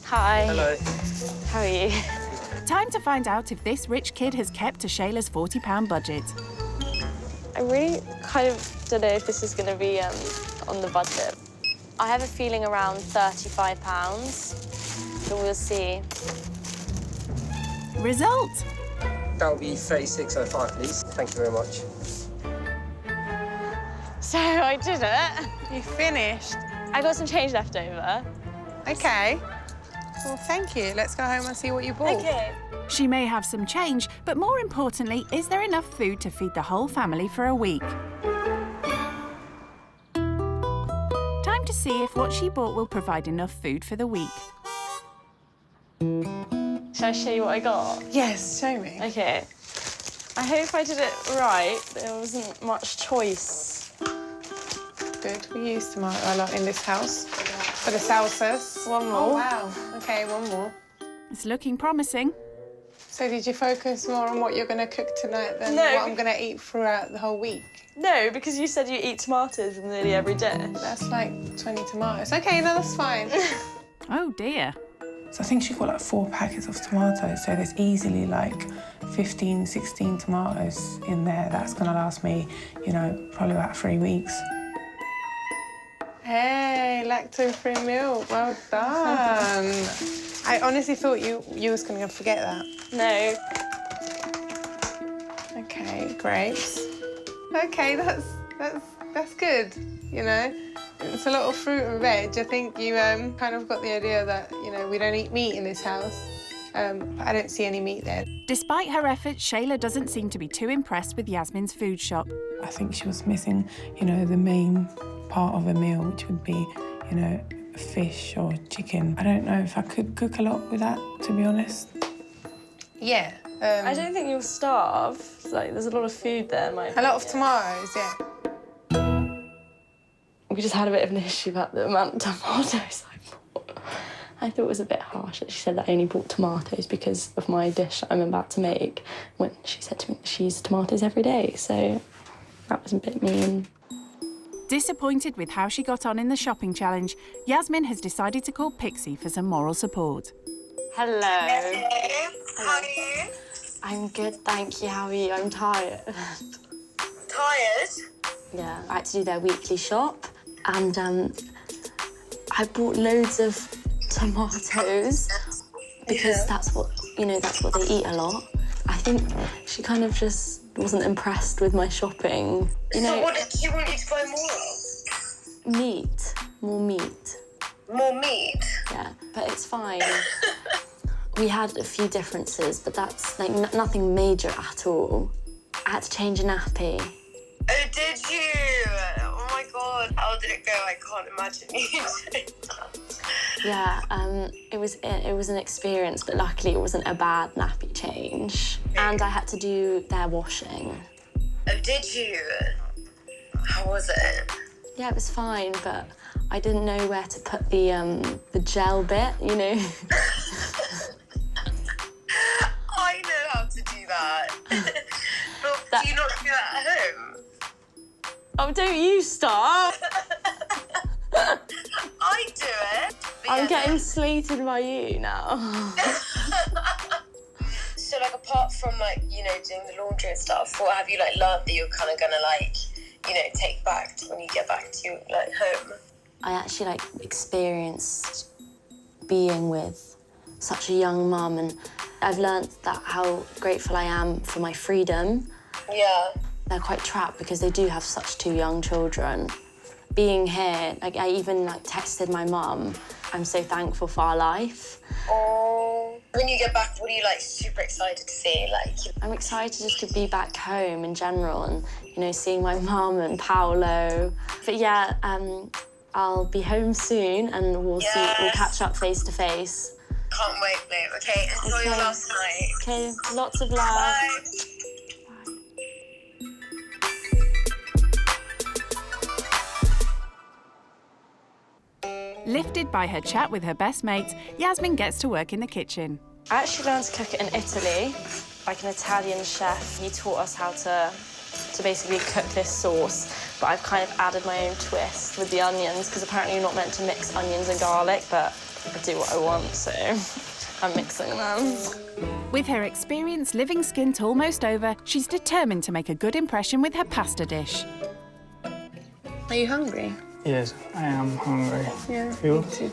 Hi. Hello. How are you? Time to find out if this rich kid has kept to Shayla's £40 budget. I really kind of don't know if this is going to be on the budget. I have a feeling around £35, but we'll see. Result? That'll be 36.05, please. Thank you very much. So I did it. You finished? I got some change left over. OK. Well, thank you. Let's go home and see what you bought. Okay. She may have some change, but more importantly, is there enough food to feed the whole family for a week? Time to see if what she bought will provide enough food for the week. Shall I show you what I got? Yes, show me. Okay. I hope I did it right. There wasn't much choice. Good. We use tomato a lot in this house. For the salsas. One more. Oh, wow. OK, one more. It's looking promising. So did you focus more on what you're going to cook tonight than No. what I'm going to eat throughout the whole week? No, because you said you eat tomatoes nearly every dish. That's like 20 tomatoes. OK, no, that's fine. Oh, dear. So I think she got like 4 packets of tomatoes, so there's easily like 15, 16 tomatoes in there. That's gonna last me, you know, probably about 3 weeks. Hey, lactose-free milk, well done. I honestly thought you was gonna forget that. No. Okay, grapes. Okay, that's good, you know. It's a lot of fruit and veg. I think you kind of got the idea that, you know, we don't eat meat in this house. But I don't see any meat there. Despite her efforts, Shayla doesn't seem to be too impressed with Yasmin's food shop. I think she was missing, you know, the main part of a meal, which would be, you know, fish or chicken. I don't know if I could cook a lot with that, to be honest. Yeah. I don't think you'll starve. Like, there's a lot of food there, in my opinion. A lot of tomatoes, yeah. We just had a bit of an issue about the amount of tomatoes I bought. I thought it was a bit harsh that she said that I only bought tomatoes because of my dish I'm about to make, when she said to me that she uses tomatoes every day, so that was a bit mean. Disappointed with how she got on in the shopping challenge, Yasmin has decided to call Pixie for some moral support. Hello. Hello. How are you? I'm good, thank you. How are you? I'm tired. Tired? Yeah, I had to do their weekly shop, and I bought loads of tomatoes because that's what, you know, that's what they eat a lot. I think she kind of just wasn't impressed with my shopping. You know, so what did you want you to buy more of? Meat. More meat. More meat? Yeah, but it's fine. We had a few differences, but that's like nothing major at all. I had to change a nappy. Oh, did you? Oh my God, how did it go? I can't imagine you doing that. Yeah, it was an experience, but luckily it wasn't a bad nappy change. And I had to do their washing. Oh, did you? How was it? Yeah, it was fine, but I didn't know where to put the gel bit, you know. I know how to do that. But do you not do that at home? Oh, don't you stop! I do it. I'm getting slated by you now. So, like, apart from, like, you know, doing the laundry and stuff, what have you, like, learned that you're kind of gonna, like, you know, take back when you get back to, like, home? I actually, like, experienced being with such a young mum, and I've learned that how grateful I am for my freedom. Yeah. They're quite trapped because they do have such 2 young children. Being here, like, I even, like, texted my mum, I'm so thankful for our life. Oh. When you get back, what are you, like, super excited to see? Like, I'm excited just to be back home in general and, you know, seeing my mum and Paolo. But yeah, I'll be home soon and we'll catch up face to face. Can't wait, babe. Okay, enjoy your last night. Okay, lots of love. Bye. Lifted by her chat with her best mates, Yasmin gets to work in the kitchen. I actually learned to cook it in Italy. Like an Italian chef, he taught us how to basically cook this sauce, but I've kind of added my own twist with the onions, because apparently you're not meant to mix onions and garlic, but I do what I want, so I'm mixing them. With her experience living skint almost over, she's determined to make a good impression with her pasta dish. Are you hungry? Yes, I am hungry. Yeah, You? me too.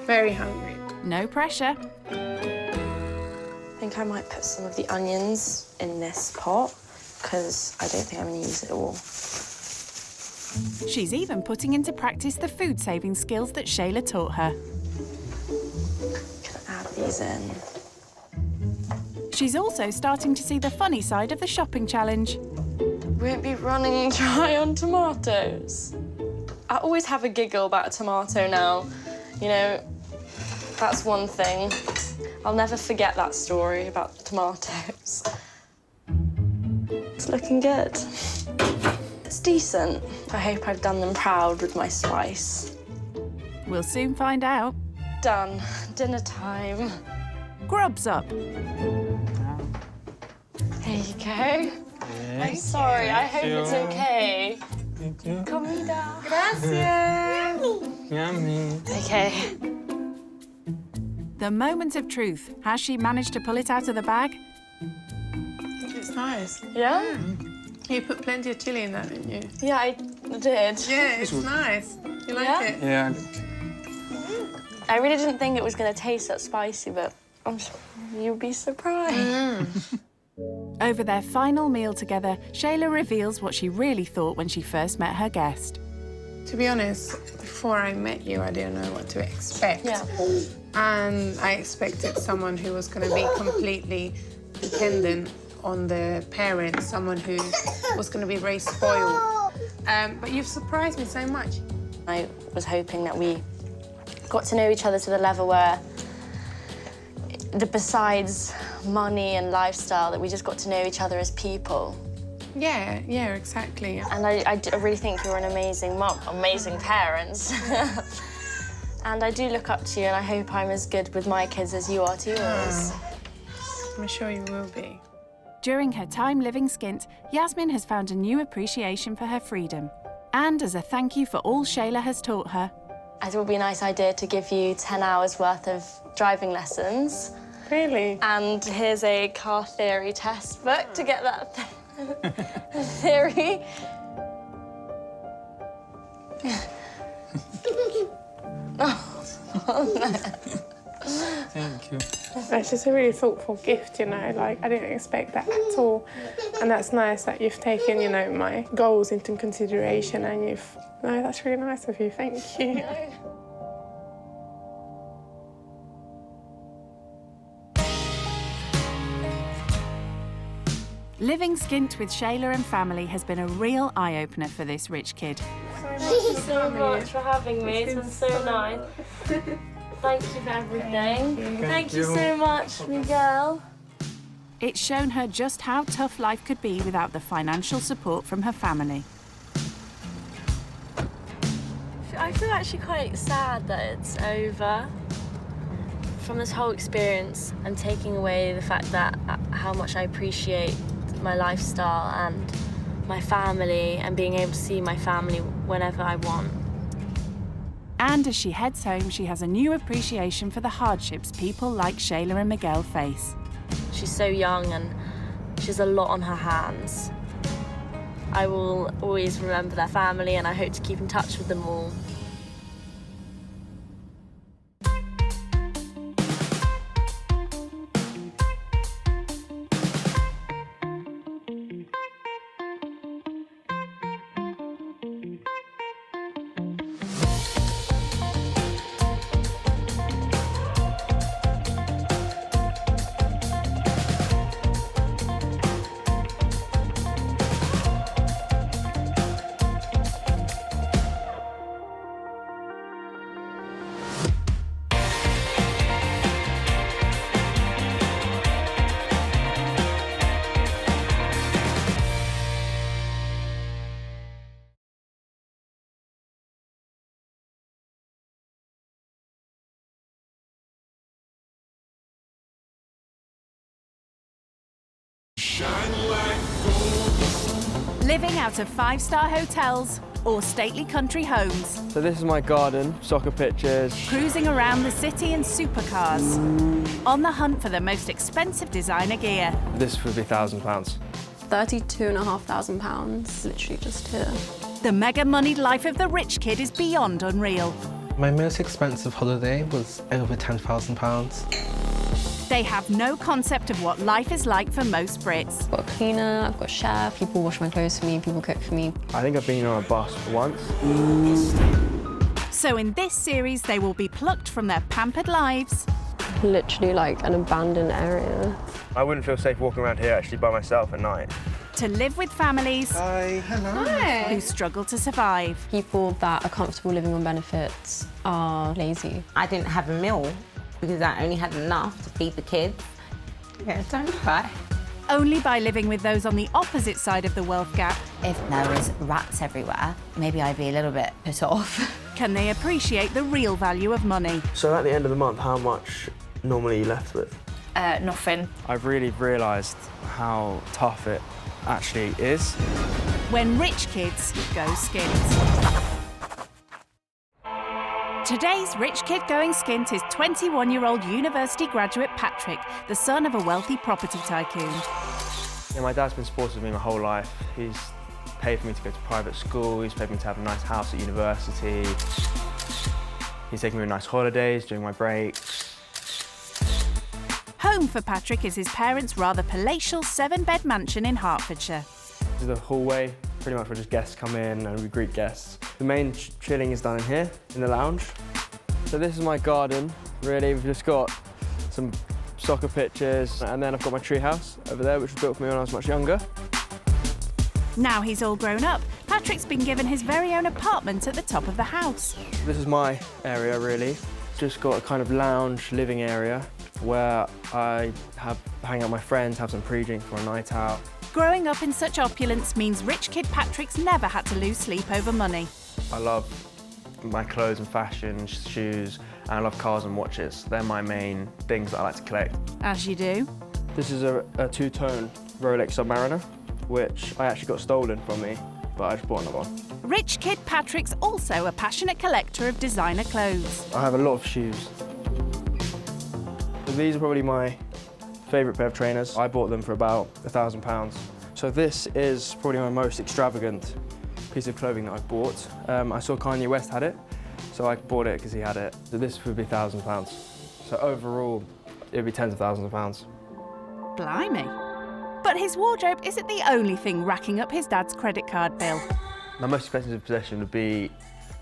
Very hungry. No pressure. I think I might put some of the onions in this pot, because I don't think I'm going to use it all. She's even putting into practice the food-saving skills that Shayla taught her. amazing. She's also starting to see the funny side of the shopping challenge. Won't be running dry on tomatoes. I always have a giggle about a tomato now. You know, that's one thing. I'll never forget that story about the tomatoes. It's looking good. It's decent. I hope I've done them proud with my spice. We'll soon find out. Done. Dinner time. Grub's up. Here you go. I'm sorry, I hope it's okay. Thank you. Comida. Gracias. Yummy. Okay. The moment of truth. Has she managed to pull it out of the bag? It's nice. Yeah? You put plenty of chilli in that, didn't you? Yeah, I did. Yeah, it's nice. You like it? Yeah. I really didn't think it was going to taste that spicy, but you'll be surprised. Over their final meal together, Shayla reveals what she really thought when she first met her guest. To be honest, before I met you, I didn't know what to expect. Yeah. And I expected someone who was going to be completely dependent on their parents, someone who was going to be very spoiled. But you've surprised me so much. I was hoping that we got to know each other to the level where, besides money and lifestyle, that we just got to know each other as people. Yeah, exactly. And I really think you're an amazing mum, amazing parents. And I do look up to you, and I hope I'm as good with my kids as you are to yours. I'm sure you will be. During her time living skint, Yasmin has found a new appreciation for her freedom. And as a thank you for all Shayla has taught her, I thought it would be a nice idea to give you 10 hours worth of driving lessons. Really? And here's a car theory test book to get that theory. Oh, no. Thank you. That's just a really thoughtful gift, you know, like I didn't expect that at all. And that's nice that you've taken, you know, my goals into consideration and no, that's really nice of you, thank you. living skint with Shayla and family has been a real eye-opener for this rich kid. Thank you so much for having me. It's been so nice. Thank you for everything. Thank you so much, Miguel. It's shown her just how tough life could be without the financial support from her family. I feel actually quite sad that it's over. From this whole experience, I'm taking away the fact that how much I appreciate my lifestyle and my family and being able to see my family whenever I want. And as she heads home, she has a new appreciation for the hardships people like Shayla and Miguel face. She's so young and she has a lot on her hands. I will always remember their family and I hope to keep in touch with them all. Living out of five-star hotels or stately country homes. So this is my garden, soccer pitches. Cruising around the city in supercars. On the hunt for the most expensive designer gear. This would be £1,000. £32,500, literally just here. The mega-moneyed life of the rich kid is beyond unreal. My most expensive holiday was over £10,000. They have no concept of what life is like for most Brits. I've got a cleaner, I've got a chef, people wash my clothes for me, people cook for me. I think I've been on a bus once. So in this series, they will be plucked from their pampered lives literally like an abandoned area. I wouldn't feel safe walking around here actually by myself at night. To live with families who struggle to survive. People that are comfortable living on benefits are lazy. I didn't have a meal because I only had enough to feed the kids. Yeah, don't cry. Only by living with those on the opposite side of the wealth gap. If there was rats everywhere, maybe I'd be a little bit put off. Can they appreciate the real value of money? So at the end of the month, how much normally are you left with? Nothing. I've really realised how tough it actually is. When rich kids go skint. Today's rich kid going skint is 21-year-old university graduate Patrick, the son of a wealthy property tycoon. Yeah, my dad's been supportive of me my whole life. He's paid for me to go to private school, he's paid for me to have a nice house at university. He's taken me on nice holidays during my breaks. Home for Patrick is his parents' rather palatial 7-bed mansion in Hertfordshire. This is the hallway, pretty much where just guests come in and we greet guests. The main chilling is done in here, in the lounge. So this is my garden, really. We've just got some soccer pitches, and then I've got my tree house over there, which was built for me when I was much younger. Now he's all grown up, Patrick's been given his very own apartment at the top of the house. This is my area, really. Just got a kind of lounge living area where I hang out with my friends, have some pre-drink for a night out. Growing up in such opulence means rich kid Patrick's never had to lose sleep over money. I love my clothes and fashion, shoes, and I love cars and watches. They're my main things that I like to collect. As you do. This is a two-tone Rolex Submariner, which I actually got stolen from me, but I just bought another one. Rich kid Patrick's also a passionate collector of designer clothes. I have a lot of shoes. So these are probably my favourite pair of trainers. I bought them for about £1,000. So this is probably my most extravagant piece of clothing that I've bought. I saw Kanye West had it, so I bought it because he had it. So this would be £1,000. So overall, it would be tens of thousands of pounds. Blimey. But his wardrobe isn't the only thing racking up his dad's credit card bill. My most expensive possession would be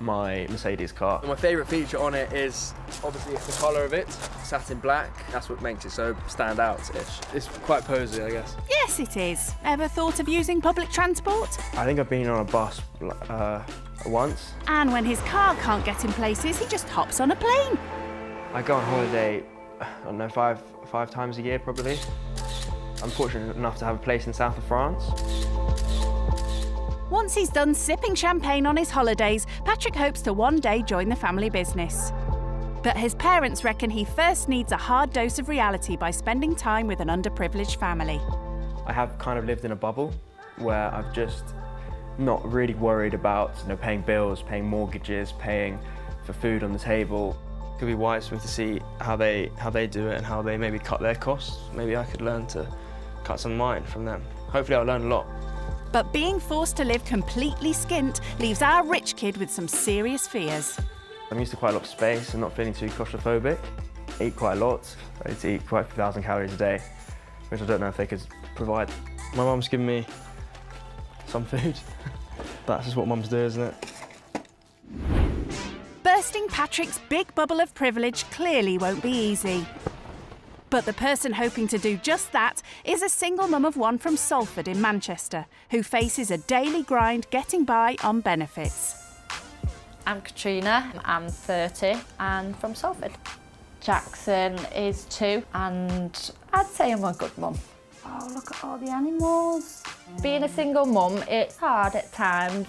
my Mercedes car. My favourite feature on it is obviously the colour of it, satin black. That's what makes it so stand out-ish. It's quite posy, I guess. Yes, it is. Ever thought of using public transport? I think I've been on a bus once. And when his car can't get in places, he just hops on a plane. I go on holiday, I don't know, five times a year probably. I'm fortunate enough to have a place in south of France. Once he's done sipping champagne on his holidays, Patrick hopes to one day join the family business. But his parents reckon he first needs a hard dose of reality by spending time with an underprivileged family. I have kind of lived in a bubble where I've just not really worried about paying bills, paying mortgages, paying for food on the table. It could be wise for me to see how they do it and how they maybe cut their costs. Maybe I could learn to cut some of mine from them. Hopefully I'll learn a lot. But being forced to live completely skint leaves our rich kid with some serious fears. I'm used to quite a lot of space and not feeling too claustrophobic. I eat quite a lot. I eat quite a few thousand calories a day, which I don't know if they could provide. My mum's given me some food. That's just what mums do, isn't it? Bursting Patrick's big bubble of privilege clearly won't be easy. But the person hoping to do just that is a single mum of one from Salford in Manchester, who faces a daily grind getting by on benefits. I'm Katrina, I'm 30 and from Salford. Jackson is 2 and I'd say I'm a good mum. Oh, look at all the animals. Being a single mum, it's hard at times.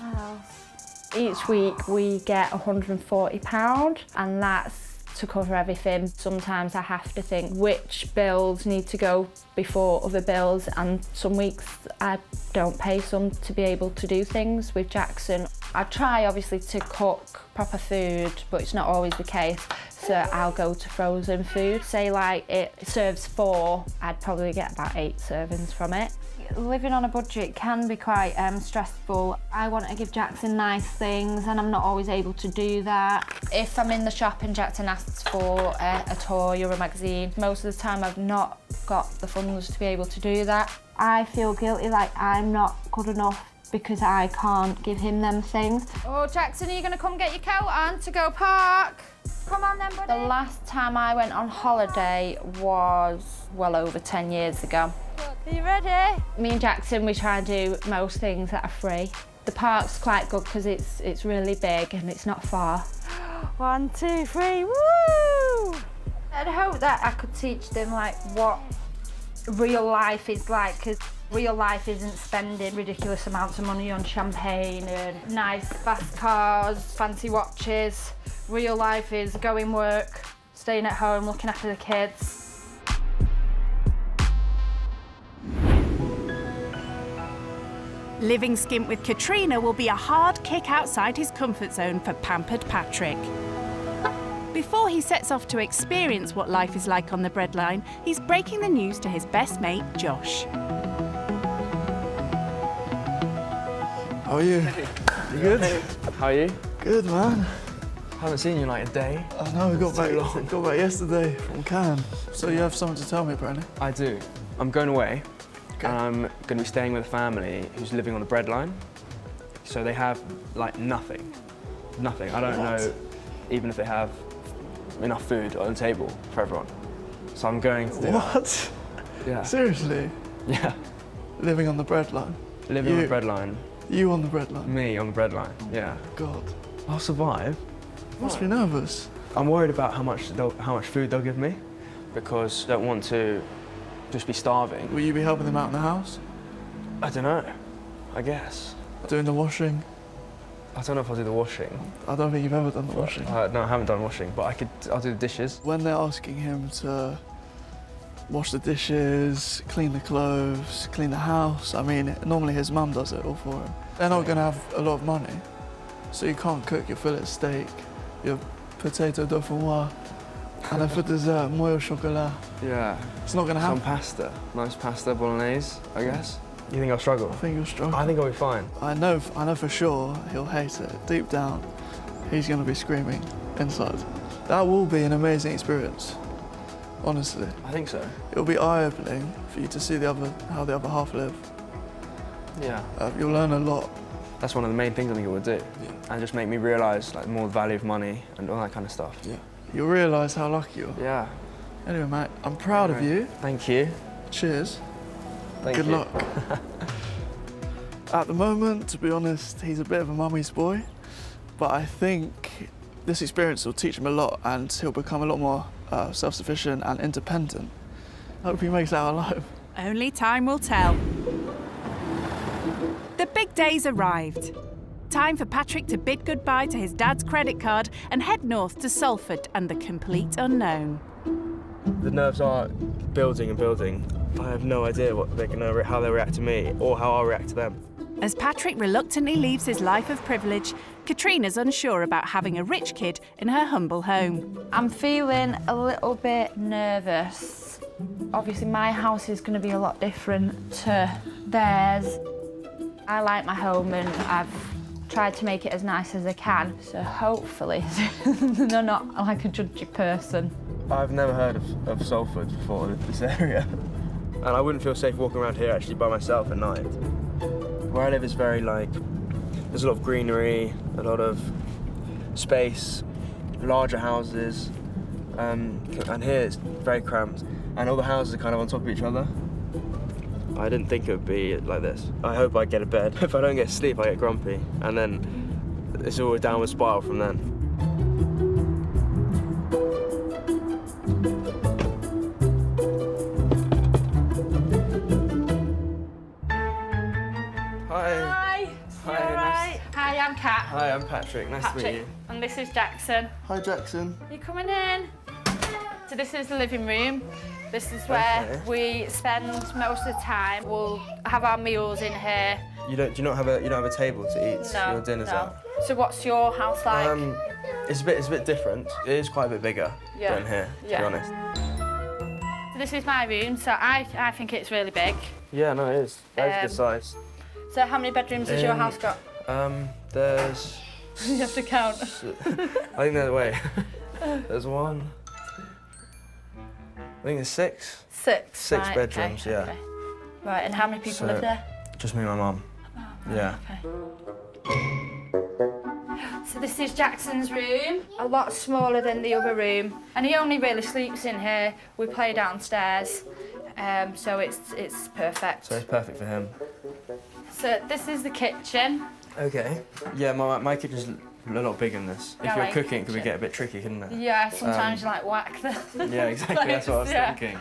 Each week we get £140 and that's to cover everything. Sometimes I have to think which bills need to go before other bills, and some weeks I don't pay some to be able to do things. With Jackson, I try obviously to cook proper food, but it's not always the case. So I'll go to frozen food. Say like it serves 4, I'd probably get about 8 servings from it. Living on a budget can be quite stressful. I want to give Jackson nice things and I'm not always able to do that. If I'm in the shop and Jackson asks for a toy or a magazine, most of the time I've not got the funds to be able to do that. I feel guilty, like I'm not good enough because I can't give him them things. Oh, Jackson, are you going to come get your coat on to go park? Come on then, buddy. The last time I went on holiday was well over 10 years ago. Are you ready? Me and Jackson, we try and do most things that are free. The park's quite good because it's really big and it's not far. 1, 2, 3, woo! I'd hope that I could teach them like what real life is like, because real life isn't spending ridiculous amounts of money on champagne and nice fast cars, fancy watches. Real life is going work, staying at home, looking after the kids. Living skint with Katrina will be a hard kick outside his comfort zone for pampered Patrick. Before he sets off to experience what life is like on the breadline, he's breaking the news to his best mate, Josh. How are you? You good? How are you? Good, man. Haven't seen you in like a day. I know, we got back yesterday from Cannes. So you have something to tell me, apparently? I do. I'm going away. Okay. And I'm going to be staying with a family who's living on the breadline. So they have like nothing. Nothing. I don't know even if they have enough food on the table for everyone. So I'm going to do that. What? Yeah. Seriously? Yeah. Living on the breadline? Living on the breadline. You on the breadline? Me on the breadline, yeah. God. I'll survive. You must be nervous. I'm worried about how much food they'll give me, because I don't want to just be starving. Will you be helping them out in the house? I don't know, I guess. Doing the washing? I don't know if I'll do the washing. I don't think you've ever done the washing. No, I haven't done washing, but I'll do the dishes. When they're asking him to wash the dishes, clean the clothes, clean the house, I mean, normally his mum does it all for him. They're not going to have a lot of money, so you can't cook your fillet steak, your potato dauphinoise, and then for dessert, moelle au chocolat. Yeah. It's not going to happen. Some pasta, nice pasta bolognese, I guess. You think I'll struggle? I think you'll struggle. I think I'll be fine. I know for sure he'll hate it. Deep down, he's going to be screaming inside. That will be an amazing experience, honestly. I think so. It'll be eye-opening for you to see how the other half live. Yeah. You'll learn a lot. That's one of the main things I think it would do. Yeah. And just make me realise like more the value of money and all that kind of stuff. Yeah. You'll realise how lucky you are. Yeah. Anyway, mate, I'm proud of you. Thank you. Cheers. Thank Good you. luck. At the moment, to be honest, he's a bit of a mummy's boy, but I think this experience will teach him a lot and he'll become a lot more self-sufficient and independent. I hope he makes it out alive. Only time will tell. The big day's arrived. Time for Patrick to bid goodbye to his dad's credit card and head north to Salford and the complete unknown. The nerves are building and building. I have no idea how they'll react to me or how I'll react to them. As Patrick reluctantly leaves his life of privilege, Katrina's unsure about having a rich kid in her humble home. I'm feeling a little bit nervous. Obviously, my house is going to be a lot different to theirs. I like my home and I've tried to make it as nice as I can, so hopefully they're not like a judgy person. I've never heard of Salford before, this area. And I wouldn't feel safe walking around here actually by myself at night. Where I live is very there's a lot of greenery, a lot of space, larger houses, and here it's very cramped. And all the houses are kind of on top of each other. I didn't think it would be like this. I hope I get a bed. If I don't get sleep, I get grumpy. And then it's all a downward spiral from then. Hi. Hi, I'm Kat. Hi, I'm Patrick. Nice to meet you. And this is Jackson. Hi, Jackson. You coming in? So this is the living room. This is where we spend most of the time. We'll have our meals in here. You don't have a table to eat your dinners at? So what's your house like? It's a bit different. It is quite a bit bigger than here, to be honest. So this is my room. So I think it's really big. Yeah, no, it is. That's good size. So how many bedrooms has your house got? There's... You have to count. I think there's one. I think there's six. Six right, bedrooms, okay, yeah. Okay. Right, and how many people live there? Just me and my mum. Yeah. So This is Jackson's room, a lot smaller than the other room, and he only really sleeps in here. We play downstairs, so it's perfect. So it's perfect for him. So this is the kitchen. Okay. Yeah, my kitchen's a lot bigger than this. If you're cooking, it could get a bit tricky, couldn't it? Yeah, sometimes you like whack the Yeah, exactly, that's what I was thinking.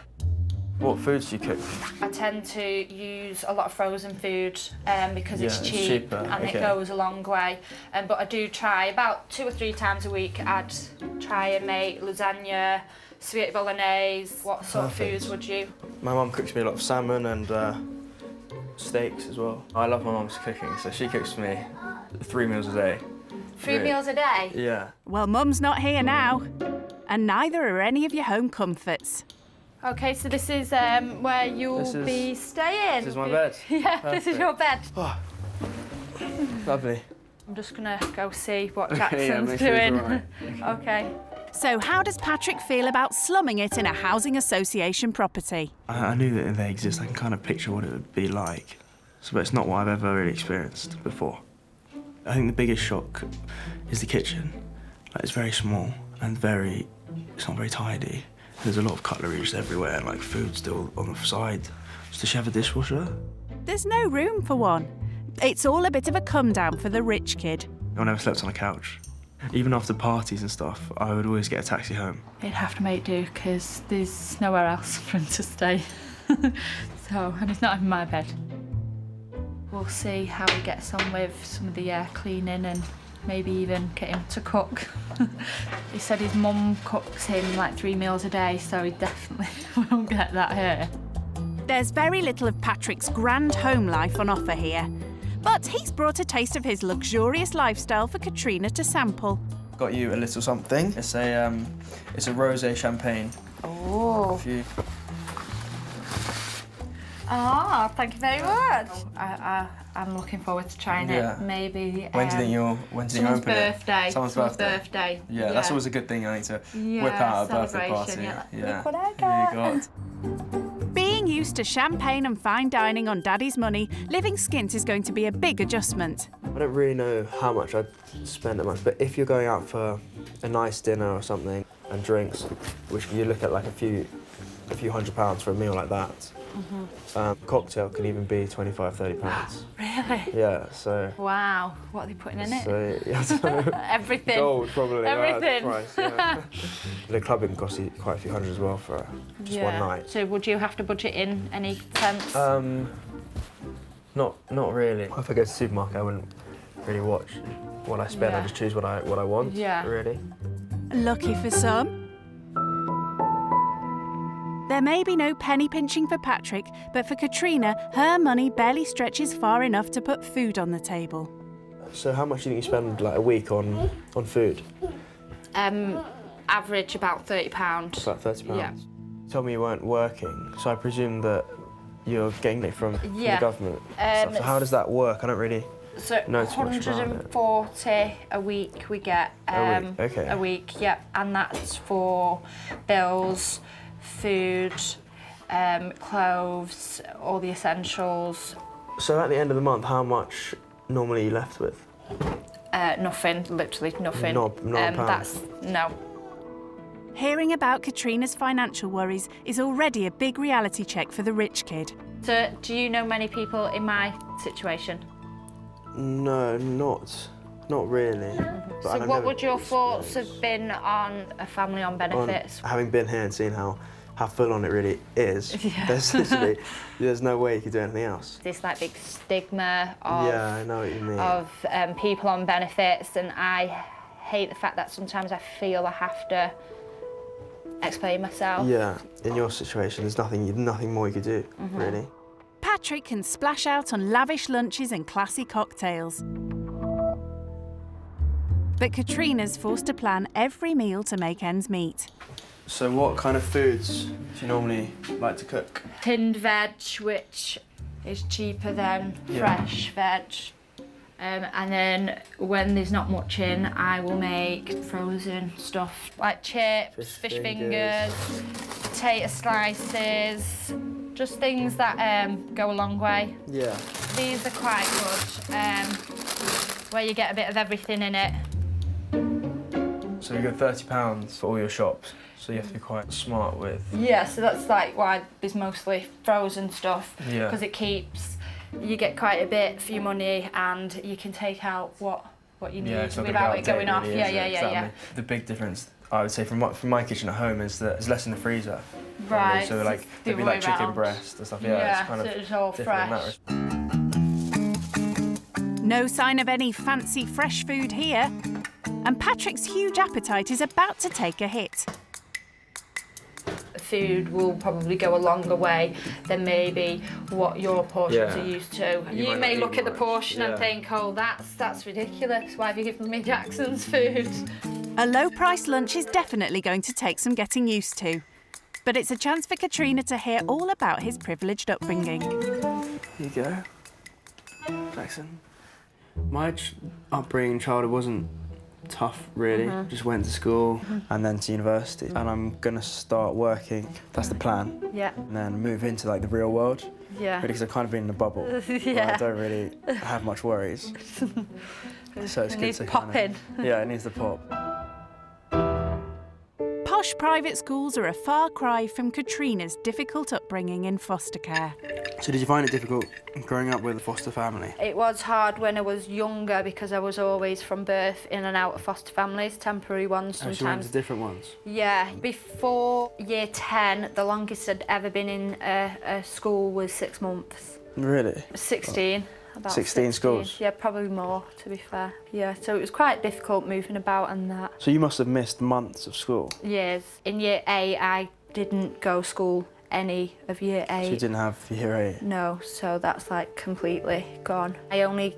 What foods do you cook? I tend to use a lot of frozen food because it's cheap cheaper, and it goes a long way. But I do try about 2 or 3 times a week. I'd try and make lasagna, spaghetti bolognese. What sort of foods would you? My mum cooks me a lot of salmon and steaks as well. I love my mum's cooking, so she cooks for me 3 meals a day. 3 meals a day? Yeah. Well, Mum's not here now, and neither are any of your home comforts. Okay, so this is where you'll be staying. This is my bed. Yeah, Perfect. this is your bed. Oh. Lovely. I'm just gonna go see what Okay, Jackson's make sure he's doing. all right. Okay. So how does Patrick feel about slumming it in a housing association property? I knew that they exist. I can kind of picture what it would be like. So, but it's not what I've ever really experienced before. I think the biggest shock is the kitchen. Like, it's very small and it's not very tidy. There's a lot of cutlery just everywhere and like food still on the side. Does she have a dishwasher? There's no room for one. It's all a bit of a come down for the rich kid. I never slept on a couch. Even after parties and stuff, I would always get a taxi home. He'd have to make do because there's nowhere else for him to stay. And it's not in my bed. We'll see how he gets on with some of the cleaning and maybe even get him to cook. He said his mum cooks him like 3 meals a day, so he definitely won't get that here. There's very little of Patrick's grand home life on offer here, but he's brought a taste of his luxurious lifestyle for Katrina to sample. Got you a little something. It's a rosé champagne. Oh. Thank you very much. I'm looking forward to trying it. Maybe. When do you think you'll open birthday. it? Someone's birthday. Yeah, that's always a good thing. I need to whip out a birthday party. Look what I got. Here you go. Being used to champagne and fine dining on Daddy's money, living skint is going to be a big adjustment. I don't really know how much I'd spend that much, but if you're going out for a nice dinner or something and drinks, which you look at like a few £100 for a meal like that. Cocktail can even be £25–30. Really? Yeah, so. Wow, what are they putting in it? So, yeah, everything. Gold, probably. Everything. Price, yeah. The clubbing costs you quite a few hundred as well for just one night. So would you have to budget in any sense? Not really. If I go to the supermarket, I wouldn't really watch what I spend. I just choose what I want. Yeah. Really. Lucky for some. There may be no penny pinching for Patrick, but for Katrina, her money barely stretches far enough to put food on the table. So how much do you think you spend like a week on food? Average about £30. About £30? Yeah. You told me you weren't working, so I presume that you're getting it from the government. So how does that work? I don't really know too much about it. 140 a week we get. A week, okay. A week, yeah, and that's for bills, food, clothes, all the essentials. So at the end of the month, how much normally are you left with? Nothing, literally nothing. Not a pound? No. Hearing about Katrina's financial worries is already a big reality check for the rich kid. So, do you know many people in my situation? No, not really. But So what would your thoughts have been on a family on benefits? Having been here and seen how full on it really is, there's no way you could do anything else. This like big stigma of, yeah, I know what you mean. Of people on benefits, and I hate the fact that sometimes I feel I have to explain myself. Yeah, in your situation, there's nothing more you could do, really. Patrick can splash out on lavish lunches and classy cocktails. But Katrina's forced to plan every meal to make ends meet. So what kind of foods do you normally like to cook? Tinned veg, which is cheaper than fresh veg. And then when there's not much in, I will make frozen stuff like chips, fish fingers, potato slices, just things that go a long way. Yeah. These are quite good, where you get a bit of everything in it. So you get £30 for all your shops, so you have to be quite smart with... Yeah, so that's like why there's mostly frozen stuff, Yeah. because it keeps, you get quite a bit for your money and you can take out what you need it's not gonna without go it going out off. of date, Yeah, really, yeah, is it? yeah, yeah. Exactly. The big difference, I would say, from my kitchen at home is that there's less in the freezer. Right. So like, there'd be like chicken breast and stuff. Yeah, it's kind so of it's all different in fresh. that respect. No sign of any fancy fresh food here. And Patrick's huge appetite is about to take a hit. Food will probably go a longer way than maybe what your portions Yeah. are used to. You You might may not look eat at the much, portion and yeah. think, oh, that's ridiculous. Why have you given me Jackson's food? A low-priced lunch is definitely going to take some getting used to. But it's a chance for Katrina to hear all about his privileged upbringing. Here you go, Jackson. My upbringing in childhood wasn't tough, really. Just went to school and then to university. And I'm gonna start working. That's the plan. Yeah. And then move into like the real world. Yeah. Because I've kind of been in a bubble. Yeah. I don't really have much worries. So it's It good needs to popping. Yeah, it needs to pop. Posh private schools are a far cry from Katrina's difficult upbringing in foster care. So did you find it difficult growing up with a foster family? It was hard when I was younger because I was always from birth in and out of foster families, temporary ones Actually went sometimes. to different ones? Yeah, before year 10, the longest I'd ever been in a school was 6 months. Really? 16. About 16 schools? Yeah, probably more, to be fair. Yeah, so it was quite difficult moving about and that. So you must have missed months of school? Years. In year 8, I didn't go school any of year 8. So you didn't have year 8? No, so that's like completely gone. I only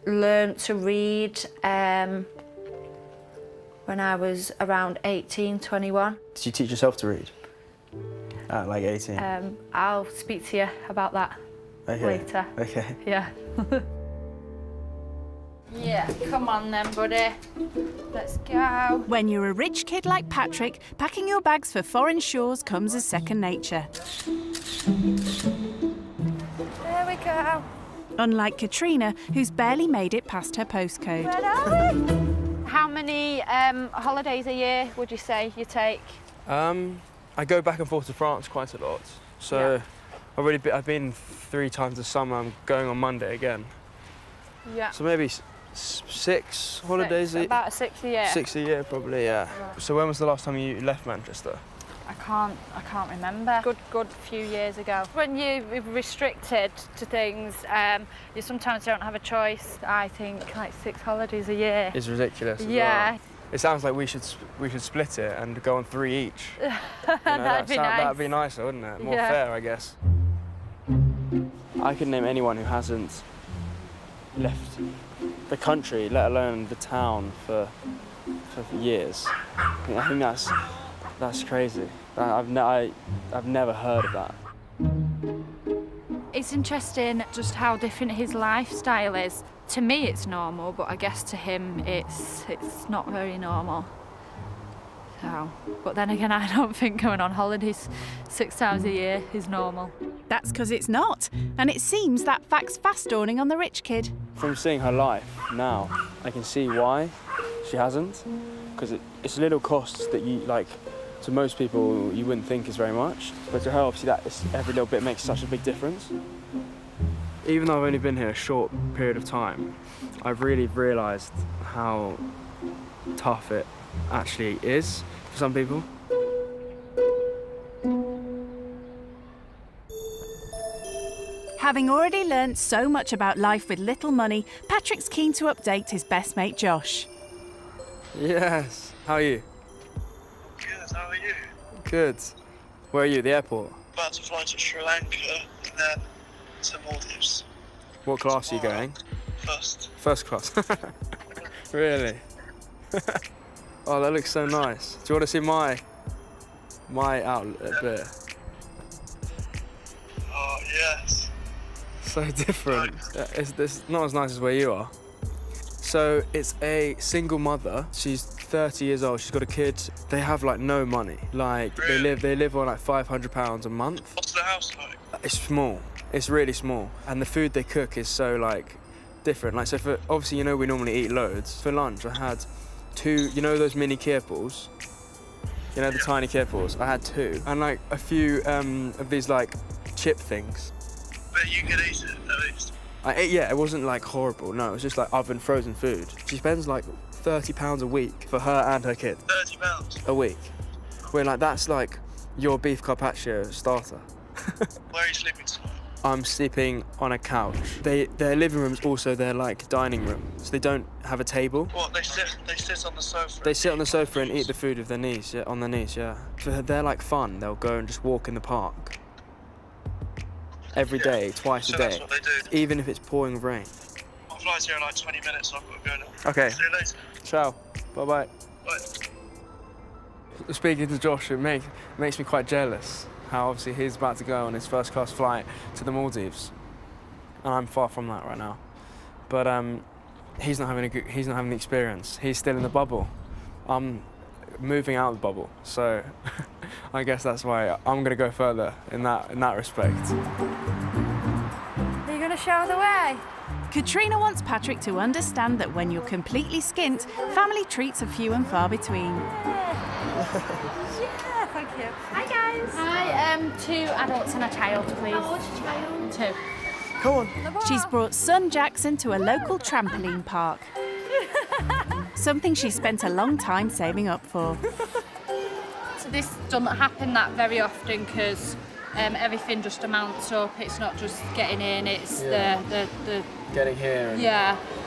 learned to read when I was around 18, 21. Did you teach yourself to read? At like 18? I'll speak to you about that later. Okay. Yeah. Yeah, come on then, buddy. Let's go. When you're a rich kid like Patrick, packing your bags for foreign shores comes as second nature. There we go. Unlike Katrina, who's barely made it past her postcode. Where are we? How many holidays a year would you say you take? I go back and forth to France quite a lot. So I've been 3 times this summer. I'm going on Monday again. Yeah. So maybe 6 holidays. About 6 a year. 6 a year, probably, yeah. Right. So when was the last time you left Manchester? I can't remember. Good few years ago. When you're restricted to things, you sometimes don't have a choice. I think like 6 holidays a year. It's ridiculous. As Yeah. well. It sounds like we should split it and go on 3 each. That'd be nice. That'd be nicer, wouldn't it? More Yeah. fair, I guess. I could name anyone who hasn't left the country, let alone the town, for years. I think that's crazy. I've never heard of that. It's interesting just how different his lifestyle is. To me, it's normal, but I guess to him, it's not very normal. So, but then again, I don't think going on holidays 6 times a year is normal. That's because it's not. And it seems that fact's fast dawning on the rich kid. From seeing her life now, I can see why she hasn't. Because it's little costs that you, like, to most people, you wouldn't think is very much. But to her, obviously, every little bit makes such a big difference. Even though I've only been here a short period of time, I've really realised how tough it actually is for some people. Having already learnt so much about life with little money, Patrick's keen to update his best mate Josh. Yes. How are you? Good, how are you? Good. Where are you? The airport? About to fly to Sri Lanka and then to Maldives. What class are you going? First. First class. Really? Oh, that looks so nice. Do you want to see my outlet a bit? Oh, yes. So different. It's not as nice as where you are. So it's a single mother. She's 30 years old. She's got a kid. They have like no money. Like Really? they live on like £500 a month. What's the house like? It's small. It's really small. And the food they cook is so like different. Like so for obviously we normally eat loads. For lunch I had 2, you know those mini Kia balls? You know, the tiny Kia balls? I had 2. And like a few of these like chip things. But you could eat it at least. I ate, yeah, it wasn't like horrible, no, it was just like oven frozen food. She spends like £30 a week for her and her kid. £30? A week. We're like, that's like your beef carpaccio starter. Where are you sleeping tonight? I'm sleeping on a couch. Their living room's also their like dining room, so they don't have a table. What, they sit on the sofa? They sit on the sofa and eat the food with their knees, yeah, on their knees, yeah. For their like fun, they'll go and just walk in the park. Every day, twice a day. That's what they do. Even if it's pouring rain. My flight's here in like 20 minutes, so I've got to go now. Okay. See you later. Ciao. Bye-bye. Bye. Speaking to Josh, it makes me quite jealous how obviously he's about to go on his first class flight to the Maldives. And I'm far from that right now. But he's not having the experience. He's still in the bubble. I'm moving out of the bubble. So I guess that's why I'm gonna go further in that respect. Are you gonna show the way? Katrina wants Patrick to understand that when you're completely skint, family treats are few and far between. Yeah, thank you. Hi guys. Hi, 2 adults and a child, please. How old's your child? 2. Come on. She's brought son Jackson to a local trampoline park. Something she spent a long time saving up for. So this doesn't happen that very often because everything just amounts up. It's not just getting in, it's the Getting here and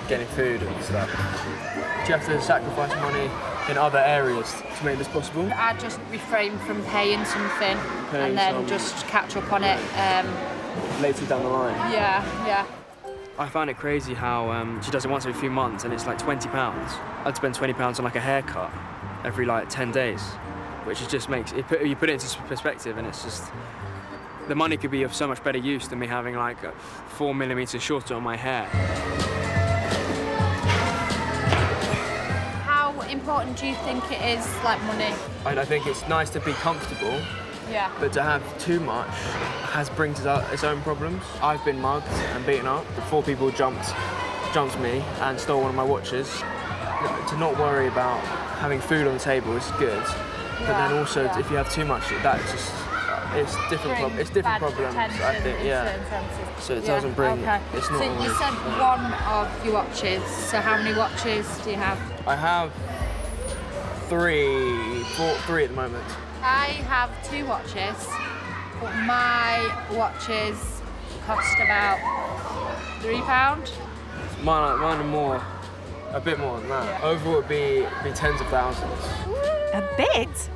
getting food and stuff. Do you have to sacrifice money in other areas to make this possible? I just refrain from paying something and then just catch up on it. Later down the line. Yeah. I find it crazy how she does it once every few months and it's like £20. I'd spend £20 on like a haircut every like 10 days, which is just makes it you put it into perspective and it's just the money could be of so much better use than me having like a 4mm shorter on my hair. How important do you think it is, like money? I think it's nice to be comfortable. Yeah. But to have too much brings its own problems. I've been mugged and beaten up. 4 people jumped me and stole one of my watches. To not worry about having food on the table is good. But then also, if you have too much, that's just it's different problems. I think, So it doesn't bring. Okay. It's not. So you said one of your watches. So how many watches do you have? I have 3 at the moment. I have 2 watches, but my watches cost about £3. Mine are more, a bit more than that. Yeah. Overall, it'd be tens of thousands. A bit?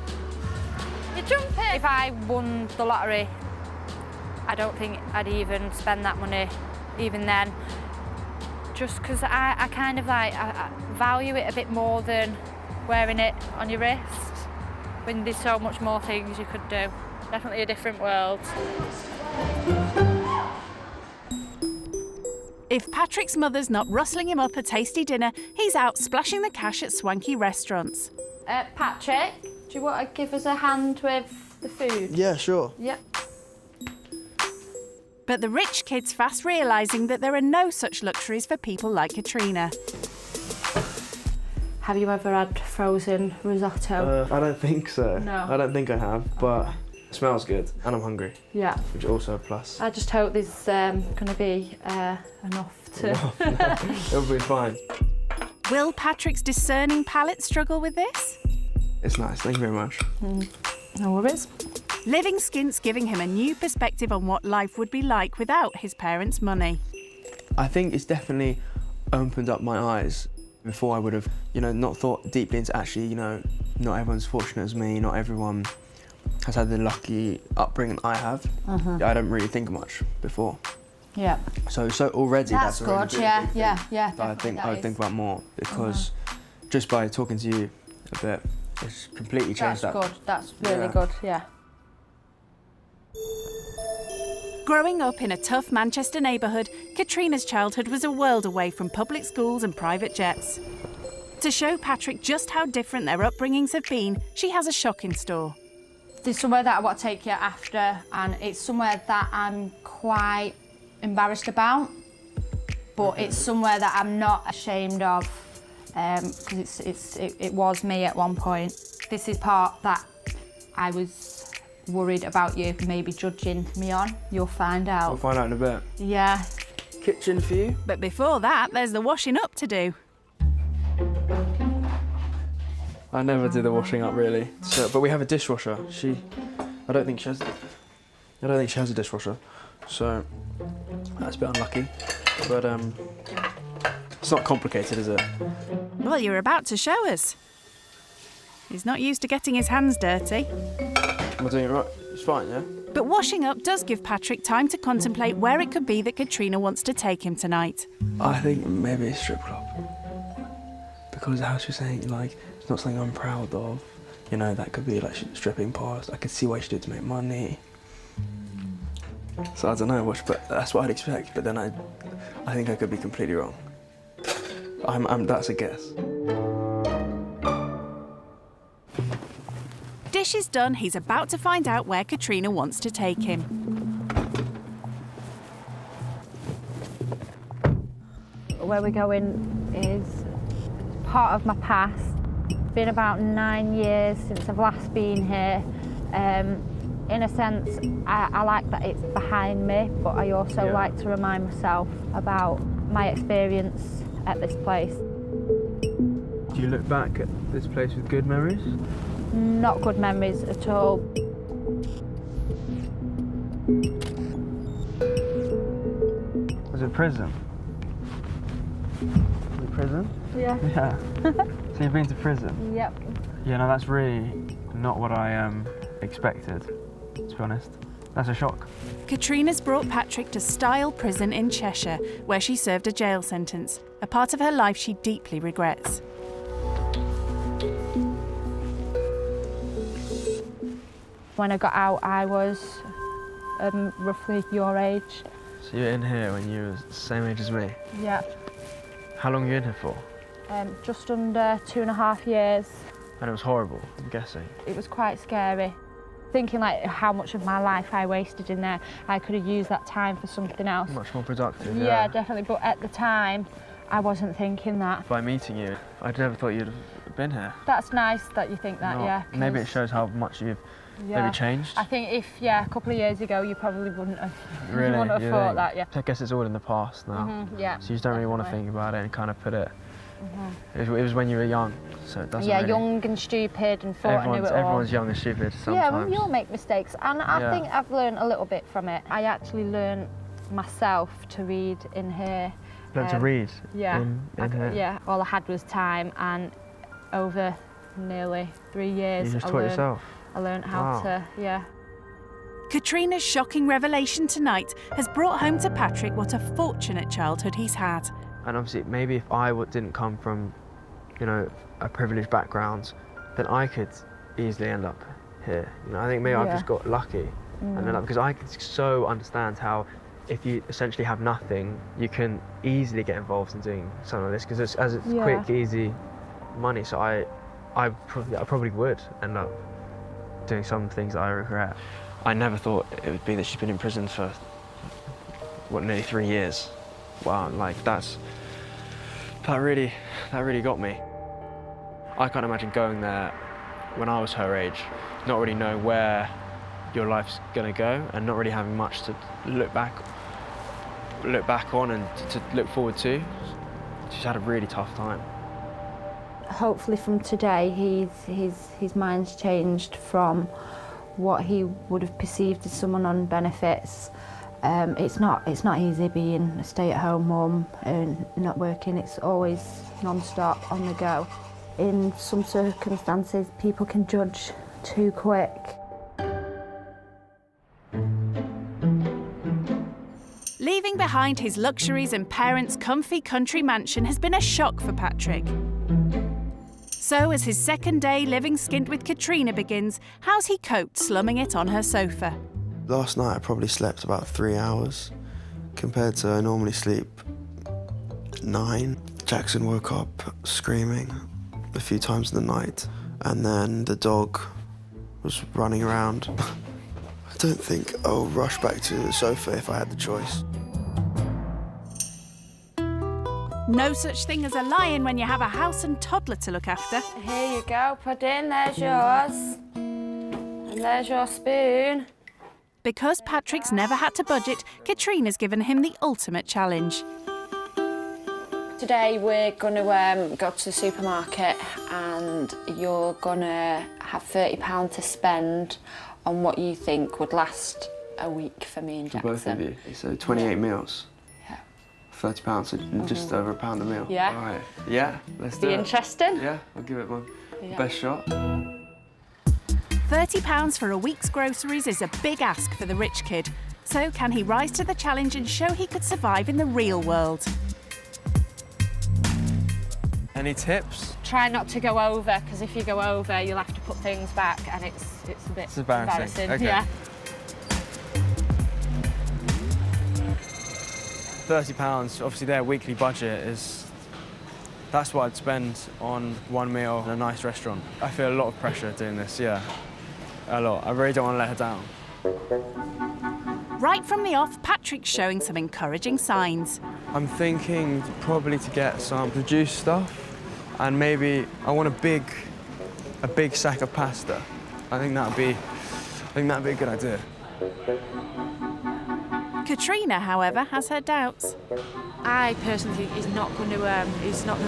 You're jumping. If I won the lottery, I don't think I'd even spend that money, even then. Just because I kind of like I value it a bit more than wearing it on your wrist. When there's so much more things you could do. Definitely a different world. If Patrick's mother's not rustling him up a tasty dinner, he's out splashing the cash at swanky restaurants. Patrick, do you want to give us a hand with the food? Yeah, sure. Yep. But the rich kid's fast realising that there are no such luxuries for people like Katrina. Have you ever had frozen risotto? I don't think so. No. I don't think I have, but it smells good and I'm hungry. Yeah. Which is also a plus. I just hope there's going to be enough to... It'll be fine. Will Patrick's discerning palate struggle with this? It's nice, thank you very much. No worries. Living skint's giving him a new perspective on what life would be like without his parents' money. I think it's definitely opened up my eyes. Before I would have, not thought deeply into actually, not everyone's fortunate as me, not everyone has had the lucky upbringing I have. I don't really think much before. Yeah. So already that's good. Already Yeah. I would think about more because just by talking to you a bit, it's completely changed that. That's good. That's really good. Yeah. Growing up in a tough Manchester neighbourhood, Katrina's childhood was a world away from public schools and private jets. To show Patrick just how different their upbringings have been, she has a shock in store. There's somewhere that I want to take you after, and it's somewhere that I'm quite embarrassed about, but it's somewhere that I'm not ashamed of. because it was me at one point. This is part that I was worried about you maybe judging me on. You'll find out. We'll find out in a bit. Yeah. Kitchen for you. But before that, there's the washing up to do. I never do the washing up really. So, but we have a dishwasher. I don't think she has a dishwasher. So that's a bit unlucky. But it's not complicated, is it? Well, you're about to show us. He's not used to getting his hands dirty. Am I doing it right? It's fine, yeah? But washing up does give Patrick time to contemplate where it could be that Katrina wants to take him tonight. I think maybe a strip club. Because how she's saying, like, it's not something I'm proud of. You know, that could be like stripping past. I could see why she did it to make money. So I don't know, but that's what I'd expect. But then I think I could be completely wrong. That's a guess. Dishes done, he's about to find out where Katrina wants to take him. Where we're going is part of my past. It's been about 9 years since I've last been here. In a sense, I like that it's behind me, but I also like to remind myself about my experience at this place. Do you look back at this place with good memories? Not good memories at all. Was it prison? Was it prison? Yeah. Yeah. So you've been to prison? Yep. Yeah, no, that's really not what I expected, to be honest. That's a shock. Katrina's brought Patrick to Style Prison in Cheshire, where she served a jail sentence, a part of her life she deeply regrets. When I got out, I was roughly your age. So you were in here when you were the same age as me? Yeah. How long were you in here for? Just under 2.5 years. And it was horrible, I'm guessing. It was quite scary. Thinking like how much of my life I wasted in there. I could have used that time for something else. Much more productive, Yeah, definitely. But at the time, I wasn't thinking that. By meeting you, I'd never thought you'd have been here. That's nice that you think that, yeah. Maybe it shows how much you've maybe changed. I think if, a couple of years ago, you probably wouldn't have, really? Thought that, yeah. I guess it's all in the past now. Yeah. So you just don't really want to think about it and kind of put it. It was when you were young, so it doesn't really... young and stupid and thought I knew it all. Everyone's young and stupid sometimes. Yeah, well, we all make mistakes, and I think I've learned a little bit from it. I actually learned myself to read in here. Learn to read in here? Yeah, all I had was time, and over nearly 3 years, you just taught yourself? I learned how to, Katrina's shocking revelation tonight has brought home to Patrick what a fortunate childhood he's had. And obviously, maybe if I didn't come from, a privileged background, then I could easily end up here. I think maybe I've just got lucky, because I can so understand how, if you essentially have nothing, you can easily get involved in doing something like this, because it's quick, easy money. So I probably would end up doing some things that I regret. I never thought it would be that she's been in prison for nearly 3 years. Wow, like that really got me. I can't imagine going there when I was her age, not really knowing where your life's gonna go and not really having much to look back on and to look forward to. She's had a really tough time. Hopefully from today, his mind's changed from what he would have perceived as someone on benefits. It's not easy being a stay-at-home mum and not working. It's always non-stop on the go. In some circumstances, people can judge too quick. Leaving behind his luxuries and parents' comfy country mansion has been a shock for Patrick. So as his second day living skint with Katrina begins, how's he coped slumming it on her sofa? Last night I probably slept about 3 hours, compared to I normally sleep 9. Jackson woke up screaming a few times in the night, and then the dog was running around. I don't think I'll rush back to the sofa if I had the choice. No such thing as a lion when you have a house and toddler to look after. Here you go, Pudding, there's yours. And there's your spoon. Because Patrick's never had to budget, Katrina's given him the ultimate challenge. Today we're going to go to the supermarket and you're going to have £30 to spend on what you think would last a week for me and Jackson. For both of you? So 28 meals? Yeah. £30, so just over £1 a meal? Yeah. All right. Yeah, let's do it. Be interesting? Yeah, I'll give it my best shot. £30 for a week's groceries is a big ask for the rich kid. So can he rise to the challenge and show he could survive in the real world? Any tips? Try not to go over, because if you go over, you'll have to put things back, and it's a bit embarrassing. Okay. Yeah. £30, obviously their weekly budget that's what I'd spend on one meal in a nice restaurant. I feel a lot of pressure doing this, yeah. A lot. I really don't want to let her down. Right from the off, Patrick's showing some encouraging signs. I'm thinking probably to get some produce stuff, and maybe I want a big sack of pasta. I think that'd be a good idea. Katrina, however, has her doubts. I personally think he's not going to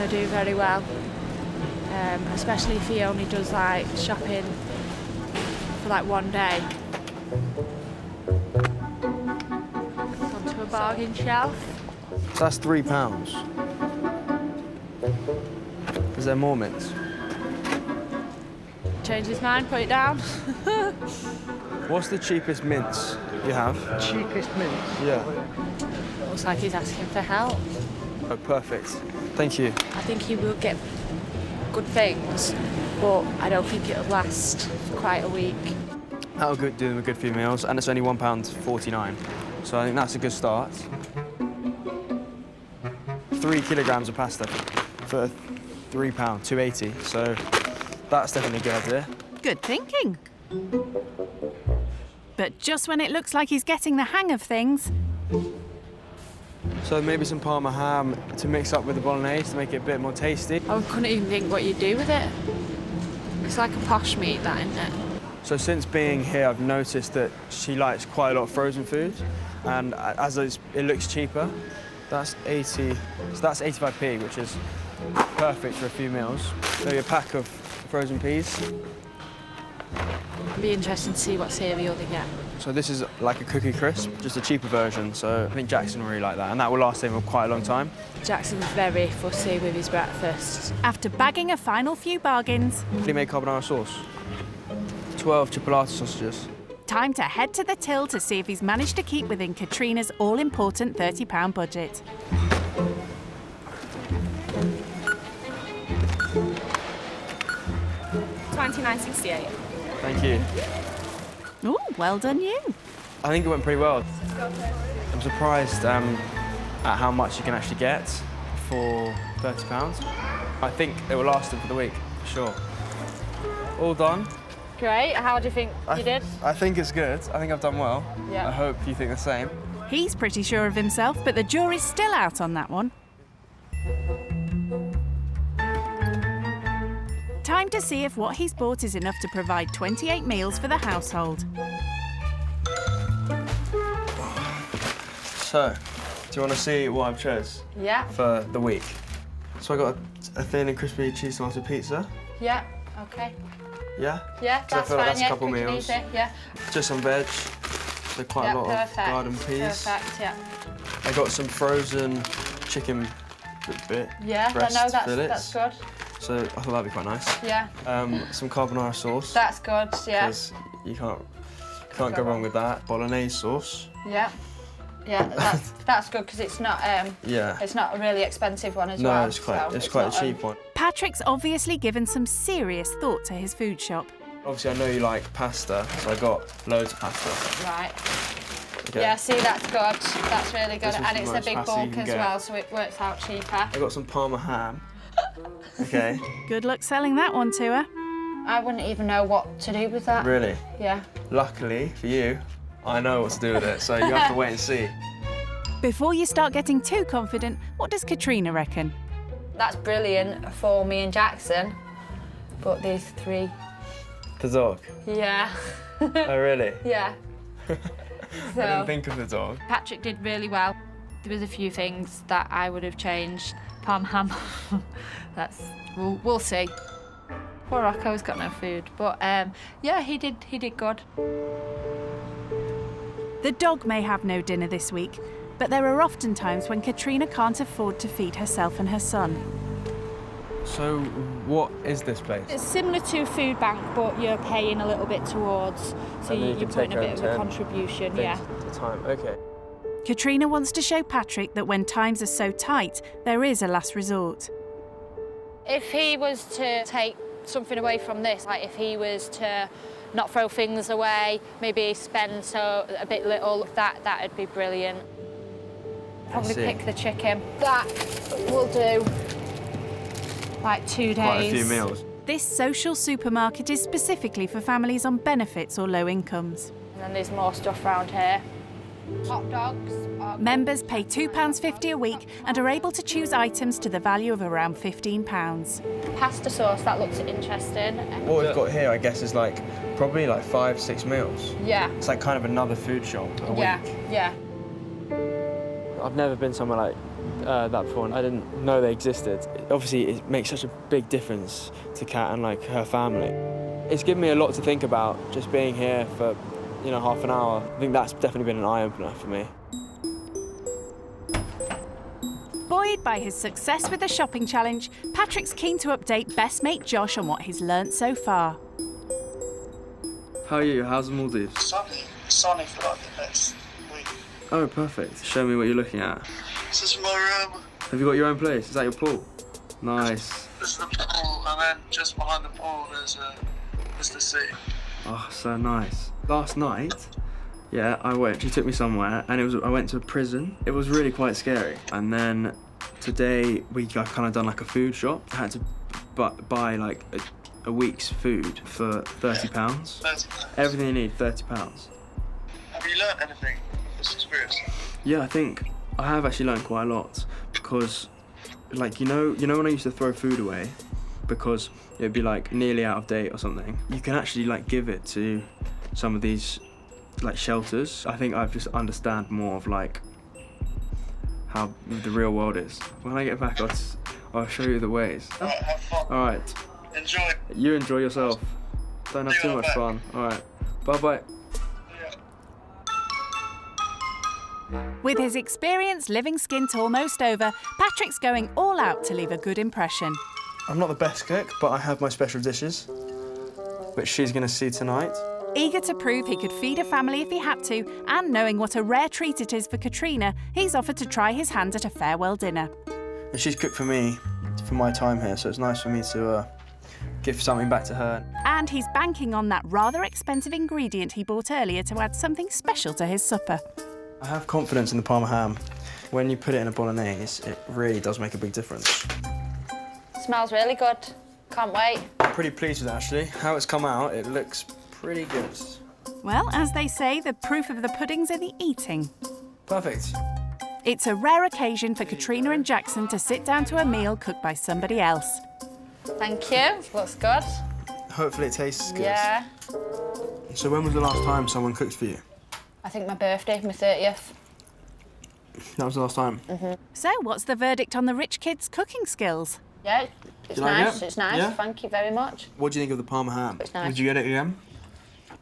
do very well, especially if he only does like shopping for like one day. Onto a bargain shelf. So that's £3. Is there more mints? Change his mind, put it down. What's the cheapest mints you have? Cheapest mints? Yeah. Looks like he's asking for help. Oh, perfect. Thank you. I think he will get good things, but I don't think it'll last for quite a week. That'll do them a good few meals, and it's only £1.49. So I think that's a good start. 3 kilograms of pasta for £3, £2.80. So that's definitely a good idea. Good thinking. But just when it looks like he's getting the hang of things... So maybe some Parma ham to mix up with the bolognese to make it a bit more tasty. I couldn't even think what you'd do with it. It's like a posh meat, that, isn't it? So since being here, I've noticed that she likes quite a lot of frozen food, and as it looks cheaper, that's 80, so that's 85p, which is perfect for a few meals. Maybe a pack of frozen peas. It'd be interesting to see what cereal they get. So this is like a cookie crisp, just a cheaper version, so I think Jackson will really like that, and that will last him quite a long time. Jackson's very fussy with his breakfast. After bagging a final few bargains... He made carbonara sauce. 12 chipolata sausages. Time to head to the till to see if he's managed to keep within Katrina's all-important £30 budget. £29.68. Thank you. Ooh, well done you. I think it went pretty well. I'm surprised at how much you can actually get for £30. I think it will last him for the week, for sure. All done. Great. How do you think you did? I think it's good. I think I've done well. Yeah. I hope you think the same. He's pretty sure of himself, but the jury's still out on that one. Time to see if what he's bought is enough to provide 28 meals for the household. So, do you want to see what I've chose? Yeah. For the week? So I got a thin and crispy cheese tomato pizza. Yeah. Okay. Yeah? Yeah, So I that's feel fine. like that's a yeah, couple quick and meals. easy, yeah. Just some veg. So quite Yeah, a lot perfect. of garden peas. Perfect. Yeah. I got some frozen chicken Yeah. breast I know fillets. that's good. So I thought that'd be quite nice. Yeah. Some carbonara sauce. That's good. Yeah. Because you can't go wrong with that. Bolognese sauce. Yeah. Yeah, that's good because it's not Yeah. it's not a really expensive one as No, well. it's quite so it's quite not, a cheap one. Patrick's obviously given some serious thought to his food shop. Obviously, I know you like pasta, so I got loads of pasta. Right. Okay. Yeah, see, that's good. That's really good. This was And the it's a most big pasta you bulk can as get. well, so it works out cheaper. I got some Parma ham. Okay. Good luck selling that one to her. I wouldn't even know what to do with that. Really? Yeah. Luckily for you, I know what to do with it, so you have to wait and see. Before you start getting too confident, what does Katrina reckon? That's brilliant for me and Jackson, but these three... The dog? Yeah. Oh, really? Yeah. I didn't think of the dog. Patrick did really well. There was a few things that I would have changed. Palm ham. We'll see. Poor Rocco's got no food, but yeah, he did good. The dog may have no dinner this week, but there are often times when Katrina can't afford to feed herself and her son. So, what is this place? It's similar to food bank, but you're paying a little bit towards, so you're putting a bit of a contribution, yeah. Time, okay. Katrina wants to show Patrick that when times are so tight, there is a last resort. If he was to take something away from this, like if he was to not throw things away, maybe spend a bit little, that'd be brilliant. Probably pick the chicken. That will do like 2 days. Quite a few meals. This social supermarket is specifically for families on benefits or low incomes. And then there's more stuff around here. Hot dogs. Members pay £2.50 a week and are able to choose items to the value of around £15. Pasta sauce, that looks interesting. What we've got here, I guess, is like probably like 5-6 meals. Yeah. It's like kind of another food shop a week. Yeah. I've never been somewhere like that before, and I didn't know they existed. Obviously, it makes such a big difference to Kat and like her family. It's given me a lot to think about just being here for, you know, half an hour. I think that's definitely been an eye-opener for me. Buoyed by his success with the shopping challenge, Patrick's keen to update best mate Josh on what he's learnt so far. How are you? How's the Maldives? Sunny for like the next week. Oh, perfect. Show me what you're looking at. This is my room. Have you got your own place? Is that your pool? Nice. This is the pool, and then just behind the pool is the sea. Oh, so nice. Last night, yeah, she took me somewhere, and I went to a prison. It was really quite scary. And then today, I kind of done like a food shop. I had to buy like a week's food for £30. £30. Everything you need, £30. Have you learnt anything from this experience? Yeah, I think I have actually learned quite a lot because, like, you know when I used to throw food away because it'd be like nearly out of date or something, you can actually like give it to some of these like shelters. I think I've just understand more of like how the real world is. When I get back, I'll show you the ways. All right, have fun. All right. Enjoy. You enjoy yourself. Don't have too much fun. All right. Bye-bye. With his experience living skint almost over, Patrick's going all out to leave a good impression. I'm not the best cook, but I have my special dishes, which she's going to see tonight. Eager to prove he could feed a family if he had to, and knowing what a rare treat it is for Katrina, he's offered to try his hand at a farewell dinner. And she's cooked for me for my time here, so it's nice for me to give something back to her. And he's banking on that rather expensive ingredient he bought earlier to add something special to his supper. I have confidence in the Parma ham. When you put it in a bolognese, it really does make a big difference. Smells really good. Can't wait. I'm pretty pleased with it, actually. How it's come out, it looks pretty good. Well, as they say, the proof of the pudding's in the eating. Perfect. It's a rare occasion for Katrina and Jackson to sit down to a meal cooked by somebody else. Thank you. Looks good. Hopefully it tastes good. Yeah. So when was the last time someone cooked for you? I think my birthday, my 30th. That was the last time? So what's the verdict on the rich kid's cooking skills? Yeah, it's you like nice. it? It's nice. Yeah? Thank you very much. What do you think of the Parma ham? It's nice. Would you get it again?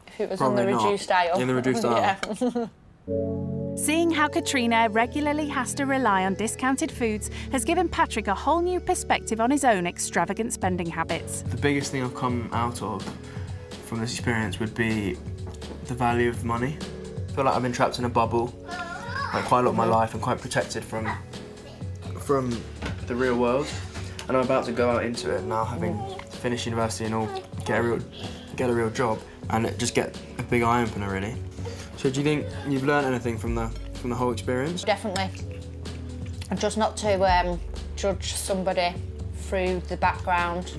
If it was Probably in the not. reduced style. In the reduced style. Yeah. Seeing how Katrina regularly has to rely on discounted foods has given Patrick a whole new perspective on his own extravagant spending habits. The biggest thing I've come out of from this experience would be the value of money. I feel like I've been trapped in a bubble like quite a lot of my life and quite protected from the real world. And I'm about to go out into it now, having finished university and all, get a real job, and just get a big eye opener really. So do you think you've learned anything from the whole experience? Definitely. And just not to judge somebody through the background.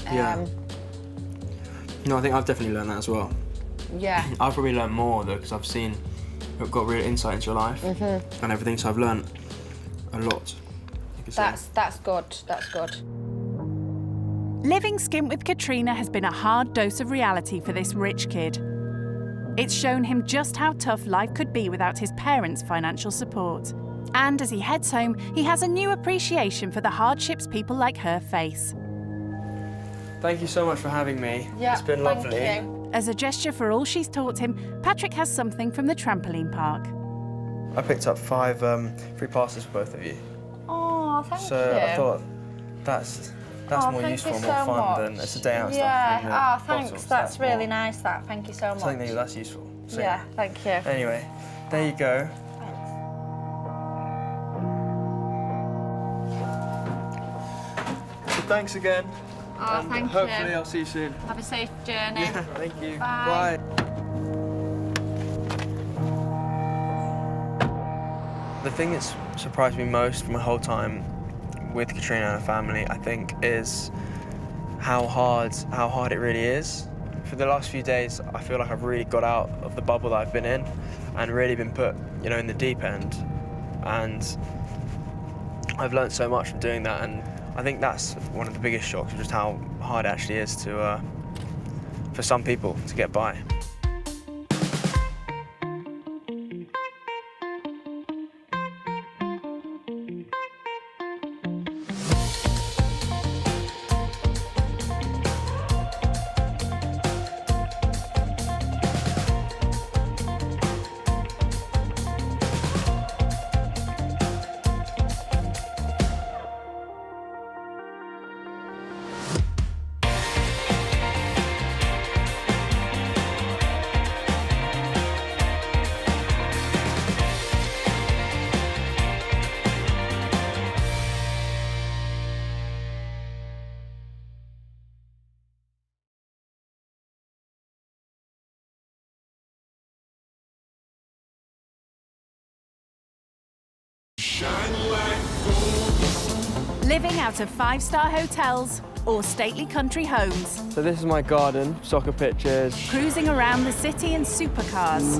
Yeah. No, I think I've definitely learned that as well. Yeah. I've probably learned more though, because I've seen got real insight into your life and everything, so I've learned a lot. That's good, that's good. Living skint with Katrina has been a hard dose of reality for this rich kid. It's shown him just how tough life could be without his parents' financial support. And as he heads home, he has a new appreciation for the hardships people like her face. Thank you so much for having me. Yeah, it's been lovely. thank you. As a gesture for all she's taught him, Patrick has something from the trampoline park. I picked up 5 free passes for both of you. Oh, thank you. So I thought that's more useful and more fun than it's a day out Yeah, stuff. oh, thanks. That's really nice, that. Thank you so much. Something that's useful. So, yeah, thank you. Anyway, there you go. So thanks again. Oh, and thank you. hopefully I'll see you soon. Have a safe journey. Yeah, thank you. Bye. The thing that's surprised me most from my whole time with Katrina and her family, I think, is how hard it really is. For the last few days, I feel like I've really got out of the bubble that I've been in and really been put, in the deep end. And I've learned so much from doing that, and I think that's one of the biggest shocks, just how hard it actually is to, for some people to get by. Living out of 5-star hotels or stately country homes. So this is my garden, soccer pitches. Cruising around the city in supercars.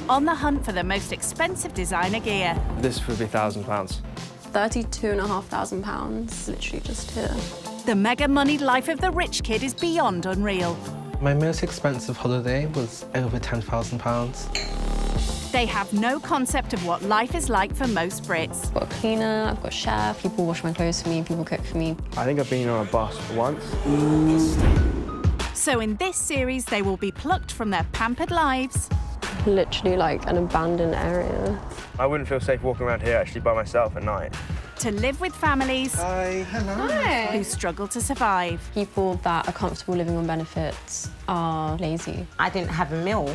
On the hunt for the most expensive designer gear. This would be £1,000. £32,500, literally just here. The mega-moneyed life of the rich kid is beyond unreal. My most expensive holiday was over £10,000. They have no concept of what life is like for most Brits. I've got a cleaner, I've got a chef, people wash my clothes for me, people cook for me. I think I've been on a bus once. So in this series, they will be plucked from their pampered lives. Literally like an abandoned area. I wouldn't feel safe walking around here actually by myself at night. To live with families who struggle to survive. People that are comfortable living on benefits are lazy. I didn't have a meal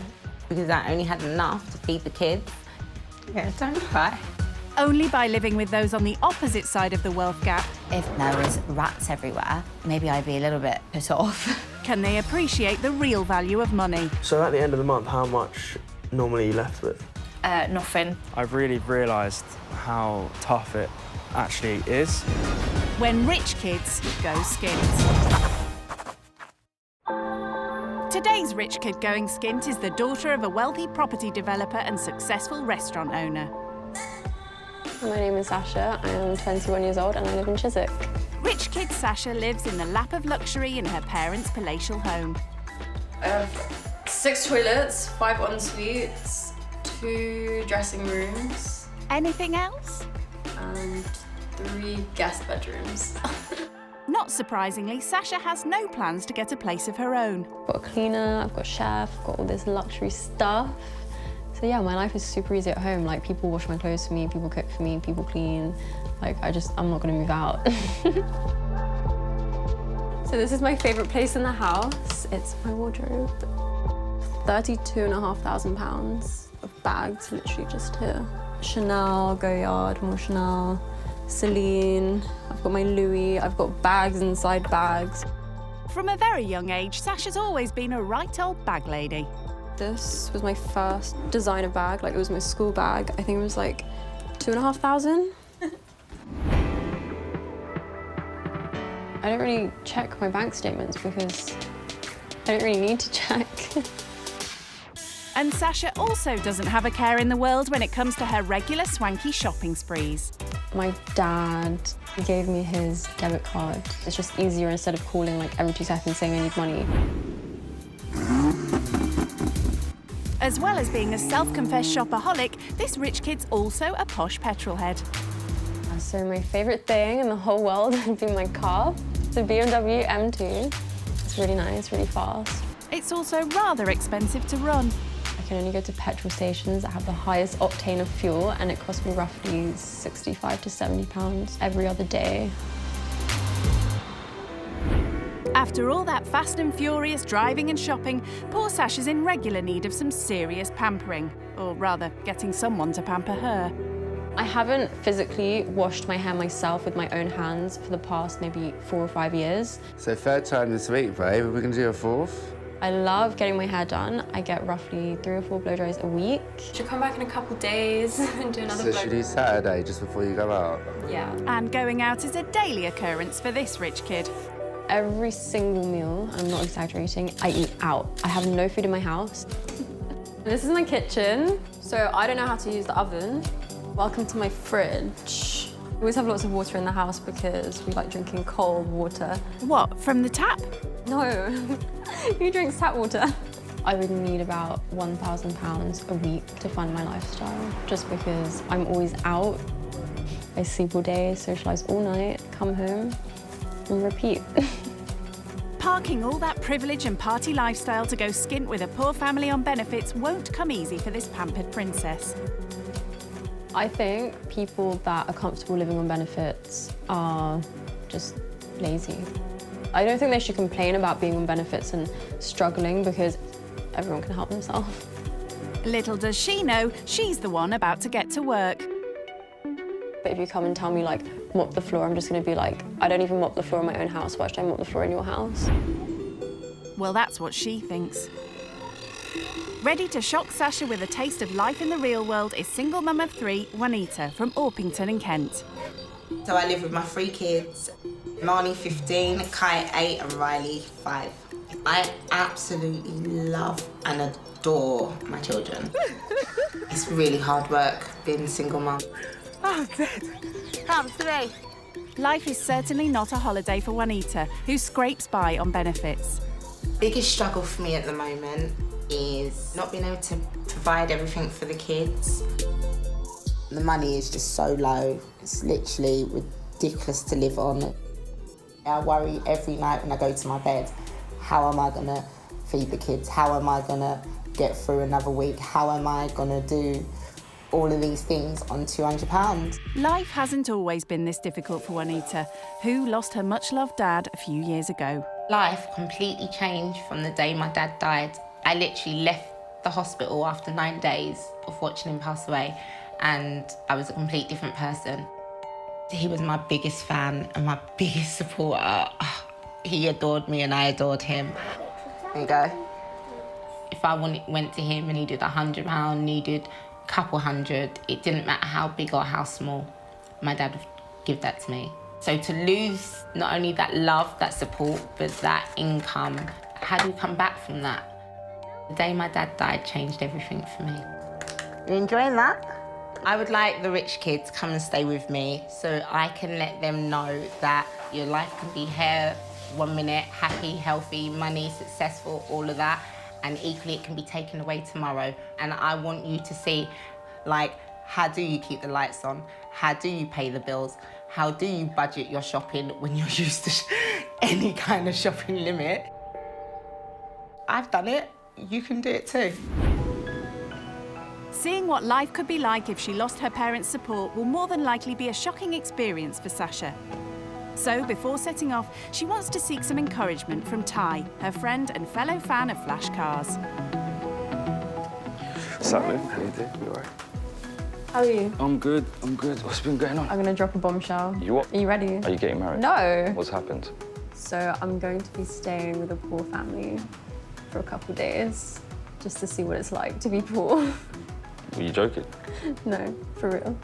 because I only had enough to feed the kids. Yeah, don't cry. Only by living with those on the opposite side of the wealth gap. If there was rats everywhere, maybe I'd be a little bit put off. Can they appreciate the real value of money? So at the end of the month, how much normally are you left with? Nothing. I've really realised how tough it actually is. When rich kids go skint. Today's rich kid going skint is the daughter of a wealthy property developer and successful restaurant owner. My name is Sasha, I am 21 years old and I live in Chiswick. Rich kid Sasha lives in the lap of luxury in her parents' palatial home. I have 6 toilets, 5 en-suites, 2 dressing rooms. Anything else? And 3 guest bedrooms. Not surprisingly, Sasha has no plans to get a place of her own. I've got a cleaner, I've got a chef, I've got all this luxury stuff. So yeah, my life is super easy at home. Like, people wash my clothes for me, people cook for me, people clean. Like, I'm not gonna move out. So this is my favorite place in the house. It's my wardrobe. £32,500 of bags, literally just here. Chanel, Goyard, more Chanel, Celine. I've got my Louis, I've got bags inside bags. From a very young age, Sasha's always been a right old bag lady. This was my first designer bag, like it was my school bag. I think it was like 2,500. I don't really check my bank statements because I don't really need to check. And Sasha also doesn't have a care in the world when it comes to her regular swanky shopping sprees. My dad gave me his debit card. It's just easier instead of calling like every 2 seconds saying I need money. As well as being a self-confessed shopaholic, this rich kid's also a posh petrolhead. So my favourite thing in the whole world would be my car. It's a BMW M2. It's really nice, really fast. It's also rather expensive to run. I can only go to petrol stations that have the highest octane of fuel, and it costs me roughly £65 to £70 every other day. After all that fast and furious driving and shopping, poor Sasha's in regular need of some serious pampering. Or rather, getting someone to pamper her. I haven't physically washed my hair myself with my own hands for the past maybe 4 or 5 years. So 3rd time this week, babe. Are we going to do a 4th? I love getting my hair done. I get roughly 3 or 4 blow dries a week. Should come back in a couple days and do another blow dry. So should we do Saturday just before you go out? Yeah. And going out is a daily occurrence for this rich kid. Every single meal, I'm not exaggerating, I eat out. I have no food in my house. This is my kitchen, so I don't know how to use the oven. Welcome to my fridge. We always have lots of water in the house because we like drinking cold water. What, from the tap? No, who drinks tap water? I would need about £1,000 a week to fund my lifestyle, just because I'm always out. I sleep all day, socialise all night, come home, and repeat. Parking all that privilege and party lifestyle to go skint with a poor family on benefits won't come easy for this pampered princess. I think people that are comfortable living on benefits are just lazy. I don't think they should complain about being on benefits and struggling because everyone can help themselves. Little does she know, she's the one about to get to work. But if you come and tell me, like, mop the floor, I'm just going to be like, I don't even mop the floor in my own house. Why should I mop the floor in your house? Well, that's what she thinks. Ready to shock Sasha with a taste of life in the real world is single mum of 3, Juanita, from Orpington in Kent. So I live with my 3 kids, Marnie 15, Kai 8 and Riley 5. I absolutely love and adore my children. It's really hard work being a single mum. Oh, good. Come today. Life is certainly not a holiday for Juanita, who scrapes by on benefits. Biggest struggle for me at the moment is not being able to provide everything for the kids. The money is just so low. It's literally ridiculous to live on. I worry every night when I go to my bed, how am I gonna feed the kids? How am I gonna get through another week? How am I gonna do all of these things on £200? Life hasn't always been this difficult for Juanita, who lost her much-loved dad a few years ago. Life completely changed from the day my dad died. I literally left the hospital after 9 days of watching him pass away, and I was a complete different person. He was my biggest fan and my biggest supporter. He adored me and I adored him. There you go. If I went to him and he did £100, needed a couple hundred, it didn't matter how big or how small, my dad would give that to me. So to lose not only that love, that support, but that income, how do you come back from that? The day my dad died changed everything for me. You enjoying that? I would like the rich kids come and stay with me so I can let them know that your life can be here 1 minute, happy, healthy, money, successful, all of that, and equally it can be taken away tomorrow. And I want you to see, like, how do you keep the lights on? How do you pay the bills? How do you budget your shopping when you're used to any kind of shopping limit? I've done it, you can do it too. Seeing what life could be like if she lost her parents' support will more than likely be a shocking experience for Sasha. So, before setting off, she wants to seek some encouragement from Ty, her friend and fellow fan of flash cars. What's up, Lou? How you doing? You all right? How are you? I'm good. What's been going on? I'm gonna drop a bombshell. You what? Are you ready? Are you getting married? No. What's happened? So I'm going to be staying with a poor family for a couple days, just to see what it's like to be poor. Were you joking? No, for real.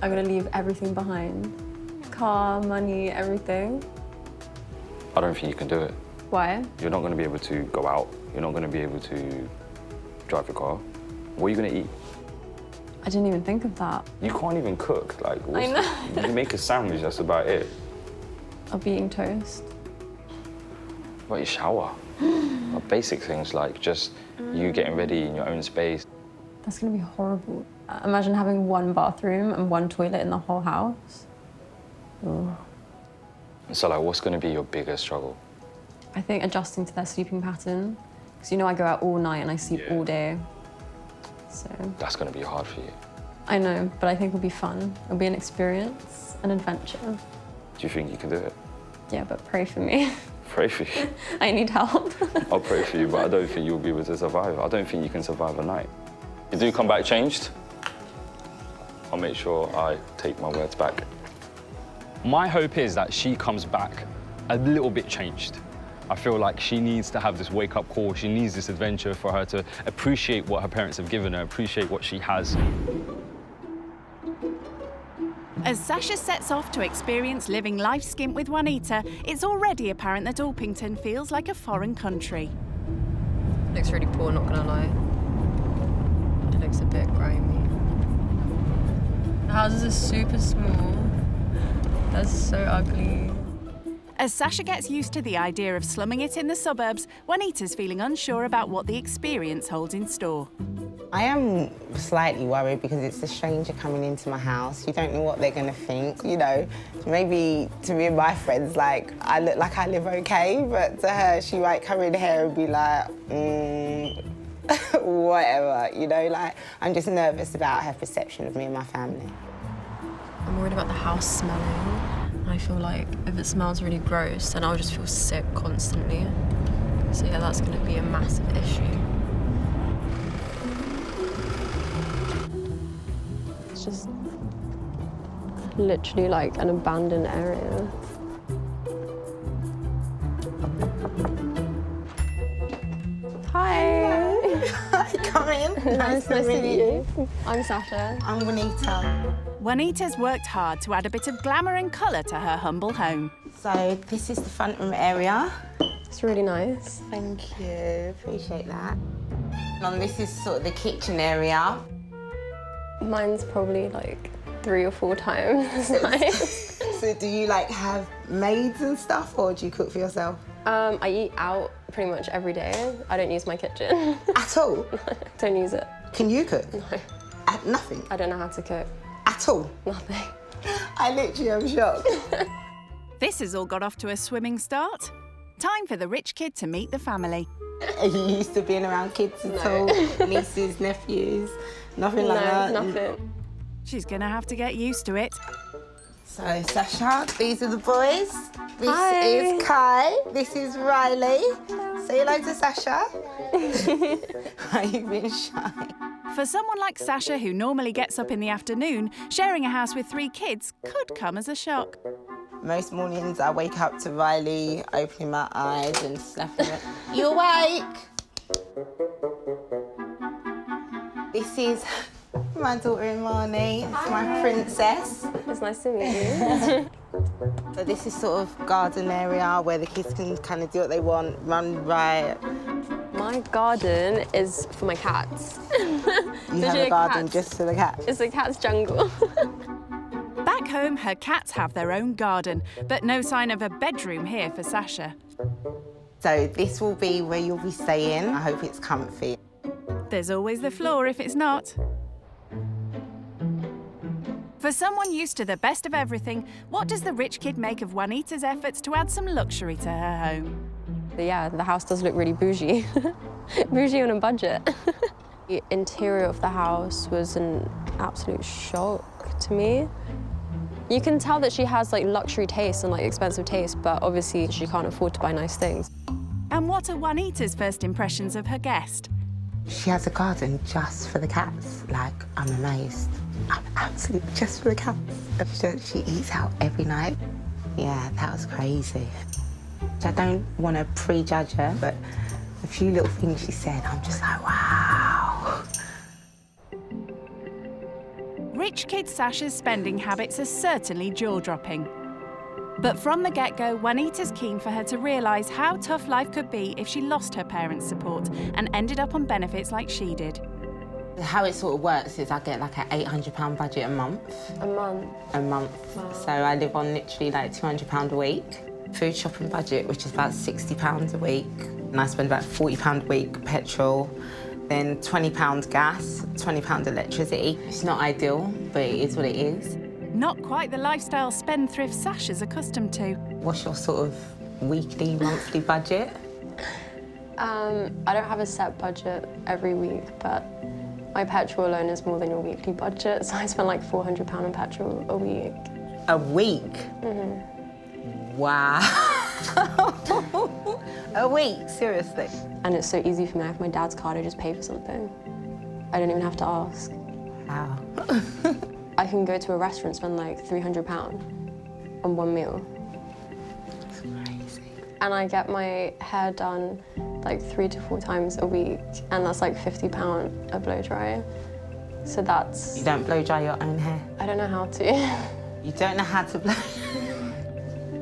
I'm gonna leave everything behind. Car, money, everything. I don't think you can do it. Why? You're not going to be able to go out. You're not going to be able to drive your car. What are you gonna eat? I didn't even think of that. You can't even cook. Like, I know. You make a sandwich, that's about it. I'll be eating toast. But you shower. Basic things like just you getting ready in your own space. That's gonna be horrible. Imagine having one bathroom and one toilet in the whole house. Ugh. So like, what's gonna be your biggest struggle? I think adjusting to their sleeping pattern. Because you know I go out all night and I sleep all day. So. That's gonna be hard for you. I know, but I think it'll be fun. It'll be an experience, an adventure. Do you think you can do it? Yeah, but pray for me. Pray for you. I need help. I'll pray for you, but I don't think you'll be able to survive. I don't think you can survive a night. If you do come back changed, I'll make sure I take my words back. My hope is that she comes back a little bit changed. I feel like she needs to have this wake-up call. She needs this adventure for her to appreciate what her parents have given her, appreciate what she has. As Sasha sets off to experience living life skint with Juanita, it's already apparent that Orpington feels like a foreign country. Looks really poor, not gonna lie. It looks a bit grimy. The houses are super small. That's so ugly. As Sasha gets used to the idea of slumming it in the suburbs, Juanita's feeling unsure about what the experience holds in store. I am slightly worried because it's a stranger coming into my house. You don't know what they're going to think, you know. Maybe to me and my friends, like, I look like I live okay, but to her, she might come in here and be like, whatever, you know, like, I'm just nervous about her perception of me and my family. I'm worried about the house smelling. I feel like if it smells really gross, then I'll just feel sick constantly. So yeah, that's going to be a massive issue. It's just literally like an abandoned area. Hi. Hi, come in. Nice to meet you. I'm Sasha. I'm Juanita. Juanita's worked hard to add a bit of glamour and colour to her humble home. So this is the front room area. It's really nice. Thank you, appreciate that. And this is sort of the kitchen area. Mine's probably like 3 or 4 times as nice. So do you like have maids and stuff, or do you cook for yourself? I eat out pretty much every day. I don't use my kitchen. At all? Don't use it. Can you cook? No. Nothing? I don't know how to cook. At all? Nothing. I literally am shocked. This has all got off to a swimming start. Time for the rich kid to meet the family. Are you used to being around kids at all? Nieces, nephews? Nothing like that? No, nothing. She's gonna have to get used to it. So, Sasha, these are the boys. This Hi. is Kai. This is Riley. Say hello to Sasha. Why are you being shy? For someone like Sasha, who normally gets up in the afternoon, sharing a house with 3 kids could come as a shock. Most mornings I wake up to Riley opening my eyes and slapping it. You awake? This is my daughter Imani. It's my princess. It's nice to meet you. So this is sort of garden area where the kids can kind of do what they want, run riot. My garden is for my cats. You have a garden just for the cats? It's a cat's jungle. Back home, her cats have their own garden, but no sign of a bedroom here for Sasha. So this will be where you'll be staying. I hope it's comfy. There's always the floor if it's not. For someone used to the best of everything, what does the rich kid make of Juanita's efforts to add some luxury to her home? Yeah, the house does look really bougie. Bougie on a budget. The interior of the house was an absolute shock to me. You can tell that she has like luxury taste and like expensive taste, but obviously she can't afford to buy nice things. And what are Juanita's first impressions of her guest? She has a garden just for the cats. Like, I'm amazed. I'm absolutely just for the cats. She eats out every night. Yeah, that was crazy. I don't want to prejudge her, but a few little things she said, I'm just like, wow. Rich kid Sasha's spending habits are certainly jaw-dropping. But from the get-go, Juanita's keen for her to realise how tough life could be if she lost her parents' support and ended up on benefits like she did. How it sort of works is I get like an £800 budget a month. A month? A month. Wow. So I live on literally like £200 a week. Food shopping budget, which is about £60 a week. And I spend about £40 a week petrol. Then £20 gas, £20 electricity. It's not ideal, but it is what it is. Not quite the lifestyle spendthrift Sasha's accustomed to. What's your sort of weekly, monthly budget? I don't have a set budget every week, but my petrol alone is more than your weekly budget, so I spend like £400 on petrol a week. A week? Mm-hmm. Wow. A week, seriously? And it's so easy for me. I have my dad's card, I just pay for something. I don't even have to ask. Wow. I can go to a restaurant and spend like £300 on one meal. That's crazy. And I get my hair done like 3 to 4 times a week, and that's like £50 a blow dry. So that's... You don't blow dry your own hair? I don't know how to. You don't know how to blow...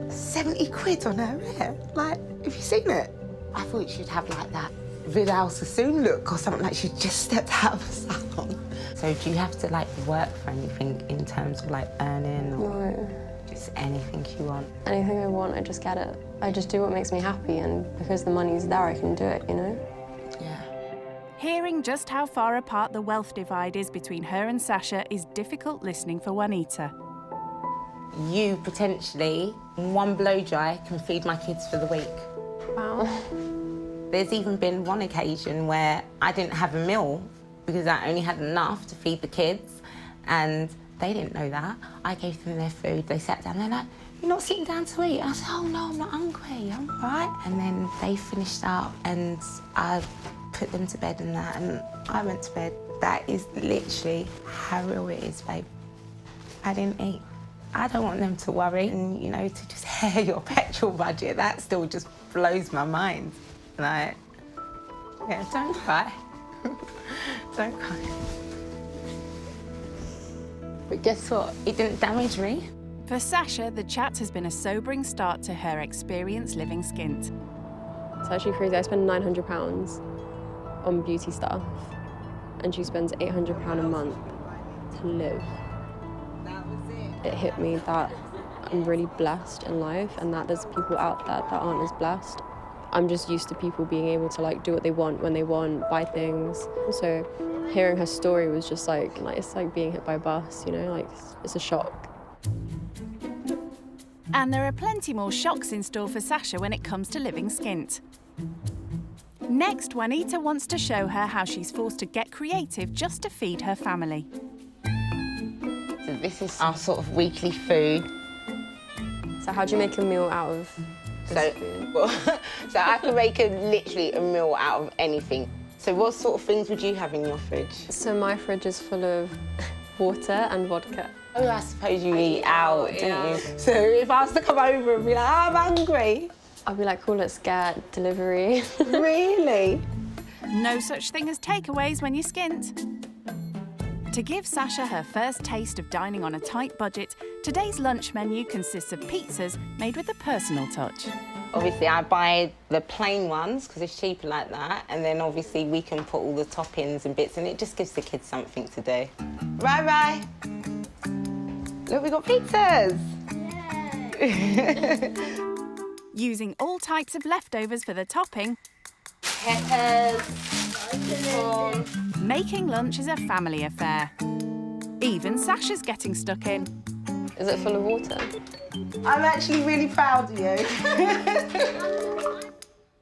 70 quid on her hair? Like, have you seen it? I thought she'd have like that Vidal Sassoon look or something, like she just stepped out of a salon. So do you have to like work for anything in terms of like earning or No. just anything you want? Anything I want, I just get it. I just do what makes me happy, and because the money's there, I can do it, you know? Yeah. Hearing just how far apart the wealth divide is between her and Sasha is difficult listening for Juanita. You potentially, one blow dry, can feed my kids for the week. Wow. There's even been one occasion where I didn't have a meal because I only had enough to feed the kids, and they didn't know that. I gave them their food, they sat down, they're like, "You're not sitting down to eat?" I said, "Oh no, I'm not hungry, I'm all right." And then they finished up and I put them to bed and that, and I went to bed. That is literally how real it is, babe. I didn't eat. I don't want them to worry, and you know, to just hear your petrol budget, that still just blows my mind. Like, yeah, don't cry. Don't cry. But guess what? It didn't damage me. For Sasha, the chat has been a sobering start to her experience living skint. It's actually crazy. I spend £900 on beauty stuff, and she spends £800 a month to live. It hit me that I'm really blessed in life, and that there's people out there that aren't as blessed. I'm just used to people being able to like do what they want when they want, buy things. So hearing her story was just like it's like being hit by a bus, you know, like it's a shock. And there are plenty more shocks in store for Sasha when it comes to living skint. Next, Juanita wants to show her how she's forced to get creative just to feed her family. So this is our sort of weekly food. So how do you make a meal out of this food? Well, so I can make literally a meal out of anything. So what sort of things would you have in your fridge? So my fridge is full of water and vodka. Oh, I suppose you eat out, don't you? So if I was to come over and be like, "I'm hungry," I'd be like, "Cool, let's get delivery." Really? No such thing as takeaways when you skint. To give Sasha her first taste of dining on a tight budget, today's lunch menu consists of pizzas made with a personal touch. Obviously, I buy the plain ones because it's cheaper like that, and then obviously we can put all the toppings and bits, and it just gives the kids something to do. Bye-bye. Look, we got pizzas. Using all types of leftovers for the topping, Peppers. making lunch is a family affair. Even Sasha's getting stuck in. Is it full of water? I'm actually really proud of you.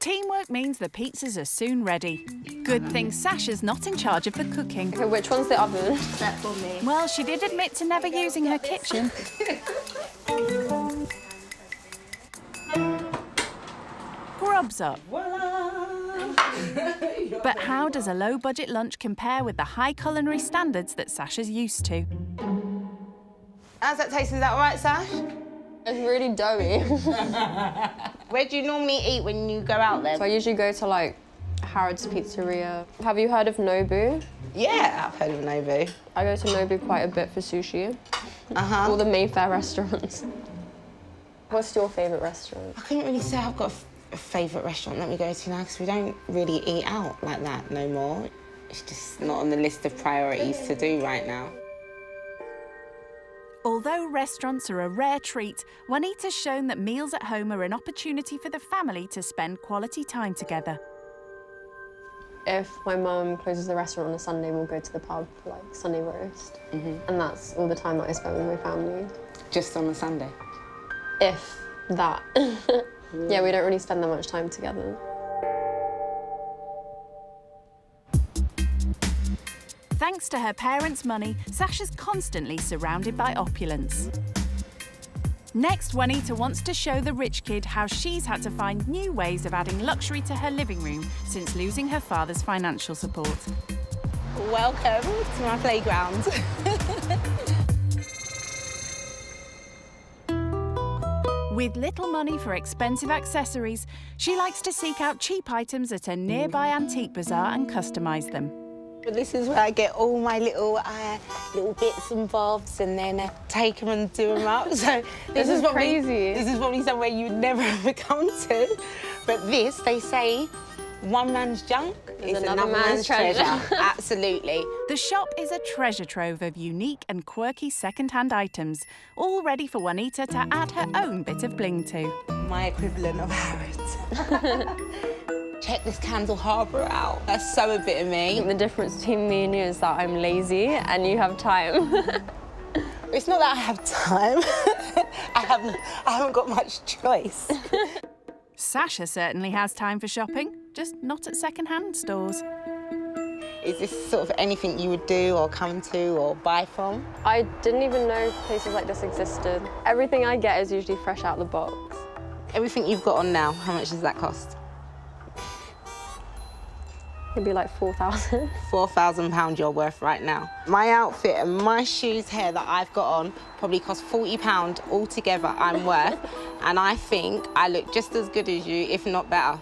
Teamwork means the pizzas are soon ready. Good thing Sasha's not in charge of the cooking. Okay, which one's the oven? That's for me. Well, she did admit to never using her kitchen. Grubs up. But how does a low-budget lunch compare with the high culinary standards that Sasha's used to? How's that taste? Is that all right, Sash? It's really doughy. Where do you normally eat when you go out there? So I usually go to like Harrods Pizzeria. Have you heard of Nobu? Yeah, I've heard of Nobu. I go to Nobu quite a bit for sushi. All the Mayfair restaurants. What's your favourite restaurant? I couldn't really say I've got a favourite restaurant that we go to now because we don't really eat out like that no more. It's just not on the list of priorities to do right now. Although restaurants are a rare treat, Juanita's shown that meals at home are an opportunity for the family to spend quality time together. If my mum closes the restaurant on a Sunday, we'll go to the pub for like Sunday roast. And that's all the time that I spend with my family. Just on a Sunday? If that. Yeah, we don't really spend that much time together. Thanks to her parents' money, Sasha's constantly surrounded by opulence. Next, Juanita wants to show the rich kid how she's had to find new ways of adding luxury to her living room since losing her father's financial support. Welcome to my playground. With little money for expensive accessories, she likes to seek out cheap items at a nearby antique bazaar and customise them. But this is where I get all my little bits and bobs and then take them and do them up. So this is crazy. This is probably somewhere you'd never ever come to. But this, they say, one man's junk is another man's treasure. Absolutely. The shop is a treasure trove of unique and quirky second-hand items, all ready for Juanita to add her own bit of bling to. My equivalent of Harrods. Check this candle harbour out. That's so a bit of me. I think the difference between me and you is that I'm lazy and you have time. It's not that I have time. I haven't got much choice. Sasha certainly has time for shopping, just not at second-hand stores. Is this sort of anything you would do or come to or buy from? I didn't even know places like this existed. Everything I get is usually fresh out the box. Everything you've got on now, how much does that cost? It'd be like 4,000. £4,000 you're worth right now. My outfit and my shoes here that I've got on probably cost £40 altogether I'm worth. And I think I look just as good as you, if not better.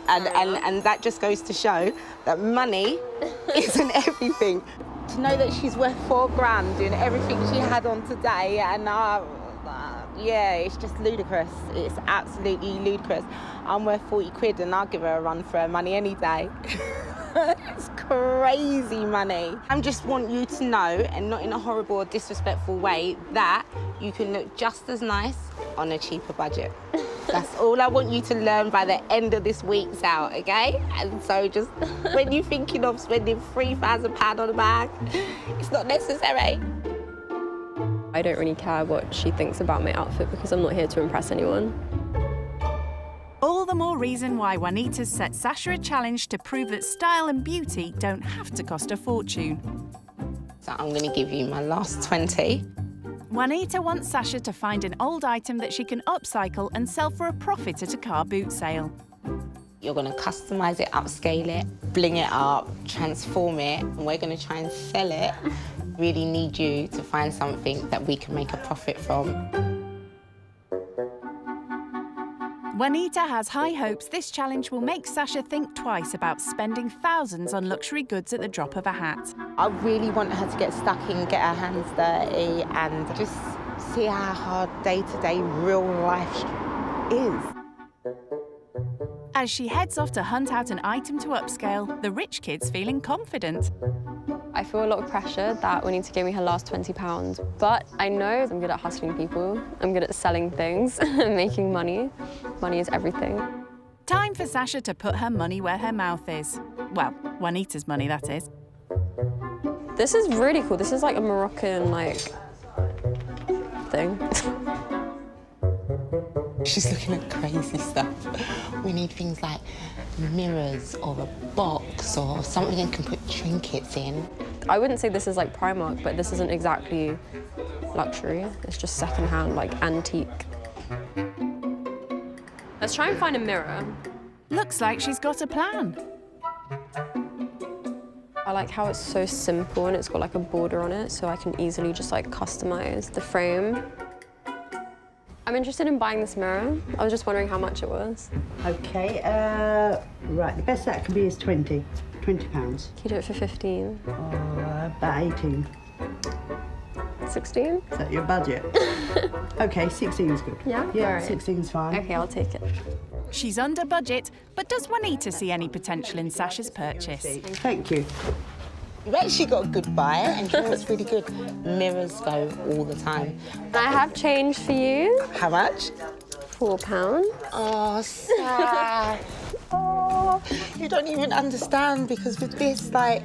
And that just goes to show that money isn't everything. To know that she's worth £4,000 doing everything she had on today, and yeah, it's just ludicrous. It's absolutely ludicrous. I'm worth 40 quid and I'll give her a run for her money any day. It's crazy money. I just want you to know, and not in a horrible or disrespectful way, that you can look just as nice on a cheaper budget. That's all I want you to learn by the end of this week's out, okay? And so just when you're thinking of spending £3,000 on a bag, it's not necessary. I don't really care what she thinks about my outfit because I'm not here to impress anyone. All the more reason why Juanita's set Sasha a challenge to prove that style and beauty don't have to cost a fortune. So I'm going to give you my last 20. Juanita wants Sasha to find an old item that she can upcycle and sell for a profit at a car boot sale. You're going to customise it, upscale it, bling it up, transform it, and we're going to try and sell it. Really need you to find something that we can make a profit from. Juanita has high hopes this challenge will make Sasha think twice about spending thousands on luxury goods at the drop of a hat. I really want her to get stuck in, get her hands dirty, and just see how hard day-to-day real life is. As she heads off to hunt out an item to upscale, the rich kid's feeling confident. I feel a lot of pressure that Juanita gave me her last £20, but I know I'm good at hustling people. I'm good at selling things and making money. Money is everything. Time for Sasha to put her money where her mouth is. Well, Juanita's money, that is. This is really cool. This is like a Moroccan, thing. She's looking at crazy stuff. We need things like mirrors or a box or something you can put trinkets in. I wouldn't say this is like Primark, but this isn't exactly luxury. It's just secondhand, like antique. Let's try and find a mirror. Looks like she's got a plan. I like how it's so simple and it's got like a border on it, so I can easily just like customize the frame. I'm interested in buying this mirror. I was just wondering how much it was. Okay, right, the best that can be is 20 pounds. Can you do it for 15? About 18. 16. Is that your budget? Okay, 16 is good. Yeah? Yeah, Alright. 16 is fine. Okay, I'll take it. She's under budget, but does Juanita see any potential in Sasha's purchase? Thank you. You've actually got a good buy, and you know what's really good? Mirrors go all the time. I have change for you. How much? £4. Oh, sad. Oh, you don't even understand, because with this, like,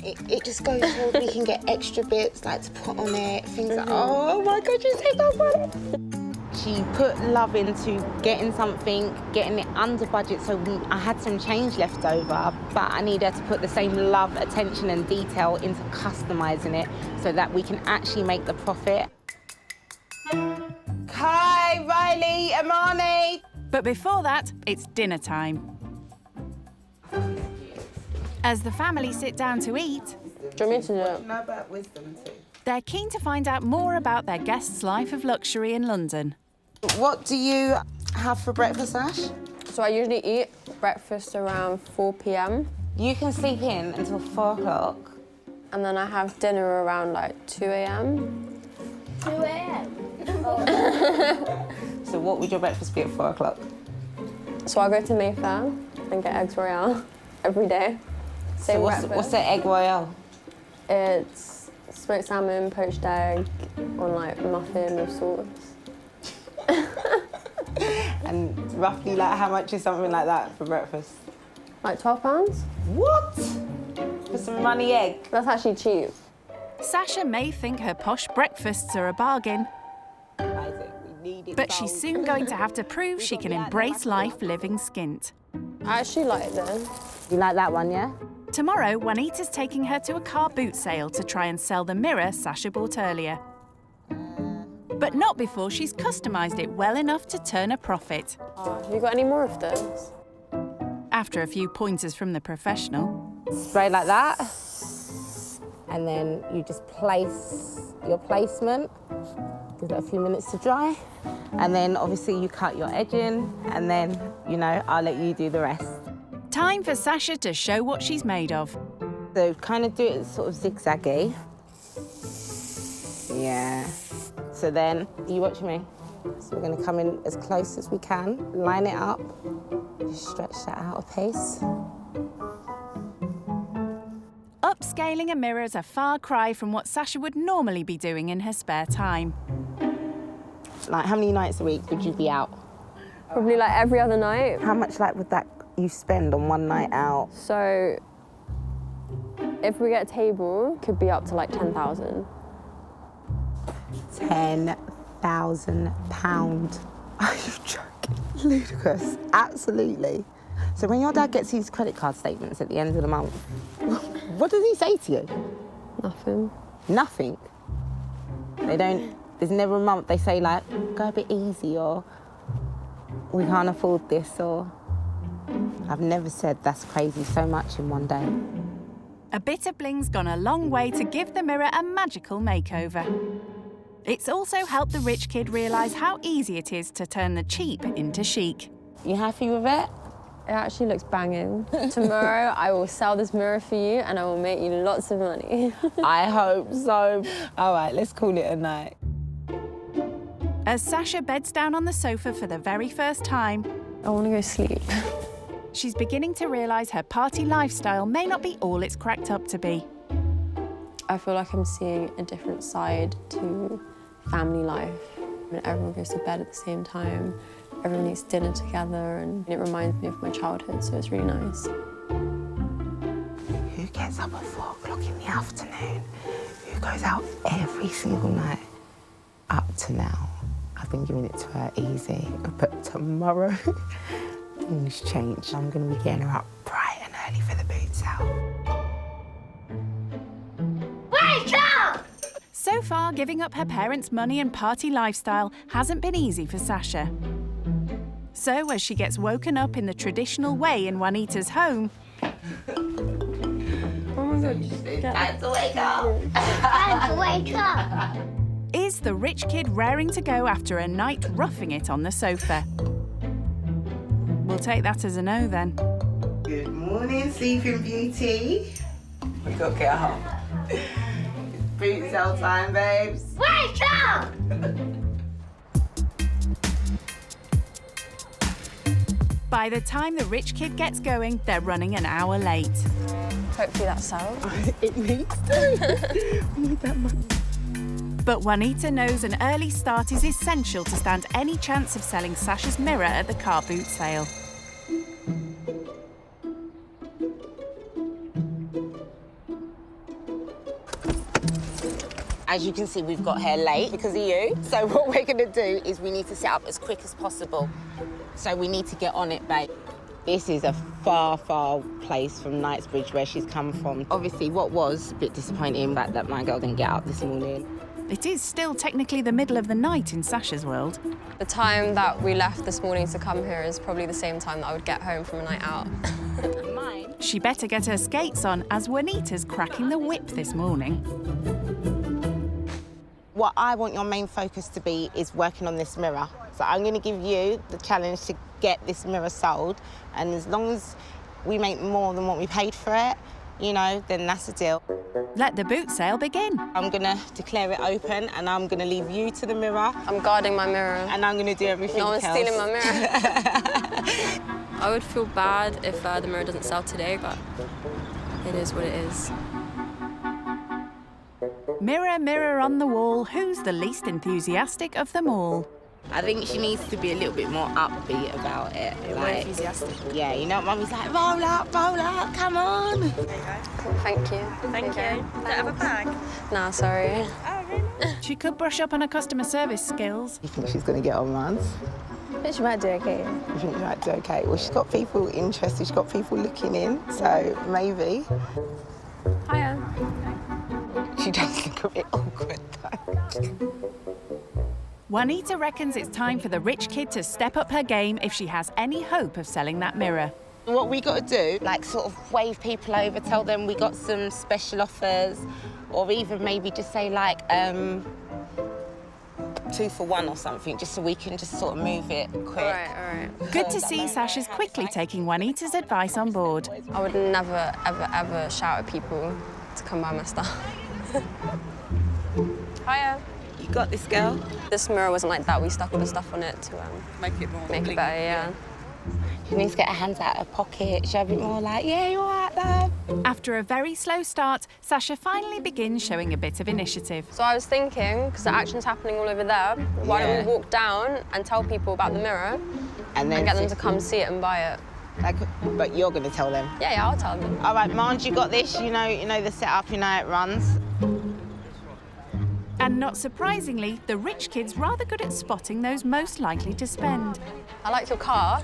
it just goes forward. We can get extra bits, like, to put on it, things like, oh my God, you saved our money. She put love into getting something, getting it under budget, so I had some change left over, but I need her to put the same love, attention and detail into customising it so that we can actually make the profit. Kai, Riley, Amani. But before that, it's dinner time. As the family sit down to eat, Do you want me to do it? Know about wisdom too. they're keen to find out more about their guest's life of luxury in London. What do you have for breakfast, Ash? So I usually eat breakfast around 4 p.m. You can sleep in until 4 o'clock. And then I have dinner around like 2 a.m. 2 a.m? So what would your breakfast be at 4 o'clock? So I go to Mayfair and get eggs royale every day. Same So breakfast. what's the egg royale? It's smoked salmon, poached egg, on like muffin with sauce. And roughly, like, how much is something like that for breakfast? Like £12. What? For some runny egg? That's actually cheap. Sasha may think her posh breakfasts are a bargain, but she's soon going to have to prove she can embrace life living skint. I actually like this. You like that one, yeah? Tomorrow, Juanita's taking her to a car boot sale to try and sell the mirror Sasha bought earlier. But not before she's customised it well enough to turn a profit. Have you got any more of this? After a few pointers from the professional. Spray like that. And then you just place your placement. Give it a few minutes to dry. And then obviously you cut your edging, and then, you know, I'll let you do the rest. Time for Sasha to show what she's made of. So kind of do it sort of zigzaggy. Yeah. So then, you watch me. So we're going to come in as close as we can, line it up, just stretch that out a pace. Upscaling a mirror is a far cry from what Sasha would normally be doing in her spare time. Like, how many nights a week would you be out? Probably like every other night. How much, like, would that you spend on one night out? So if we get a table, could be up to like 10,000. £10,000. Are you joking? Ludicrous. Absolutely. So when your dad gets his credit card statements at the end of the month, what does he say to you? Nothing. Nothing? They don't, there's never a month they say, like, go a bit easy, or we can't afford this, or I've never said that's crazy so much in one day. A bit of bling's gone a long way to give the mirror a magical makeover. It's also helped the rich kid realise how easy it is to turn the cheap into chic. You happy with it? It actually looks banging. Tomorrow I will sell this mirror for you and I will make you lots of money. I hope so. All right, let's call it a night. As Sasha beds down on the sofa for the very first time, I want to go sleep. She's beginning to realise her party lifestyle may not be all it's cracked up to be. I feel like I'm seeing a different side to family life. When everyone goes to bed at the same time, everyone eats dinner together, and it reminds me of my childhood, so it's really nice. Who gets up at 4 o'clock in the afternoon? Who goes out every single night? Up to now, I've been giving it to her easy, but tomorrow, things change. I'm going to be getting her up bright and early for the boot sale. Wake up! So far, giving up her parents' money and party lifestyle hasn't been easy for Sasha. So, as she gets woken up in the traditional way in Juanita's home... Oh my God, time to wake up! Time to wake up! Is the rich kid raring to go after a night roughing it on the sofa? We'll take that as a no, then. Good morning, Sleeping Beauty. We got to get up. Boot sale time, babes. Wake up! By the time the rich kid gets going, they're running an hour late. Hopefully that sells. It needs to. We need that money. But Juanita knows an early start is essential to stand any chance of selling Sasha's mirror at the car boot sale. As you can see, we've got here late because of you. So what we're gonna do is we need to set up as quick as possible. So we need to get on it, babe. This is a far, far place from Knightsbridge where she's come from. Obviously, what was a bit disappointing that my girl didn't get up this morning. It is still technically the middle of the night in Sasha's world. The time that we left this morning to come here is probably the same time that I would get home from a night out. She better get her skates on as Juanita's cracking the whip this morning. What I want your main focus to be is working on this mirror. So I'm going to give you the challenge to get this mirror sold, and as long as we make more than what we paid for it, you know, then that's the deal. Let the boot sale begin. I'm going to declare it open, and I'm going to leave you to the mirror. I'm guarding my mirror. And I'm going to do everything No one's else. stealing my mirror. I would feel bad if the mirror doesn't sell today, but it is what it is. Mirror, mirror on the wall, who's the least enthusiastic of them all? I think she needs to be a little bit more upbeat about it. More enthusiastic. Yeah, you know, Mummy's like, roll up, come on. There you go. Thank you. Thank you. Don't have a bag? Nah, sorry. Oh, really? She could brush up on her customer service skills. You think she's going to get on runs? I think she might do okay. You think she might do okay? Well, she's got people interested, she's got people looking in, so maybe. Hiya. She does look a bit awkward, though. Juanita reckons it's time for the rich kid to step up her game if she has any hope of selling that mirror. What we got to do, like sort of wave people over, tell them we got some special offers, or even maybe just say like 2 for 1 or something, just so we can just sort of move it quick. All right. Good to see Sasha's quickly taking Juanita's advice on board. I would never, ever, ever shout at people to come buy my stuff. Hiya. You got this, girl. This mirror wasn't like that. We stuck all the stuff on it to Make it more make it better, yeah. She needs to get her hands out of her pocket, show a bit more like, yeah, you're all right, love. After a very slow start, Sasha finally begins showing a bit of initiative. So I was thinking, because the action's happening all over there, why don't we walk down and tell people about the mirror and then get them to come see it and buy it? Like, but you're going to tell them? Yeah, I'll tell them. All right, Marge, you got this. You know the setup, you know how it runs. And not surprisingly, the rich kid's rather good at spotting those most likely to spend. I like your car.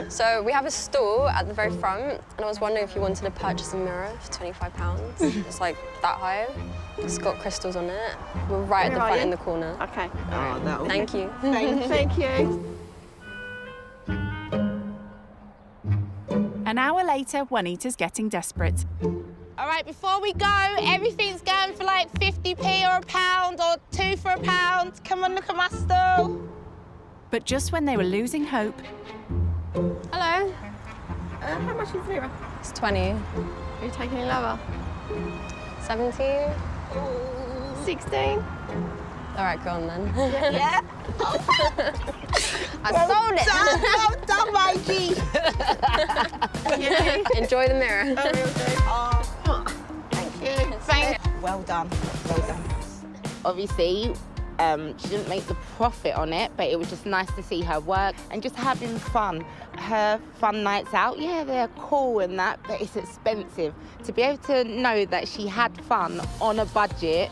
So we have a stall at the very front, and I was wondering if you wanted to purchase a mirror for £25. It's like that high. It's got crystals on it. We're right at the front in the corner. Okay. Oh, that'll Thank you. Thank you. An hour later, Juanita's getting desperate. All right, before we go, everything's going for like 50p or £1 or 2 for £1. Come on, look at my stall. But just when they were losing hope... Hello. How much is the mirror? It's 20. Are you taking any lower? 17. 16. All right, go on then. Yeah? I sold it. Well done, my G. Enjoy the mirror. Thank you. Well done. Well done. Obviously, she didn't make the profit on it, but it was just nice to see her work and just having fun. Her fun nights out, yeah, they're cool and that, but it's expensive. To be able to know that she had fun on a budget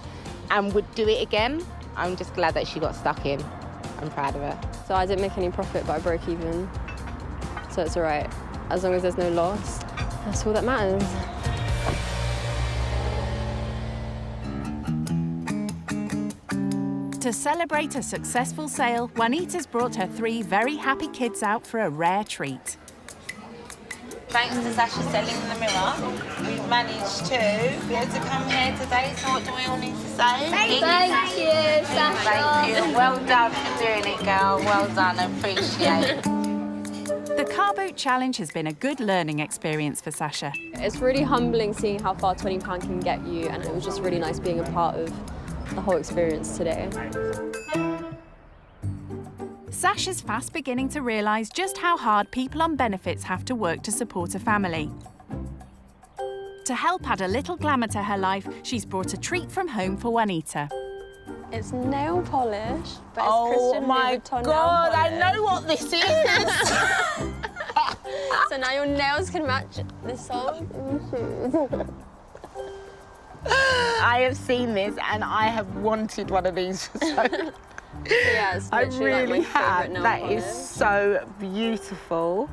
and would do it again, I'm just glad that she got stuck in. I'm proud of her. So I didn't make any profit, but I broke even. So it's all right. As long as there's no loss, that's all that matters. To celebrate a successful sale, Juanita's brought her 3 very happy kids out for a rare treat. Thanks to Sasha selling the mirror, we've managed to be able to come here today. So what do we all need to say? Thank you, Sasha. Thank you. Well done for doing it, girl. Well done. I appreciate it. The car boot challenge has been a good learning experience for Sasha. It's really humbling seeing how far £20 can get you, and it was just really nice being a part of the whole experience today. Sasha's fast beginning to realise just how hard people on benefits have to work to support a family. To help add a little glamour to her life, she's brought a treat from home for Juanita. It's nail polish, but it's Oh Christian my Louis Vuitton God, nail I polish. know what this is. So now your nails can match this song. I have seen this and I have wanted one of these for so long. Yeah, it's I literally really like my have. favourite nail That polish. is so beautiful.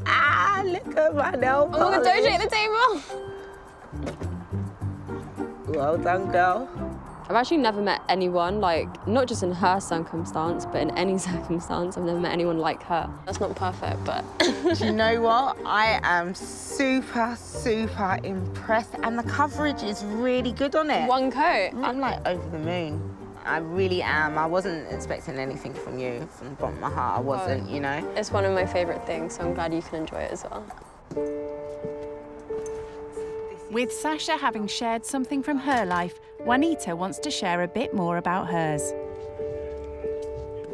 Ah, look at my nail polish. Oh my God, don't shake the table. Well done, girl. I've actually never met anyone, like, not just in her circumstance, but in any circumstance, I've never met anyone like her. That's not perfect, but... Do you know what? I am super, super impressed, and the coverage is really good on it. One coat. I'm like over the moon. I really am. I wasn't expecting anything from you, from the bottom of my heart. I wasn't, you know? It's one of my favourite things, so I'm glad you can enjoy it as well. With Sasha having shared something from her life, Juanita wants to share a bit more about hers.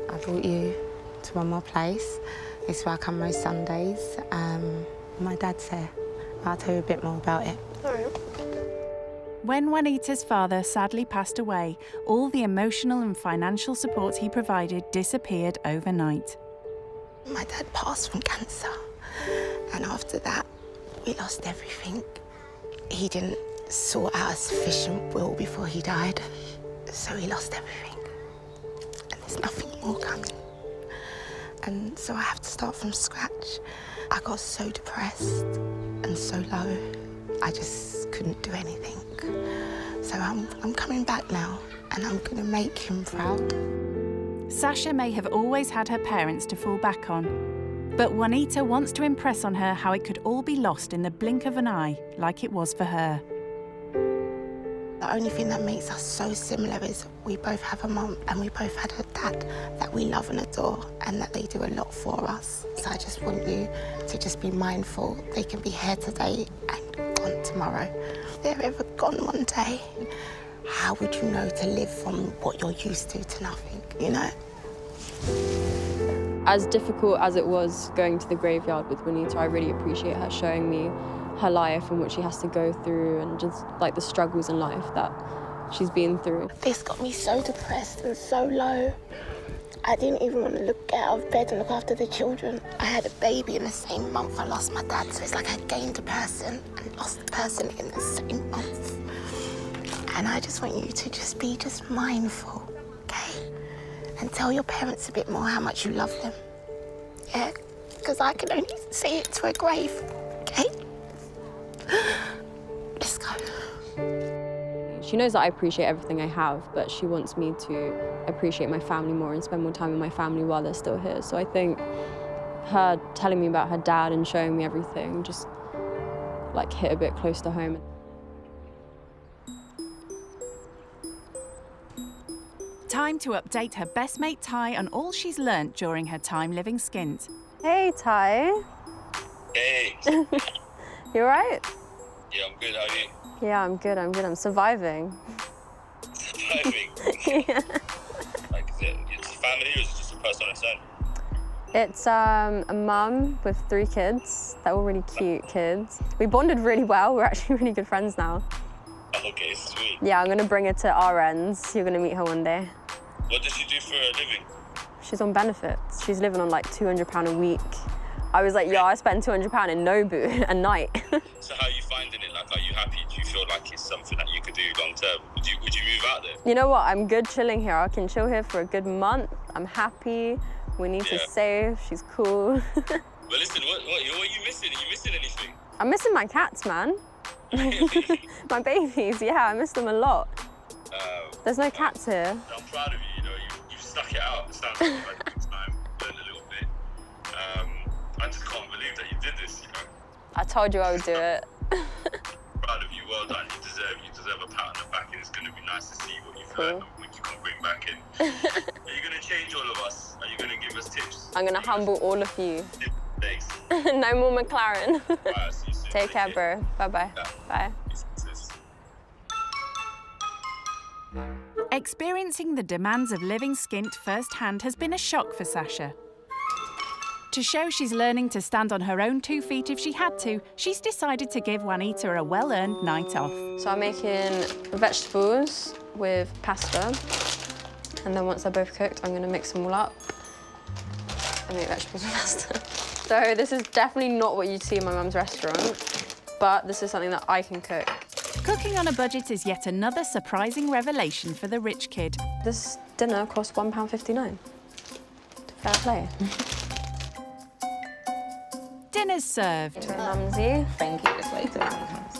I brought you to one more place. It's where I come most Sundays. My dad's there. I'll tell you a bit more about it. All right. When Juanita's father sadly passed away, all the emotional and financial support he provided disappeared overnight. My dad passed from cancer, and after that, we lost everything. He didn't sort out a sufficient will before he died, so he lost everything. And there's nothing more coming. And so I have to start from scratch. I got so depressed and so low, I just couldn't do anything. So I'm coming back now, and I'm gonna make him proud. Sasha may have always had her parents to fall back on, but Juanita wants to impress on her how it could all be lost in the blink of an eye, like it was for her. The only thing that makes us so similar is we both have a mum and we both had a dad that we love and adore, and that they do a lot for us. So I just want you to just be mindful. They can be here today and gone tomorrow. If they're ever gone one day, how would you know to live from what you're used to nothing, you know? As difficult as it was going to the graveyard with Juanita, I really appreciate her showing me her life and what she has to go through, and just like the struggles in life that she's been through. This got me so depressed and so low. I didn't even want to get out of bed and look after the children. I had a baby in the same month I lost my dad, so it's like I gained a person and lost a person in the same month. And I just want you to just be mindful, okay? And tell your parents a bit more how much you love them, yeah? Because I can only say it to a grave, okay? Let's go. She knows that I appreciate everything I have, but she wants me to appreciate my family more and spend more time with my family while they're still here. So I think her telling me about her dad and showing me everything just like hit a bit close to home. Time to update her best mate Ty on all she's learnt during her time living skint. Hey, Ty. Hey. You all right? Yeah, I'm good. How are you? Yeah, I'm good. I'm surviving. Surviving? Yeah. Like, is it family or is it just a person on its own? It's a mum with 3 kids. They're all really cute kids. We bonded really well. We're actually really good friends now. Okay, sweet. Yeah, I'm gonna bring her to our ends. You're gonna meet her one day. What does she do for a living? She's on benefits. She's living on like £200 a week. I was like, yo, I spend £200 in Nobu a night. So how are you finding it? Like, are you happy? Do you feel like it's something that you could do long term? Would you move out there? You know what? I'm good chilling here. I can chill here for a good month. I'm happy. We need to save. She's cool. But listen, what are you missing? Are you missing anything? I'm missing my cats, man. My babies, yeah, I miss them a lot. There's no cats here. I'm proud of you, you've stuck it out. It sounds like a good time, learned a little bit. I just can't believe that you did this, I told you I would do it. Proud of you, well done. You deserve a pat on the back, and it's going to be nice to see what you've learned and what you can bring back in. Are you going to change all of us? Are you going to give us tips? I'm going to humble all of you. Thanks. No more McLaren. Take care, bro. Bye-bye. Bye. Experiencing the demands of living skint firsthand has been a shock for Sasha. To show she's learning to stand on her own 2 feet if she had to, she's decided to give Juanita a well-earned night off. So I'm making vegetables with pasta. And then once they're both cooked, I'm gonna mix them all up and make vegetables with pasta. So this is definitely not what you'd see in my mum's restaurant, but this is something that I can cook. Cooking on a budget is yet another surprising revelation for the rich kid. This dinner cost £1.59. Fair play. Dinner's served. Mumsy. Thank you. This way to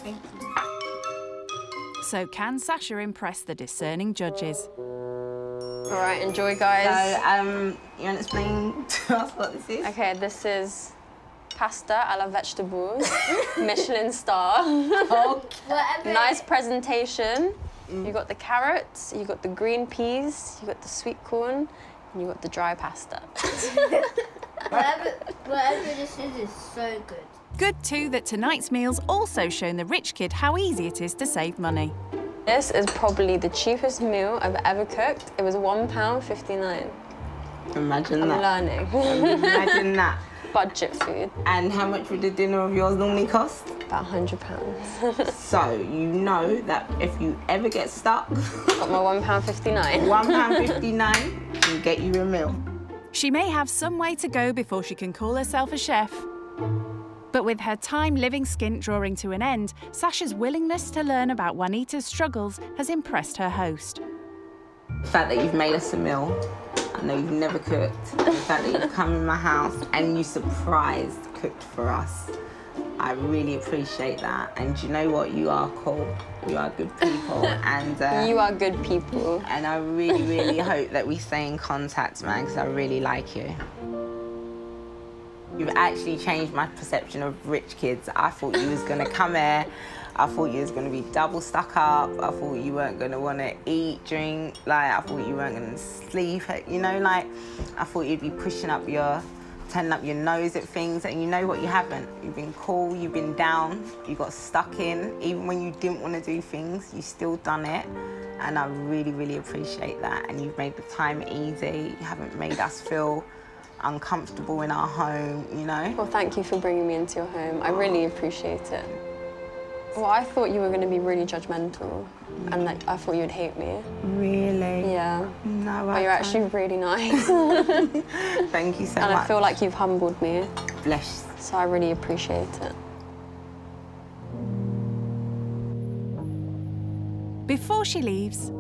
Thank you. So can Sasha impress the discerning judges? All right, enjoy, guys. So, you want to explain to us what this is? Okay, this is pasta à la vegetables, Michelin star. Okay. Nice presentation. You got the carrots, you got the green peas, you got the sweet corn, and you got the dry pasta. Whatever this is so good. Good too that tonight's meal's also shown the rich kid how easy it is to save money. This is probably the cheapest meal I've ever cooked. It was £1.59. Imagine I'm that. learning. Imagine that. Budget food. And how much would a dinner of yours normally cost? About £100. So you know that if you ever get stuck, got my £1.59. £1.59 can get you a meal. She may have some way to go before she can call herself a chef. But with her time living skint drawing to an end, Sasha's willingness to learn about Juanita's struggles has impressed her host. The fact that you've made us a meal, I know you've never cooked, the fact that you've come in my house and you surprised cooked for us, I really appreciate that. And you know what? You are cool. You are good people. And you are good people. And I really, really hope that we stay in contact, man, because I really like you. You've actually changed my perception of rich kids. I thought you was gonna come here, I thought you was gonna be double stuck up, I thought you weren't gonna wanna eat, drink, like I thought you weren't gonna sleep, you know, like I thought you'd be turning up your nose at things, and you know what, you haven't. You've been cool, you've been down, you got stuck in, even when you didn't wanna do things, you still done it. And I really, really appreciate that. And you've made the time easy, you haven't made us feel uncomfortable in our home, you know? Well, thank you for bringing me into your home. I really appreciate it. Well, I thought you were going to be really judgmental and that I thought you'd hate me. Really? Yeah. No, but you're actually really nice. Thank you so much. And I feel like you've humbled me. Bless. So I really appreciate it. Before she leaves,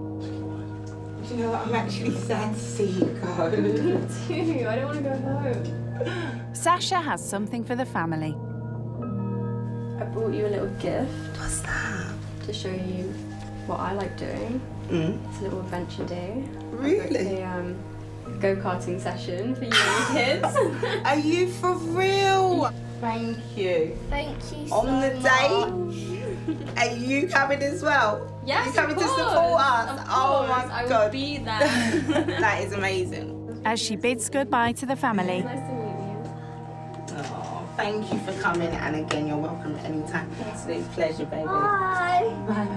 you know what, I'm actually sad to see you go. Me too, I don't want to go home. Sasha has something for the family. I brought you a little gift. What's that? To show you what I like doing. It's a little adventure day. Really? A go-karting session for you and the kids. Are you for real? Thank you. Thank you so On the much. day? Are you coming as well? Yes, you coming of to course. support us? Of Oh course, my I God. will be there. That is amazing. As she bids goodbye to the family, Nice to meet you. Oh, thank you for coming, and again, you're welcome anytime. Absolute pleasure, baby. Bye. Bye.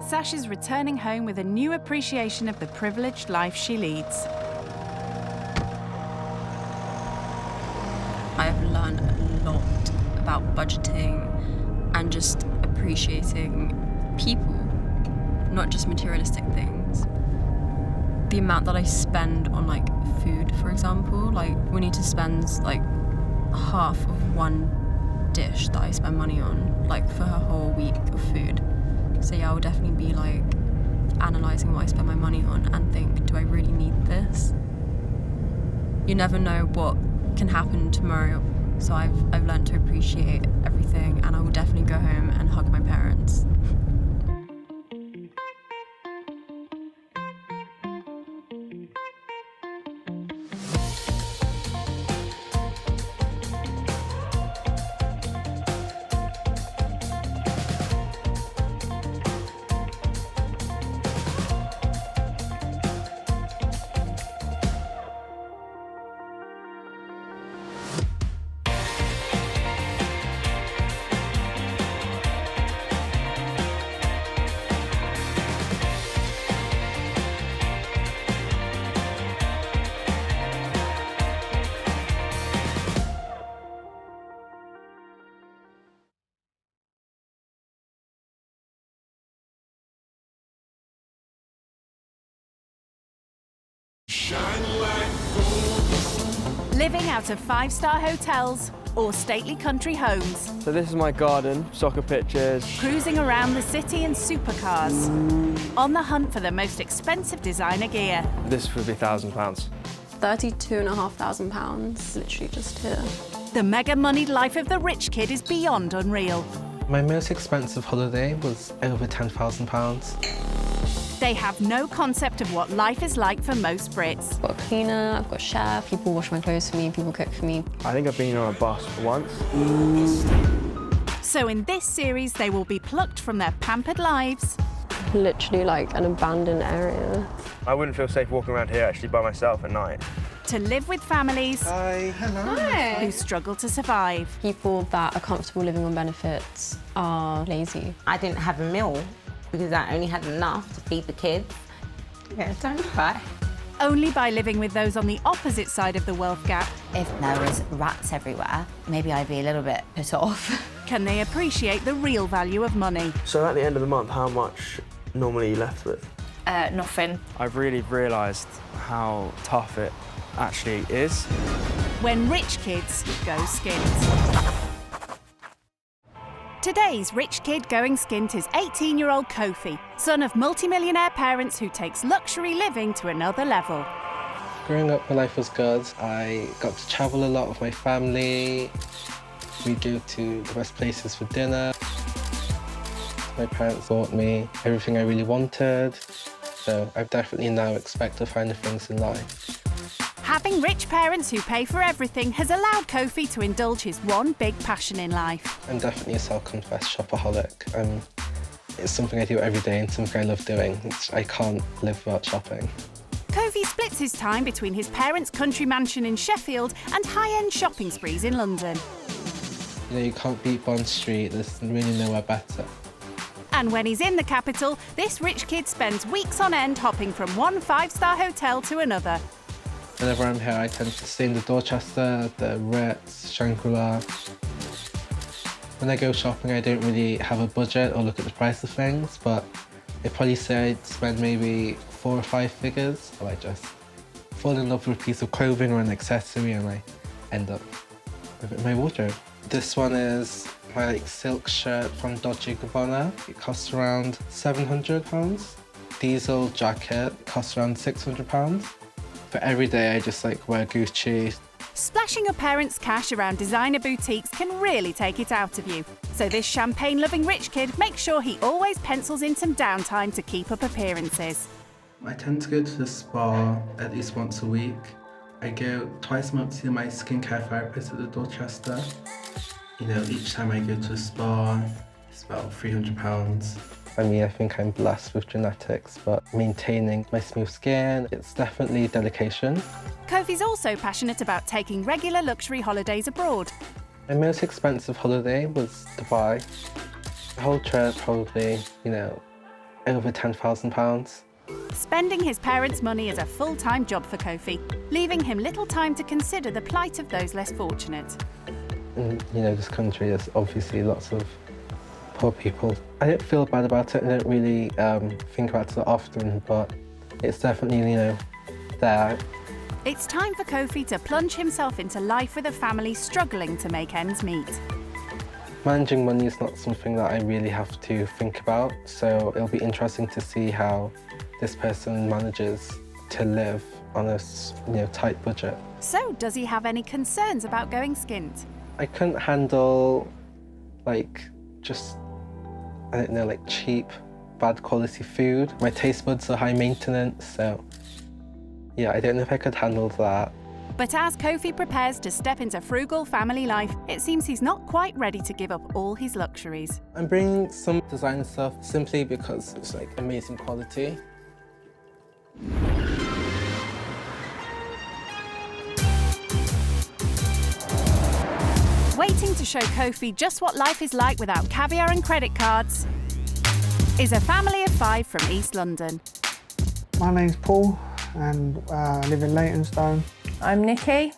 Sasha's returning home with a new appreciation of the privileged life she leads. I've learned a lot about budgeting and just appreciating people, not just materialistic things. The amount that I spend on like food, for example, like we need to spend like half of one dish that I spend money on, like for a whole week of food. So yeah, I would definitely be like analysing what I spend my money on and think, do I really need this? You never know what can happen tomorrow. So I've learned to appreciate everything, and I will definitely go home and hug my parents. living out of 5-star hotels or stately country homes, So this is my garden, soccer pitches. cruising around the city in supercars, on the hunt for the most expensive designer gear. This would be £1,000. £32,500, literally just here. The mega-moneyed life of the rich kid is beyond unreal. My most expensive holiday was over £10,000. They have no concept of what life is like for most Brits. I've got a cleaner, I've got a chef, people wash my clothes for me, people cook for me. I think I've been on a bus once. So in this series, they will be plucked from their pampered lives. Literally like an abandoned area. I wouldn't feel safe walking around here actually by myself at night. To live with families who struggle to survive. People that are comfortable living on benefits are lazy. I didn't have a meal because I only had enough to feed the kids. Yeah, don't cry. Only by living with those on the opposite side of the wealth gap. If there was rats everywhere, maybe I'd be a little bit put off. Can they appreciate the real value of money? So at the end of the month, how much normally are you left with? Nothing. I've really realised how tough it actually is. When rich kids go skint. Today's rich kid going skint is 18-year-old Kofi, son of multimillionaire parents who takes luxury living to another level. Growing up, my life was good. I got to travel a lot with my family. We go to the best places for dinner. My parents bought me everything I really wanted. So I definitely now expect to find the things in life. Having rich parents who pay for everything has allowed Kofi to indulge his one big passion in life. I'm definitely a self-confessed shopaholic. It's something I do every day and something I love doing. I can't live without shopping. Kofi splits his time between his parents' country mansion in Sheffield and high-end shopping sprees in London. You know, you can't beat Bond Street. There's really nowhere better. And when he's in the capital, this rich kid spends weeks on end hopping from one 5-star hotel to another. Whenever I'm here, I tend to stay in the Dorchester, the Ritz, Shangri-La. When I go shopping, I don't really have a budget or look at the price of things, but I'd probably say I'd spend maybe 4 or 5 figures, or I just fall in love with a piece of clothing or an accessory and I end up with it in my wardrobe. This one is my silk shirt from Dolce & Gabbana. It costs around £700. Diesel jacket costs around £600. For every day, I just wear Gucci. Splashing your parents' cash around designer boutiques can really take it out of you. So this champagne-loving rich kid makes sure he always pencils in some downtime to keep up appearances. I tend to go to the spa at least once a week. I go twice a month to see my skincare therapist at the Dorchester. You know, each time I go to the spa, it's about £300. I mean, I think I'm blessed with genetics, but maintaining my smooth skin, it's definitely dedication. Kofi's also passionate about taking regular luxury holidays abroad. My most expensive holiday was Dubai. The whole trip probably, you know, over £10,000. Spending his parents' money is a full-time job for Kofi, leaving him little time to consider the plight of those less fortunate. In, you know, this country, there's obviously lots of poor people. I don't feel bad about it. I don't really think about it often, but it's definitely, you know, there. It's time for Kofi to plunge himself into life with a family struggling to make ends meet. Managing money is not something that I really have to think about, so it'll be interesting to see how this person manages to live on a, you know, tight budget. So, does he have any concerns about going skint? I couldn't handle, just, I don't know, cheap, bad quality food. My taste buds are high maintenance, so yeah, I don't know if I could handle that. But as Kofi prepares to step into frugal family life, it seems he's not quite ready to give up all his luxuries. I'm bringing some designer stuff simply because it's amazing quality. Waiting to show Kofi just what life is like without caviar and credit cards is a family of 5 from East London. My name's Paul and I live in Leytonstone. I'm Nikki.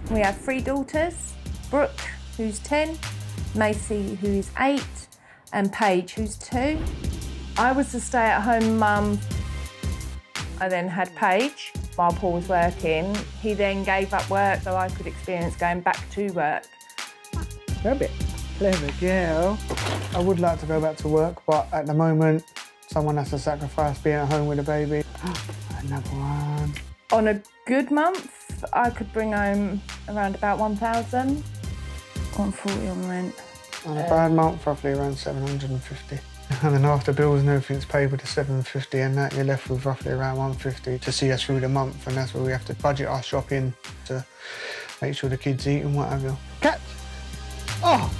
We have 3 daughters, Brooke, who's 10, Macy, who's 8, and Paige, who's 2. I was the stay-at-home mum. I then had Paige, while Paul was working. He then gave up work so I could experience going back to work. Rabbit. Clever girl. I would like to go back to work, but at the moment, someone has to sacrifice being at home with a baby. Another one. On a good month, I could bring home around about 1,000. 140 on rent. On a bad month, roughly around 750. And then after bills and everything's paid with the 750 and that, you're left with roughly around 150 to see us through the month, and that's where we have to budget our shopping to make sure the kids eat and what have you. Catch! Oh!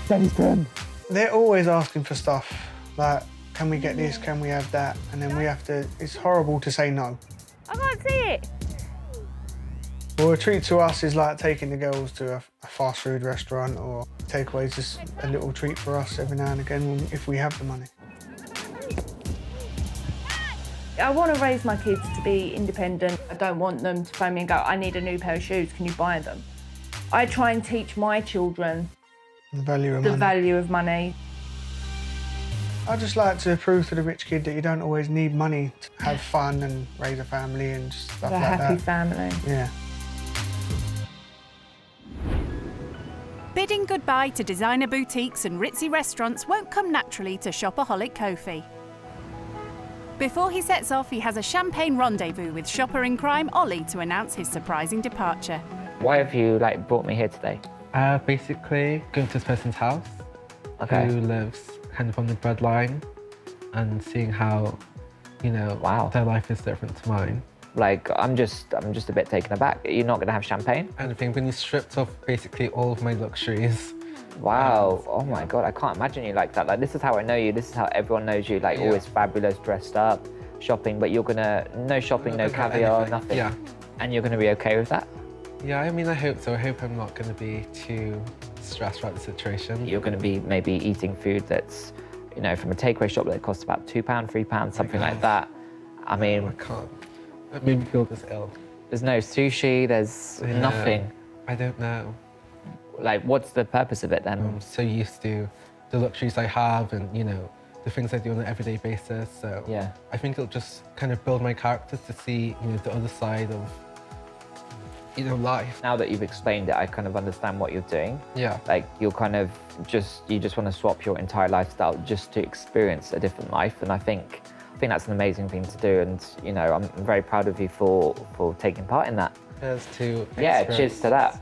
Daddy's turn. They're always asking for stuff, like, can we get this, can we have that? And then we have to, it's horrible to say no. I can't see it. Well, a treat to us is like taking the girls to a fast food restaurant, or takeaways, just a little treat for us every now and again if we have the money. I want to raise my kids to be independent. I don't want them to phone me and go, I need a new pair of shoes, can you buy them? I try and teach my children The value of the money. value of money. I just like to prove to the rich kid that you don't always need money to have fun and raise a family and just stuff A like that. happy family. Yeah. Bidding goodbye to designer boutiques and ritzy restaurants won't come naturally to shopaholic Kofi. Before he sets off, he has a champagne rendezvous with shopper in crime Ollie to announce his surprising departure. Why have you brought me here today? Basically, going to this person's house who lives kind of on the breadline, and seeing how, you know, their life is different to mine. I'm just a bit taken aback. You're not gonna have champagne? And I think when you stripped off basically all of my luxuries. Wow, oh my God, I can't imagine you like that. Like, this is how I know you, this is how everyone knows you, always fabulous, dressed up, shopping, but you're gonna, no shopping, no caviar, nothing. Yeah. And you're gonna be okay with that? Yeah, I mean, I hope so. I hope I'm not gonna be too stressed about the situation. You're gonna be maybe eating food that's, you know, from a takeaway shop that costs about £2, £3, something like that. I mean... I can't. That made me feel this ill. There's no sushi, there's nothing. I don't know. Like, what's the purpose of it then? I'm so used to the luxuries I have and, you know, the things I do on an everyday basis. So yeah. I think it'll just kind of build my character to see, you know, the other side of, you know, life. Now that you've explained it, I kind of understand what you're doing. Yeah. Like, you're kind of you just want to swap your entire lifestyle just to experience a different life. And I think that's an amazing thing to do. And, you know, I'm very proud of you for taking part in that. Cheers to Yeah, cheers to that.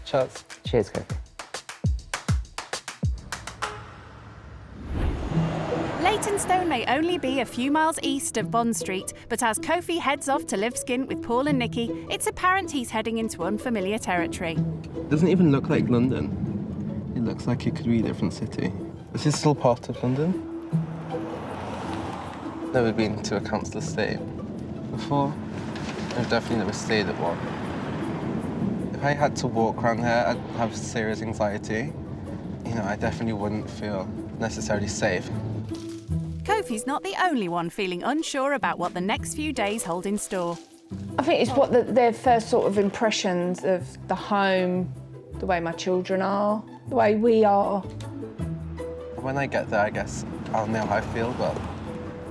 Cheers. Cheers, Kofi. Leytonstone may only be a few miles east of Bond Street, but as Kofi heads off to live skint with Paul and Nikki, it's apparent he's heading into unfamiliar territory. Doesn't even look like London. It looks like it could be a different city. Is this still part of London? Never been to a council estate before. I've definitely never stayed at one. If I had to walk around here, I'd have serious anxiety. You know, I definitely wouldn't feel necessarily safe. Kofi's not the only one feeling unsure about what the next few days hold in store. I think it's what their first sort of impressions of the home, the way my children are, the way we are. When I get there, I guess I'll know how I feel, but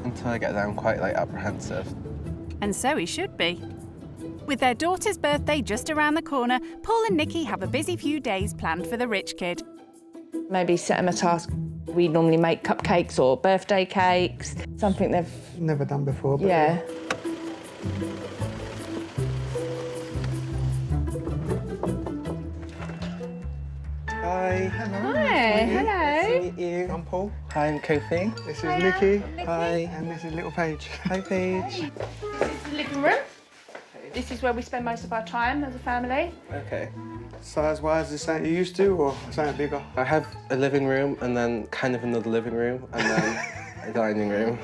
until I get there, I'm quite, apprehensive. And so he should be. With their daughter's birthday just around the corner, Paul and Nikki have a busy few days planned for the rich kid. Maybe set them a task. We normally make cupcakes or birthday cakes, something they've never done before. But yeah. Hi. Hello. Hi, hello. Nice to meet you. I'm Paul. Hi, I'm Kofi. This is Nikki. Hi. And this is little Paige. Hi, Paige. This is the living room. This is where we spend most of our time as a family. Okay. Size-wise, is something you used to, or something bigger? I have a living room and then kind of another living room and then a dining room.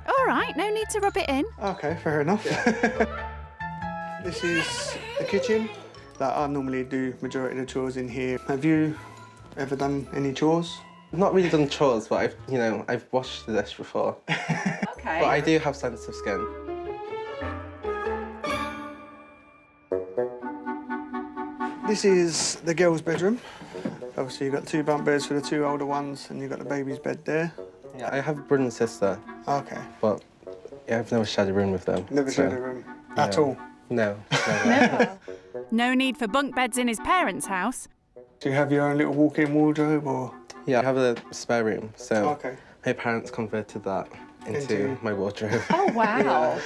All right, no need to rub it in. Okay, fair enough. This is the kitchen. I normally do majority of the chores in here. Have you ever done any chores? I've not really done chores, but I've washed the dish before. Okay. But I do have sensitive skin. This is the girls' bedroom. Obviously, you've got 2 bunk beds for the 2 older ones, and you've got the baby's bed there. Yeah, I have a brother and sister. Okay. But yeah, I've never shared a room with them. Never shared a room at all? No. Never. No need for bunk beds in his parents' house. Do you have your own little walk-in wardrobe or? Yeah, I have a spare room, so Okay. my parents converted that into my wardrobe. Oh, wow.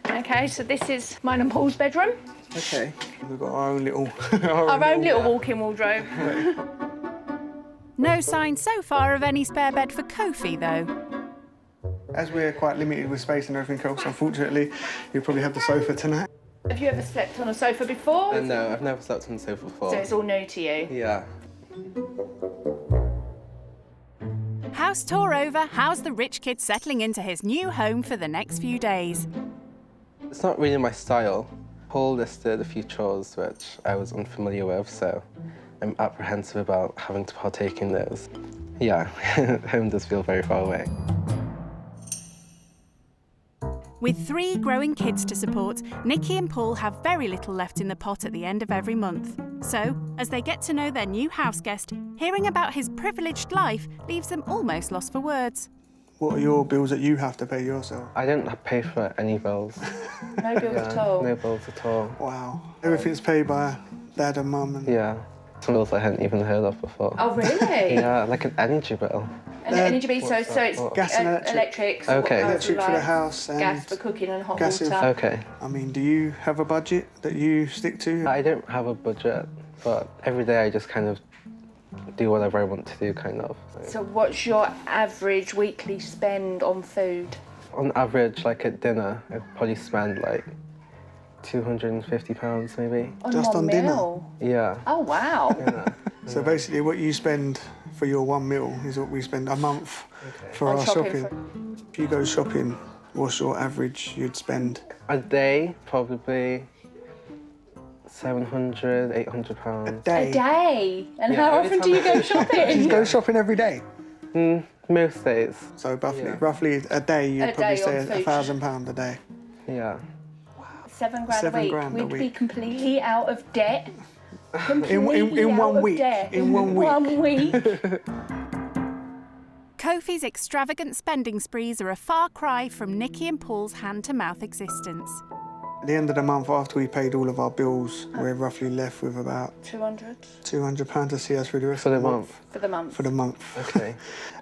Okay, so this is mine and Paul's bedroom. Okay. We've got our own little... Our own little walk-in wardrobe. No sign so far of any spare bed for Kofi, though. As we're quite limited with space and everything else, unfortunately, you'll probably have the sofa tonight. Have you ever slept on a sofa before? No, I've never slept on the sofa before. So it's all new to you? Yeah. House tour over, how's the rich kid settling into his new home for the next few days? It's not really my style. Paul listed a few chores which I was unfamiliar with, so I'm apprehensive about having to partake in those. Yeah, home does feel very far away. With 3 growing kids to support, Nikki and Paul have very little left in the pot at the end of every month. So, as they get to know their new house guest, hearing about his privileged life leaves them almost lost for words. What are your bills that you have to pay yourself? I don't pay for any bills. No bills at all? No bills at all. Wow. Everything's paid by Dad and Mum? And... Yeah. Some bills I hadn't even heard of before. Oh, really? Yeah, like an energy bill. An energy bill, so it's gas and electric. So okay. Electric for the house and gas for cooking and hot gas water. Okay. I mean, do you have a budget that you stick to? I don't have a budget, but every day I just kind of do whatever I want to do, kind of. So what's your average weekly spend on food? On average, like at dinner, I'd probably spend like £250 maybe. Just on meal? dinner? Yeah. Oh, wow. Yeah. So basically what you spend for your one meal is what we spend a month for On our shopping shopping. If you go shopping, what's your average you'd spend? A day, probably £700, £800. A day? A day? And Yeah, how every often do you time go I- shopping? Do you go shopping every day? Most days. So roughly a day you'd A probably day say on food. £1,000 a day. Yeah. £7 grand £7 a week. grand a We'd be week. completely out of debt. In one week. In 1 week. 1 week. Kofi's extravagant spending sprees are a far cry from Nikki and Paul's hand-to-mouth existence. At the end of the month, after we paid all of our bills, we're roughly left with about 200 £200 to see us through the rest For of the the month? for the month. For the month. Okay.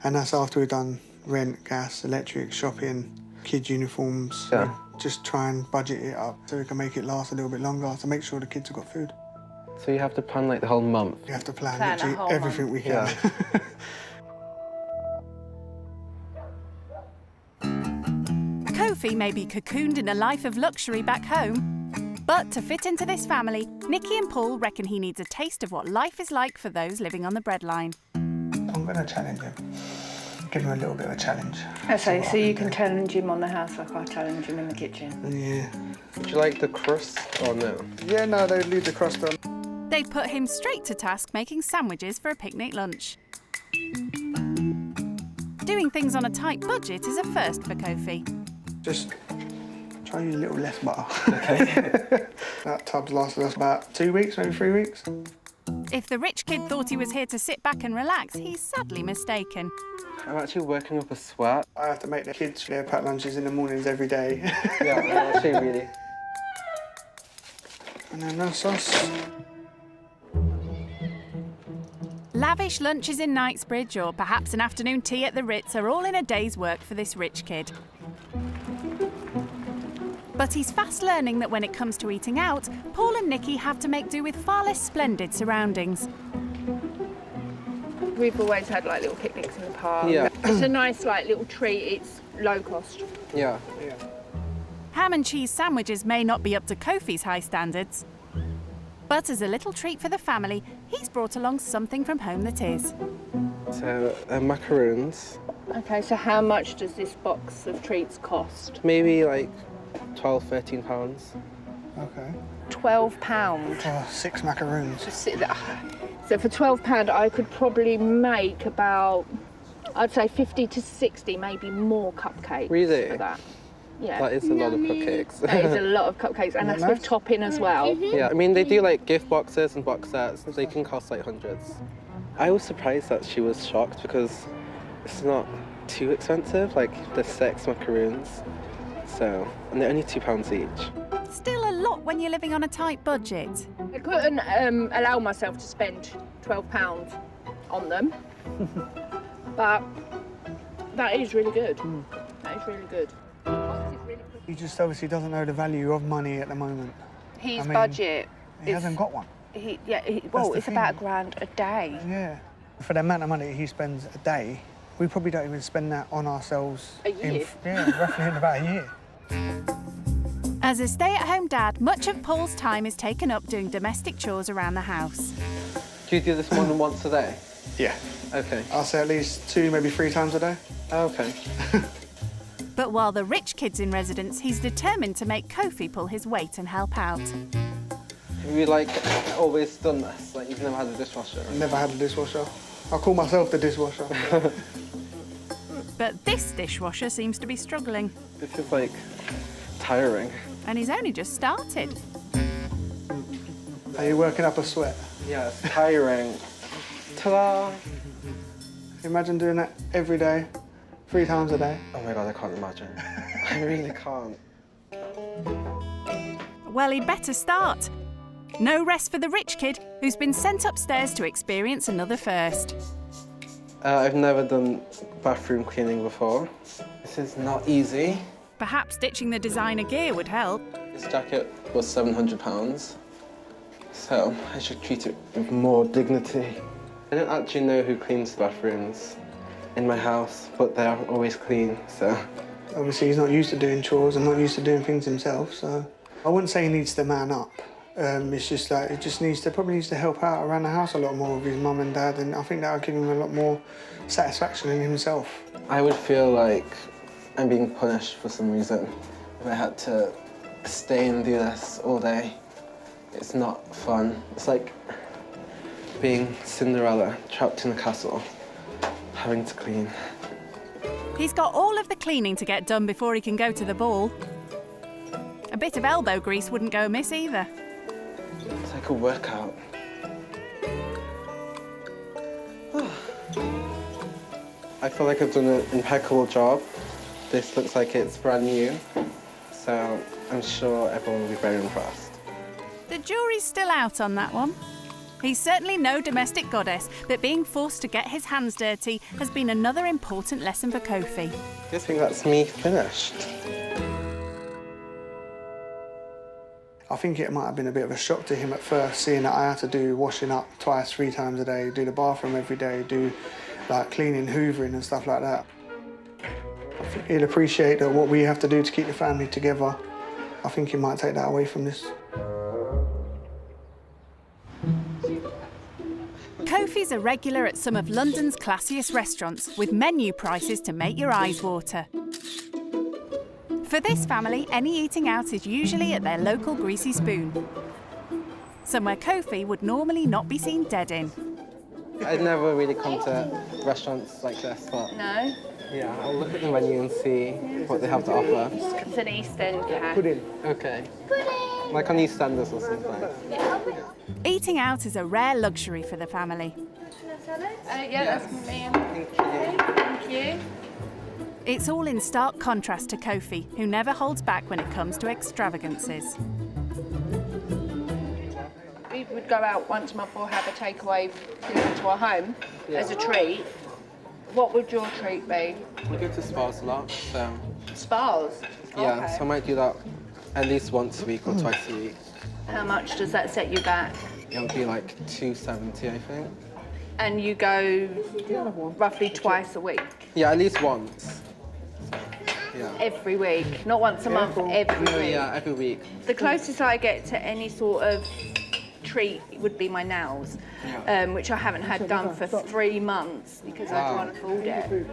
And that's after we've done rent, gas, electric, shopping, kids' uniforms. Yeah. We just try and budget it up so we can make it last a little bit longer to make sure the kids have got food. So you have to plan like the whole month? We have to plan Plan a literally whole everything we can. Yeah. Kofi may be cocooned in a life of luxury back home, but to fit into this family, Nikki and Paul reckon he needs a taste of what life is like for those living on the breadline. I'm going to challenge him. Give him a little bit of a challenge. Okay, so you can challenge him on the house like I challenge him in the kitchen. Yeah. Would you like the crust or no? Yeah, no, they leave the crust on. They'd put him straight to task making sandwiches for a picnic lunch. Doing things on a tight budget is a first for Kofi. Just try use a little less butter. Okay. That tub's lasted us about 2 weeks, maybe 3 weeks. If the rich kid thought he was here to sit back and relax, he's sadly mistaken. I'm actually working up a sweat. I have to make the kids their packed lunches in the mornings every day. Yeah, I'm actually really. And then no sauce. Lavish lunches in Knightsbridge or perhaps an afternoon tea at the Ritz are all in a day's work for this rich kid. But he's fast learning that when it comes to eating out, Paul and Nikki have to make do with far less splendid surroundings. We've always had like little picnics in the park. Yeah. It's a nice like little treat. It's low cost. Yeah. Ham and cheese sandwiches may not be up to Kofi's high standards, but as a little treat for the family, he's brought along something from home that is. So, macaroons. Okay, so how much does this box of treats cost? Maybe like £12, £13. Okay. £12. For 6 macaroons. So for £12, I could probably make about, I'd say 50 to 60, maybe more cupcakes. Really? For that. Yeah. That is a lot of cupcakes. That is a lot of cupcakes, and that's with topping as well. Yeah, I mean, they do like gift boxes and box sets. They can cost like hundreds. I was surprised that she was shocked because it's not too expensive. Like, there's 6 macaroons. so, and they're only £2 each. Still a lot when you're living on a tight budget. I couldn't allow myself to spend £12 on them, but that is really good. That is really good. He just obviously doesn't know the value of money at the moment. His budget He hasn't got one. Well, the it's thing. about £1,000 a day. Yeah. For the amount of money he spends a day, we probably don't even spend that on ourselves. A year? Roughly in about a year. As a stay-at-home dad, much of Paul's time is taken up doing domestic chores around the house. Do you do this more than once a day? Yeah. Okay. I'll say at least 2, maybe 3 times a day. Okay. But while the rich kid's in residence, he's determined to make Kofi pull his weight and help out. Have you, like, always done this? Like, you've never had a dishwasher? Never had a dishwasher. I call myself the dishwasher. But this dishwasher seems to be struggling. This is, like, tiring. And he's only just started. Are you working up a sweat? Yeah, it's tiring. Ta-da! Imagine doing that every day, 3 times a day. Oh my God, I can't imagine. I really can't. Well, he'd better start. No rest for the rich kid, who's been sent upstairs to experience another first. I've never done bathroom cleaning before. This is not easy. Perhaps ditching the designer gear would help. This jacket was £700, so I should treat it with more dignity. I don't actually know who cleans the bathrooms in my house, but they are always clean, so. Obviously, he's not used to doing chores and not used to doing things himself, so I wouldn't say he needs to man up. It's just that he probably needs to help out around the house a lot more with his mum and dad, and I think that'll give him a lot more satisfaction in himself. I would feel like I'm being punished for some reason if I had to stay and do this all day. It's not fun. It's like being Cinderella trapped in a castle, having to clean. He's got all of the cleaning to get done before he can go to the ball. A bit of elbow grease wouldn't go amiss either. It's like a workout. I feel like I've done an impeccable job. This looks like it's brand new, so I'm sure everyone will be very impressed. The jury's still out on that one. He's certainly no domestic goddess, but being forced to get his hands dirty has been another important lesson for Kofi. I think that's me finished. I think it might have been a bit of a shock to him at first, seeing that I had to do washing up twice, 3 times a day, do the bathroom every day, do like cleaning, hoovering and stuff like that. I think he'll appreciate that what we have to do to keep the family together. I think he might take that away from this. Kofi's a regular at some of London's classiest restaurants, with menu prices to make your eyes water. For this family, any eating out is usually at their local Greasy Spoon, somewhere Kofi would normally not be seen dead in. I'd never really come to restaurants like this, but No? yeah, I'll look at the menu and see what they have to offer. It's an East End cat. Pudding. Okay. Like on EastEnders or something. Eating out is a rare luxury for the family. Yeah, that's me. Thank you. It's all in stark contrast to Kofi, who never holds back when it comes to extravagances. We would go out once a month or have a takeaway dinner to our home as a treat. What would your treat be? We go to spas a lot, so. Spas? Yeah, Okay. so I might do that at least once a week or twice a week. How much does that set you back? It would be like $270, I think. And you go roughly twice a week? Yeah, at least once. Yeah. Every week? Not once a month, every No, week? yeah, every week. The closest I get to any sort of treat would be my nails, which I haven't had done for 3 months because I can't afford it.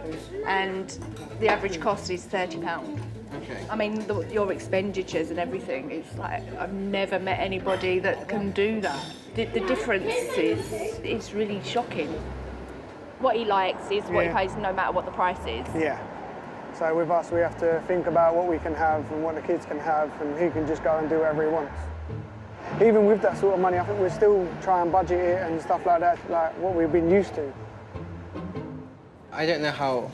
And the average cost is £30. Okay. I mean, your expenditures and everything, it's like, I've never met anybody that can do that. The difference is really shocking. What he likes is what he pays no matter what the price is. Yeah. So with us, we have to think about what we can have and what the kids can have, and he can just go and do whatever he wants. Even with that sort of money, I think we'll still try and budget it and stuff like that, like what we've been used to. I don't know how,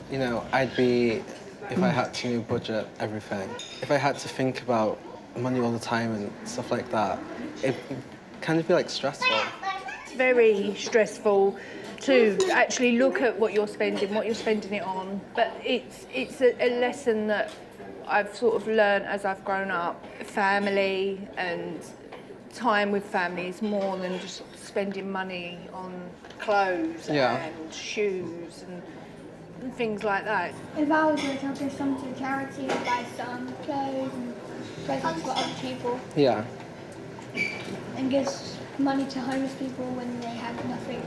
I'd be if I had to budget everything. If I had to think about money all the time and stuff like that, it kind of be like stressful. It's very stressful to actually look at what you're spending it on. But it's a lesson that I've sort of learned as I've grown up. Family and time with family is more than just spending money on clothes and shoes and things like that. If I was rich, I'd give some to charity and buy some clothes and presents for other people. Yeah. And give money to homeless people when they have nothing.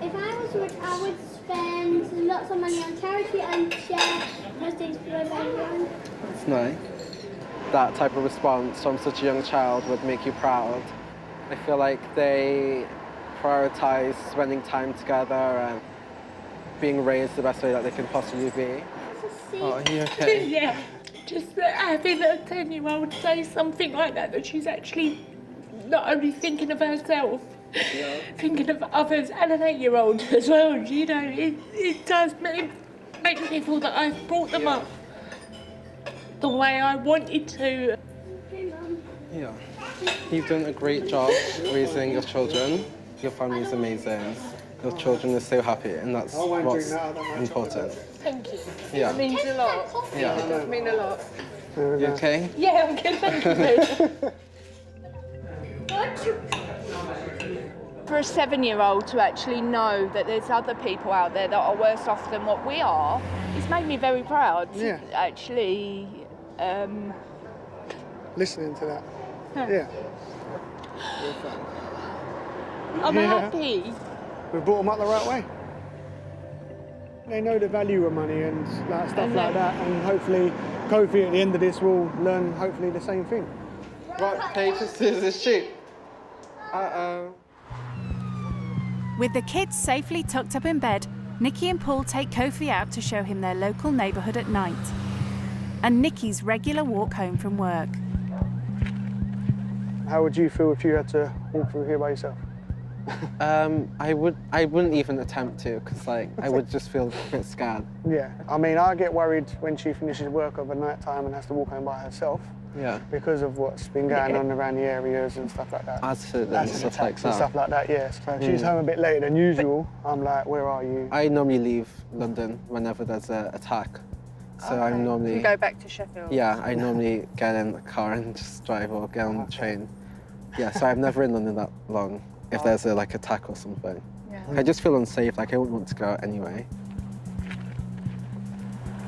If I was rich, I would spend lots of money on charity and share presents with everyone. It's nice. That type of response from such a young child would make you proud. I feel like they prioritise spending time together and being raised the best way that they can possibly be. Oh, are you okay? Yeah, just having a 10-year-old say something like that she's actually not only thinking of herself, thinking of others, and an 8-year-old as well, you know, it does make me feel that I've brought them up the way I wanted to. Yeah. You've done a great job raising your children. Your family is amazing. Your children are so happy, and that's what's important. Thank you. Yeah. It means a lot. Yeah. It does mean a lot. You okay? Yeah, I'm good, thank you. For a 7-year-old to actually know that there's other people out there that are worse off than what we are, it's made me very proud. Yeah. Actually, listening to that. Yeah. I'm happy. We brought them up the right way. They know the value of money and like stuff like that, and hopefully Kofi at the end of this will learn hopefully the same thing. Rock, paper, scissors, shoot. Uh-oh. With the kids safely tucked up in bed, Nikki and Paul take Kofi out to show him their local neighbourhood at night. And Nikki's regular walk home from work. How would you feel if you had to walk through here by yourself? I wouldn't even attempt to, because like I would just feel a bit scared. Yeah, I mean, I get worried when she finishes work over night time and has to walk home by herself. Yeah. Because of what's been going on around the areas and stuff like that. Accidents and stuff like that. And stuff like that, yes. So if she's home a bit later than usual, I'm like, where are you? I normally leave London whenever there's an attack. So I'm normally... You go back to Sheffield? Yeah, I normally get in the car and just drive or get on the train. Yeah, so I'm never in London that long if there's a like attack or something. Yeah. I just feel unsafe, like I wouldn't want to go out anyway.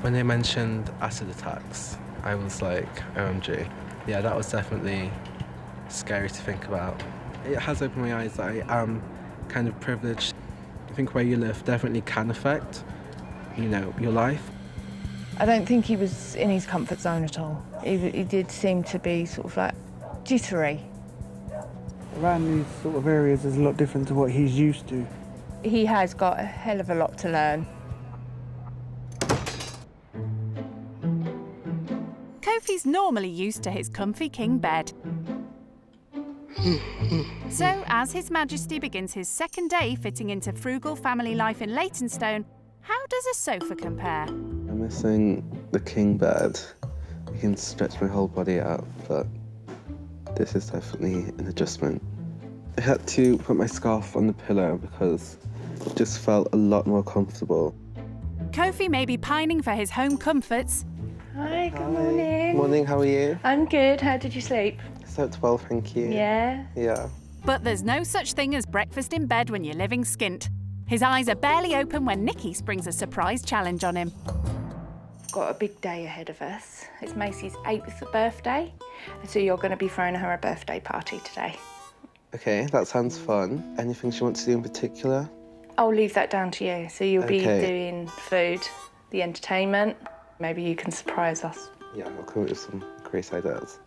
When they mentioned acid attacks, I was like, OMG. Yeah, that was definitely scary to think about. It has opened my eyes that I am kind of privileged. I think where you live definitely can affect, you know, your life. I don't think he was in his comfort zone at all. He did seem to be sort of like jittery. Around these sort of areas is a lot different to what he's used to. He has got a hell of a lot to learn. Kofi's normally used to his comfy king bed. So, as His Majesty begins his second day fitting into frugal family life in Leytonstone, how does a sofa compare? I'm missing the king bed. I can stretch my whole body out, but this is definitely an adjustment. I had to put my scarf on the pillow because it just felt a lot more comfortable. Kofi may be pining for his home comforts. Hi, good morning. Morning, how are you? I'm good. How did you sleep? Slept well, thank you. Yeah? Yeah. But there's no such thing as breakfast in bed when you're living skint. His eyes are barely open when Nikki springs a surprise challenge on him. Got a big day ahead of us. It's Macy's 8th birthday, so you're going to be throwing her a birthday party today. Okay, that sounds fun. Anything she wants to do in particular? I'll leave that down to you. So you'll be Okay. doing food, the entertainment. Maybe you can surprise us. Yeah, I'll come up with some great ideas.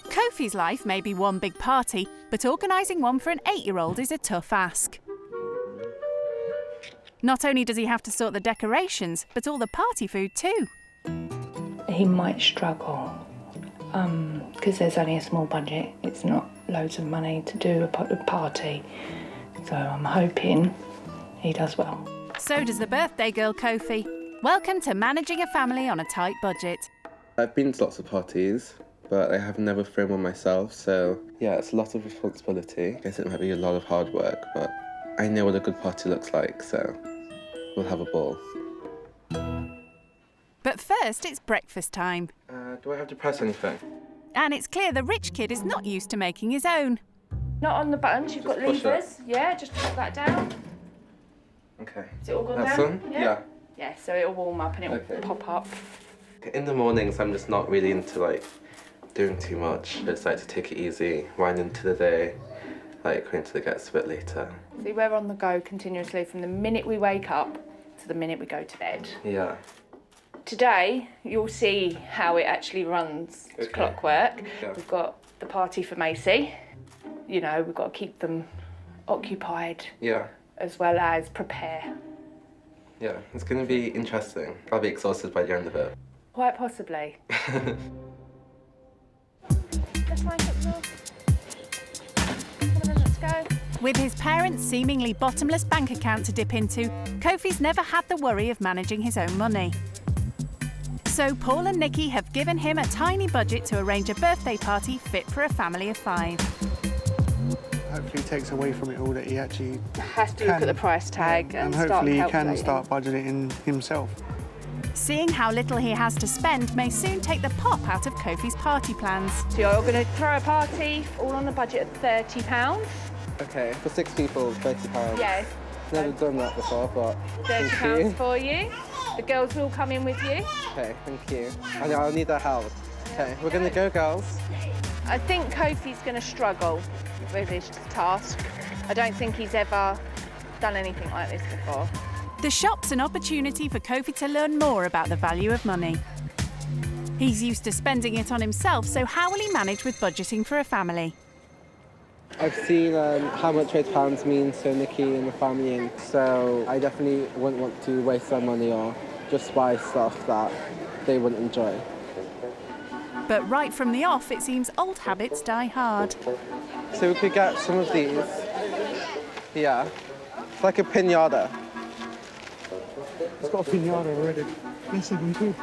Kofi's life may be one big party, but organising one for an 8-year-old is a tough ask. Not only does he have to sort the decorations, but all the party food too. He might struggle, because there's only a small budget. It's not loads of money to do a party. So I'm hoping he does well. So does the birthday girl Kofi. Welcome to managing a family on a tight budget. I've been to lots of parties, but I have never thrown one myself, so yeah, it's a lot of responsibility. I guess it might be a lot of hard work, but I know what a good party looks like, so we'll have a ball. But first, it's breakfast time. Do I have to press anything? And it's clear the rich kid is not used to making his own. Not on the buttons, you've got push levers. Yeah, just put that down. Okay. Is it all gone That's down? on? Yeah. Yeah, so it'll warm up and it'll pop up. In the mornings, I'm just not really into like doing too much. I just like to take it easy, wind into the day, like wait until it gets a bit later. See, we're on the go continuously from the minute we wake up to the minute we go to bed. Yeah. Today, you'll see how it actually runs to clockwork. Yeah. We've got the party for Macy. You know, we've got to keep them occupied. Yeah. As well as prepare. Yeah, it's going to be interesting. I'll be exhausted by the end of it. Quite possibly. Let's line up now. Come on, let's go. With his parents' seemingly bottomless bank account to dip into, Kofi's never had the worry of managing his own money. So Paul and Nikki have given him a tiny budget to arrange a birthday party fit for a family of 5. Hopefully it takes away from it all that he actually has to look at the price tag and hopefully start he can calculating. start budgeting himself. Seeing how little he has to spend may soon take the pop out of Kofi's party plans. So you're going to throw a party all on a budget of £30. Okay, for 6 people, £30. Yes. Never done that before, but thank £30 you. for you. The girls will come in with you. Okay, thank you. And I'll need their help. Okay, we're going to go, girls. I think Kofi's going to struggle with this task. I don't think he's ever done anything like this before. The shop's an opportunity for Kofi to learn more about the value of money. He's used to spending it on himself, so how will he manage with budgeting for a family? I've seen how much £8 means to Nikki and the family, and so I definitely wouldn't want to waste their money or just buy stuff that they wouldn't enjoy. But right from the off, it seems old habits die hard. So we could get some of these. Yeah. It's like a piñata. It's got a piñata already. Yes, even good.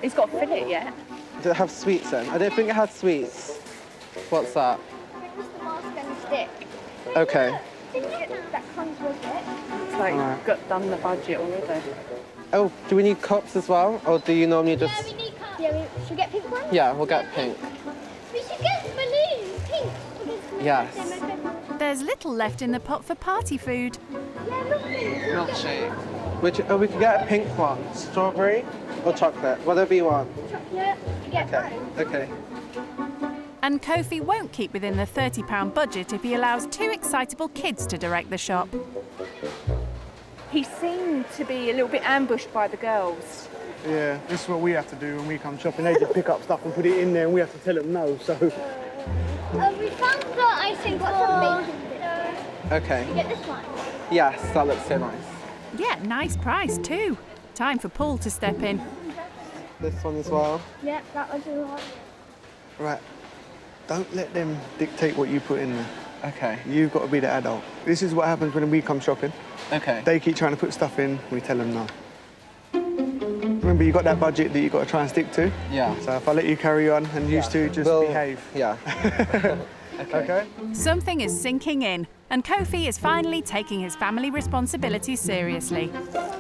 He's got to fill it yet. Does it have sweets in? I don't think it has sweets. What's that? It's the mask and the stick. Okay. That comes with it. It's like Alright. you've got done the budget already. Oh, do we need cups as well? Or do you normally just... Yeah, we need cups. Yeah, should we get pink ones? Yeah, we'll get pink. We should get balloons, pink. Yes. There's little left in the pot for party food. Milkshake. Which, we could get a pink one. Strawberry or chocolate? Whatever you want. Chocolate. Get Okay. And Kofi won't keep within the £30 budget if he allows 2 excitable kids to direct the shop. He seemed to be a little bit ambushed by the girls. Yeah, this is what we have to do when we come shopping. They just pick up stuff and put it in there and we have to tell them no, so... We found the icing got some bacon. Okay. You get this one. Yes, that looks so nice. Yeah, nice price too. Time for Paul to step in. This one as well. Yeah, that was a lot. Right. Don't let them dictate what you put in there. Okay. You've got to be the adult. This is what happens when we come shopping. Okay. They keep trying to put stuff in, we tell them no. Remember, you got that budget that you got to try and stick to. Yeah. So if I let you carry on and you two just behave. Yeah. Okay. Something is sinking in, and Kofi is finally taking his family responsibilities seriously.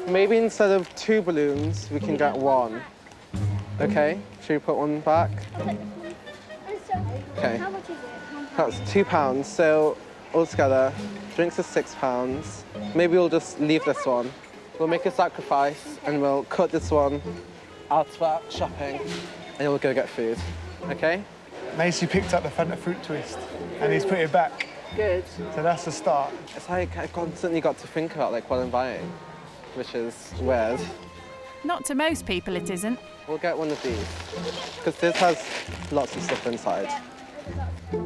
Maybe instead of 2 balloons, we can get 1. Okay? Should we put one back? Okay. How much is it? That's £2. So altogether, drinks are £6. Maybe we'll just leave this one. We'll make a sacrifice and we'll cut this one out of our shopping and then we'll go get food. Okay? Macy picked up the Fanta fruit twist and he's put it back. Good. So that's the start. It's like I constantly got to think about like what I'm buying, which is weird. Not to most people, it isn't. We'll get one of these because this has lots of stuff inside.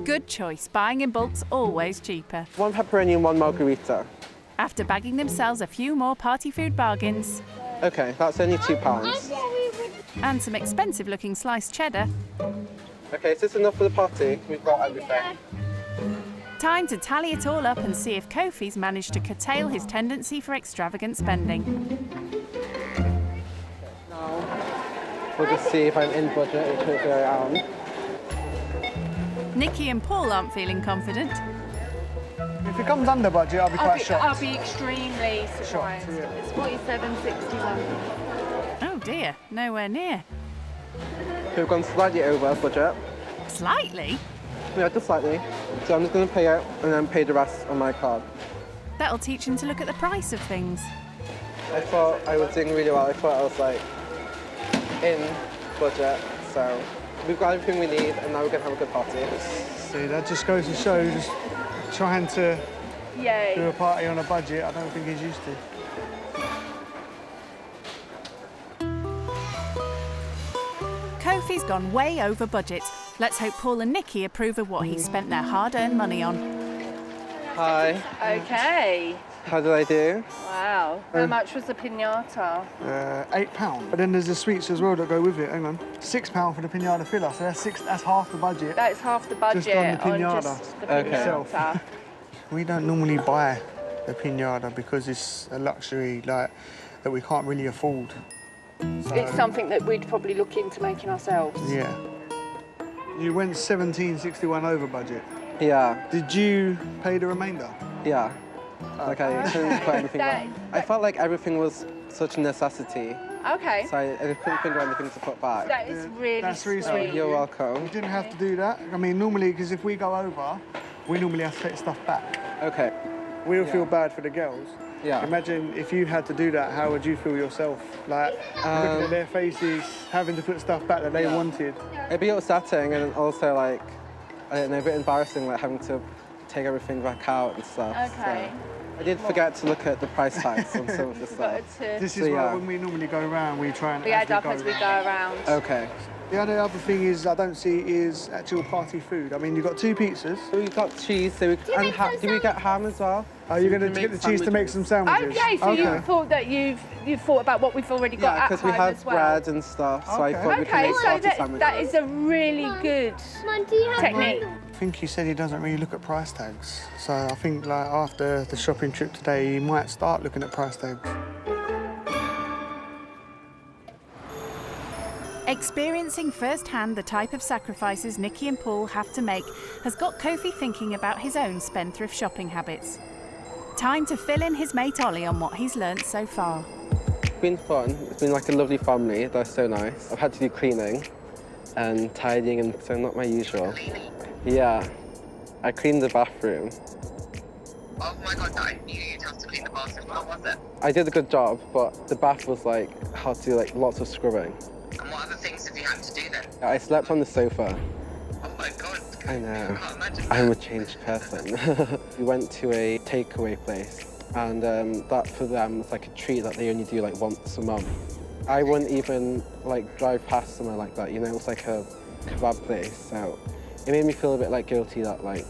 Good choice. Buying in bulk's always cheaper. 1 pepperoni and 1 margarita. After bagging themselves a few more party food bargains. Okay, that's only £2. And some expensive-looking sliced cheddar. Okay, is this enough for the party? We've got everything. Time to tally it all up and see if Kofi's managed to curtail his tendency for extravagant spending. We'll just see if I'm in budget, which hopefully I am. Nikki and Paul aren't feeling confident. If it comes under budget, I'll be quite shocked. I'll be extremely surprised. Yeah. It's 47.61. Oh dear, nowhere near. We've gone slightly over budget. Slightly? Yeah, just slightly. So I'm just going to pay out and then pay the rest on my card. That'll teach him to look at the price of things. I thought I was doing really well. I thought I was like in budget. So we've got everything we need and now we're going to have a good party. See, that just goes to show just trying to do a party on a budget, I don't think he's used to. Kofi's gone way over budget. Let's hope Paul and Nikki approve of what he spent their hard-earned money on. Hi. Okay. How did I do? Wow. How much was the pinata? £8. But then there's the sweets as well that go with it. Hang on. £6 for the pinata filler, so that's half the budget. That's half the budget just on the pinata. just the pinata. We don't normally buy the pinata because it's a luxury that we can't really afford. So, It's something that we'd probably look into making ourselves. Yeah. You went 17.61 over budget. Yeah. Did you pay the remainder? Yeah. Like I couldn't put anything back. I felt like everything was such a necessity. Okay. So I couldn't think of anything to put back. That is really sweet. You're welcome. You didn't have to do that. I mean, normally, because if we go over, we normally have to take stuff back. Okay. We'll feel bad for the girls. Yeah. Imagine if you had to do that, how would you feel yourself? Like, looking at their faces, having to put stuff back that they wanted. It'd be upsetting and also like, I don't know, a bit embarrassing, like having to take everything back out and stuff. Okay. So I did forget to look at the price tags on some of the stuff. This is why when we normally go around, we try and We add up as we go around. Okay. The only other thing is I don't see is actual party food. I mean, you've got 2 pizzas. We've got cheese, so and do we get ham as well? Are you going to get the cheese to make some sandwiches? Okay, so you thought that you've thought about what we've already got at home because we have as well. bread and stuff, so I thought we could make so party sandwiches. that is a really good technique. I think he said he doesn't really look at price tags. So I think like after the shopping trip today, he might start looking at price tags. Experiencing firsthand the type of sacrifices Nikki and Paul have to make has got Kofi thinking about his own spendthrift shopping habits. Time to fill in his mate Ollie on what he's learnt so far. It's been fun. It's been like a lovely family. They're so nice. I've had to do cleaning and tidying, and so not my usual. Yeah, I cleaned the bathroom. Oh my God, I knew you'd have to clean the bathroom. What was it? I did a good job, but the bath was like, had to do like lots of scrubbing. And what other things have you had to do then? I slept on the sofa. Oh my God. I know. I can't imagine I'm a changed person. We went to a takeaway place, and that for them was like a treat that they only do like once a month. I wouldn't even like drive past somewhere like that, you know, it's like a kebab place, so it made me feel a bit like guilty that like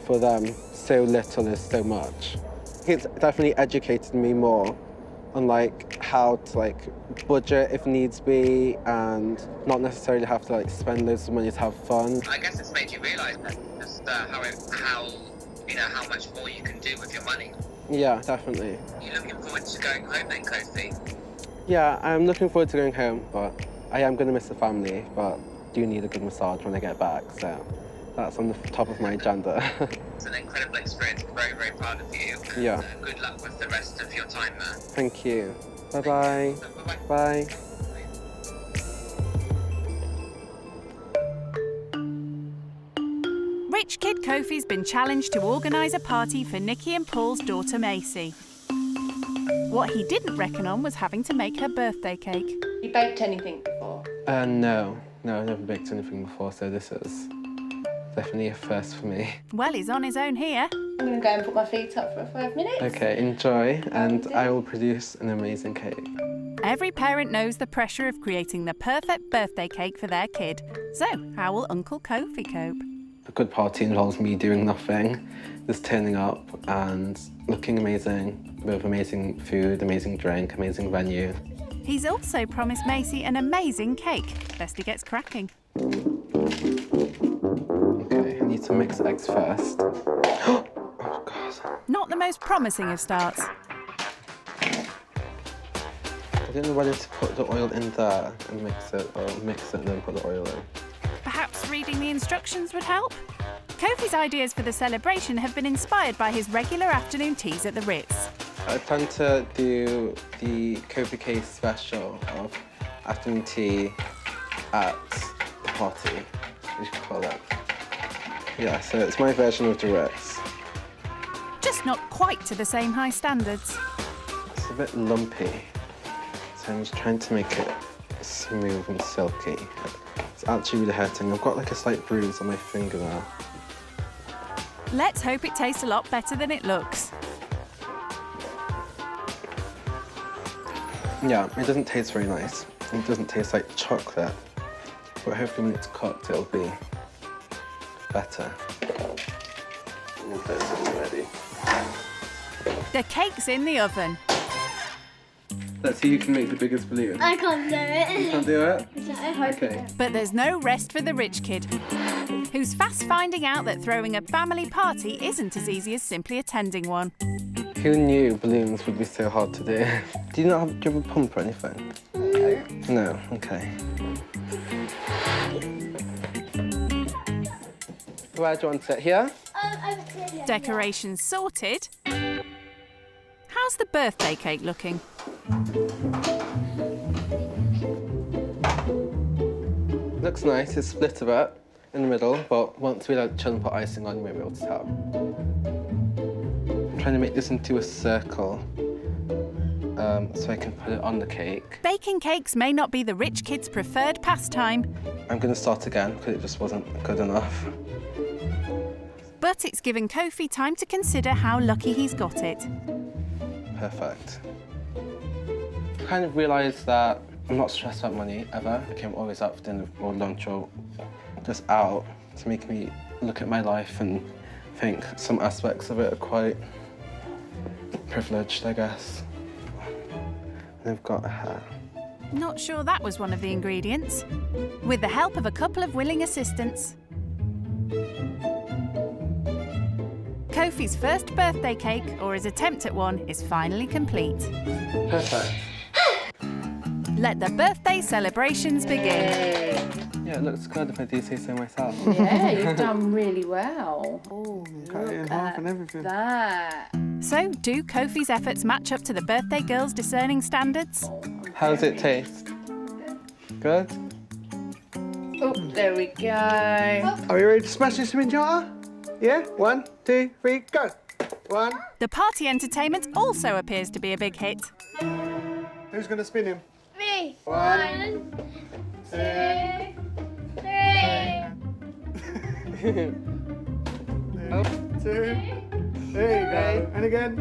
for them so little is so much. It's definitely educated me more on like how to like budget if needs be and not necessarily have to like spend loads of money to have fun. I guess it's made you realise that just how much more you can do with your money. Yeah, definitely. Are you looking forward to going home then, Kofi? Yeah, I'm looking forward to going home, but I am going to miss the family, but do need a good massage when I get back, so that's on the top of my agenda. It's an incredible experience. I'm very, very proud of you. Yeah. Good luck with the rest of your time there. Thank you. Bye-bye. Bye. Rich Kid Kofi's been challenged to organise a party for Nikki and Paul's daughter Macy. What he didn't reckon on was having to make her birthday cake. You baked anything before? No, I've never baked anything before, so this is definitely a first for me. Well, he's on his own here. I'm going to go and put my feet up for 5 minutes. Okay, enjoy, and I will produce an amazing cake. Every parent knows the pressure of creating the perfect birthday cake for their kid. So, how will Uncle Kofi cope? A good party involves me doing nothing, just turning up and looking amazing, with amazing food, amazing drink, amazing venue. He's also promised Macy an amazing cake. Best he gets cracking. Okay, I need to mix eggs first. Oh, God. Not the most promising of starts. don't know whether to put the oil in there and mix it, or mix it and then put the oil in. Perhaps reading the instructions would help? Kofi's ideas for the celebration have been inspired by his regular afternoon teas at the Ritz. I plan to do the Kofi case special of afternoon tea at the party, you should call it. Yeah, so it's my version of the Ritz. Just not quite to the same high standards. It's a bit lumpy, so I'm just trying to make it smooth and silky. It's actually really hurting. I've got like a slight bruise on my finger now. Let's hope it tastes a lot better than it looks. Yeah, it doesn't taste very nice. It doesn't taste like chocolate, but hopefully when it's cooked it'll be better. This is ready. The cake's in the oven. Let's see who can make the biggest balloon. I can't do it. You can't do it? Okay. But there's no rest for the rich kid, who's fast finding out that throwing a family party isn't as easy as simply attending one. Who knew balloons would be so hard to do? Do you not have a pump or anything? No. No, okay. Where do you want it? Here? Decorations sorted. How's the birthday cake looking? Looks nice. It's split a bit in the middle, but once we chill and put icing on, you won't be able to tell. I'm trying to make this into a circle so I can put it on the cake. Baking cakes may not be the rich kid's preferred pastime. I'm going to start again because it just wasn't good enough. But it's given Kofi time to consider how lucky he's got it. Perfect. I kind of realised that I'm not stressed about money ever. I'm always out for dinner or lunch or just out to make me look at my life and think some aspects of it are quite privileged, I guess. And I've got a hat. Not sure that was one of the ingredients. With the help of a couple of willing assistants, Kofi's first birthday cake, or his attempt at one, is finally complete. Perfect. Let the birthday celebrations begin. Yeah, it looks good if I do say so myself. Yeah, you've done really well. Oh, cut it in half and everything. That. So, do Kofi's efforts match up to the birthday girl's discerning standards? How does it taste? Good? Oh, there we go. Are you ready to smash this pinata? Yeah? 1, 2, 3, go. 1. The party entertainment also appears to be a big hit. Who's going to spin him? Me. 1, 2, 3. Up, 2. There you go. And again.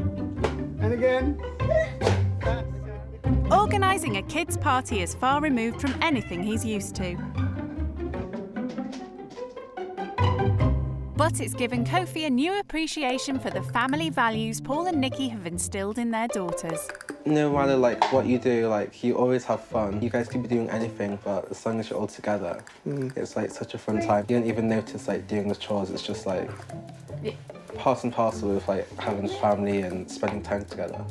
And again. Organising a kid's party is far removed from anything he's used to. But it's given Kofi a new appreciation for the family values Paul and Nikki have instilled in their daughters. No matter what you do, you always have fun. You guys could be doing anything, but as long as you're all together, it's such a fun time. You don't even notice doing the chores. It's just part and parcel with having family and spending time together.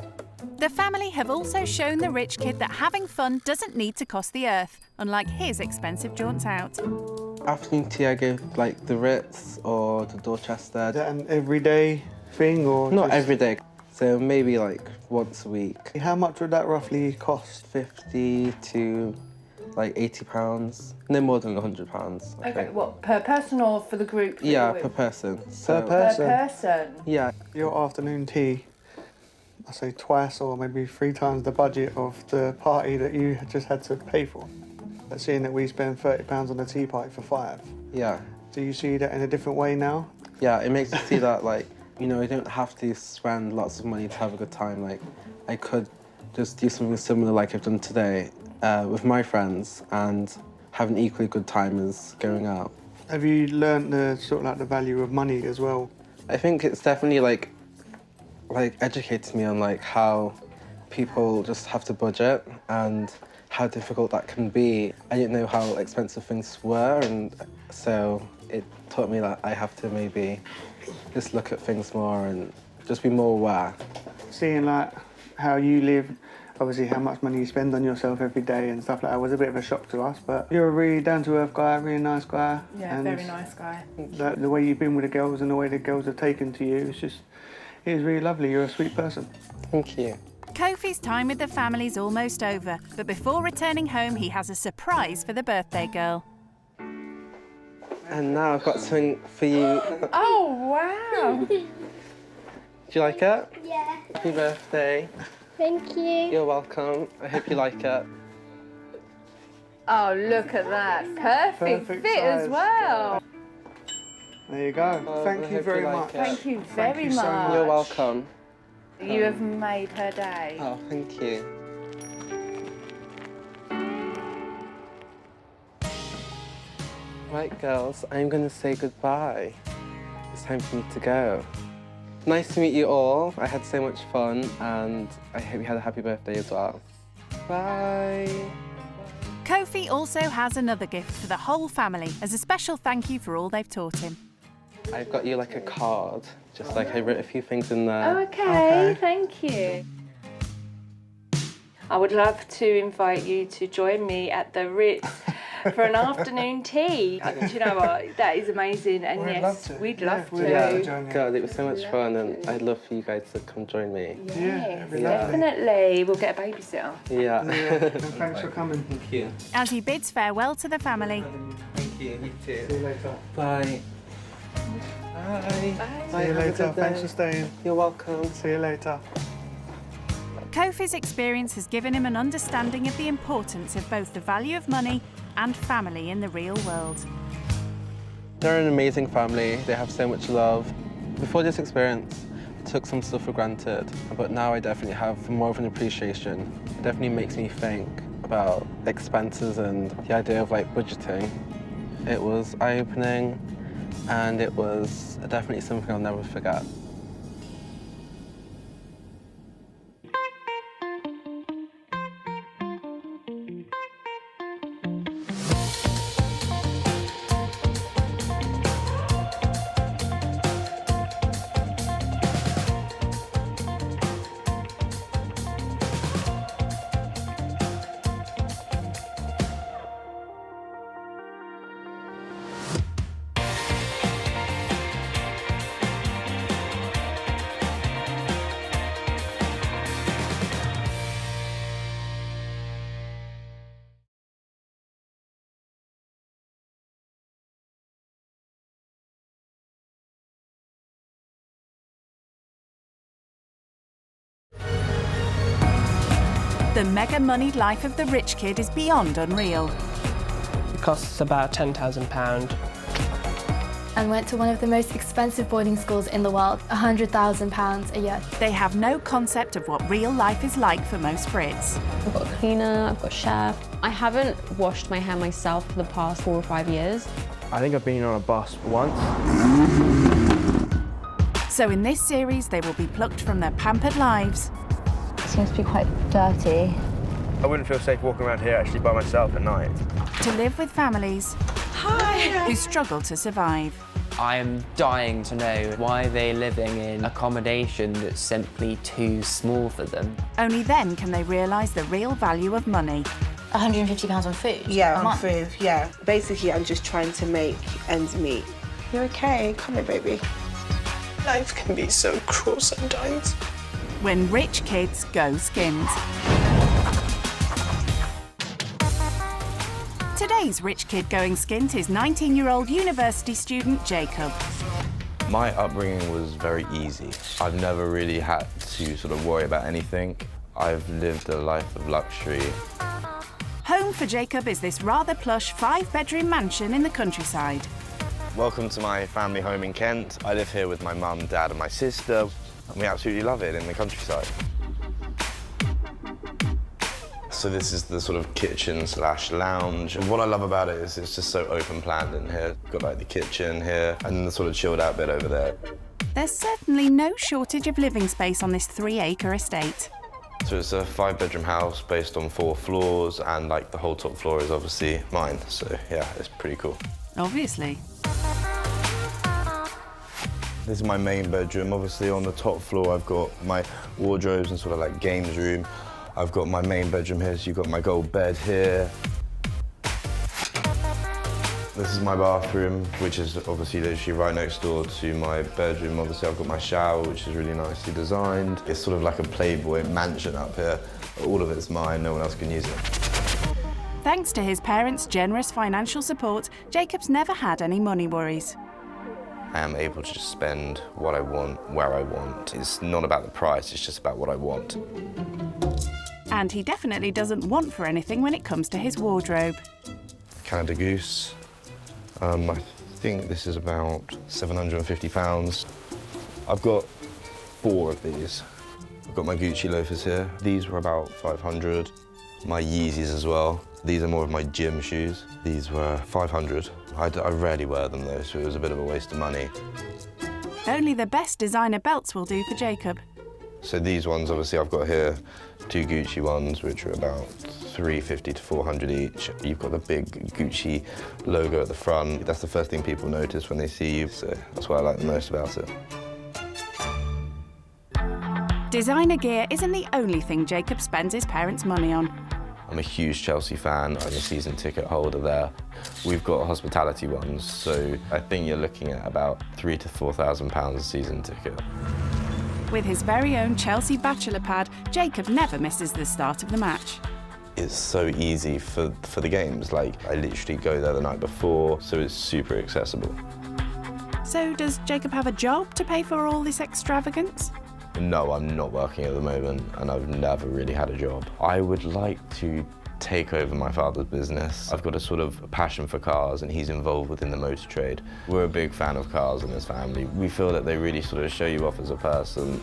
The family have also shown the rich kid that having fun doesn't need to cost the earth, unlike his expensive jaunts out. Afternoon tea, I go the Ritz or the Dorchester. Is that an everyday thing or not just... every day? So maybe once a week. How much would that roughly cost? 50 to £80. No more than £100. I think. What, per person or for the group? Yeah, per person. Per person? Per person? Yeah. Your afternoon tea, I say twice or maybe 3 times the budget of the party that you just had to pay for. But seeing that we spend £30 on a tea party for 5. Yeah. Do you see that in a different way now? Yeah, it makes me see that I don't have to spend lots of money to have a good time. I could just do something similar like I've done today with my friends and have an equally good time as going out. Have you learnt the the value of money as well? I think it's definitely educated me on how people just have to budget and how difficult that can be. I didn't know how expensive things were, and so it taught me that I have to maybe just look at things more and just be more aware. Seeing how you live, obviously how much money you spend on yourself every day and stuff like that was a bit of a shock to us. But you're a really down-to-earth guy, really nice guy. Yeah, and very nice guy. the way you've been with the girls and the way the girls have taken to you, it was really lovely. You're a sweet person. Thank you. Kofi's time with the family's almost over, but before returning home, he has a surprise for the birthday girl. And now I've got something for you. Oh, wow. Do you like it? Yeah. Happy birthday. Thank you. You're welcome. I hope you like it. Oh, look at that. Perfect fit size. as well. There you go. I Thank you hope very like much. it. Thank you very so much. You're welcome. You have made her day. Oh, thank you. Right, girls, I'm going to say goodbye. It's time for me to go. Nice to meet you all. I had so much fun, and I hope you had a happy birthday as well. Bye. Kofi also has another gift for the whole family as a special thank you for all they've taught him. I've got you like a card, just like I wrote a few things in there. Oh, okay. Thank you. I would love to invite you to join me at the Ritz for an afternoon tea. Do you know what? That is amazing. And We'd yes, love to. we'd Yeah, love we'd to. love to join you. God, it was so much fun, and I'd love for you guys to come join me. Yes, lovely. definitely. We'll get a babysitter. Yeah. And thanks for coming. Thank you. As he bids farewell to the family, Thank you. You too. See you later. Bye. Bye. See you Have a later. good Thanks day. for staying. You're welcome. See you later. Kofi's experience has given him an understanding of the importance of both the value of money and family in the real world. They're an amazing family. They have so much love. Before this experience, I took some stuff for granted, but now I definitely have more of an appreciation. It definitely makes me think about expenses and the idea of like budgeting. It was eye-opening, and it was definitely something I'll never forget. The mega-moneyed life of the rich kid is beyond unreal. It costs about £10,000. And went to one of the most expensive boarding schools in the world, £100,000 a year. They have no concept of what real life is like for most Brits. I've got a cleaner, I've got a chef. I haven't washed my hair myself for the past 4 or 5 years. I think I've been on a bus once. So in this series, they will be plucked from their pampered lives. It seems to be quite dirty. I wouldn't feel safe walking around here actually by myself at night. To live with families who struggle to survive. I am dying to know why they're living in accommodation that's simply too small for them. Only then can they realise the real value of money. £150 on food? Yeah, a on month? food, yeah. Basically, I'm just trying to make ends meet. You're okay, come here, baby. Life can be so cruel sometimes. When rich kids go skint. Today's rich kid going skint is 19-year-old university student Jacob. My upbringing was very easy. I've never really had to sort of worry about anything. I've lived a life of luxury. Home for Jacob is this rather plush 5-bedroom mansion in the countryside. Welcome to my family home in Kent. I live here with my mum, dad and my sister, and we absolutely love it in the countryside. So this is the sort of kitchen slash lounge. And what I love about it is it's just so open planned in here. Got like the kitchen here and then the sort of chilled out bit over there. There's certainly no shortage of living space on this 3-acre estate. So it's a 5-bedroom house based on 4 floors, and like the whole top floor is obviously mine. So yeah, it's pretty cool. Obviously. This is my main bedroom. Obviously on the top floor I've got my wardrobes and sort of like games room. I've got my main bedroom here, so you've got my gold bed here. This is my bathroom, which is obviously literally right next door to my bedroom. Obviously, I've got my shower, which is really nicely designed. It's sort of like a Playboy mansion up here. All of it's mine, no one else can use it. Thanks to his parents' generous financial support, Jacob's never had any money worries. I am able to just spend what I want, where I want. It's not about the price, it's just about what I want. And he definitely doesn't want for anything when it comes to his wardrobe. Canada Goose. I think this is about £750. I've got 4 of these. I've got my Gucci loafers here. These were about 500. My Yeezys as well. These are more of my gym shoes. These were 500. I rarely wear them though, so it was a bit of a waste of money. Only the best designer belts will do for Jacob. So these ones, obviously, I've got here 2 Gucci ones, which are about 350 to 400 each. You've got the big Gucci logo at the front. That's the first thing people notice when they see you, so that's what I like the most about it. Designer gear isn't the only thing Jacob spends his parents' money on. I'm a huge Chelsea fan. I'm a season ticket holder there. We've got hospitality ones, so I think you're looking at about £3,000 to £4,000 a season ticket. With his very own Chelsea bachelor pad, Jacob never misses the start of the match. It's so easy for the games. Like, I literally go there the night before, so it's super accessible. So does Jacob have a job to pay for all this extravagance? No, I'm not working at the moment, and I've never really had a job. I would like to take over my father's business. I've got a sort of passion for cars, and he's involved within the motor trade. We're a big fan of cars in his family. We feel that they really sort of show you off as a person.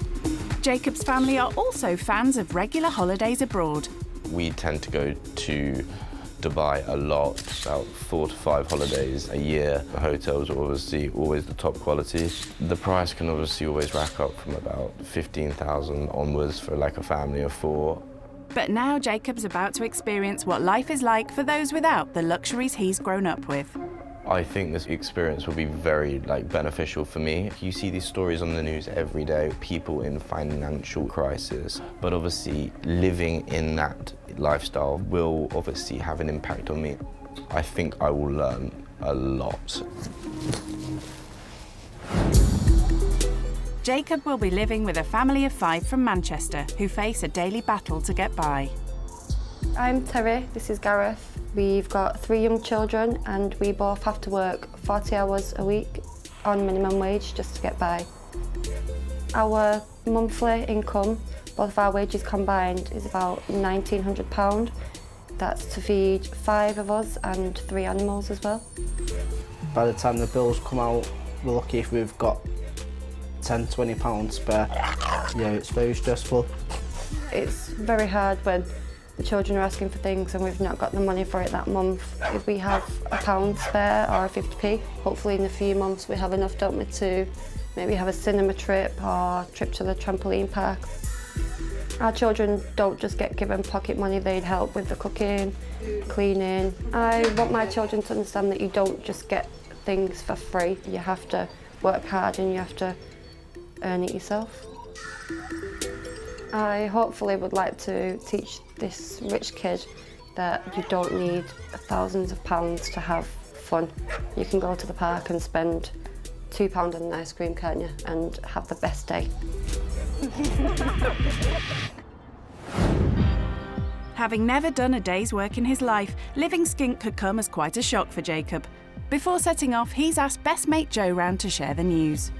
Jacob's family are also fans of regular holidays abroad. We tend to go to Dubai a lot, about 4 to 5 holidays a year. The hotels are obviously always the top quality. The price can obviously always rack up from about 15,000 onwards for like a family of 4. But now Jacob's about to experience what life is like for those without the luxuries he's grown up with. I think this experience will be very beneficial for me. You see these stories on the news every day, people in financial crisis, but obviously living in that lifestyle will obviously have an impact on me. I think I will learn a lot. Jacob will be living with a family of 5 from Manchester who face a daily battle to get by. I'm Terry, this is Gareth. We've got 3 young children and we both have to work 40 hours a week on minimum wage just to get by. Our monthly income, both of our wages combined, is about £1,900. That's to feed 5 of us and 3 animals as well. By the time the bills come out, we're lucky if we've got £10, £20 spare. Yeah, it's very stressful. It's very hard when the children are asking for things and we've not got the money for it that month. If we have £1 spare or a 50p, hopefully in a few months we have enough, don't we, to maybe have a cinema trip or a trip to the trampoline park. Our children don't just get given pocket money, they'd help with the cooking, cleaning. I want my children to understand that you don't just get things for free. You have to work hard and you have to earn it yourself. I hopefully would like to teach this rich kid that you don't need thousands of pounds to have fun. You can go to the park and spend £2 on an ice cream, can't you, and have the best day. Having never done a day's work in his life, living skint could come as quite a shock for Jacob. Before setting off, he's asked best mate Joe round to share the news.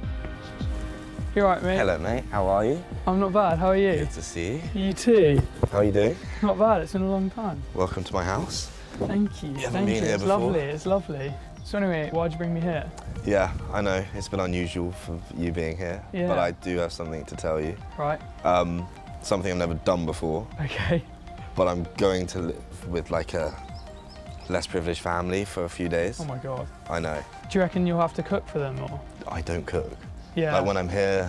You alright, mate? Hello, mate. How are you? I'm not bad. How are you? Good to see you. You too. How are you doing? Not bad. It's been a long time. Welcome to my house. Thank you. You haven't Thank been you. here It's before? lovely. It's lovely. So anyway, why'd you bring me here? Yeah, I know. It's been unusual for you being here, Yeah. but I do have something to tell you. Right. Something I've never done before. Okay. But I'm going to live with like a less privileged family for a few days. Oh my God. I know. Do you reckon you'll have to cook for them or? I don't cook. Yeah. Like when I'm here,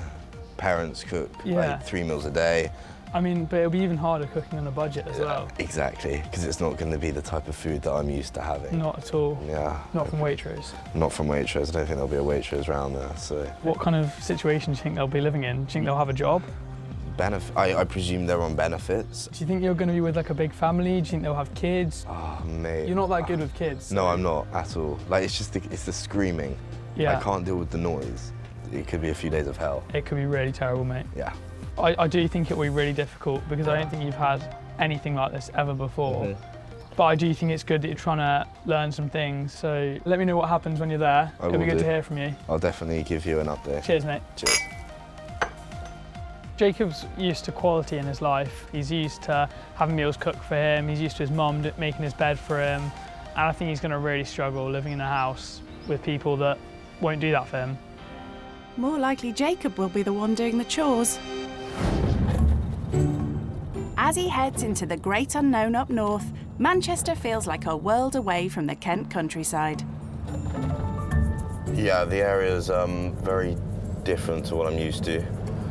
parents cook Yeah. like 3 meals a day. I mean, but it'll be even harder cooking on a budget as well. Exactly, because it's not going to be the type of food that I'm used to having. Not at all. Yeah. Not from Waitrose. Not from Waitrose. I don't think there'll be a Waitrose around there, so. What kind of situation do you think they'll be living in? Do you think they'll have a job? I presume they're on benefits. Do you think you're going to be with like a big family? Do you think they'll have kids? Oh, mate. You're not that good with kids. No, I'm not at all. Like, it's just it's the screaming. Yeah. I can't deal with the noise. It could be a few days of hell. It could be really terrible, mate. Yeah. I do think it will be really difficult because I don't think you've had anything like this ever before. But I do think it's good that you're trying to learn some things. So let me know what happens when you're there. It'll be good to hear from you. I'll definitely give you an update. Cheers, mate. Cheers. Jacob's used to quality in his life. He's used to having meals cooked for him. He's used to his mum making his bed for him. And I think he's going to really struggle living in a house with people that won't do that for him. More likely Jacob will be the one doing the chores. As he heads into the great unknown up north, Manchester feels like a world away from the Kent countryside. Yeah, the area's very different to what I'm used to.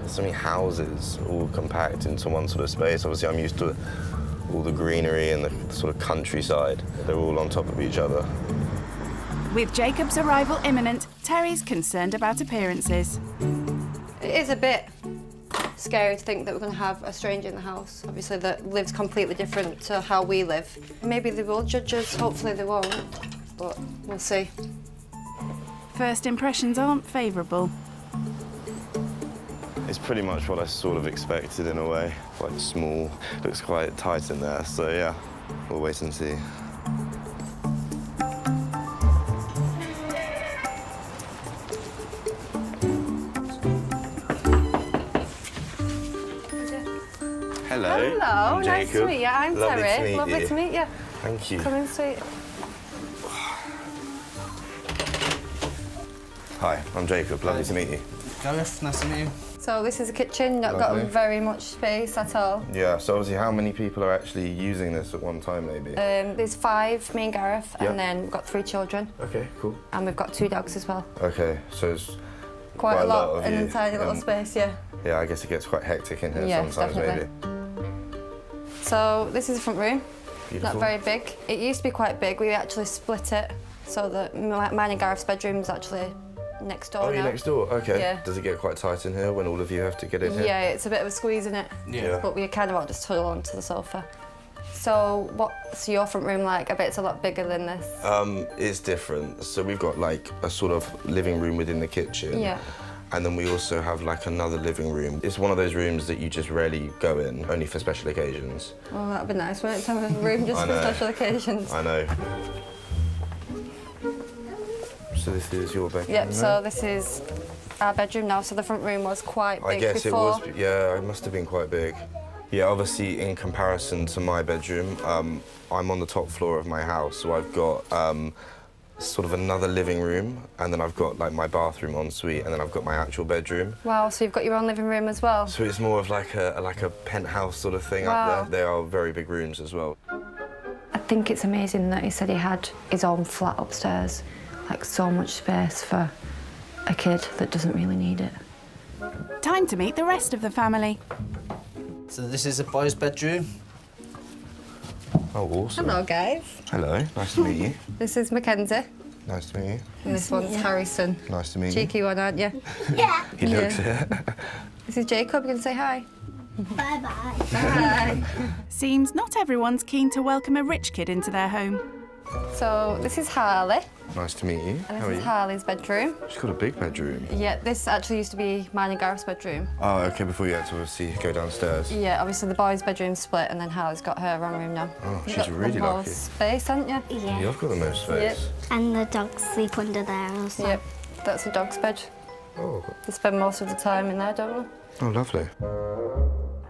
So many houses all compact into one sort of space. Obviously, I'm used to all the greenery and the sort of countryside. They're all on top of each other. With Jacob's arrival imminent, Terry's concerned about appearances. It is a bit scary to think that we're going to have a stranger in the house, obviously, that lives completely different to how we live. Maybe they will judge us, hopefully they won't, but we'll see. First impressions aren't favourable. It's pretty much what I sort of expected in a way. Quite small, looks quite tight in there, so yeah, we'll wait and see. Hello. Hello, I'm nice Jacob. to meet you. I'm Lovely Terry. to meet Lovely you. to meet you. Thank you. Come in, sweet. Hi, I'm Jacob. Lovely to meet you. Gareth, nice to meet you. So this is a kitchen, not Lovely. got very much space at all. Yeah, so obviously how many people are actually using this at one time, maybe? There's 5, me and Gareth, Yeah. and then we've got 3 children. Okay, cool. And we've got 2 dogs as well. Okay, so it's Quite a lot of in you. a tiny little space, yeah. Yeah, I guess it gets quite hectic in here Yeah, sometimes, definitely. maybe. So this is the front room. Beautiful. Not very big. It used to be quite big. We actually split it so that mine and Gareth's bedroom's actually next door Oh, now. you're next door? Okay. Yeah. Does it get quite tight in here when all of you have to get in here? Yeah, it's a bit of a squeeze in it. Yeah. But we kind of all just huddle onto the sofa. So what's your front room like? I bet it's a lot bigger than this. It's different. So we've got like a sort of living room within the kitchen. Yeah. And then we also have like another living room. It's one of those rooms that you just rarely go in, only for special occasions. Oh, that'd be nice, wouldn't it? To have a room just I for know. special occasions. I know. So this is your bedroom? Yep, right? so this is our bedroom now. So the front room was quite big I guess before. it was, yeah, it must have been quite big. Yeah, obviously in comparison to my bedroom, I'm on the top floor of my house, so I've got sort of another living room, and then I've got like my bathroom ensuite, and then I've got my actual bedroom. Wow, so you've got your own living room as well? So it's more of like a penthouse sort of thing Wow. up there. They are very big rooms as well. I think it's amazing that he said he had his own flat upstairs. Like so much space for a kid that doesn't really need it. Time to meet the rest of the family. So this is a boy's bedroom. Oh, awesome. Hello, guys. Hello, nice to meet you. This is Mackenzie. Nice to meet you. And this one's Harrison. Nice to meet you. Cheeky one, aren't you? Yeah. He looks Yeah. it. This is Jacob. You can say hi. Bye-bye. Hi. Seems not everyone's keen to welcome a rich kid into their home. So this is Harley. Nice to meet you. And How are this is you? Harley's bedroom. She's got a big bedroom. Yeah, this actually used to be mine and Gareth's bedroom. Oh, okay, before you had to obviously go downstairs. Yeah, obviously the boys' bedroom split and then Harley's got her own room now. Oh, You've she's got really the whole lucky. space, haven't you? Yeah. You've got the most space. And the dogs sleep under there also. Yep, that's a dog's bed. Oh. They spend most of the time in there, don't they? Oh, lovely.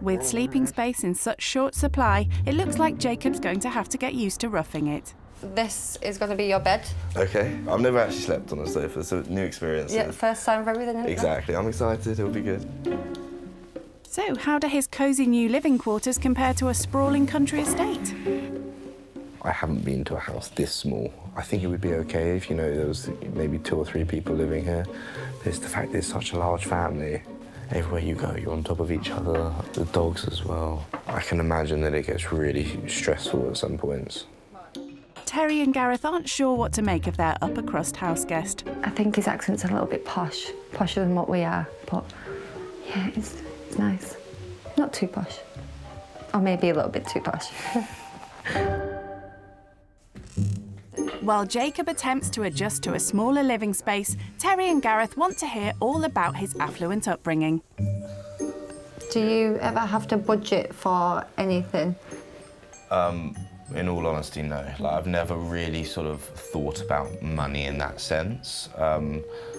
With sleeping space in such short supply, it looks like Jacob's going to have to get used to roughing it. This is going to be your bed. Okay, I've never actually slept on a sofa, so new experience. Yeah, first time for everything, isn't it? Exactly, I'm excited, it'll be good. So, how do his cosy new living quarters compare to a sprawling country estate? I haven't been to a house this small. I think it would be okay if, you know, there was maybe 2 or 3 people living here. There's the fact that it's such a large family. Everywhere you go, you're on top of each other, the dogs as well. I can imagine that it gets really stressful at some points. Terry and Gareth aren't sure what to make of their upper crust house guest. I think his accent's a little bit posher than what we are, but yeah, it's nice. Not too posh. Or maybe a little bit too posh. While Jacob attempts to adjust to a smaller living space, Terry and Gareth want to hear all about his affluent upbringing. Do you ever have to budget for anything? In all honesty, no. Like, I've never really sort of thought about money in that sense.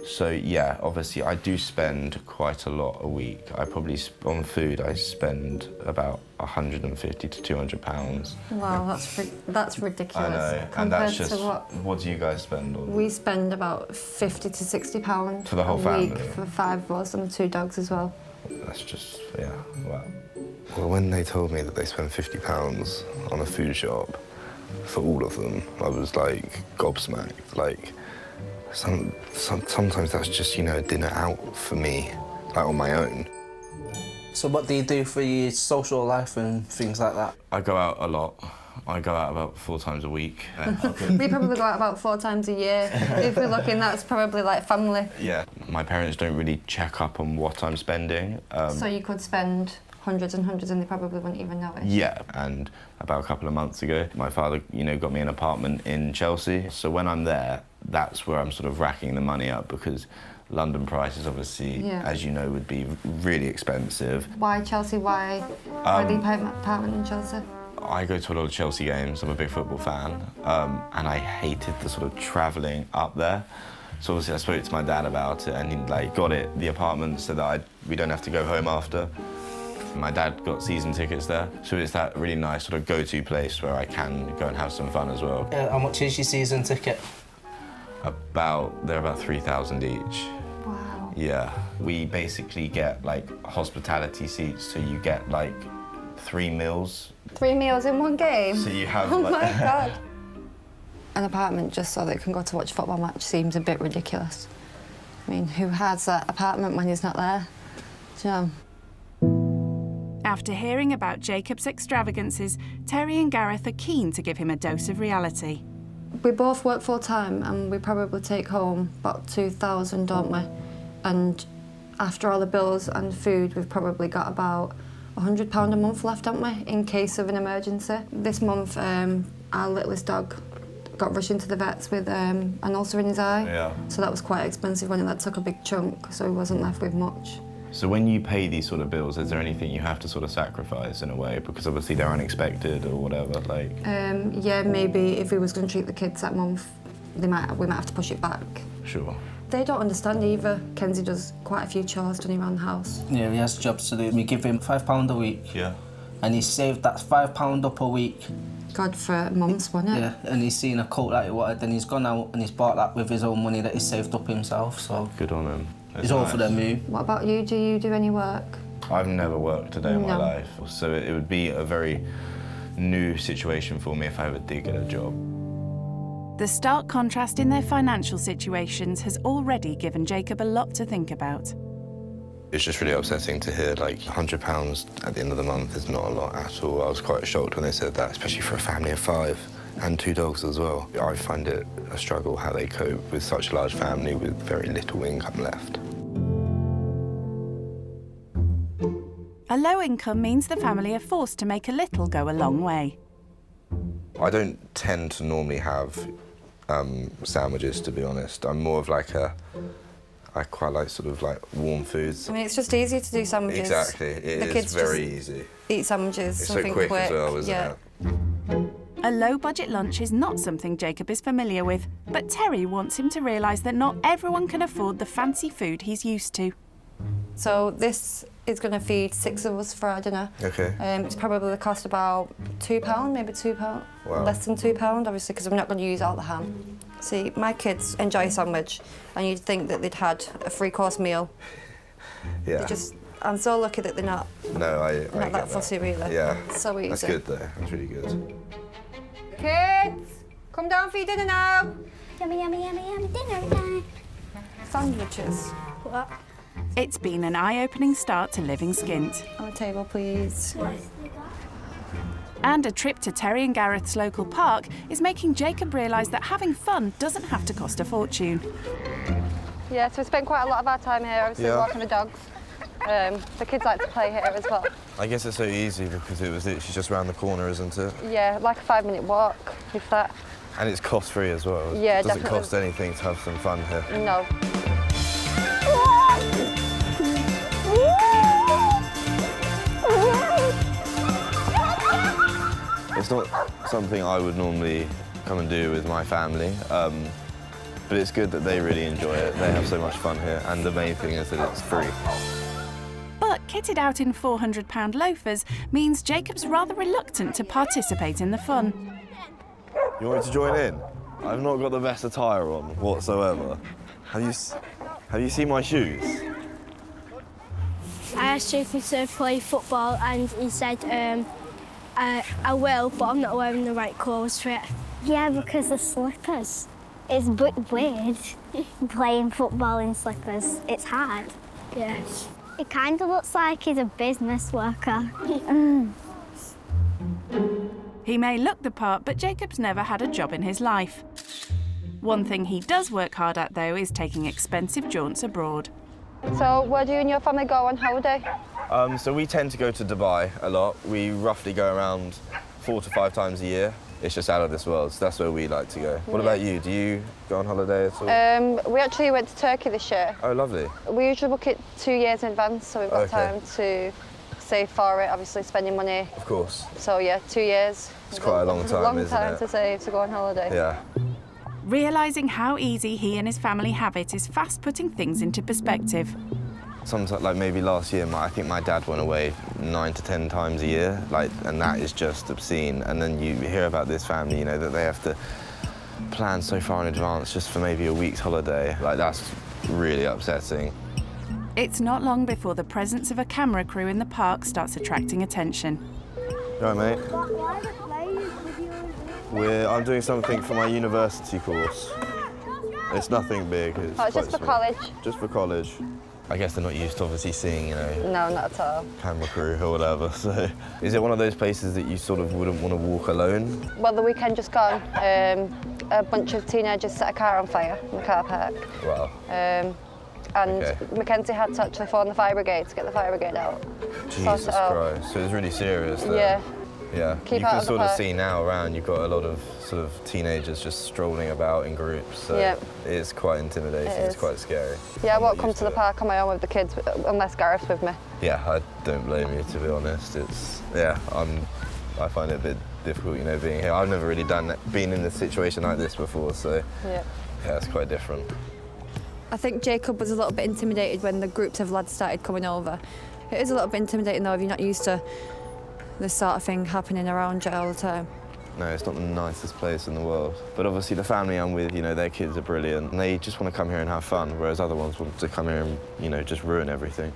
So yeah, obviously I do spend quite a lot a week. I probably, on food, I spend about 150 to 200 pounds. Wow, that's ridiculous. I know, Compared and that's just, to what do you guys spend on? We spend about 50 to 60 pounds For the whole a week family? for 5 of us and 2 dogs as well. That's just, yeah, wow. Well, when they told me that they spend £50 on a food shop for all of them, I was like gobsmacked. Like, sometimes that's just, you know, a dinner out for me, like on my own. So what do you do for your social life and things like that? I go out a lot. I go out about 4 times a week. We probably go out about 4 times a year. If we're looking, that's probably like family. Yeah, my parents don't really check up on what I'm spending. So you could spend hundreds and hundreds and they probably wouldn't even know it. Yeah, and about a couple of months ago, my father, you know, got me an apartment in Chelsea. So when I'm there, that's where I'm sort of racking the money up because London prices, obviously, as you know, would be really expensive. Why Chelsea? Why the apartment in Chelsea? I go to a lot of Chelsea games. I'm a big football fan, and I hated the sort of travelling up there. So obviously I spoke to my dad about it, and he like got the apartment so that we don't have to go home after. My dad got season tickets there, so it's that really nice sort of go-to place where I can go and have some fun as well. How much is your season ticket? They're about 3,000 each. Wow. Yeah, we basically get like hospitality seats, so you get like 3 meals. 3 meals in one game? So you have oh like... my God. An apartment just so they can go to watch a football match seems a bit ridiculous. I mean, who has that apartment when he's not there? Do you know? After hearing about Jacob's extravagances, Terry and Gareth are keen to give him a dose of reality. We both work full-time and we probably take home about 2,000, don't we? And after all the bills and food, we've probably got about £100 a month left, haven't we, in case of an emergency. This month, our littlest dog got rushed into the vets with an ulcer in his eye. Yeah. So that was quite expensive when that took a big chunk, so he wasn't left with much. So when you pay these sort of bills, is there anything you have to sort of sacrifice in a way? Because obviously they're unexpected or whatever, like... Yeah, maybe if we was going to treat the kids that month, we might have to push it back. Sure. They don't understand either. Kenzie does quite a few chores, doesn't he, around the house? Yeah, he has jobs to do. We give him £5 a week. Yeah. And he saved that £5 up a week. God, for months, wasn't it? Yeah, and he's seen a coat that he wanted, then he's gone out and he's bought that with his own money that he's saved up himself, so... Good on him. It's all for them, you. What about you? Do you do any work? I've never worked a day in my No. life, so it would be a very new situation for me if I ever did get a job. The stark contrast in their financial situations has already given Jacob a lot to think about. It's just really upsetting to hear, like, £100 at the end of the month is not a lot at all. I was quite shocked when they said that, especially for a family of 5 and 2 dogs as well. I find it a struggle how they cope with such a large family with very little income left. A low income means the family are forced to make a little go a long way. I don't tend to normally have sandwiches, to be honest. I'm more of like I quite like sort of like warm foods. I mean, it's just easier to do sandwiches. Exactly, it is very easy. Eat sandwiches, It's so something quick quick. as well, isn't yeah. it? A low-budget lunch is not something Jacob is familiar with, but Terry wants him to realise that not everyone can afford the fancy food he's used to. So this is going to feed 6 of us for our dinner. Okay. It's probably cost about £2, maybe £2. Wow. Less than £2, obviously, because I'm not going to use all the ham. See, my kids enjoy a sandwich, and you'd think that they'd had a 3-course meal. Yeah. I'm so lucky that they're not. No, I Not get that fussy, really. Yeah. So easy. That's good, though. That's really good. Kids, come down for your dinner now. Yummy, yummy, yummy, yummy, dinner time. Sandwiches. What? It's been an eye-opening start to living skint. On the table, please. And a trip to Terry and Gareth's local park is making Jacob realise that having fun doesn't have to cost a fortune. Yeah, so we spend quite a lot of our time here, obviously, Yeah. walking the dogs. The kids like to play here as well. I guess it's so easy because it was literally just around the corner, isn't it? Yeah, like a 5-minute walk, if that. And it's cost-free as well. Yeah, It doesn't definitely. cost anything to have some fun here. No. It's not something I would normally come and do with my family, but it's good that they really enjoy it. They have so much fun here, and the main thing is that it's free. But kitted out in £400 loafers means Jacob's rather reluctant to participate in the fun. You want me to join in? I've not got the best attire on whatsoever. Have you seen my shoes? I asked Jacob to play football and he said, I will, but I'm not wearing the right clothes for it. Yeah, because the slippers. It's a bit weird playing football in slippers. It's hard. Yeah. It kind of looks like he's a business worker. He may look the part, but Jacob's never had a job in his life. One thing he does work hard at, though, is taking expensive jaunts abroad. So where do you and your family go on holiday? So we tend to go to Dubai a lot. We roughly go around 4 to 5 times a year. It's just out of this world, so that's where we like to go. What about you? Do you go on holiday at all? We actually went to Turkey this year. Oh, lovely. We usually book it 2 years in advance, so we've got Okay. time to save for it, obviously spending money. Of course. So yeah, 2 years. It's quite a long time, long isn't time it? to save to go on holiday. Yeah. Realising how easy he and his family have it is fast putting things into perspective. Sometimes, like maybe last year, I think my dad went away 9 to 10 times a year, and that is just obscene. And then you hear about this family, you know, that they have to plan so far in advance just for maybe a week's holiday. Like, that's really upsetting. It's not long before the presence of a camera crew in the park starts attracting attention. Right, mate? I'm doing something for my university course. It's nothing big. It's Oh, it's just quite for small. college? Just for college. I guess they're not used to obviously seeing, you know, No, not at all. camera crew or whatever. So, is it one of those places that you sort of wouldn't want to walk alone? Well, the weekend just gone, a bunch of teenagers set a car on fire in the car park. Wow. And Okay. Mackenzie had to actually phone the fire brigade to get the fire brigade out. Jesus Christ. So it's really serious then. Yeah. Yeah. Keep you out can of the sort of park. see now around, you've got a lot of sort of teenagers just strolling about in groups. So Yep. it is quite intimidating. It It's is. quite scary. Yeah, I I'm won't not come used to the it. park on my own with the kids unless Gareth's with me. Yeah, I don't blame you, to be honest. I find it a bit difficult, you know, being here. I've never really been in a situation like this before, so Yeah. yeah, it's quite different. I think Jacob was a little bit intimidated when the groups of lads started coming over. It is a little bit intimidating though if you're not used to this sort of thing happening around you all the time. No, it's not the nicest place in the world. But obviously the family I'm with, you know, their kids are brilliant. And they just want to come here and have fun, whereas other ones want to come here and, you know, just ruin everything.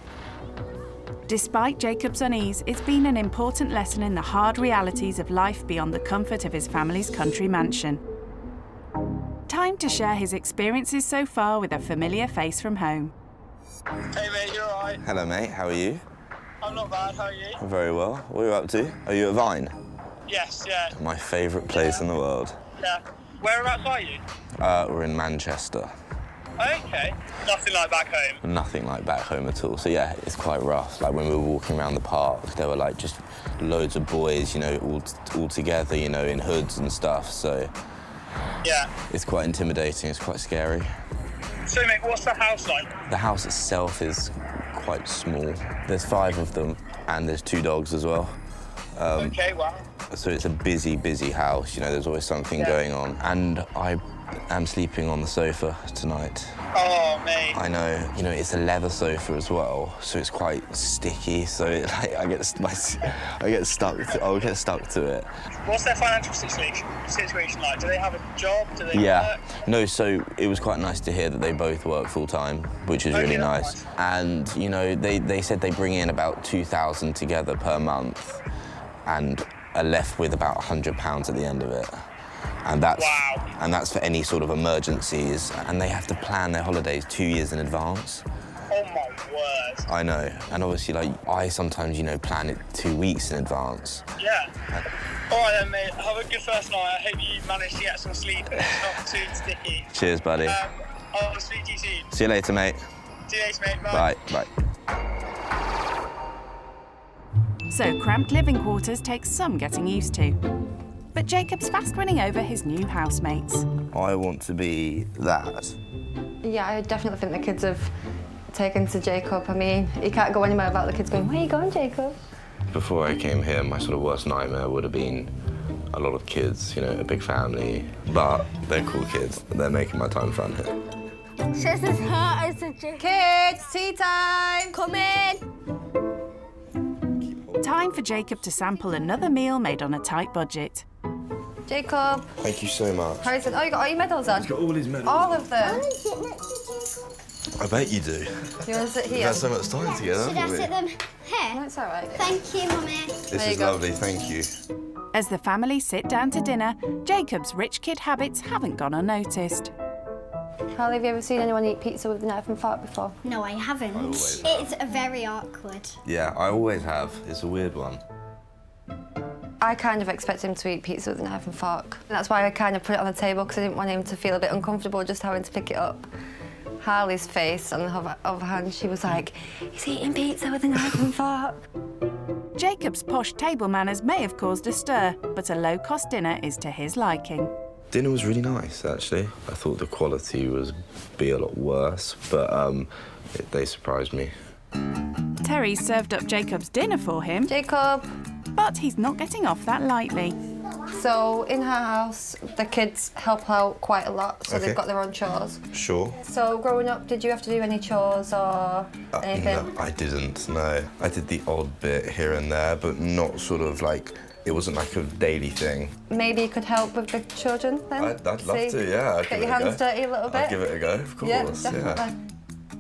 Despite Jacob's unease, it's been an important lesson in the hard realities of life beyond the comfort of his family's country mansion. Time to share his experiences so far with a familiar face from home. Hey mate, you alright? Hello, mate. How are you? I'm not bad, how are you? Very well. What are you up to? Are you at Vine? Yes, yeah. My favourite place in the world. Yeah. Whereabouts are you? We're in Manchester. Okay. Nothing like back home. Nothing like back home at all. So yeah, it's quite rough. Like when we were walking around the park, there were like just loads of boys, you know, all together, you know, in hoods and stuff. So Yeah. it's quite intimidating. It's quite scary. So mate, what's the house like? The house itself is quite small. There's 5 of them, and there's 2 dogs as well. Okay, wow. So it's a busy, busy house. You know, there's always something going on. And I am sleeping on the sofa tonight. Oh, mate. I know. You know, it's a leather sofa as well, so it's quite sticky. So I'll get stuck to it. What's their financial situation like? Do they have a job? Do they Yeah. work? No, so it was quite nice to hear that they both work full time, which is really nice. And, you know, they said they bring in about 2,000 together per month and are left with about £100 at the end of it. And that's for any sort of emergencies. And they have to plan their holidays 2 years in advance. Oh my word. I know. And obviously, like, I sometimes, you know, plan it 2 weeks in advance. Yeah. All right then, mate. Have a good first night. I hope you manage to get some sleep and it's not too sticky. Cheers, buddy. I'll speak to you soon. See you later, mate. See you later, mate. Bye. Bye. Bye. so cramped living quarters take some getting used to. But Jacob's fast winning over his new housemates. I want to be that. Yeah, I definitely think the kids have taken to Jacob. I mean, he can't go anywhere without the kids going, "Where are you going, Jacob?" Before I came here, my sort of worst nightmare would have been a lot of kids, you know, a big family. But they're cool kids. They're making my time fun here. She's as hot as a chicken. Kids, tea time! Come in! Time for Jacob to sample another meal made on a tight budget. Jacob, Thank you so much. Harrison, oh, you got all your medals on? He's got all his medals. All of them? I bet you do. You want to sit here? We've had so much time together, Should I haven't we? sit them here? That's all right. Thank you, Mummy. This is lovely, thank you. As the family sit down to dinner, Jacob's rich kid habits haven't gone unnoticed. Harley, have you ever seen anyone eat pizza with a knife and fork before? No, I haven't. I always It's very awkward. Yeah, I always have. It's a weird one. I kind of expect him to eat pizza with a knife and fork. That's why I kind of put it on the table, because I didn't want him to feel a bit uncomfortable just having to pick it up. Harley's face, on the other hand, she was like, "He's eating pizza with a knife and fork." Jacob's posh table manners may have caused a stir, but a low-cost dinner is to his liking. Dinner was really nice, actually. I thought the quality was be a lot worse, but they surprised me. Terry served up Jacob's dinner for him. Jacob! But he's not getting off that lightly. So, in her house, the kids help out quite a lot, so Okay. they've got their own chores. Sure. So, growing up, did you have to do any chores or anything? No, I didn't, no. I did the odd bit here and there, but not sort of like, it wasn't like a daily thing. Maybe you could help with the children then? I'd love See? to, yeah. I'd Get give your it a hands go. dirty a little bit? I'd give it a go, of course. Yeah, definitely.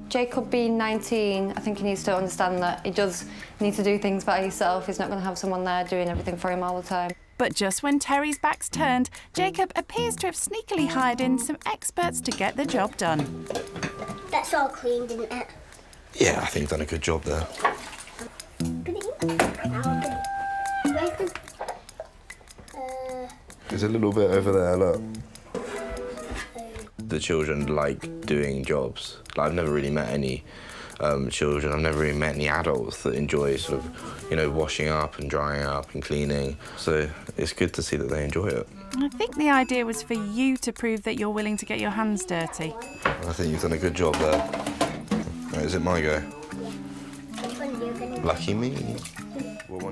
Jacob being 19, I think he needs to understand that he does need to do things by himself. He's not going to have someone there doing everything for him all the time. But just when Terry's back's turned, Jacob appears to have sneakily hired in some experts to get the job done. That's all clean, didn't it? Yeah, I think you've done a good job there. There's a little bit over there, look. The children like doing jobs. Like, I've never really met any children, I've never really met any adults that enjoy sort of, you know, washing up and drying up and cleaning. So it's good to see that they enjoy it. I think the idea was for you to prove that you're willing to get your hands dirty. I think you've done a good job there. Right, is it my go? Lucky me.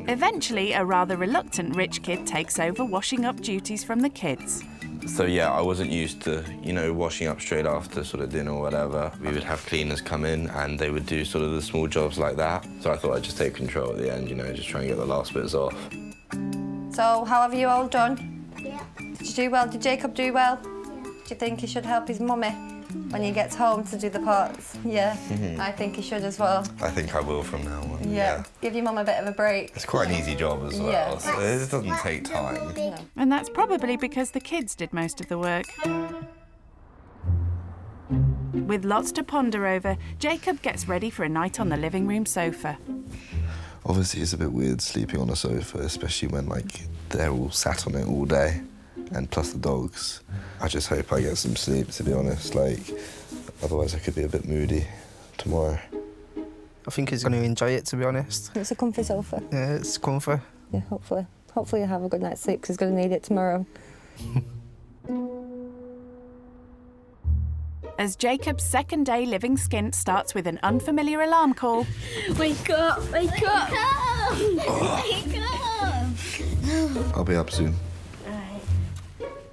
Eventually, a rather reluctant rich kid takes over washing up duties from the kids. So yeah, I wasn't used to, you know, washing up straight after sort of dinner or whatever. We would have cleaners come in and they would do sort of the small jobs like that. So I thought I'd just take control at the end, you know, just try and get the last bits off. So, how have you all done? Yeah. Did you do well? Did Jacob do well? Yeah. Do you think he should help his mummy when he gets home to do the pots? Yeah, I think he should as well. I think I will from now on. Yeah. Give your mum a bit of a break. It's quite an easy job as well, Yeah. so it doesn't take time. No. And that's probably because the kids did most of the work. With lots to ponder over, Jacob gets ready for a night on the living room sofa. Obviously, it's a bit weird sleeping on a sofa, especially when, like, they're all sat on it all day, and plus the dogs. I just hope I get some sleep, to be honest. Like, otherwise I could be a bit moody tomorrow. I think he's going to enjoy it, to be honest. It's a comfy sofa. Yeah, it's comfy. Yeah, hopefully. Hopefully you'll have a good night's sleep, because he's going to need it tomorrow. As Jacob's second day living skint starts with an unfamiliar alarm call. Wake up! Wake up! Wake up! I'll be up soon.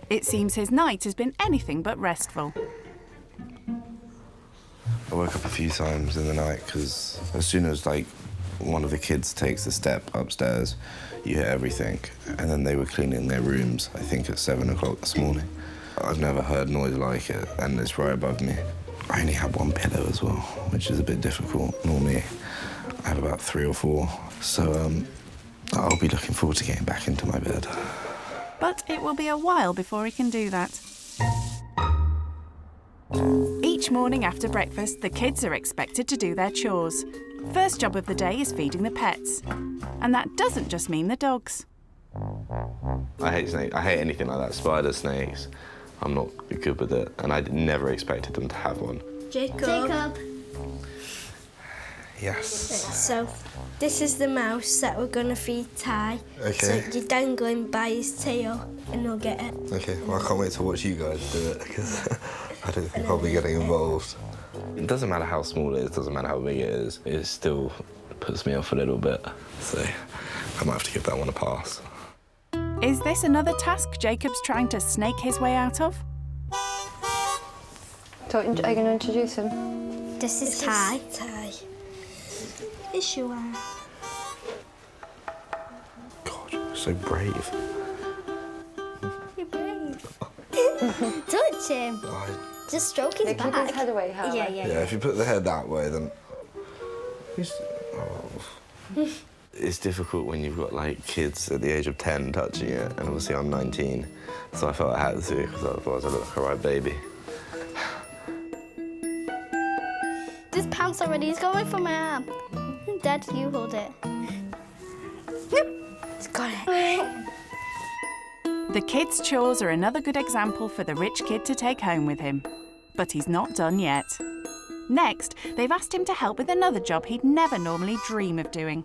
It seems his night has been anything but restful. I woke up a few times in the night because as soon as, like, one of the kids takes a step upstairs, you hear everything. And then they were cleaning their rooms, I think, at 7 o'clock this morning. I've never heard noise like it, and it's right above me. I only had one pillow as well, which is a bit difficult. Normally, I have about 3 or 4. So, I'll be looking forward to getting back into my bed. But it will be a while before he can do that. Each morning after breakfast, the kids are expected to do their chores. First job of the day is feeding the pets. And that doesn't just mean the dogs. I hate snakes. I hate anything like that. Spiders, snakes. I'm not good with it, and I never expected them to have one. Jacob. Yes. So, this is the mouse that we're gonna feed Ty. Okay. So you dangle him by his tail and he'll get it. Okay, well, I can't wait to watch you guys do it, because I don't think I'll be getting involved. It doesn't matter how small it is, doesn't matter how big it still puts me off a little bit. So I might have to give that one a pass. Is this another task Jacob's trying to snake his way out of? Are you going to introduce him? This is Ty. Ty. Yes, you are. God, you're so brave. You're brave. Touch him. Just stroke his back. Keep his head away, Harry. Yeah. Yeah, if you put the head that way, then... It's difficult when you've got, like, kids at the age of 10 touching it, and obviously I'm 19, so I felt I had to, because otherwise I look like a right baby. This pants already is going for my arm. Dad, you hold it. It's got it. The kids' chores are another good example for the rich kid to take home with him. But he's not done yet. Next, they've asked him to help with another job he'd never normally dream of doing.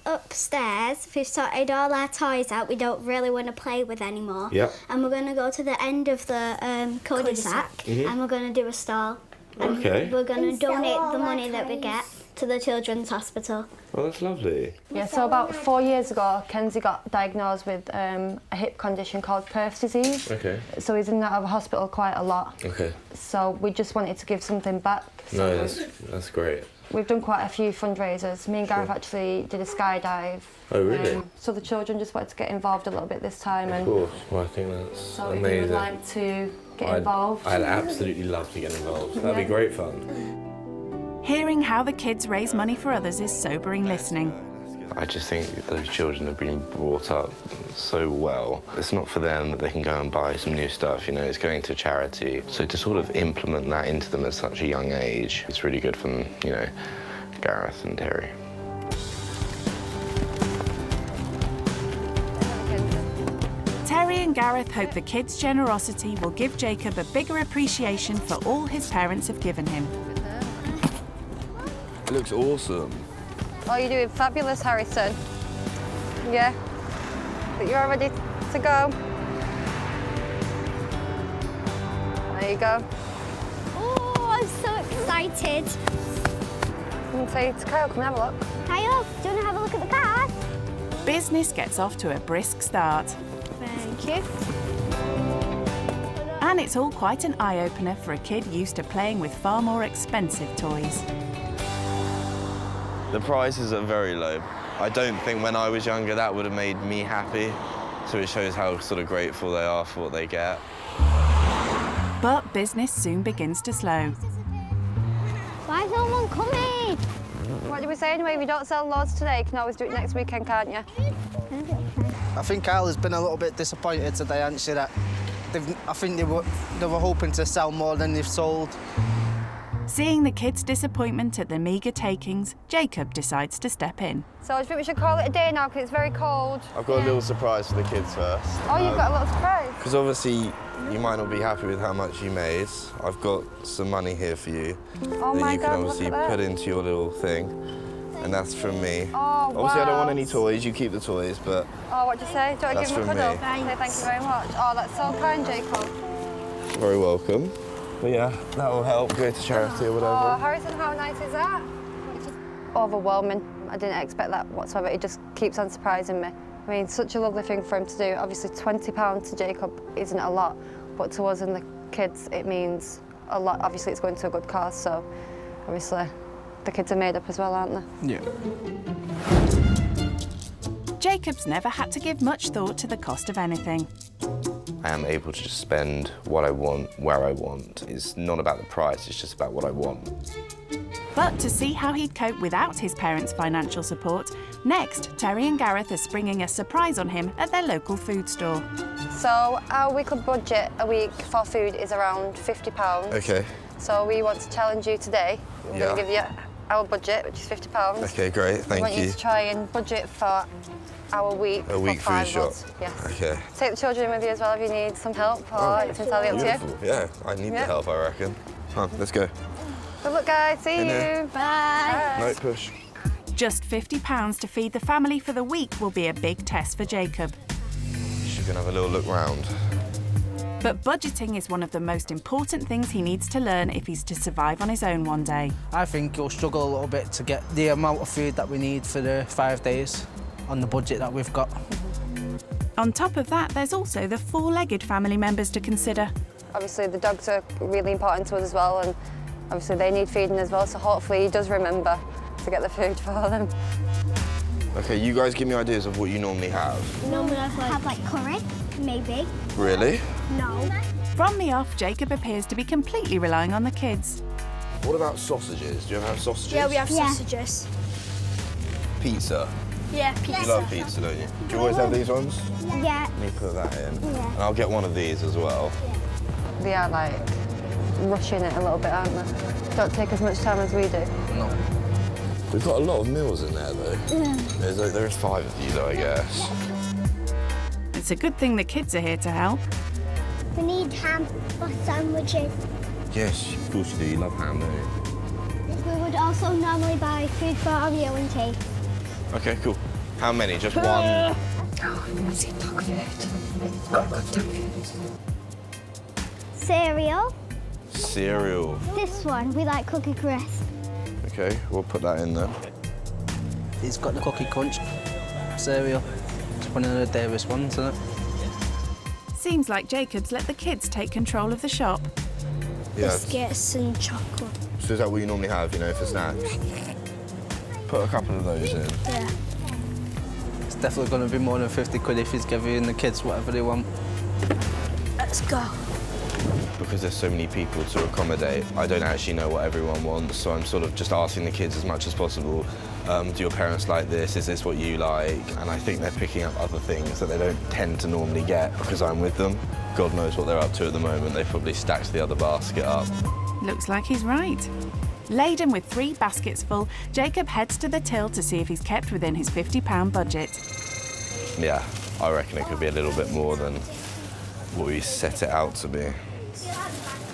Upstairs, we've sorted all our toys out we don't really want to play with anymore. Yep. And we're going to go to the end of the cul-de-sac and we're going to do a stall. And Okay. we're going to donate the money that we get to the Children's Hospital. Well, that's lovely. Yeah, so about 4 years ago, Kenzie got diagnosed with a hip condition called Perth disease. Okay. So he's in and out of hospital quite a lot. Okay. So we just wanted to give something back. No, that's great. We've done quite a few fundraisers. Me and Gareth actually did a skydive. Oh, really? So the children just wanted to get involved a little bit this time. Of course. Well, I think that's So amazing. if you would like to get involved. I'd absolutely love to get involved. That'd be great fun. Hearing how the kids raise money for others is sobering listening. I just think those children have been brought up so well. It's not for them that they can go and buy some new stuff, you know, it's going to charity. So to sort of implement that into them at such a young age, it's really good from, you know, Gareth and Terry. Terry and Gareth hope the kids' generosity will give Jacob a bigger appreciation for all his parents have given him. It looks awesome. Oh, you're doing fabulous, Harrison. Yeah. But you're all ready to go. There you go. Oh, I'm so excited. And say to Kyle, come and have a look. Kyle, do you want to have a look at the car? Business gets off to a brisk start. Thank you. And it's all quite an eye-opener for a kid used to playing with far more expensive toys. The prices are very low. I don't think when I was younger that would have made me happy. So it shows how sort of grateful they are for what they get. But business soon begins to slow. Why is no one coming? What do we say anyway? If you don't sell loads today, you can always do it next weekend, can't you? I think Kyle has been a little bit disappointed today, hasn't she? That I think they were hoping to sell more than they've sold. Seeing the kids' disappointment at the meagre takings, Jacob decides to step in. So do you think we should call it a day now because it's very cold? I've got a little surprise for the kids first. Oh, you've got a little surprise? Because obviously you might not be happy with how much you made. I've got some money here for you Oh that my you can God, obviously look at that. put into your little thing. And that's from me. Oh, Obviously I don't wow. want any toys, you keep the toys, but Oh, what'd you say? Do you want to That's give him a from cuddle? me. Say thank you very much. Oh, that's so kind, Jacob. very welcome. But yeah, that will help go to charity or Oh, whatever. Harrison, how nice is that? It's just overwhelming. I didn't expect that whatsoever. It just keeps on surprising me. I mean, such a lovely thing for him to do. Obviously, £20 to Jacob isn't a lot, but to us and the kids, it means a lot. Obviously, it's going to a good cause, so obviously the kids are made up as well, aren't they? Yeah. Jacob's never had to give much thought to the cost of anything. I am able to just spend what I want, where I want. It's not about the price, it's just about what I want. But to see how he'd cope without his parents' financial support, next, Terry and Gareth are springing a surprise on him at their local food store. So our weekly budget a week for food is around £50. Okay. So we want to challenge you today. We're Yeah. going to give you our budget, which is £50. Okay, great, We thank want you you. to try and budget for our week. A week for food shop. us. Yes. Okay. Take the children with you as well if you need some help, or it's entirely up to you. Beautiful. Yeah, I need Yeah. the help, I reckon. Come on, let's go. Good luck, guys. See In you. there. Bye. Nice right, push. Just £50 to feed the family for the week will be a big test for Jacob. She's gonna have a little look round. But budgeting is one of the most important things he needs to learn if he's to survive on his own one day. I think he'll struggle a little bit to get the amount of food that we need for the 5 days on the budget that we've got. On top of that, there's also the four-legged family members to consider. Obviously, the dogs are really important to us as well, and obviously they need feeding as well, so hopefully he does remember to get the food for them. Okay, you guys give me ideas of what you normally have. Normally I have like curry, maybe. Really? No. From the off, Jacob appears to be completely relying on the kids. What about sausages? Do you ever have sausages? Yeah, we have sausages. Pizza? Yeah, pizza. You love pizza, don't you? Do you always have these ones? Yeah. Let me put that in. Yeah. And I'll get one of these as well. They are like rushing it a little bit, aren't they? Don't take as much time as we do. No. We've got a lot of meals in there, though. Yeah. There's 5 of you, though, I guess. It's a good thing the kids are here to help. We need ham for sandwiches. Yes, of course you do. You love ham, don't you? We would also normally buy food for Oreo and tea. Okay, cool. How many? Just one? Oh, I want to see dog food. Got dog food. Cereal. Cereal. This one, we like Cookie Crisp. Okay, we'll put that in there. He's got the Cookie Crunch cereal. It's one of the dearest ones, isn't it? Seems like Jacob's let the kids take control of the shop. Yeah. Biscuits and chocolate. So is that what you normally have, you know, for snacks? Put a couple of those in. Yeah. It's definitely going to be more than 50 quid if he's giving the kids whatever they want. Let's go. Because there's so many people to accommodate, I don't actually know what everyone wants, so I'm sort of just asking the kids as much as possible, do your parents like this? Is this what you like? And I think they're picking up other things that they don't tend to normally get because I'm with them. God knows what they're up to at the moment. They've probably stacked the other basket up. Looks like he's right. Laden with 3 baskets full, Jacob heads to the till to see if he's kept within his £50 budget. Yeah, I reckon it could be a little bit more than what we set it out to be.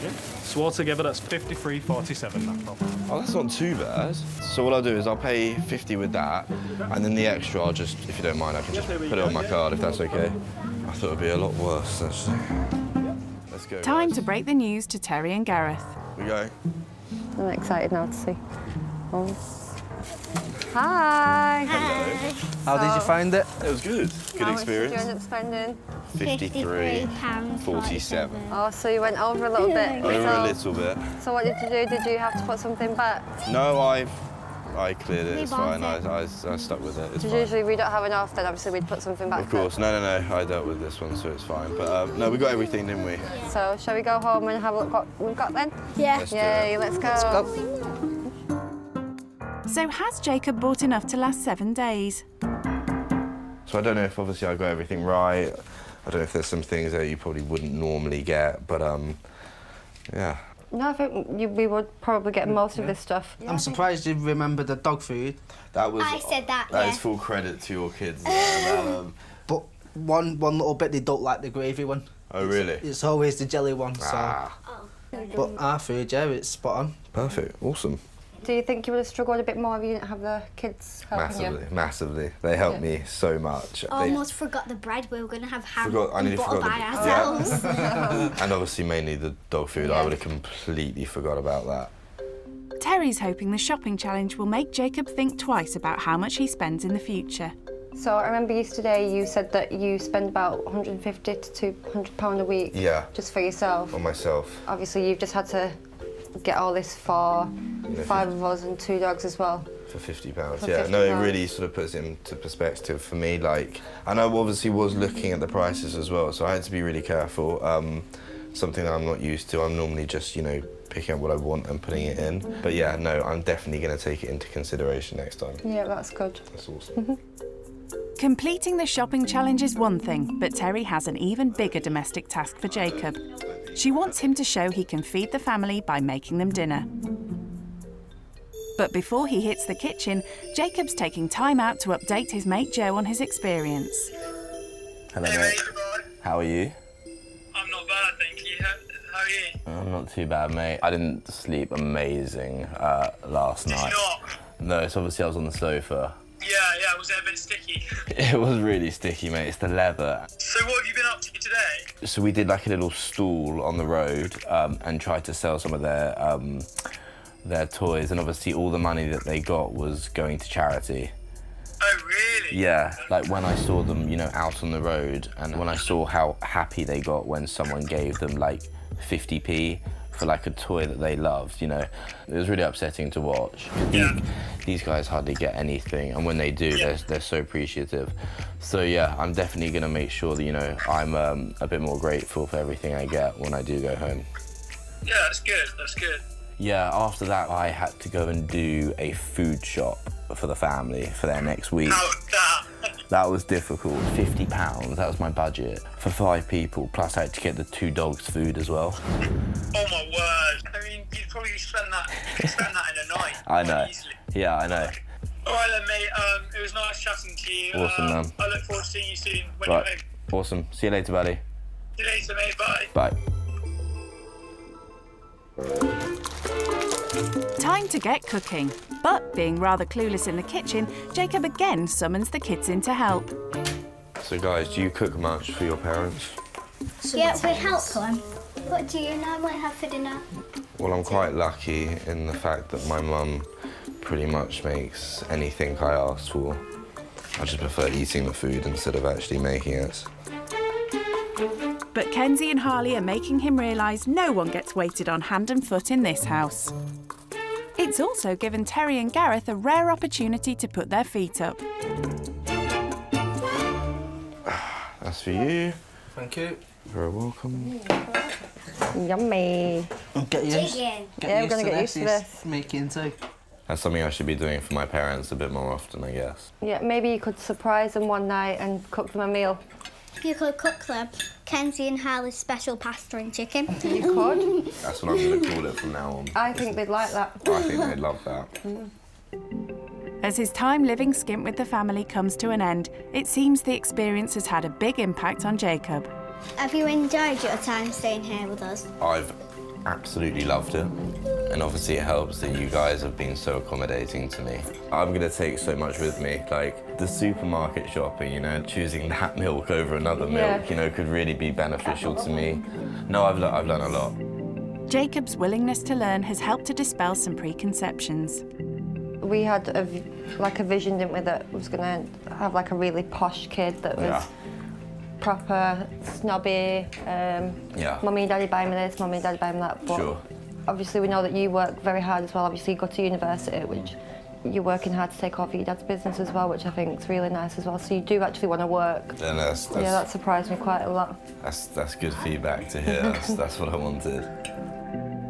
Yeah. So altogether, that's 53.47. That problem. Oh, that's not too bad. So what I'll do is I'll pay 50 with that, and then the extra I'll just, if you don't mind, I can just put it on my card if that's okay. I thought it'd be a lot worse, actually. Let's go. Time guys. to break the news to Terry and Gareth. We go. I'm excited now to see. Oh. Hi. Hello. How did you find it? It was good. Good experience. How much did you end up spending? £53.47. Oh, so you went over a little bit. Over a little bit. So what did you do? Did you have to put something back? No, I cleared it. It's fine. I stuck with it. It's Because fine. usually we don't have enough, then obviously we'd put something back. Of course. No. I dealt with this one, so it's fine. But no, we got everything, didn't we? So shall we go home and have a look what we've got then? Yeah. Let's do Yay, it. let's go. Let's go. So has Jacob bought enough to last 7 days? So I don't know if obviously I got everything right. I don't know if there's some things that you probably wouldn't normally get, but yeah. No, I think we would probably get most of this stuff. I'm surprised you remember the dog food. That was. I said that, That yeah. is full credit to your kids. But one little bit, they don't like the gravy one. Oh, really? It's always the jelly one, so... Ah. But our food, yeah, it's spot on. Perfect. Awesome. Do you think you would have struggled a bit more if you didn't have the kids helping you? Massively. They helped me so much. Almost forgot the bread. We were going to have ham I and nearly butter forgot by the- ourselves. Yeah. And obviously mainly the dog food. Yeah. I would have completely forgot about that. Terry's hoping the shopping challenge will make Jacob think twice about how much he spends in the future. So I remember yesterday you said that you spend about £150 to £200 a week. Yeah. Just for yourself. On myself. Obviously you've just had to get all this for 5 of us and 2 dogs as well. For £50. For Yeah, no, it £50. really sort of puts it into perspective for me. Like, and I obviously was looking at the prices as well, so I had to be really careful. Something that I'm not used to. I'm normally just, you know, picking up what I want and putting it in. But yeah, no, I'm definitely going to take it into consideration next time. Yeah, that's good. That's awesome. Completing the shopping challenge is one thing, but Terry has an even bigger domestic task for Jacob. She wants him to show he can feed the family by making them dinner. But before he hits the kitchen, Jacob's taking time out to update his mate Joe on his experience. Hello, mate. How are you? I'm not bad, thank you. How are you? I'm not too bad, mate. I didn't sleep amazing last night. No, it's obviously I was on the sofa. Yeah, was it a bit sticky? It was really sticky, mate. It's the leather. So what have you been up to today? So we did like a little stall on the road and tried to sell some of their toys, and obviously all the money that they got was going to charity. Oh, really? Yeah, like when I saw them, you know, out on the road, and when I saw how happy they got when someone gave them like 50p for like a toy that they loved, you know, it was really upsetting to watch. These guys hardly get anything, and when they do, they're so appreciative. So yeah, I'm definitely gonna make sure that, you know, I'm a bit more grateful for everything I get when I do go home. Yeah, that's good, that's good. Yeah, after that, I had to go and do a food shop for the family for their next week. That was difficult. £50, that was my budget for 5 people, plus I had to get the 2 dogs food as well. Oh my word. I mean, you'd probably spend that in a night. I know. Easily. Yeah, I know. All right then, mate. It was nice chatting to you. Awesome, man. I look forward to seeing you soon when you're home. Awesome. See you later, buddy. See you later, mate. Bye. Bye. Time to get cooking. But being rather clueless in the kitchen, Jacob again summons the kids in to help. So guys, do you cook much for your parents? Yeah, we help them. What do you normally have for dinner? Well, I'm quite lucky in the fact that my mum pretty much makes anything I ask for. I just prefer eating the food instead of actually making it. But Kenzie and Harley are making him realise no one gets waited on hand and foot in this house. It's also given Terry and Gareth a rare opportunity to put their feet up. That's for you. Thank you. You're very welcome. Yummy. Get used. Yeah, we're going to get used to this. Making too. That's something I should be doing for my parents a bit more often, I guess. Yeah, maybe you could surprise them one night and cook them a meal. You could cook them Kenzie and Harley's special pasta and chicken. You could. That's what I'm going to call it from now on. I think they'd like that. I think they'd love that. As his time living skint with the family comes to an end, it seems the experience has had a big impact on Jacob. Have you enjoyed your time staying here with us? I've absolutely loved it. And obviously it helps that you guys have been so accommodating to me. I'm going to take so much with me, like the supermarket shopping, you know, choosing that milk over another milk, you know, could really be beneficial to me. No, I've learned a lot. Jacob's willingness to learn has helped to dispel some preconceptions. We had a vision, didn't we, that was going to have like a really posh kid that was proper snobby. Mummy and Daddy buy me this, Mummy and Daddy buy me that. But obviously we know that you work very hard as well. Obviously you go to university, which you're working hard to take over your dad's business as well, which I think is really nice as well. So you do actually want to work. And yeah, that surprised me quite a lot. That's good feedback to hear. That's what I wanted.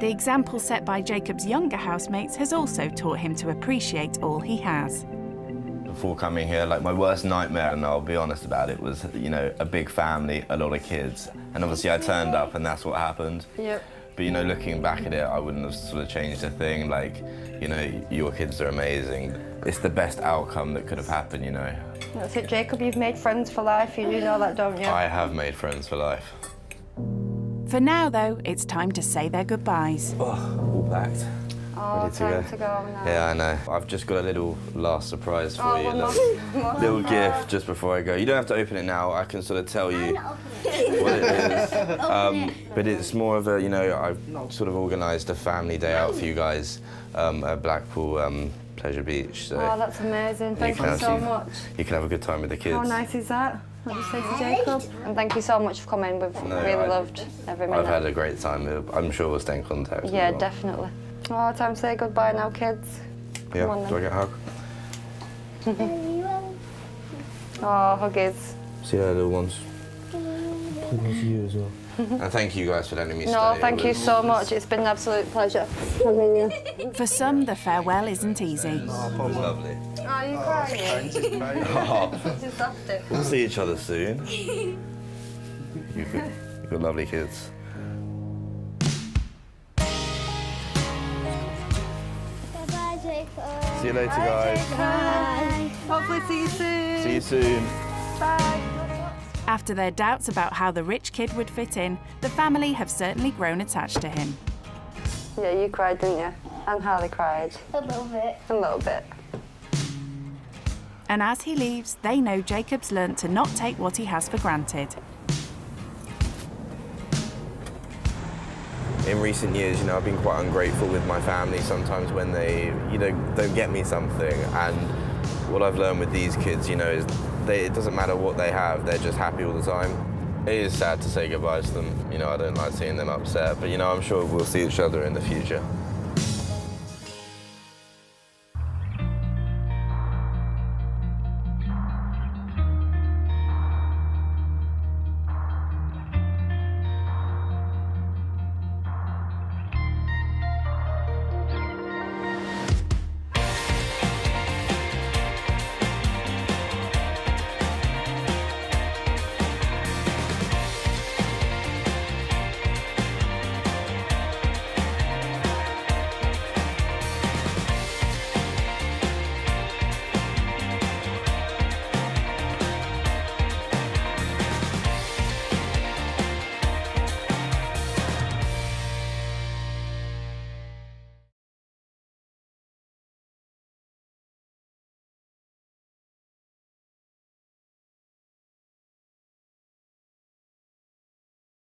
The example set by Jacob's younger housemates has also taught him to appreciate all he has. Before coming here, like my worst nightmare, and I'll be honest about it, was, you know, a big family, a lot of kids. And obviously I turned up and that's what happened. Yep. But, you know, looking back at it, I wouldn't have sort of changed a thing. Like, you know, your kids are amazing. It's the best outcome that could have happened, you know. That's it, Jacob. You've made friends for life. You do know that, don't you? I have made friends for life. For now, though, it's time to say their goodbyes. Oh, all packed. Oh, ready to time go. to go now. Yeah, I know. I've just got a little last surprise for you. Little gift just before I go. You don't have to open it now. I can sort of tell you what it is. But it's more of a, you know, I've sort of organised a family day out for you guys at Blackpool Pleasure Beach. So oh, that's amazing. Thank you so much. You can have a good time with the kids. How nice is that? What do you say to Jacob? And thank you so much for coming. We've really loved every minute. I've had a great time. I'm sure we'll stay in contact. Yeah, definitely. Oh, time to say goodbye now, kids. Yeah, Come on, do I get a hug? Oh, huggies. See you later, little ones. Please you as well. And thank you guys for letting me stay. No, thank you so much. It's been an absolute pleasure having you. For some, the farewell isn't easy. It was lovely. Are you crying? Just have to. We'll see each other soon. You've got lovely kids. Bye-bye, Jacob. See you later, guys. Bye. Hopefully see you soon. See you soon. Bye. After their doubts about how the rich kid would fit in, the family have certainly grown attached to him. Yeah, you cried, didn't you? And Harley cried. A little bit. A little bit. And as he leaves, they know Jacob's learnt to not take what he has for granted. In recent years, I've been quite ungrateful with my family sometimes when they, don't get me something. And what I've learned with these kids, is it doesn't matter what they have, they're just happy all the time. It is sad to say goodbye to them. I don't like seeing them upset, but I'm sure we'll see each other in the future.